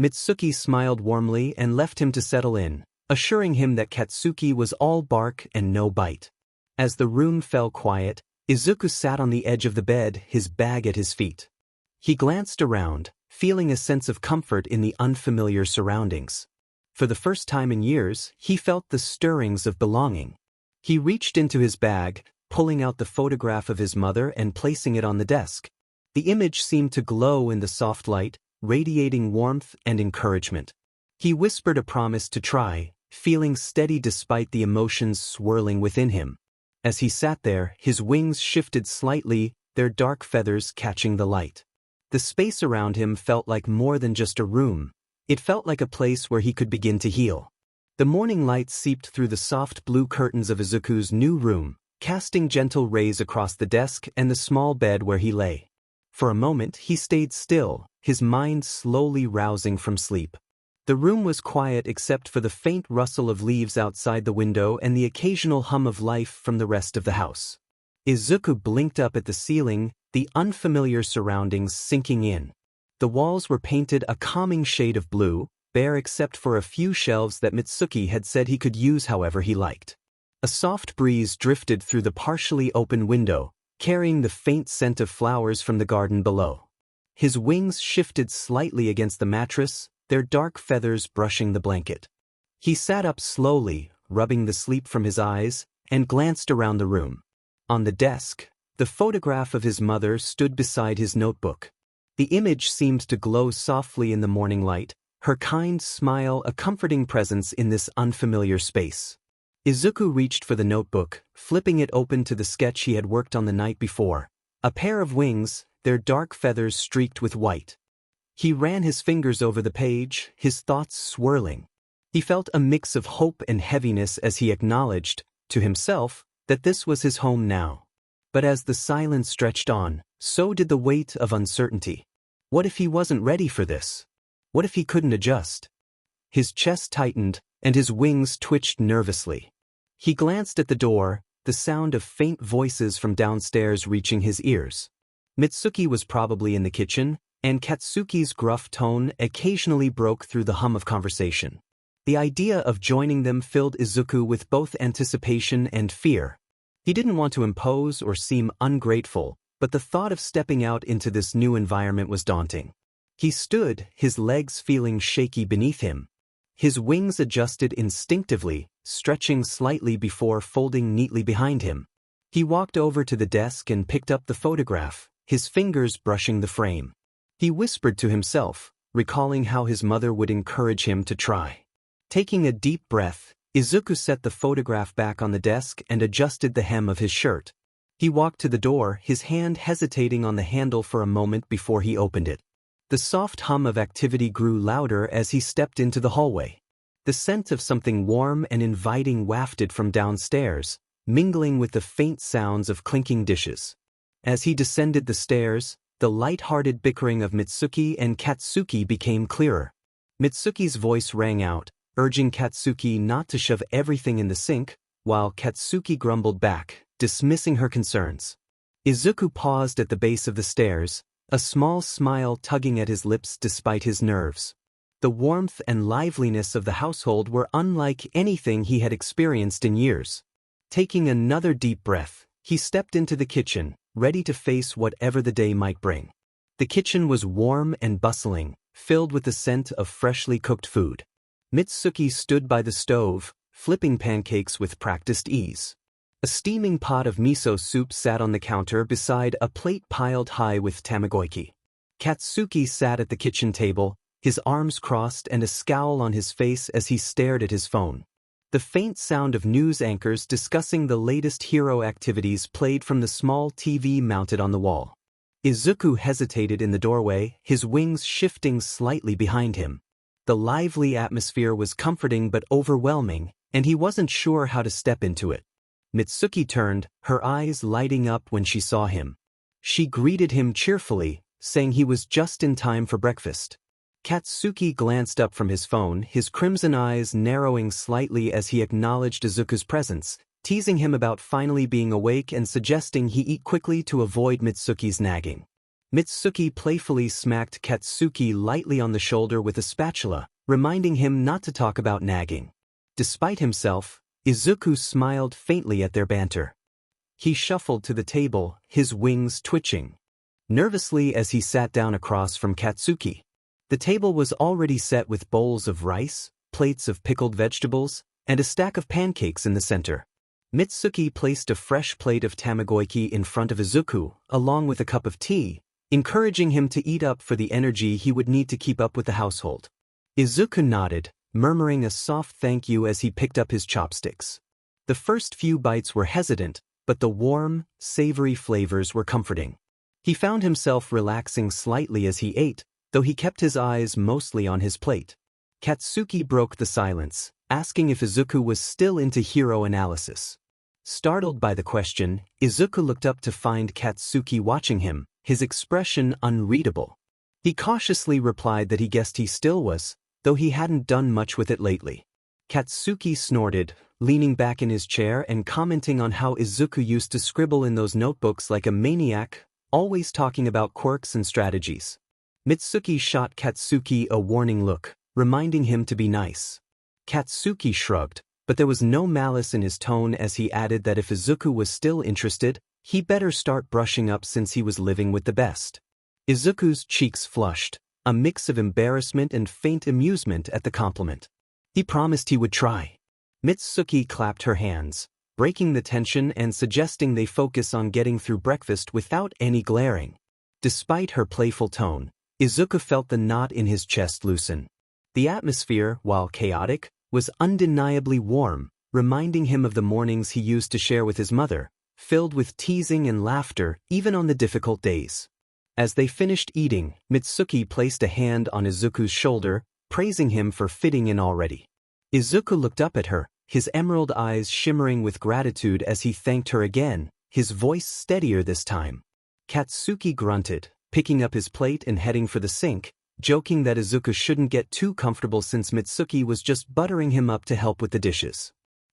Mitsuki smiled warmly and left him to settle in, assuring him that Katsuki was all bark and no bite. As the room fell quiet, Izuku sat on the edge of the bed, his bag at his feet. He glanced around, feeling a sense of comfort in the unfamiliar surroundings. For the first time in years, he felt the stirrings of belonging. He reached into his bag, pulling out the photograph of his mother and placing it on the desk. The image seemed to glow in the soft light, radiating warmth and encouragement. He whispered a promise to try, feeling steady despite the emotions swirling within him. As he sat there, his wings shifted slightly, their dark feathers catching the light. The space around him felt like more than just a room. It felt like a place where he could begin to heal. The morning light seeped through the soft blue curtains of Izuku's new room, casting gentle rays across the desk and the small bed where he lay. For a moment he stayed still, his mind slowly rousing from sleep. The room was quiet except for the faint rustle of leaves outside the window and the occasional hum of life from the rest of the house. Izuku blinked up at the ceiling, the unfamiliar surroundings sinking in. The walls were painted a calming shade of blue, bare except for a few shelves that Mitsuki had said he could use however he liked. A soft breeze drifted through the partially open window, carrying the faint scent of flowers from the garden below. His wings shifted slightly against the mattress, their dark feathers brushing the blanket. He sat up slowly, rubbing the sleep from his eyes, and glanced around the room. On the desk, the photograph of his mother stood beside his notebook. The image seemed to glow softly in the morning light, her kind smile a comforting presence in this unfamiliar space. Izuku reached for the notebook, flipping it open to the sketch he had worked on the night before. A pair of wings, their dark feathers streaked with white. He ran his fingers over the page, his thoughts swirling. He felt a mix of hope and heaviness as he acknowledged, to himself, that this was his home now. But as the silence stretched on, so did the weight of uncertainty. What if he wasn't ready for this? What if he couldn't adjust? His chest tightened, and his wings twitched nervously. He glanced at the door, the sound of faint voices from downstairs reaching his ears. Mitsuki was probably in the kitchen, and Katsuki's gruff tone occasionally broke through the hum of conversation. The idea of joining them filled Izuku with both anticipation and fear. He didn't want to impose or seem ungrateful, but the thought of stepping out into this new environment was daunting. He stood, his legs feeling shaky beneath him. His wings adjusted instinctively, stretching slightly before folding neatly behind him. He walked over to the desk and picked up the photograph, his fingers brushing the frame. He whispered to himself, recalling how his mother would encourage him to try. Taking a deep breath, Izuku set the photograph back on the desk and adjusted the hem of his shirt. He walked to the door, his hand hesitating on the handle for a moment before he opened it. The soft hum of activity grew louder as he stepped into the hallway. The scent of something warm and inviting wafted from downstairs, mingling with the faint sounds of clinking dishes. As he descended the stairs, the light-hearted bickering of Mitsuki and Katsuki became clearer. Mitsuki's voice rang out, urging Katsuki not to shove everything in the sink, while Katsuki grumbled back, dismissing her concerns. Izuku paused at the base of the stairs, a small smile tugging at his lips despite his nerves. The warmth and liveliness of the household were unlike anything he had experienced in years. Taking another deep breath, he stepped into the kitchen, ready to face whatever the day might bring. The kitchen was warm and bustling, filled with the scent of freshly cooked food. Mitsuki stood by the stove, flipping pancakes with practiced ease. A steaming pot of miso soup sat on the counter beside a plate piled high with tamagoyaki. Katsuki sat at the kitchen table, his arms crossed and a scowl on his face as he stared at his phone. The faint sound of news anchors discussing the latest hero activities played from the small TV mounted on the wall. Izuku hesitated in the doorway, his wings shifting slightly behind him. The lively atmosphere was comforting but overwhelming, and he wasn't sure how to step into it. Mitsuki turned, her eyes lighting up when she saw him. She greeted him cheerfully, saying he was just in time for breakfast. Katsuki glanced up from his phone, his crimson eyes narrowing slightly as he acknowledged Izuku's presence, teasing him about finally being awake and suggesting he eat quickly to avoid Mitsuki's nagging. Mitsuki playfully smacked Katsuki lightly on the shoulder with a spatula, reminding him not to talk about nagging. Despite himself, Izuku smiled faintly at their banter. He shuffled to the table, his wings twitching nervously as he sat down across from Katsuki. The table was already set with bowls of rice, plates of pickled vegetables, and a stack of pancakes in the center. Mitsuki placed a fresh plate of tamagoyaki in front of Izuku, along with a cup of tea, encouraging him to eat up for the energy he would need to keep up with the household. Izuku nodded, murmuring a soft thank you as he picked up his chopsticks. The first few bites were hesitant, but the warm, savory flavors were comforting. He found himself relaxing slightly as he ate, though he kept his eyes mostly on his plate. Katsuki broke the silence, asking if Izuku was still into hero analysis. Startled by the question, Izuku looked up to find Katsuki watching him, his expression unreadable. He cautiously replied that he guessed he still was, though he hadn't done much with it lately. Katsuki snorted, leaning back in his chair and commenting on how Izuku used to scribble in those notebooks like a maniac, always talking about quirks and strategies. Mitsuki shot Katsuki a warning look, reminding him to be nice. Katsuki shrugged, but there was no malice in his tone as he added that if Izuku was still interested, he better start brushing up since he was living with the best. Izuku's cheeks flushed, a mix of embarrassment and faint amusement at the compliment. He promised he would try. Mitsuki clapped her hands, breaking the tension and suggesting they focus on getting through breakfast without any glaring. Despite her playful tone, Izuku felt the knot in his chest loosen. The atmosphere, while chaotic, was undeniably warm, reminding him of the mornings he used to share with his mother, filled with teasing and laughter even on the difficult days. As they finished eating, Mitsuki placed a hand on Izuku's shoulder, praising him for fitting in already. Izuku looked up at her, his emerald eyes shimmering with gratitude as he thanked her again, his voice steadier this time. Katsuki grunted, picking up his plate and heading for the sink, joking that Izuku shouldn't get too comfortable since Mitsuki was just buttering him up to help with the dishes.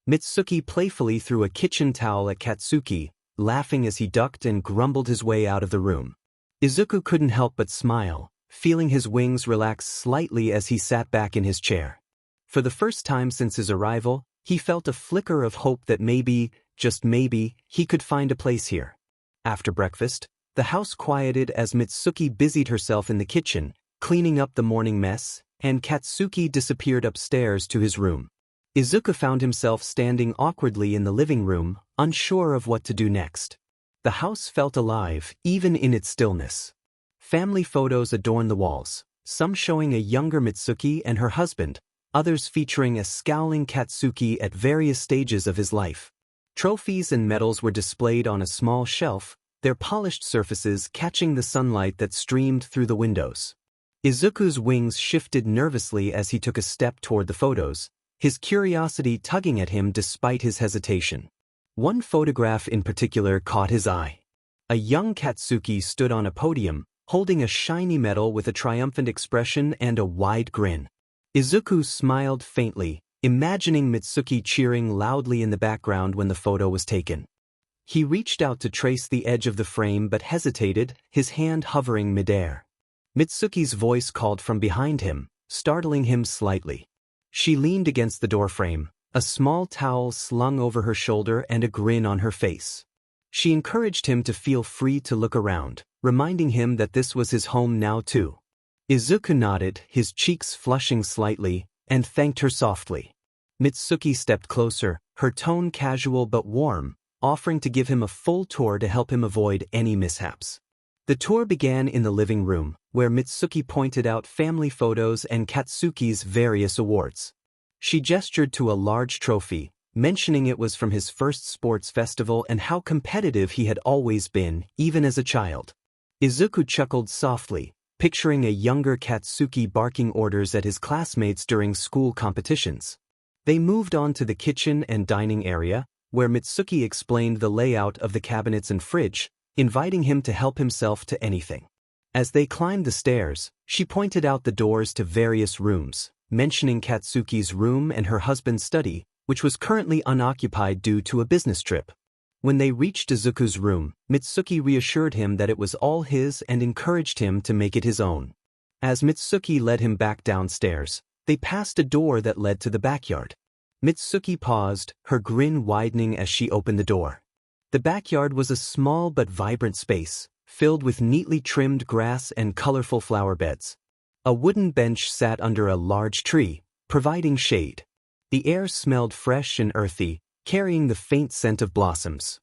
Mitsuki playfully threw a kitchen towel at Katsuki, laughing as he ducked and grumbled his way out of the room. Izuku couldn't help but smile, feeling his wings relax slightly as he sat back in his chair. For the first time since his arrival, he felt a flicker of hope that maybe, just maybe, he could find a place here. After breakfast, the house quieted as Mitsuki busied herself in the kitchen, cleaning up the morning mess, and Katsuki disappeared upstairs to his room. Izuku found himself standing awkwardly in the living room, unsure of what to do next. The house felt alive, even in its stillness. Family photos adorned the walls, some showing a younger Mitsuki and her husband, others featuring a scowling Katsuki at various stages of his life. Trophies and medals were displayed on a small shelf, their polished surfaces catching the sunlight that streamed through the windows. Izuku's wings shifted nervously as he took a step toward the photos, his curiosity tugging at him despite his hesitation. One photograph in particular caught his eye. A young Katsuki stood on a podium, holding a shiny medal with a triumphant expression and a wide grin. Izuku smiled faintly, imagining Mitsuki cheering loudly in the background when the photo was taken. He reached out to trace the edge of the frame but hesitated, his hand hovering midair. Mitsuki's voice called from behind him, startling him slightly. She leaned against the doorframe, a small towel slung over her shoulder and a grin on her face. She encouraged him to feel free to look around, reminding him that this was his home now too. Izuku nodded, his cheeks flushing slightly, and thanked her softly. Mitsuki stepped closer, her tone casual but warm, offering to give him a full tour to help him avoid any mishaps. The tour began in the living room, where Mitsuki pointed out family photos and Katsuki's various awards. She gestured to a large trophy, mentioning it was from his first sports festival and how competitive he had always been, even as a child. Izuku chuckled softly, picturing a younger Katsuki barking orders at his classmates during school competitions. They moved on to the kitchen and dining area, where Mitsuki explained the layout of the cabinets and fridge, inviting him to help himself to anything. As they climbed the stairs, she pointed out the doors to various rooms, mentioning Katsuki's room and her husband's study, which was currently unoccupied due to a business trip. When they reached Izuku's room, Mitsuki reassured him that it was all his and encouraged him to make it his own. As Mitsuki led him back downstairs, they passed a door that led to the backyard. Mitsuki paused, her grin widening as she opened the door. The backyard was a small but vibrant space, filled with neatly trimmed grass and colorful flower beds. A wooden bench sat under a large tree, providing shade. The air smelled fresh and earthy, carrying the faint scent of blossoms.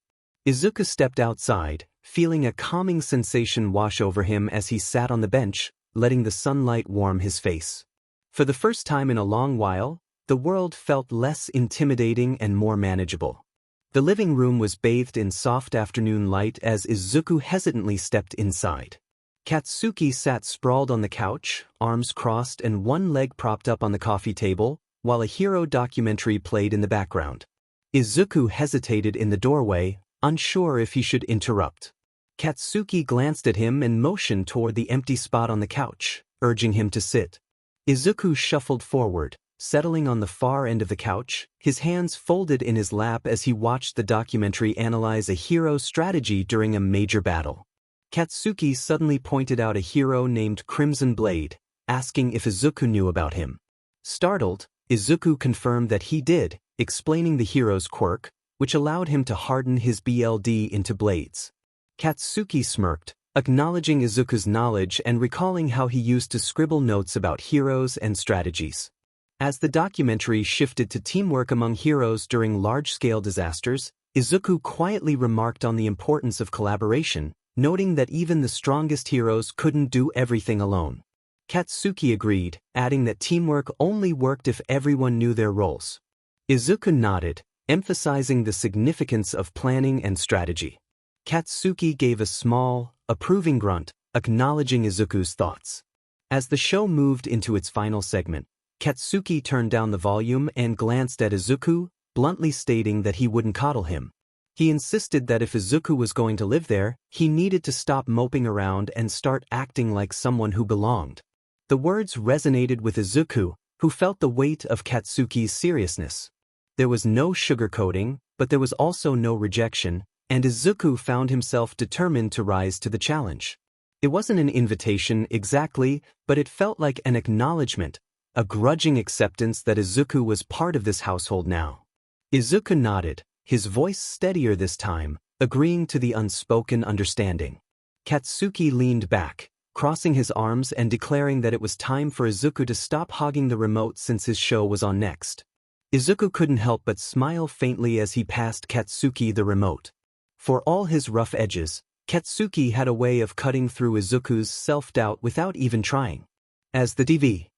Izuku stepped outside, feeling a calming sensation wash over him as he sat on the bench, letting the sunlight warm his face. For the first time in a long while, the world felt less intimidating and more manageable. The living room was bathed in soft afternoon light as Izuku hesitantly stepped inside. Katsuki sat sprawled on the couch, arms crossed and one leg propped up on the coffee table, while a hero documentary played in the background. Izuku hesitated in the doorway, unsure if he should interrupt. Katsuki glanced at him and motioned toward the empty spot on the couch, urging him to sit. Izuku shuffled forward, settling on the far end of the couch, his hands folded in his lap as he watched the documentary analyze a hero's strategy during a major battle. Katsuki suddenly pointed out a hero named 𝐒𝐮𝐬𝐴, asking if Izuku knew about him. Startled, Izuku confirmed that he did, explaining the hero's quirk, which allowed him to harden his BLD into blades. Katsuki smirked, acknowledging Izuku's knowledge and recalling how he used to scribble notes about heroes and strategies. As the documentary shifted to teamwork among heroes during large-scale disasters, Izuku quietly remarked on the importance of collaboration, noting that even the strongest heroes couldn't do everything alone. Katsuki agreed, adding that teamwork only worked if everyone knew their roles. Izuku nodded, emphasizing the significance of planning and strategy. Katsuki gave a small, approving grunt, acknowledging Izuku's thoughts. As the show moved into its final segment, Katsuki turned down the volume and glanced at Izuku, bluntly stating that he wouldn't coddle him. He insisted that if Izuku was going to live there, he needed to stop moping around and start acting like someone who belonged. The words resonated with Izuku, who felt the weight of Katsuki's seriousness. There was no sugarcoating, but there was also no rejection, and Izuku found himself determined to rise to the challenge. It wasn't an invitation exactly, but it felt like an acknowledgement, a grudging acceptance that Izuku was part of this household now. Izuku nodded, his voice steadier this time, agreeing to the unspoken understanding. Katsuki leaned back, crossing his arms and declaring that it was time for Izuku to stop hogging the remote since his show was on next. Izuku couldn't help but smile faintly as he passed Katsuki the remote. For all his rough edges, Katsuki had a way of cutting through Izuku's self-doubt without even trying. As the TV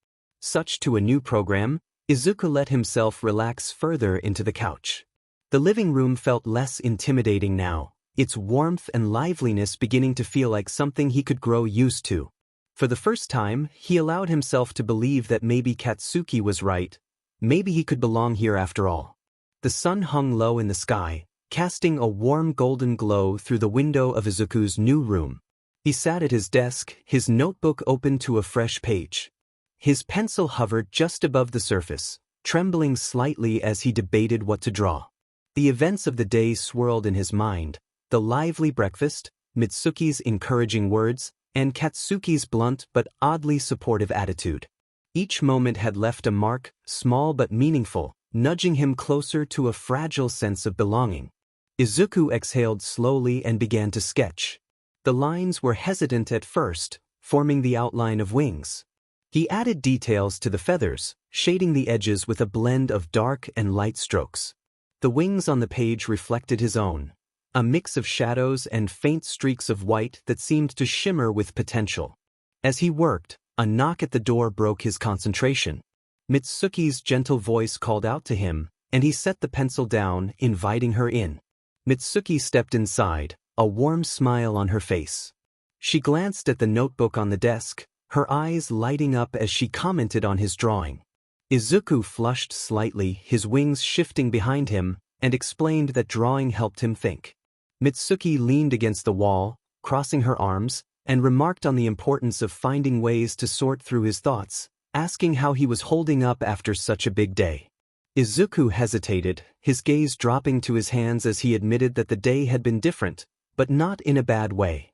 switched to a new program, Izuku let himself relax further into the couch. The living room felt less intimidating now, its warmth and liveliness beginning to feel like something he could grow used to. For the first time, he allowed himself to believe that maybe Katsuki was right, maybe he could belong here after all. The sun hung low in the sky, casting a warm golden glow through the window of Izuku's new room. He sat at his desk, his notebook open to a fresh page. His pencil hovered just above the surface, trembling slightly as he debated what to draw. The events of the day swirled in his mind, the lively breakfast, Mitsuki's encouraging words, and Katsuki's blunt but oddly supportive attitude. Each moment had left a mark, small but meaningful, nudging him closer to a fragile sense of belonging. Izuku exhaled slowly and began to sketch. The lines were hesitant at first, forming the outline of wings. He added details to the feathers, shading the edges with a blend of dark and light strokes. The wings on the page reflected his own, a mix of shadows and faint streaks of white that seemed to shimmer with potential. As he worked, a knock at the door broke his concentration. Mitsuki's gentle voice called out to him, and he set the pencil down, inviting her in. Mitsuki stepped inside, a warm smile on her face. She glanced at the notebook on the desk, her eyes lighting up as she commented on his drawing. Izuku flushed slightly, his wings shifting behind him, and explained that drawing helped him think. Mitsuki leaned against the wall, crossing her arms, and remarked on the importance of finding ways to sort through his thoughts, asking how he was holding up after such a big day. Izuku hesitated, his gaze dropping to his hands as he admitted that the day had been different, but not in a bad way.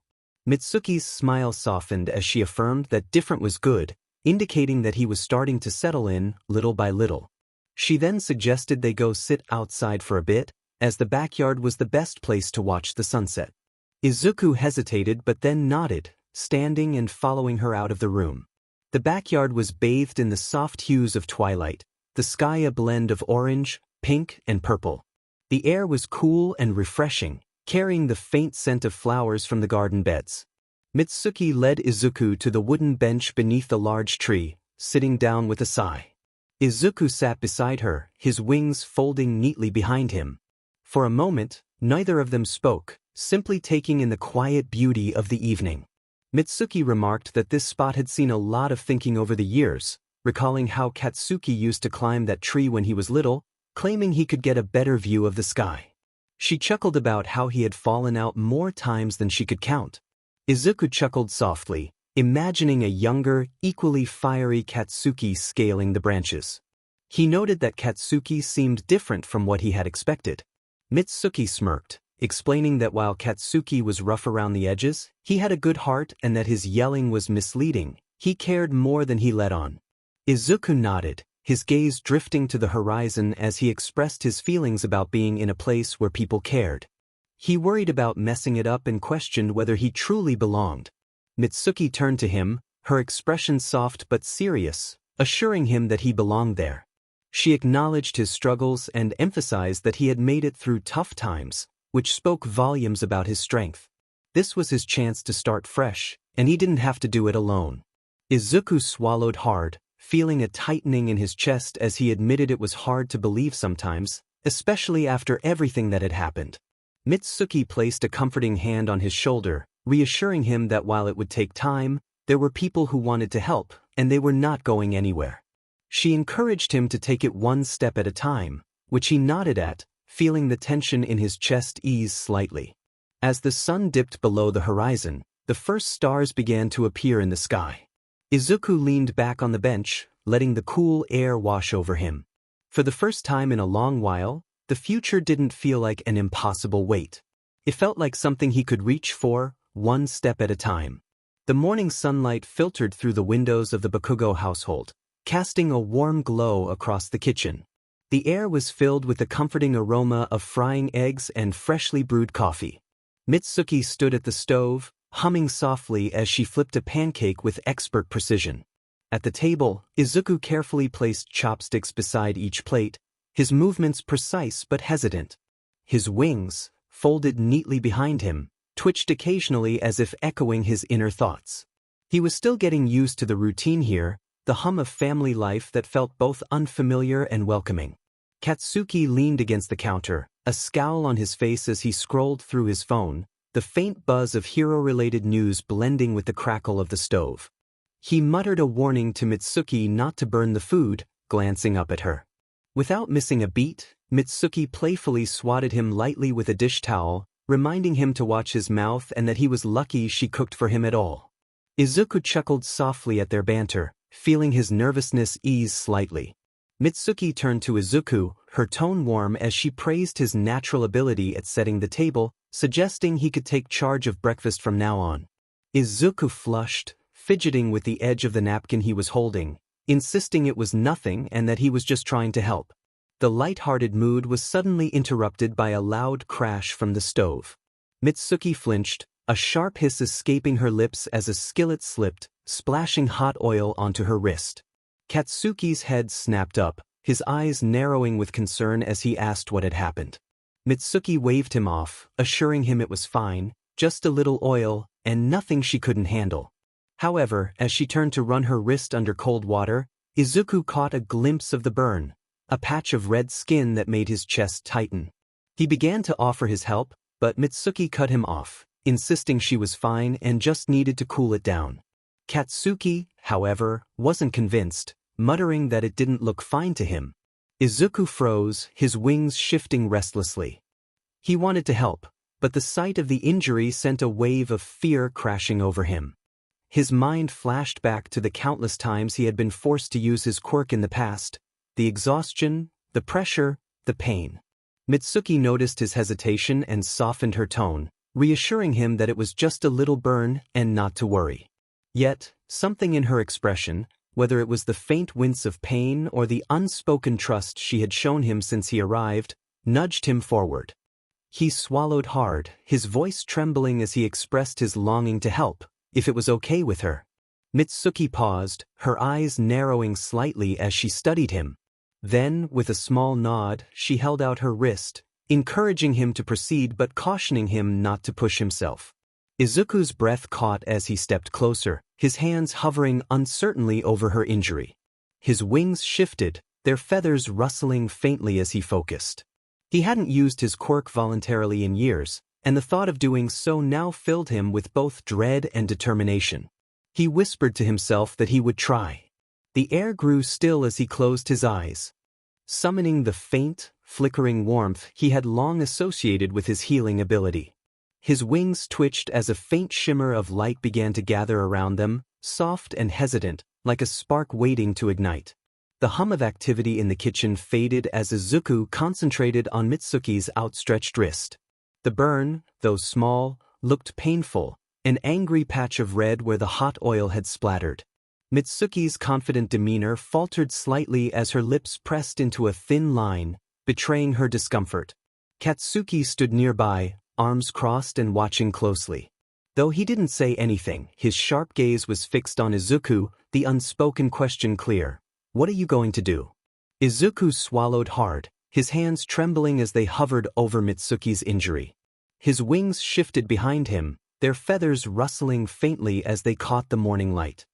Mitsuki's smile softened as she affirmed that different was good, indicating that he was starting to settle in, little by little. She then suggested they go sit outside for a bit, as the backyard was the best place to watch the sunset. Izuku hesitated but then nodded, standing and following her out of the room. The backyard was bathed in the soft hues of twilight, the sky a blend of orange, pink, and purple. The air was cool and refreshing, carrying the faint scent of flowers from the garden beds. Mitsuki led Izuku to the wooden bench beneath the large tree, sitting down with a sigh. Izuku sat beside her, his wings folding neatly behind him. For a moment, neither of them spoke, simply taking in the quiet beauty of the evening. Mitsuki remarked that this spot had seen a lot of thinking over the years, recalling how Katsuki used to climb that tree when he was little, claiming he could get a better view of the sky. She chuckled about how he had fallen out more times than she could count. Izuku chuckled softly, imagining a younger, equally fiery Katsuki scaling the branches. He noted that Katsuki seemed different from what he had expected. Mitsuki smirked, explaining that while Katsuki was rough around the edges, he had a good heart and that his yelling was misleading. He cared more than he let on. Izuku nodded, his gaze drifting to the horizon as he expressed his feelings about being in a place where people cared. He worried about messing it up and questioned whether he truly belonged. Mitsuki turned to him, her expression soft but serious, assuring him that he belonged there. She acknowledged his struggles and emphasized that he had made it through tough times, which spoke volumes about his strength. This was his chance to start fresh, and he didn't have to do it alone. Izuku swallowed hard, feeling a tightening in his chest as he admitted it was hard to believe sometimes, especially after everything that had happened. Mitsuki placed a comforting hand on his shoulder, reassuring him that while it would take time, there were people who wanted to help, and they were not going anywhere. She encouraged him to take it one step at a time, which he nodded at, feeling the tension in his chest ease slightly. As the sun dipped below the horizon, the first stars began to appear in the sky. Izuku leaned back on the bench, letting the cool air wash over him. For the first time in a long while, the future didn't feel like an impossible wait. It felt like something he could reach for, one step at a time. The morning sunlight filtered through the windows of the Bakugo household, casting a warm glow across the kitchen. The air was filled with the comforting aroma of frying eggs and freshly brewed coffee. Mitsuki stood at the stove, humming softly as she flipped a pancake with expert precision. At the table, Izuku carefully placed chopsticks beside each plate, his movements precise but hesitant. His wings, folded neatly behind him, twitched occasionally as if echoing his inner thoughts. He was still getting used to the routine here, the hum of family life that felt both unfamiliar and welcoming. Katsuki leaned against the counter, a scowl on his face as he scrolled through his phone, the faint buzz of hero-related news blending with the crackle of the stove. He muttered a warning to Mitsuki not to burn the food, glancing up at her. Without missing a beat, Mitsuki playfully swatted him lightly with a dish towel, reminding him to watch his mouth and that he was lucky she cooked for him at all. Izuku chuckled softly at their banter, feeling his nervousness ease slightly. Mitsuki turned to Izuku, her tone warm as she praised his natural ability at setting the table, suggesting he could take charge of breakfast from now on. Izuku flushed, fidgeting with the edge of the napkin he was holding, insisting it was nothing and that he was just trying to help. The light-hearted mood was suddenly interrupted by a loud crash from the stove. Mitsuki flinched, a sharp hiss escaping her lips as a skillet slipped, splashing hot oil onto her wrist. Katsuki's head snapped up, his eyes narrowing with concern as he asked what had happened. Mitsuki waved him off, assuring him it was fine, just a little oil, and nothing she couldn't handle. However, as she turned to run her wrist under cold water, Izuku caught a glimpse of the burn, a patch of red skin that made his chest tighten. He began to offer his help, but Mitsuki cut him off, insisting she was fine and just needed to cool it down. Katsuki, however, wasn't convinced, muttering that it didn't look fine to him. Izuku froze, his wings shifting restlessly. He wanted to help, but the sight of the injury sent a wave of fear crashing over him. His mind flashed back to the countless times he had been forced to use his quirk in the past, the exhaustion, the pressure, the pain. Mitsuki noticed his hesitation and softened her tone, reassuring him that it was just a little burn and not to worry. Yet, something in her expression, whether it was the faint wince of pain or the unspoken trust she had shown him since he arrived, nudged him forward. He swallowed hard, his voice trembling as he expressed his longing to help, if it was okay with her. Mitsuki paused, her eyes narrowing slightly as she studied him. Then, with a small nod, she held out her wrist, encouraging him to proceed but cautioning him not to push himself. Izuku's breath caught as he stepped closer, his hands hovering uncertainly over her injury. His wings shifted, their feathers rustling faintly as he focused. He hadn't used his quirk voluntarily in years, and the thought of doing so now filled him with both dread and determination. He whispered to himself that he would try. The air grew still as he closed his eyes, summoning the faint, flickering warmth he had long associated with his healing ability. His wings twitched as a faint shimmer of light began to gather around them, soft and hesitant, like a spark waiting to ignite. The hum of activity in the kitchen faded as Izuku concentrated on Mitsuki's outstretched wrist. The burn, though small, looked painful, an angry patch of red where the hot oil had splattered. Mitsuki's confident demeanor faltered slightly as her lips pressed into a thin line, betraying her discomfort. Katsuki stood nearby, arms crossed and watching closely. Though he didn't say anything, his sharp gaze was fixed on Izuku, the unspoken question clear. "What are you going to do?" Izuku swallowed hard, his hands trembling as they hovered over Mitsuki's injury. His wings shifted behind him, their feathers rustling faintly as they caught the morning light.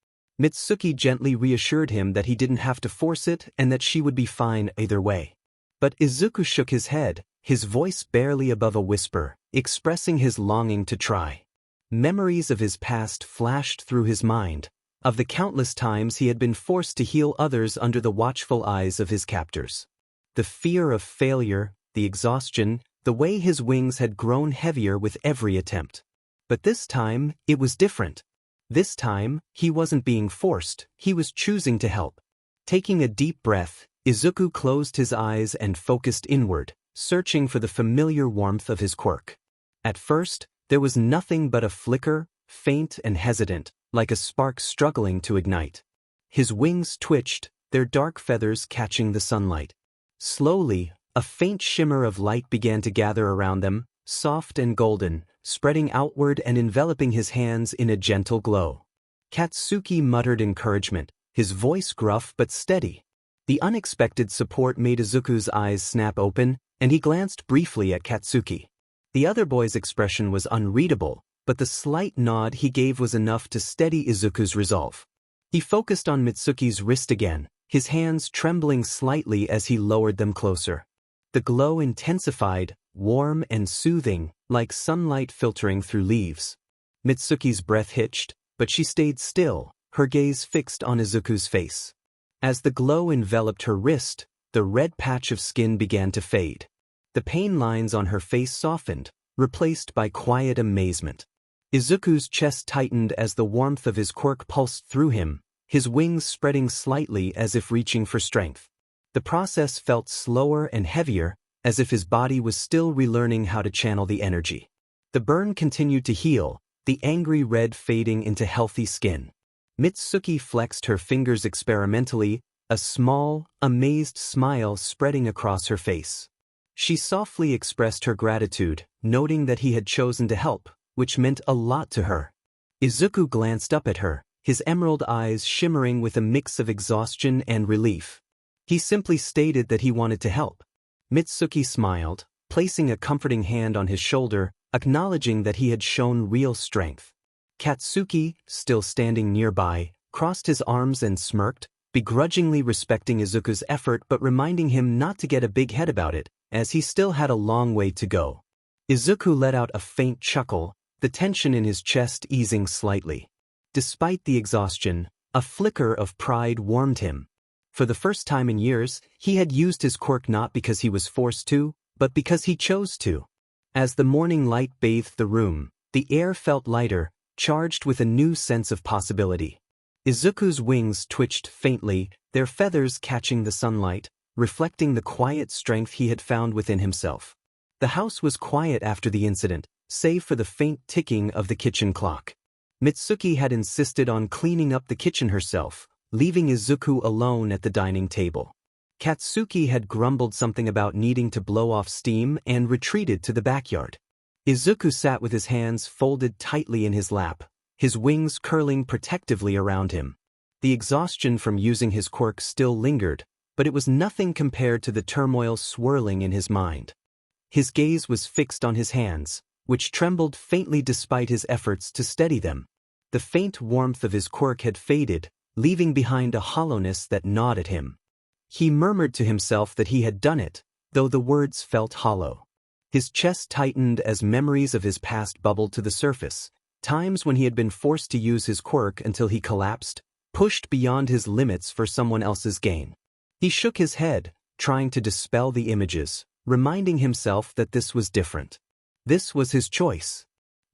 Mitsuki gently reassured him that he didn't have to force it and that she would be fine either way. But Izuku shook his head, his voice barely above a whisper, expressing his longing to try. Memories of his past flashed through his mind, of the countless times he had been forced to heal others under the watchful eyes of his captors. The fear of failure, the exhaustion, the way his wings had grown heavier with every attempt. But this time, it was different. This time, he wasn't being forced, he was choosing to help. Taking a deep breath, Izuku closed his eyes and focused inward, searching for the familiar warmth of his quirk. At first, there was nothing but a flicker, faint and hesitant, like a spark struggling to ignite. His wings twitched, their dark feathers catching the sunlight. Slowly, a faint shimmer of light began to gather around them, soft and golden, spreading outward and enveloping his hands in a gentle glow. Katsuki muttered encouragement, his voice gruff but steady. The unexpected support made Izuku's eyes snap open, and he glanced briefly at Katsuki. The other boy's expression was unreadable, but the slight nod he gave was enough to steady Izuku's resolve. He focused on Mitsuki's wrist again, his hands trembling slightly as he lowered them closer. The glow intensified, warm and soothing, like sunlight filtering through leaves. Mitsuki's breath hitched, but she stayed still, her gaze fixed on Izuku's face. As the glow enveloped her wrist, the red patch of skin began to fade. The pain lines on her face softened, replaced by quiet amazement. Izuku's chest tightened as the warmth of his quirk pulsed through him, his wings spreading slightly as if reaching for strength. The process felt slower and heavier, as if his body was still relearning how to channel the energy. The burn continued to heal, the angry red fading into healthy skin. Mitsuki flexed her fingers experimentally, a small, amazed smile spreading across her face. She softly expressed her gratitude, noting that he had chosen to help, which meant a lot to her. Izuku glanced up at her, his emerald eyes shimmering with a mix of exhaustion and relief. He simply stated that he wanted to help. Mitsuki smiled, placing a comforting hand on his shoulder, acknowledging that he had shown real strength. Katsuki, still standing nearby, crossed his arms and smirked, begrudgingly respecting Izuku's effort but reminding him not to get a big head about it, as he still had a long way to go. Izuku let out a faint chuckle, the tension in his chest easing slightly. Despite the exhaustion, a flicker of pride warmed him. For the first time in years, he had used his quirk not because he was forced to, but because he chose to. As the morning light bathed the room, the air felt lighter, charged with a new sense of possibility. Izuku's wings twitched faintly, their feathers catching the sunlight, reflecting the quiet strength he had found within himself. The house was quiet after the incident, save for the faint ticking of the kitchen clock. Mitsuki had insisted on cleaning up the kitchen herself, leaving Izuku alone at the dining table. Katsuki had grumbled something about needing to blow off steam and retreated to the backyard. Izuku sat with his hands folded tightly in his lap, his wings curling protectively around him. The exhaustion from using his quirk still lingered, but it was nothing compared to the turmoil swirling in his mind. His gaze was fixed on his hands, which trembled faintly despite his efforts to steady them. The faint warmth of his quirk had faded, leaving behind a hollowness that gnawed at him. He murmured to himself that he had done it, though the words felt hollow. His chest tightened as memories of his past bubbled to the surface, times when he had been forced to use his quirk until he collapsed, pushed beyond his limits for someone else's gain. He shook his head, trying to dispel the images, reminding himself that this was different. This was his choice.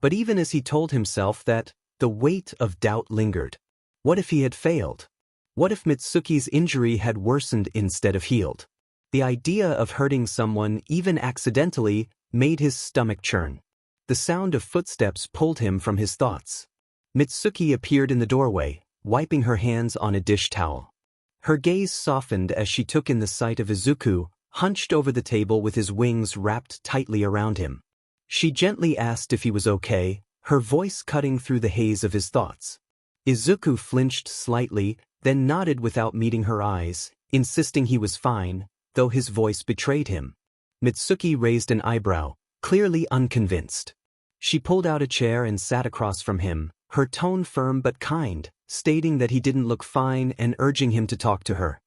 But even as he told himself that, the weight of doubt lingered. What if he had failed? What if Mitsuki's injury had worsened instead of healed? The idea of hurting someone, even accidentally, made his stomach churn. The sound of footsteps pulled him from his thoughts. Mitsuki appeared in the doorway, wiping her hands on a dish towel. Her gaze softened as she took in the sight of Izuku, hunched over the table with his wings wrapped tightly around him. She gently asked if he was okay, her voice cutting through the haze of his thoughts. Izuku flinched slightly, then nodded without meeting her eyes, insisting he was fine, though his voice betrayed him. Mitsuki raised an eyebrow, clearly unconvinced. She pulled out a chair and sat across from him, her tone firm but kind, stating that he didn't look fine and urging him to talk to her.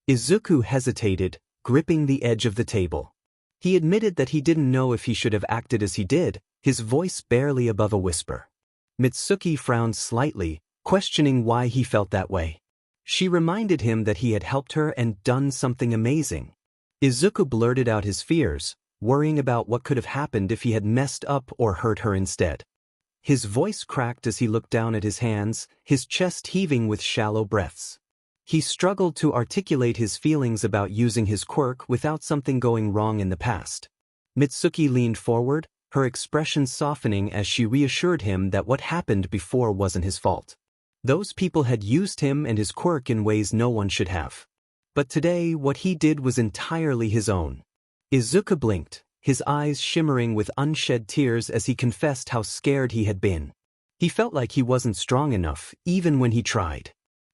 Izuku hesitated, gripping the edge of the table. He admitted that he didn't know if he should have acted as he did, his voice barely above a whisper. Mitsuki frowned slightly, questioning why he felt that way. She reminded him that he had helped her and done something amazing. Izuku blurted out his fears, worrying about what could have happened if he had messed up or hurt her instead. His voice cracked as he looked down at his hands, his chest heaving with shallow breaths. He struggled to articulate his feelings about using his quirk without something going wrong in the past. Mitsuki leaned forward, her expression softening as she reassured him that what happened before wasn't his fault. Those people had used him and his quirk in ways no one should have. But today, what he did was entirely his own. Izuku blinked, his eyes shimmering with unshed tears as he confessed how scared he had been. He felt like he wasn't strong enough, even when he tried.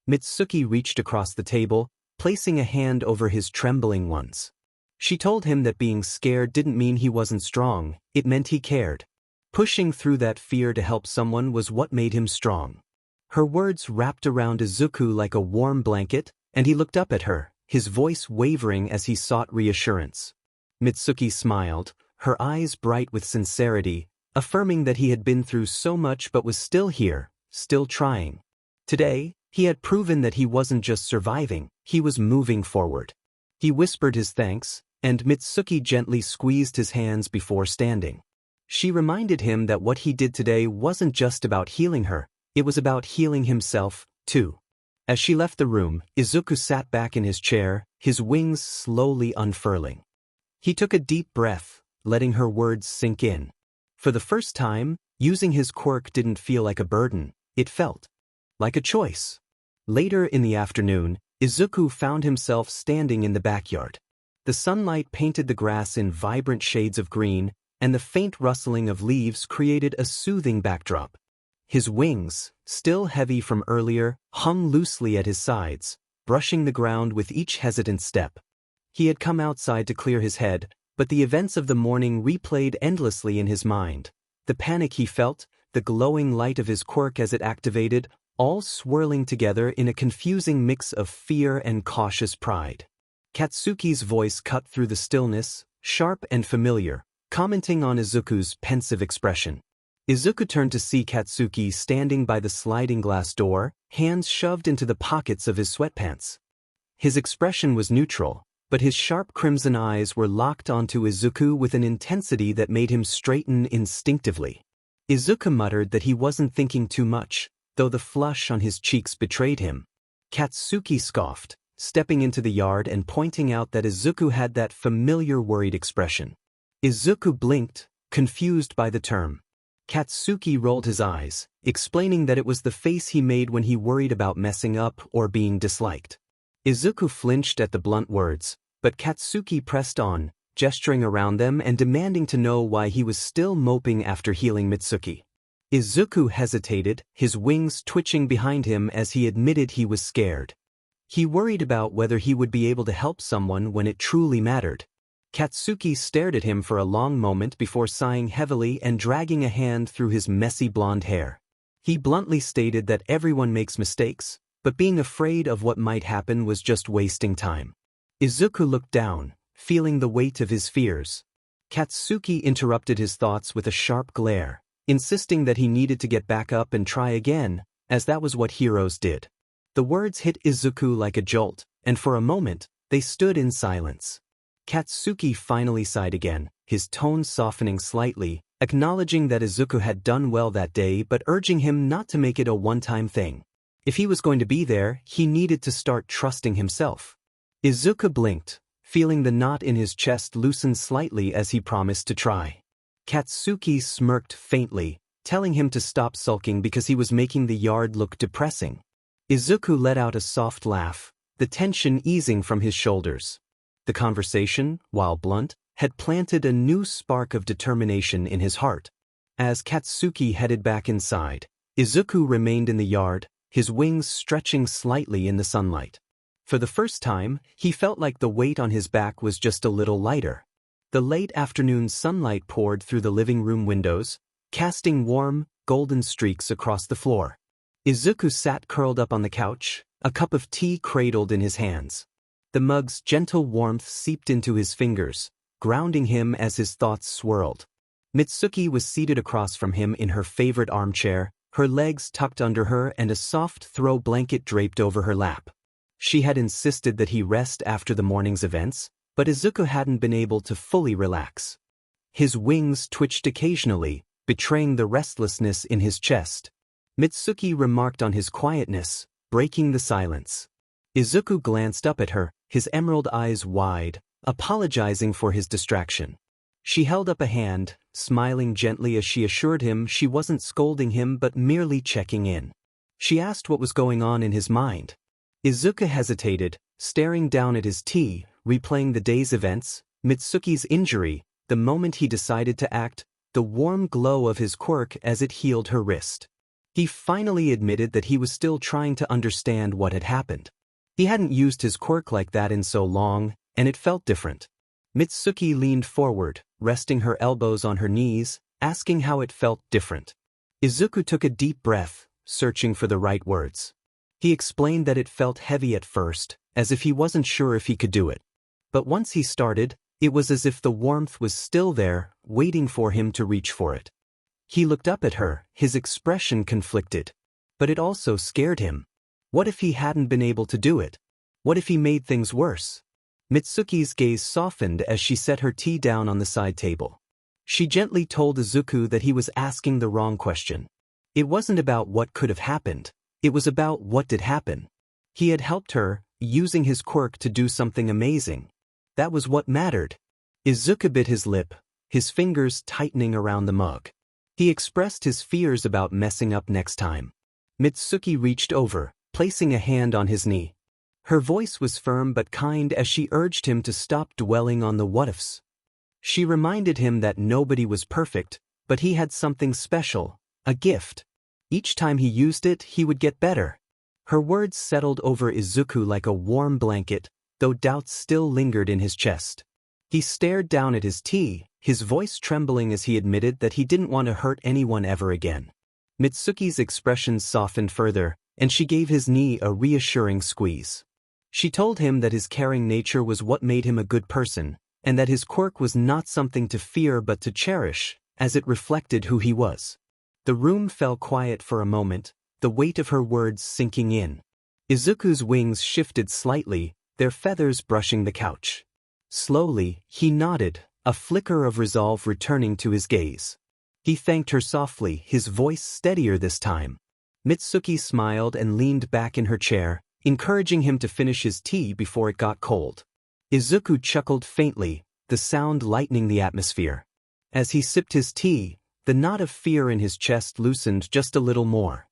Mitsuki reached across the table, placing a hand over his trembling ones. She told him that being scared didn't mean he wasn't strong, it meant he cared. Pushing through that fear to help someone was what made him strong. Her words wrapped around Izuku like a warm blanket, and he looked up at her, his voice wavering as he sought reassurance. Mitsuki smiled, her eyes bright with sincerity, affirming that he had been through so much but was still here, still trying. Today, he had proven that he wasn't just surviving, he was moving forward. He whispered his thanks, and Mitsuki gently squeezed his hands before standing. She reminded him that what he did today wasn't just about healing her, it was about healing himself, too. As she left the room, Izuku sat back in his chair, his wings slowly unfurling. He took a deep breath, letting her words sink in. For the first time, using his quirk didn't feel like a burden, it felt like a choice. Later in the afternoon, Izuku found himself standing in the backyard. The sunlight painted the grass in vibrant shades of green, and the faint rustling of leaves created a soothing backdrop. His wings, still heavy from earlier, hung loosely at his sides, brushing the ground with each hesitant step. He had come outside to clear his head, but the events of the morning replayed endlessly in his mind. The panic he felt, the glowing light of his quirk as it activated, all swirling together in a confusing mix of fear and cautious pride. Katsuki's voice cut through the stillness, sharp and familiar, commenting on Izuku's pensive expression. Izuku turned to see Katsuki standing by the sliding glass door, hands shoved into the pockets of his sweatpants. His expression was neutral, but his sharp crimson eyes were locked onto Izuku with an intensity that made him straighten instinctively. Izuku muttered that he wasn't thinking too much, though the flush on his cheeks betrayed him. Katsuki scoffed, stepping into the yard and pointing out that Izuku had that familiar worried expression. Izuku blinked, confused by the term. Katsuki rolled his eyes, explaining that it was the face he made when he worried about messing up or being disliked. Izuku flinched at the blunt words, but Katsuki pressed on, gesturing around them and demanding to know why he was still moping after healing Mitsuki. Izuku hesitated, his wings twitching behind him as he admitted he was scared. He worried about whether he would be able to help someone when it truly mattered. Katsuki stared at him for a long moment before sighing heavily and dragging a hand through his messy blonde hair. He bluntly stated that everyone makes mistakes, but being afraid of what might happen was just wasting time. Izuku looked down, feeling the weight of his fears. Katsuki interrupted his thoughts with a sharp glare, insisting that he needed to get back up and try again, as that was what heroes did. The words hit Izuku like a jolt, and for a moment, they stood in silence. Katsuki finally sighed again, his tone softening slightly, acknowledging that Izuku had done well that day but urging him not to make it a one-time thing. If he was going to be there, he needed to start trusting himself. Izuku blinked, feeling the knot in his chest loosen slightly as he promised to try. Katsuki smirked faintly, telling him to stop sulking because he was making the yard look depressing. Izuku let out a soft laugh, the tension easing from his shoulders. The conversation, while blunt, had planted a new spark of determination in his heart. As Katsuki headed back inside, Izuku remained in the yard, his wings stretching slightly in the sunlight. For the first time, he felt like the weight on his back was just a little lighter. The late afternoon sunlight poured through the living room windows, casting warm, golden streaks across the floor. Izuku sat curled up on the couch, a cup of tea cradled in his hands. The mug's gentle warmth seeped into his fingers, grounding him as his thoughts swirled. Mitsuki was seated across from him in her favorite armchair, her legs tucked under her and a soft throw blanket draped over her lap. She had insisted that he rest after the morning's events, but Izuku hadn't been able to fully relax. His wings twitched occasionally, betraying the restlessness in his chest. Mitsuki remarked on his quietness, breaking the silence. Izuku glanced up at her, his emerald eyes wide, apologizing for his distraction. She held up a hand, smiling gently as she assured him she wasn't scolding him but merely checking in. She asked what was going on in his mind. Izuku hesitated, staring down at his tea, replaying the day's events, Mitsuki's injury, the moment he decided to act, the warm glow of his quirk as it healed her wrist. He finally admitted that he was still trying to understand what had happened. He hadn't used his quirk like that in so long, and it felt different. Mitsuki leaned forward, resting her elbows on her knees, asking how it felt different. Izuku took a deep breath, searching for the right words. He explained that it felt heavy at first, as if he wasn't sure if he could do it. But once he started, it was as if the warmth was still there, waiting for him to reach for it. He looked up at her, his expression conflicted. But it also scared him. What if he hadn't been able to do it? What if he made things worse? Mitsuki's gaze softened as she set her tea down on the side table. She gently told Izuku that he was asking the wrong question. It wasn't about what could have happened. It was about what did happen. He had helped her, using his quirk to do something amazing. That was what mattered. Izuku bit his lip, his fingers tightening around the mug. He expressed his fears about messing up next time. Mitsuki reached over, placing a hand on his knee. Her voice was firm but kind as she urged him to stop dwelling on the what-ifs. She reminded him that nobody was perfect, but he had something special, a gift. Each time he used it, he would get better. Her words settled over Izuku like a warm blanket, though doubts still lingered in his chest. He stared down at his tea, his voice trembling as he admitted that he didn't want to hurt anyone ever again. Mitsuki's expression softened further, and she gave his knee a reassuring squeeze. She told him that his caring nature was what made him a good person, and that his quirk was not something to fear but to cherish, as it reflected who he was. The room fell quiet for a moment, the weight of her words sinking in. Izuku's wings shifted slightly, their feathers brushing the couch. Slowly, he nodded, a flicker of resolve returning to his gaze. He thanked her softly, his voice steadier this time. Mitsuki smiled and leaned back in her chair, encouraging him to finish his tea before it got cold. Izuku chuckled faintly, the sound lightening the atmosphere. As he sipped his tea, the knot of fear in his chest loosened just a little more.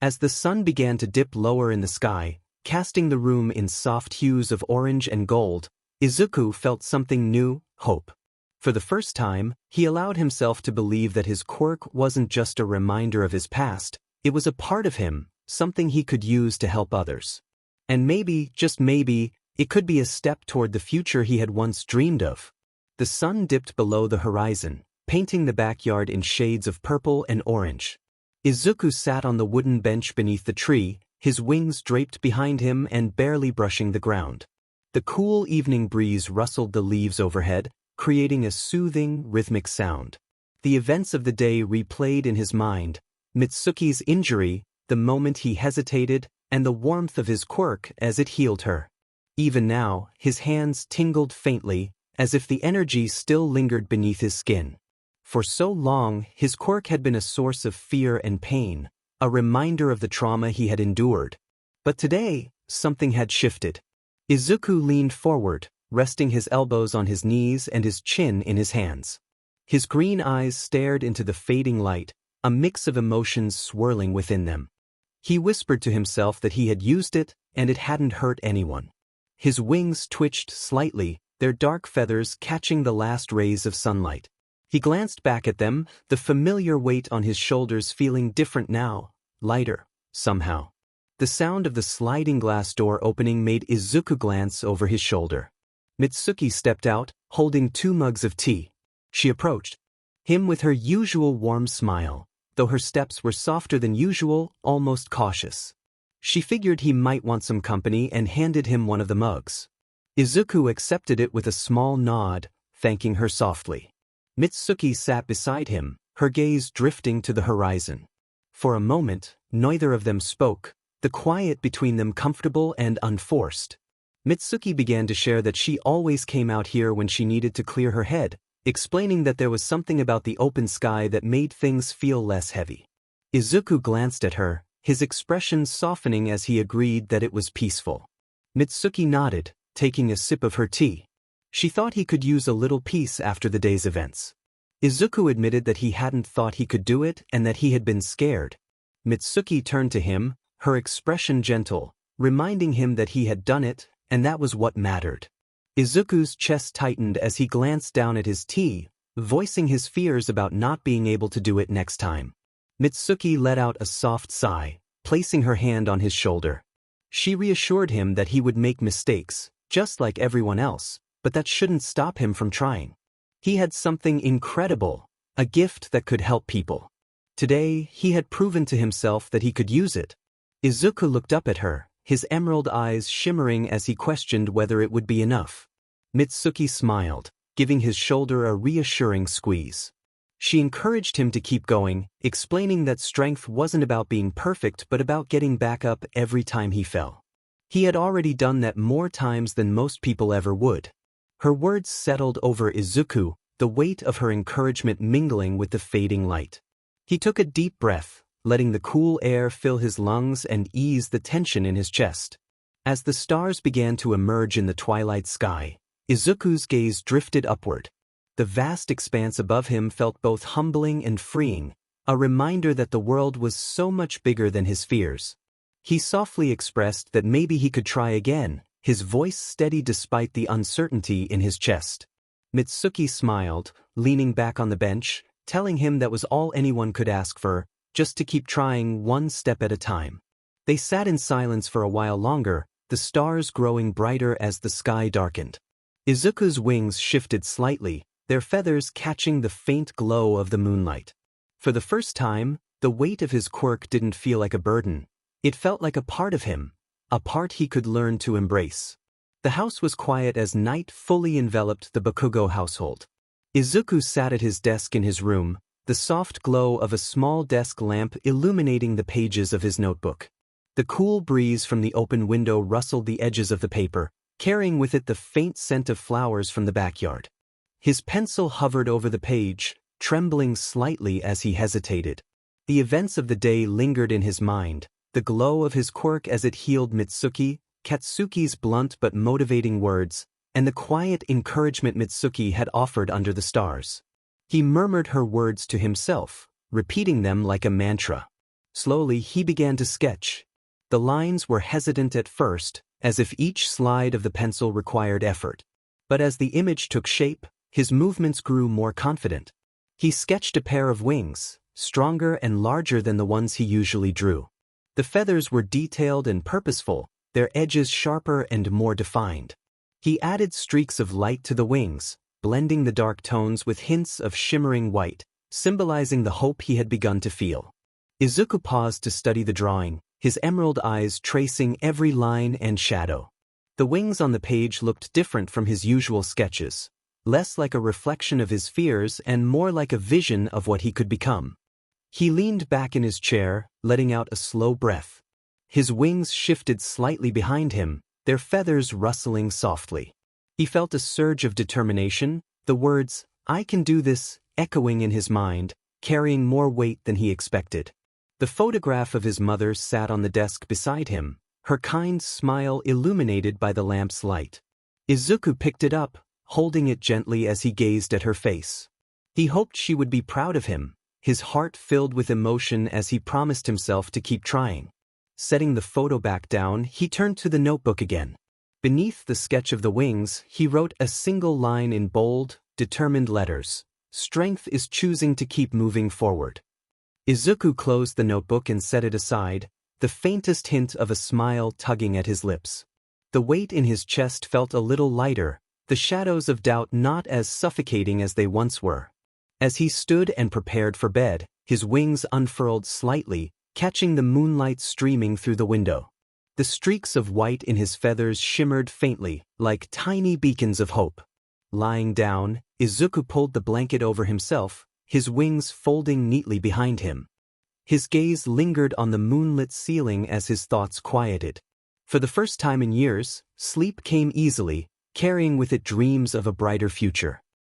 As the sun began to dip lower in the sky, casting the room in soft hues of orange and gold, Izuku felt something new, hope. For the first time, he allowed himself to believe that his quirk wasn't just a reminder of his past, it was a part of him, something he could use to help others. And maybe, just maybe, it could be a step toward the future he had once dreamed of. The sun dipped below the horizon, painting the backyard in shades of purple and orange. Izuku sat on the wooden bench beneath the tree, his wings draped behind him and barely brushing the ground. The cool evening breeze rustled the leaves overhead, creating a soothing, rhythmic sound. The events of the day replayed in his mind, Mitsuki's injury, the moment he hesitated, and the warmth of his quirk as it healed her. Even now, his hands tingled faintly, as if the energy still lingered beneath his skin. For so long, his quirk had been a source of fear and pain, a reminder of the trauma he had endured. But today, something had shifted. Izuku leaned forward, resting his elbows on his knees and his chin in his hands. His green eyes stared into the fading light, a mix of emotions swirling within them. He whispered to himself that he had used it, and it hadn't hurt anyone. His wings twitched slightly, their dark feathers catching the last rays of sunlight. He glanced back at them, the familiar weight on his shoulders feeling different now, lighter, somehow. The sound of the sliding glass door opening made Izuku glance over his shoulder. Mitsuki stepped out, holding 2 mugs of tea. She approached him with her usual warm smile, though her steps were softer than usual, almost cautious. She figured he might want some company and handed him one of the mugs. Izuku accepted it with a small nod, thanking her softly. Mitsuki sat beside him, her gaze drifting to the horizon. For a moment, neither of them spoke, the quiet between them comfortable and unforced. Mitsuki began to share that she always came out here when she needed to clear her head, explaining that there was something about the open sky that made things feel less heavy. Izuku glanced at her, his expression softening as he agreed that it was peaceful. Mitsuki nodded, taking a sip of her tea. She thought he could use a little peace after the day's events. Izuku admitted that he hadn't thought he could do it and that he had been scared. Mitsuki turned to him, her expression gentle, reminding him that he had done it, and that was what mattered. Izuku's chest tightened as he glanced down at his tea, voicing his fears about not being able to do it next time. Mitsuki let out a soft sigh, placing her hand on his shoulder. She reassured him that he would make mistakes, just like everyone else, but that shouldn't stop him from trying. He had something incredible, a gift that could help people. Today, he had proven to himself that he could use it. Izuku looked up at her, his emerald eyes shimmering as he questioned whether it would be enough. Mitsuki smiled, giving his shoulder a reassuring squeeze. She encouraged him to keep going, explaining that strength wasn't about being perfect but about getting back up every time he fell. He had already done that more times than most people ever would. Her words settled over Izuku, the weight of her encouragement mingling with the fading light. He took a deep breath, letting the cool air fill his lungs and ease the tension in his chest. As the stars began to emerge in the twilight sky, Izuku's gaze drifted upward. The vast expanse above him felt both humbling and freeing, a reminder that the world was so much bigger than his fears. He softly expressed that maybe he could try again, his voice steady despite the uncertainty in his chest. Mitsuki smiled, leaning back on the bench, telling him that was all anyone could ask for, just to keep trying one step at a time. They sat in silence for a while longer, the stars growing brighter as the sky darkened. Izuku's wings shifted slightly, their feathers catching the faint glow of the moonlight. For the first time, the weight of his quirk didn't feel like a burden. It felt like a part of him, a part he could learn to embrace. The house was quiet as night fully enveloped the Bakugo household. Izuku sat at his desk in his room, the soft glow of a small desk lamp illuminating the pages of his notebook. The cool breeze from the open window rustled the edges of the paper, carrying with it the faint scent of flowers from the backyard. His pencil hovered over the page, trembling slightly as he hesitated. The events of the day lingered in his mind, the glow of his quirk as it healed Mitsuki, Katsuki's blunt but motivating words, and the quiet encouragement Mitsuki had offered under the stars. He murmured her words to himself, repeating them like a mantra. Slowly he began to sketch. The lines were hesitant at first, as if each slide of the pencil required effort. But as the image took shape, his movements grew more confident. He sketched a pair of wings, stronger and larger than the ones he usually drew. The feathers were detailed and purposeful, their edges sharper and more defined. He added streaks of light to the wings, blending the dark tones with hints of shimmering white, symbolizing the hope he had begun to feel. Izuku paused to study the drawing, his emerald eyes tracing every line and shadow. The wings on the page looked different from his usual sketches, less like a reflection of his fears and more like a vision of what he could become. He leaned back in his chair, letting out a slow breath. His wings shifted slightly behind him, their feathers rustling softly. He felt a surge of determination, the words, "I can do this," echoing in his mind, carrying more weight than he expected. The photograph of his mother sat on the desk beside him, her kind smile illuminated by the lamp's light. Izuku picked it up, holding it gently as he gazed at her face. He hoped she would be proud of him, his heart filled with emotion as he promised himself to keep trying. Setting the photo back down, he turned to the notebook again. Beneath the sketch of the wings, he wrote a single line in bold, determined letters. "Strength is choosing to keep moving forward." Izuku closed the notebook and set it aside, the faintest hint of a smile tugging at his lips. The weight in his chest felt a little lighter, the shadows of doubt not as suffocating as they once were. As he stood and prepared for bed, his wings unfurled slightly, catching the moonlight streaming through the window. The streaks of white in his feathers shimmered faintly, like tiny beacons of hope. Lying down, Izuku pulled the blanket over himself, his wings folding neatly behind him. His gaze lingered on the moonlit ceiling as his thoughts quieted. For the first time in years, sleep came easily, carrying with it dreams of a brighter future.